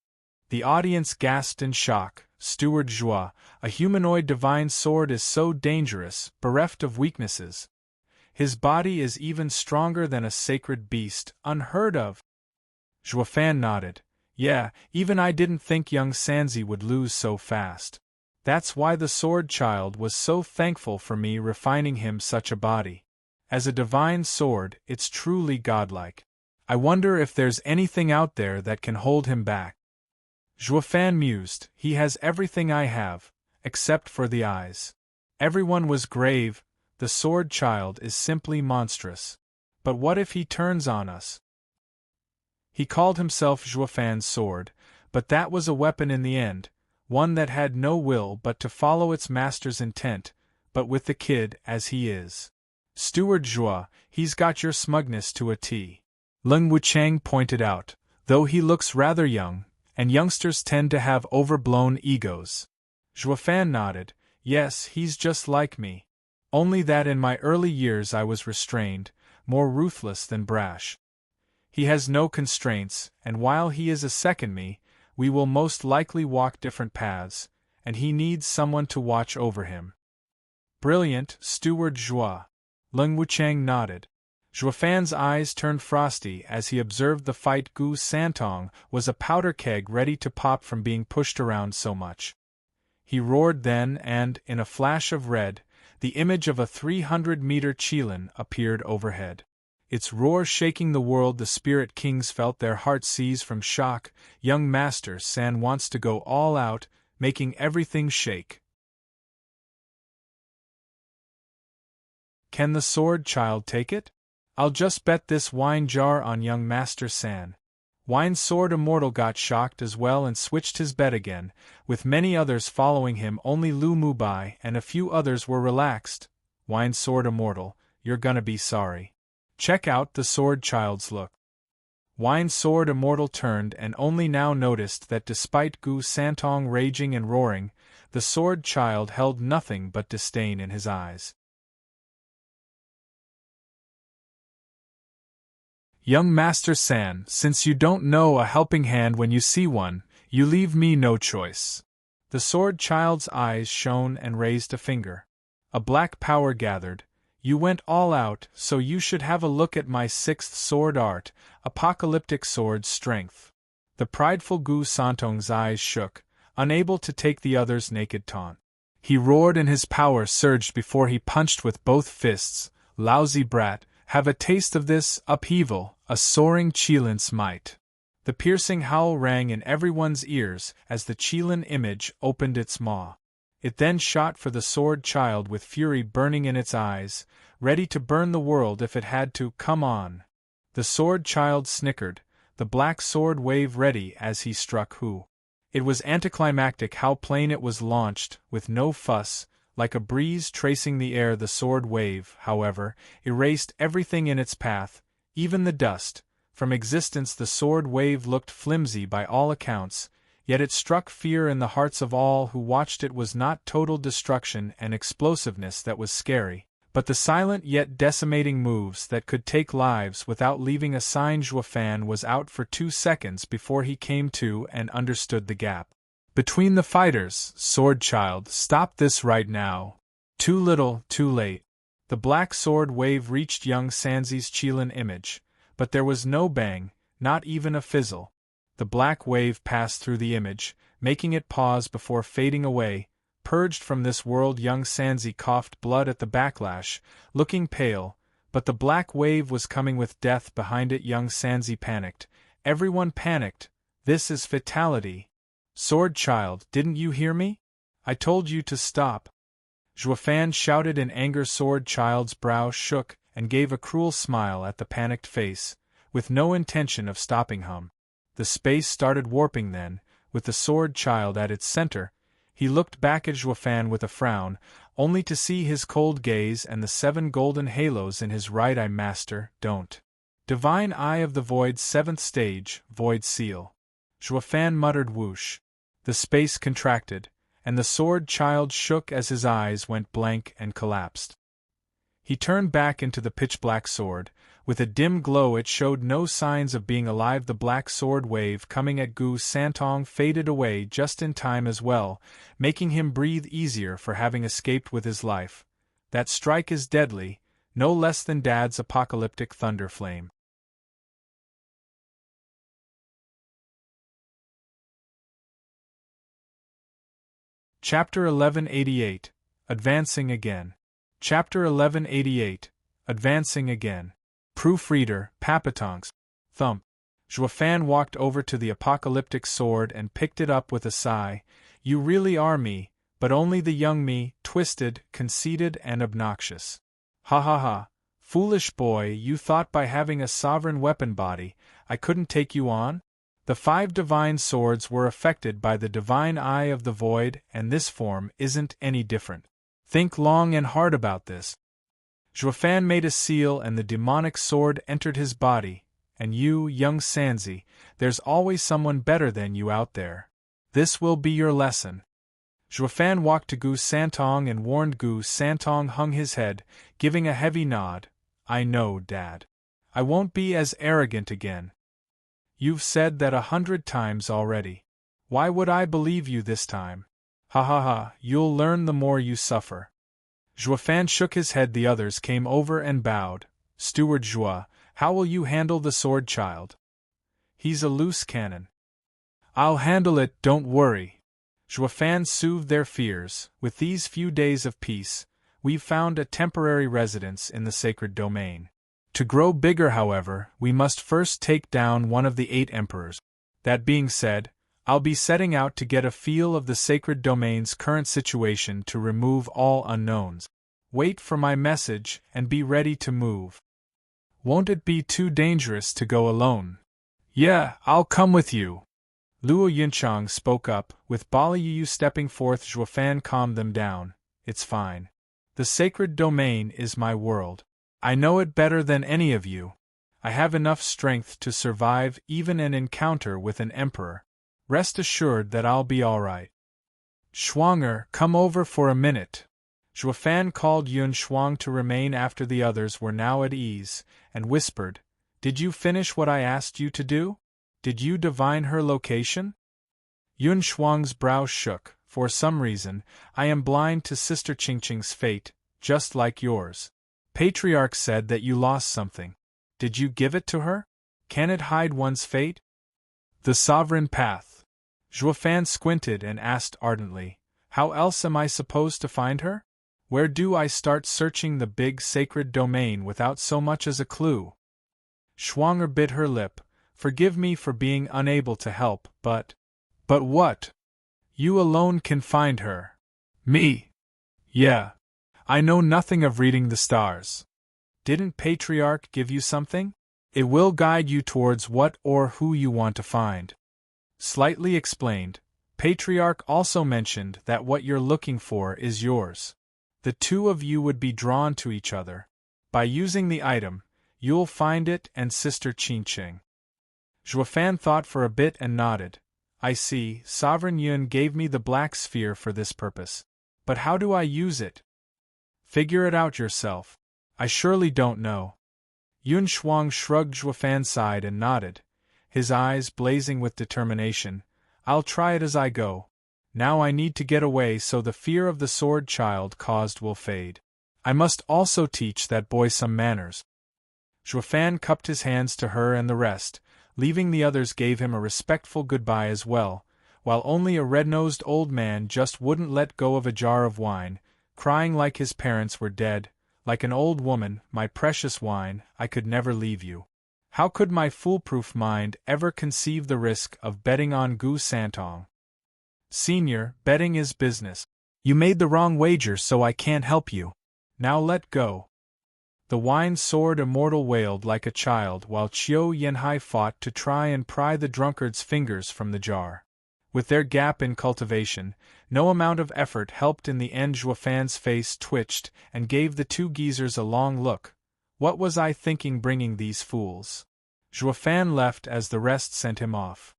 The audience gasped in shock. Steward Joie, a humanoid divine sword is so dangerous, bereft of weaknesses. His body is even stronger than a sacred beast, unheard of. Joifan nodded. Yeah, even I didn't think young Sanzi would lose so fast. That's why the sword child was so thankful for me refining him such a body. As a divine sword, it's truly godlike. I wonder if there's anything out there that can hold him back. Joifan mused, he has everything I have, except for the eyes. Everyone was grave, the sword child is simply monstrous. But what if he turns on us? He called himself Joifan's sword, but that was a weapon in the end, one that had no will but to follow its master's intent, but with the kid as he is. Steward Joie, he's got your smugness to a T. Leng Wuchang pointed out, though he looks rather young, and youngsters tend to have overblown egos. Joifan nodded, yes, he's just like me. Only that in my early years I was restrained, more ruthless than brash. He has no constraints, and while he is a second me, we will most likely walk different paths, and he needs someone to watch over him. Brilliant, Steward Joie. Leng Wuchang nodded. Joifan's eyes turned frosty as he observed the fight. Gu Santong was a powder keg ready to pop from being pushed around so much. He roared then and, in a flash of red, the image of a 300-meter Qilin appeared overhead. Its roar shaking the world. The spirit kings felt their hearts seize from shock. Young Master San wants to go all out, making everything shake. Can the sword child take it? I'll just bet this wine jar on young Master San. Wine's sword immortal got shocked as well and switched his bet again, with many others following him. Only Lu Mubai and a few others were relaxed. Wine's sword immortal, you're gonna be sorry. Check out the sword child's look. Wine's sword immortal turned and only now noticed that despite Gu Santong raging and roaring, the sword child held nothing but disdain in his eyes. Young Master San, since you don't know a helping hand when you see one, you leave me no choice. The sword child's eyes shone and raised a finger. A black power gathered. You went all out, so you should have a look at my sixth sword art, apocalyptic sword strength. The prideful Gu Santong's eyes shook, unable to take the other's naked taunt. He roared and his power surged before he punched with both fists. Lousy brat, have a taste of this upheaval, a soaring Qilin's might. The piercing howl rang in everyone's ears as the Qilin image opened its maw. It then shot for the sword child with fury burning in its eyes, ready to burn the world if it had to. Come on. The sword child snickered, the black sword wave ready as he struck Hu. It was anticlimactic how plain it was launched, with no fuss, like a breeze tracing the air. The sword wave, however, erased everything in its path, even the dust. From existence the sword wave looked flimsy by all accounts, yet it struck fear in the hearts of all who watched. It was not total destruction and explosiveness that was scary, but the silent yet decimating moves that could take lives without leaving a sign. Zhuofan was out for 2 seconds before he came to and understood the gap between the fighters. Sword child, stop this right now. Too little, too late. The black sword wave reached young Sanzi's Qilin image, but there was no bang, not even a fizzle. The black wave passed through the image, making it pause before fading away. Purged from this world, young Sanzi coughed blood at the backlash, looking pale, but the black wave was coming with death behind it. Young Sanzi panicked. Everyone panicked. This is fatality. Sword child, didn't you hear me? I told you to stop. Zhuofan shouted in anger. Sword child's brow shook and gave a cruel smile at the panicked face, with no intention of stopping him. The space started warping then, with the sword child at its center. He looked back at Zhuofan with a frown, only to see his cold gaze and the 7 golden halos in his right eye. Master, don't. Divine Eye of the Void, 7th stage, Void Seal. Zhuofan muttered whoosh. The space contracted, and the sword child shook as his eyes went blank and collapsed. He turned back into the pitch-black sword. With a dim glow it showed no signs of being alive. The black sword wave coming at Gu Santong faded away just in time as well, making him breathe easier for having escaped with his life. That strike is deadly, no less than Dad's apocalyptic thunder flame. Chapter 1188, Advancing Again. Chapter 1188, Advancing Again. Proofreader, Papatonks. Thump. Zhuofan walked over to the apocalyptic sword and picked it up with a sigh. You really are me, but only the young me, twisted, conceited and obnoxious. Ha ha ha. Foolish boy, you thought by having a sovereign weapon body, I couldn't take you on? The 5 divine swords were affected by the divine eye of the void, and this form isn't any different. Think long and hard about this. Zhuofan made a seal and the demonic sword entered his body, and you, young Sanzi, there's always someone better than you out there. This will be your lesson. Zhuofan walked to Gu Santong and warned. Gu Santong hung his head, giving a heavy nod. I know, Dad. I won't be as arrogant again. You've said that 100 times already. Why would I believe you this time? Ha ha ha, you'll learn the more you suffer. Zhuofan shook his head. The others came over and bowed. Steward Zhua, how will you handle the sword child? He's a loose cannon. I'll handle it, don't worry. Zhuofan soothed their fears. With these few days of peace, we've found a temporary residence in the sacred domain. To grow bigger, however, we must first take down one of the 8 emperors. That being said, I'll be setting out to get a feel of the sacred domain's current situation to remove all unknowns. Wait for my message and be ready to move. Won't it be too dangerous to go alone? Yeah, I'll come with you. Luo Yunchang spoke up, with Bali Yu stepping forth. Zhuofan calmed them down. It's fine. The sacred domain is my world. I know it better than any of you. I have enough strength to survive even an encounter with an emperor. Rest assured that I'll be alright. Shuanger, come over for a minute. Zhuofan called Yun Shuang to remain after the others were now at ease, and whispered, Did you finish what I asked you to do? Did you divine her location? Yun Shuang's brow shook. For some reason, I am blind to Sister Qingqing's fate, just like yours. Patriarch said that you lost something. Did you give it to her? Can it hide one's fate? The sovereign path. Zhuofan squinted and asked ardently, How else am I supposed to find her? Where do I start searching the big sacred domain without so much as a clue? Shuanger bit her lip. Forgive me for being unable to help, but what? You alone can find her. Me? Yeah. I know nothing of reading the stars. Didn't Patriarch give you something? It will guide you towards what or who you want to find. Slightly explained, Patriarch also mentioned that what you're looking for is yours. The two of you would be drawn to each other. By using the item, you'll find it and Sister Qingqing. Zhuofan thought for a bit and nodded. I see, Sovereign Yun gave me the black sphere for this purpose. But how do I use it? Figure it out yourself. I surely don't know. Yun Shuang shrugged. Zhuofan sighed and nodded, his eyes blazing with determination. I'll try it as I go. Now I need to get away so the fear of the sword child caused will fade. I must also teach that boy some manners. Zhuofan cupped his hands to her and the rest, leaving the others gave him a respectful goodbye as well, while only a red-nosed old man just wouldn't let go of a jar of wine, crying like his parents were dead, like an old woman, my precious wine, I could never leave you. How could my foolproof mind ever conceive the risk of betting on Gu Santong? Senior, betting is business. You made the wrong wager, so I can't help you. Now let go. The wine sword immortal wailed like a child while Qiu Yanhai fought to try and pry the drunkard's fingers from the jar. With their gap in cultivation, no amount of effort helped. In the end, Zhuofan's face twitched and gave the two geezers a long look. What was I thinking bringing these fools? Zhuofan left as the rest sent him off.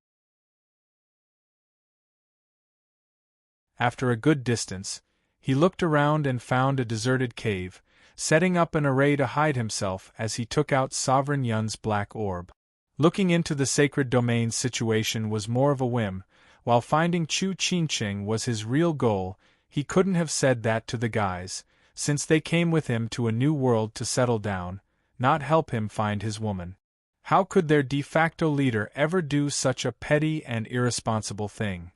After a good distance, he looked around and found a deserted cave, setting up an array to hide himself as he took out Sovereign Yun's black orb. Looking into the sacred domain's situation was more of a whim, while finding Chu Qingqing was his real goal. He couldn't have said that to the guys, since they came with him to a new world to settle down, not help him find his woman. How could their de facto leader ever do such a petty and irresponsible thing?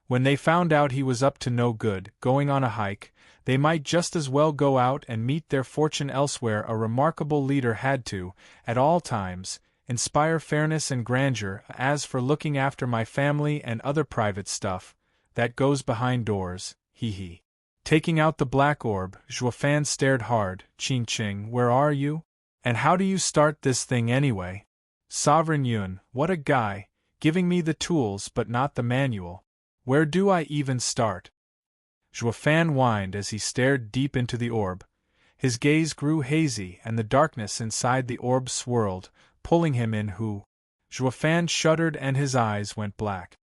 When they found out he was up to no good, going on a hike, they might just as well go out and meet their fortune elsewhere. A remarkable leader had to, at all times, inspire fairness and grandeur. As for looking after my family and other private stuff, that goes behind doors, hee. Taking out the black orb, Zhuofan stared hard. Qingqing, where are you? And how do you start this thing anyway? Sovereign Yun, what a guy, giving me the tools but not the manual. Where do I even start? Zhuofan whined as he stared deep into the orb. His gaze grew hazy and the darkness inside the orb swirled, pulling him in. Zhuofan shuddered and his eyes went black.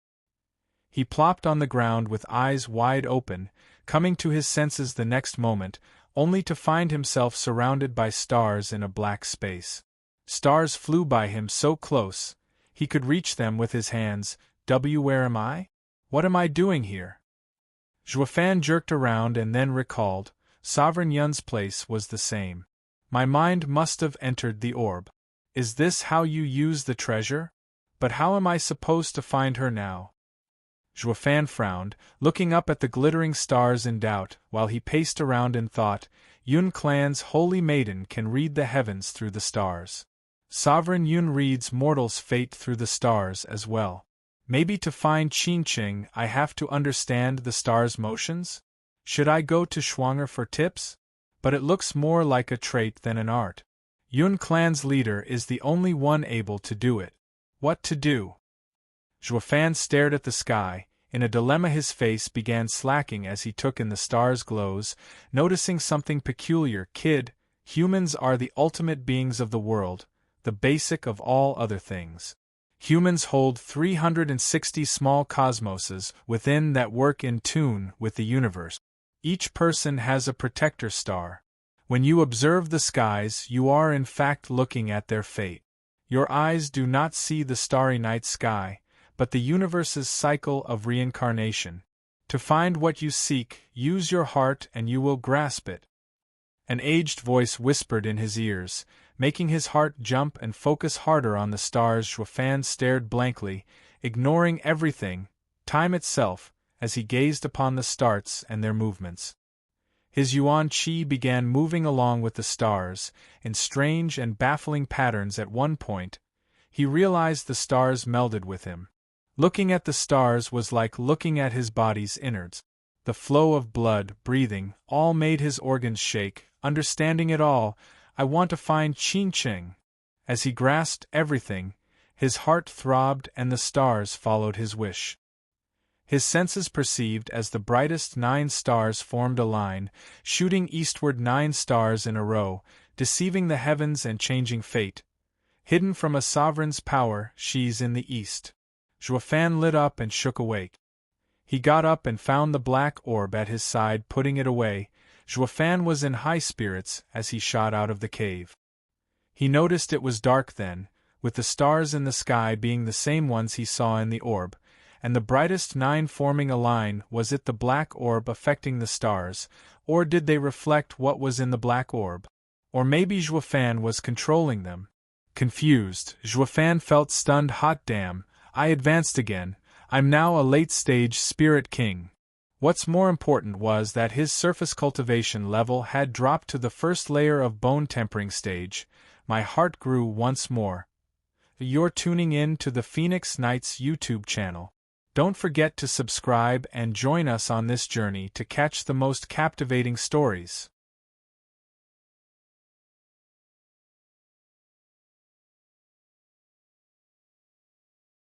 He plopped on the ground with eyes wide open, coming to his senses the next moment, only to find himself surrounded by stars in a black space. Stars flew by him so close, he could reach them with his hands. Where am I? What am I doing here? Zhuofan jerked around and then recalled, Sovereign Yun's place was the same. My mind must have entered the orb. Is this how you use the treasure? But how am I supposed to find her now? Zhuofan frowned, looking up at the glittering stars in doubt, while he paced around in thought. Yun Clan's holy maiden can read the heavens through the stars. Sovereign Yun reads mortals' fate through the stars as well. Maybe to find Qingqing I have to understand the stars' motions? Should I go to Shuanger for tips? But it looks more like a trait than an art. Yun clan's leader is the only one able to do it. What to do? Zhuofan stared at the sky. In a dilemma, his face began slacking as he took in the stars' glows, noticing something peculiar. Kid, humans are the ultimate beings of the world, the basic of all other things. Humans hold 360 small cosmoses within that work in tune with the universe. Each person has a protector star. When you observe the skies, you are in fact looking at their fate. Your eyes do not see the starry night sky, but the universe's cycle of reincarnation. To find what you seek, use your heart and you will grasp it. An aged voice whispered in his ears, making his heart jump and focus harder on the stars. Zhuofan stared blankly, ignoring everything, time itself, as he gazed upon the stars and their movements. His yuan qi began moving along with the stars, in strange and baffling patterns. At one point, he realized the stars melded with him. Looking at the stars was like looking at his body's innards. The flow of blood, breathing, all made his organs shake. Understanding it all, I want to find Qin Cheng. As he grasped everything, his heart throbbed and the stars followed his wish. His senses perceived as the brightest 9 stars formed a line, shooting eastward 9 stars in a row, deceiving the heavens and changing fate. Hidden from a sovereign's power, she's in the east. Zhuofan lit up and shook awake. He got up and found the black orb at his side, putting it away. Zhuofan was in high spirits as he shot out of the cave. He noticed it was dark then, with the stars in the sky being the same ones he saw in the orb, and the brightest 9 forming a line. Was it the black orb affecting the stars, or did they reflect what was in the black orb? Or maybe Zhuofan was controlling them? Confused, Zhuofan felt stunned. Hot damn, I advanced again. I'm now a late-stage spirit king. What's more important was that his surface cultivation level had dropped to the first layer of bone tempering stage. My heart grew once more. You're tuning in to the Phoenix Knights YouTube channel. Don't forget to subscribe and join us on this journey to catch the most captivating stories.